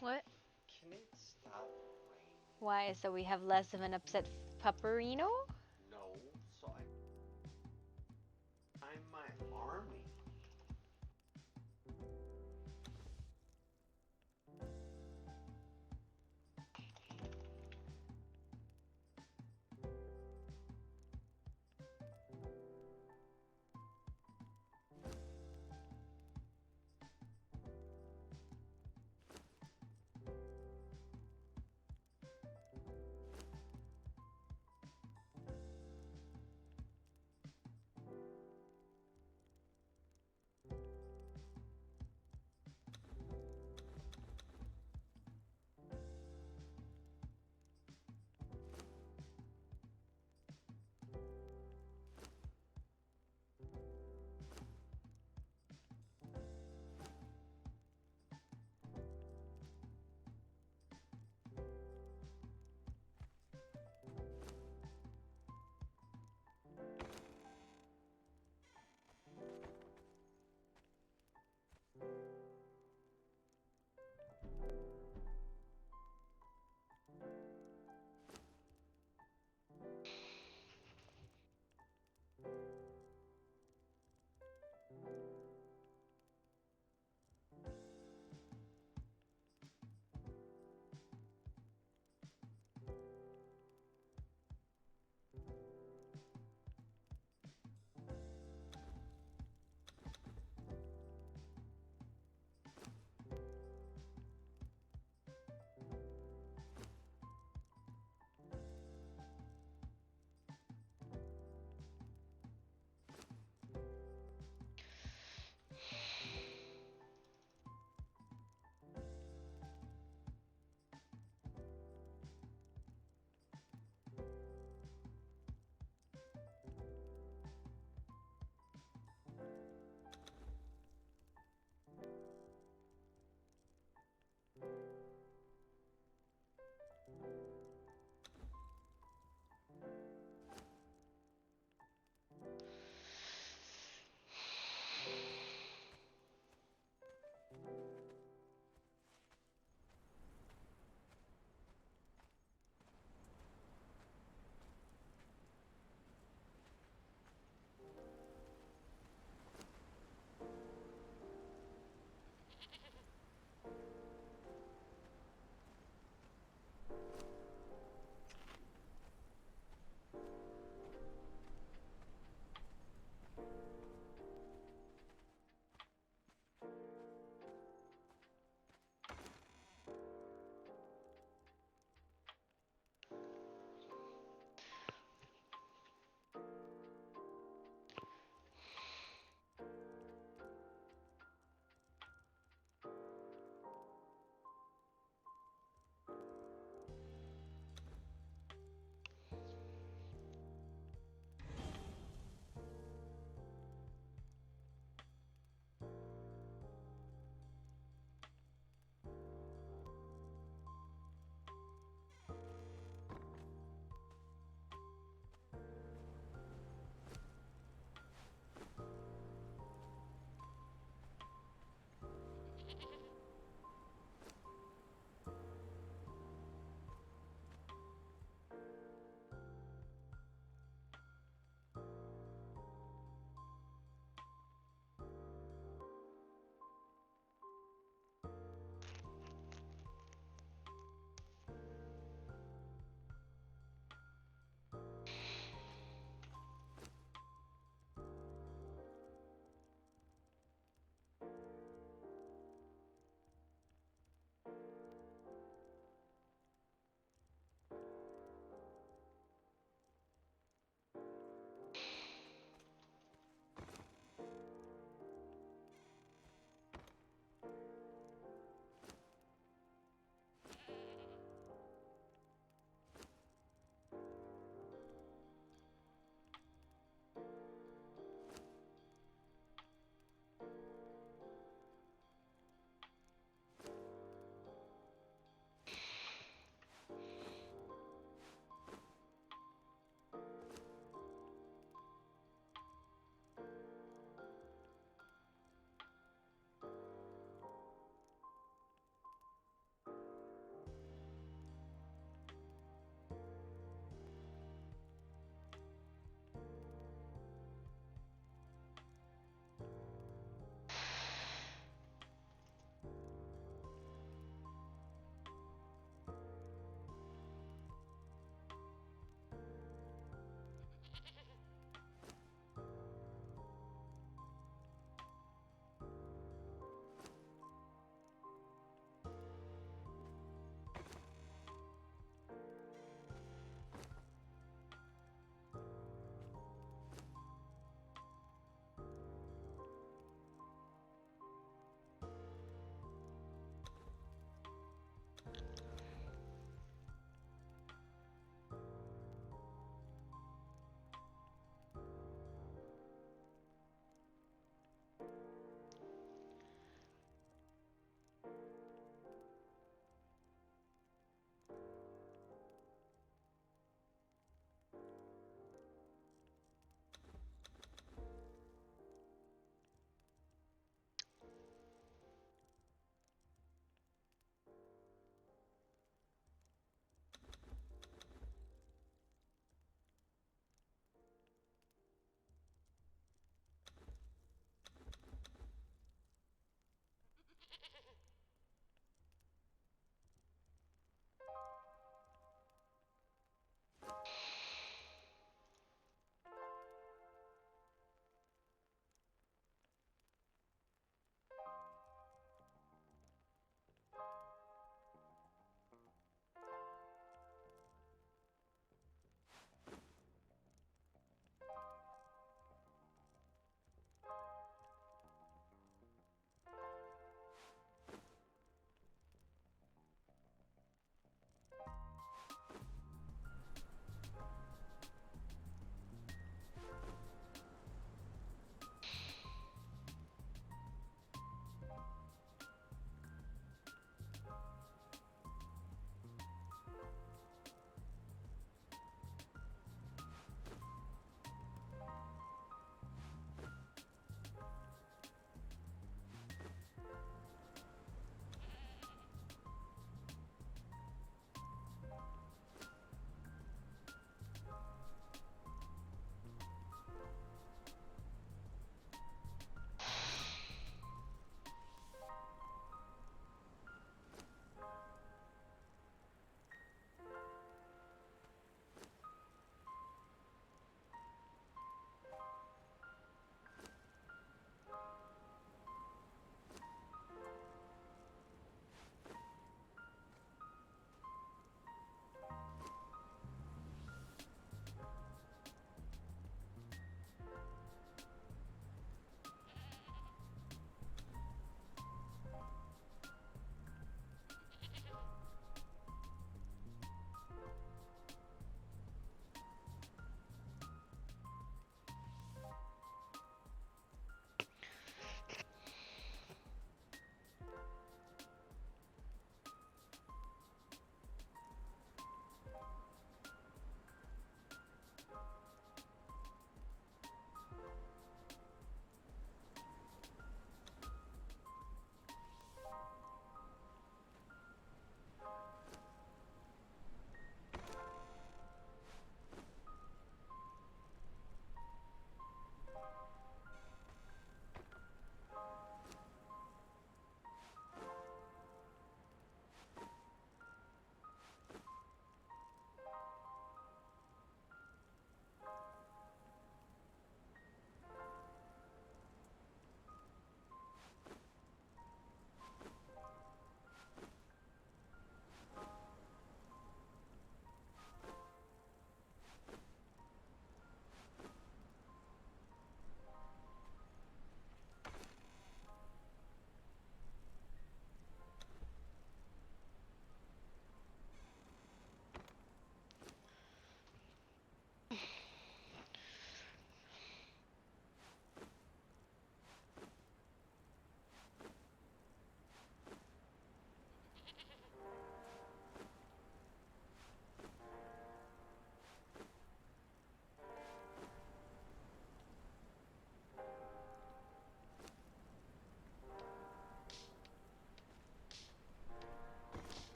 What? Can it stop raining? Why? So we have less of an upset pupperino? No, so I'm my army.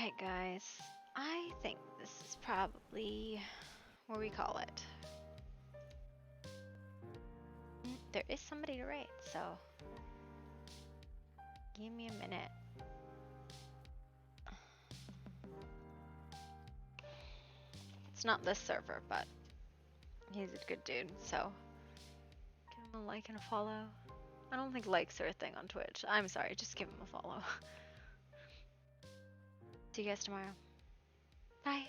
Alright, guys. I think this is probably where we call it. There is somebody to rate, so give me a minute. It's not this server, but he's a good dude, so give him a like and a follow. I don't think likes are a thing on Twitch. I'm sorry, just give him a follow. See you guys tomorrow. Bye.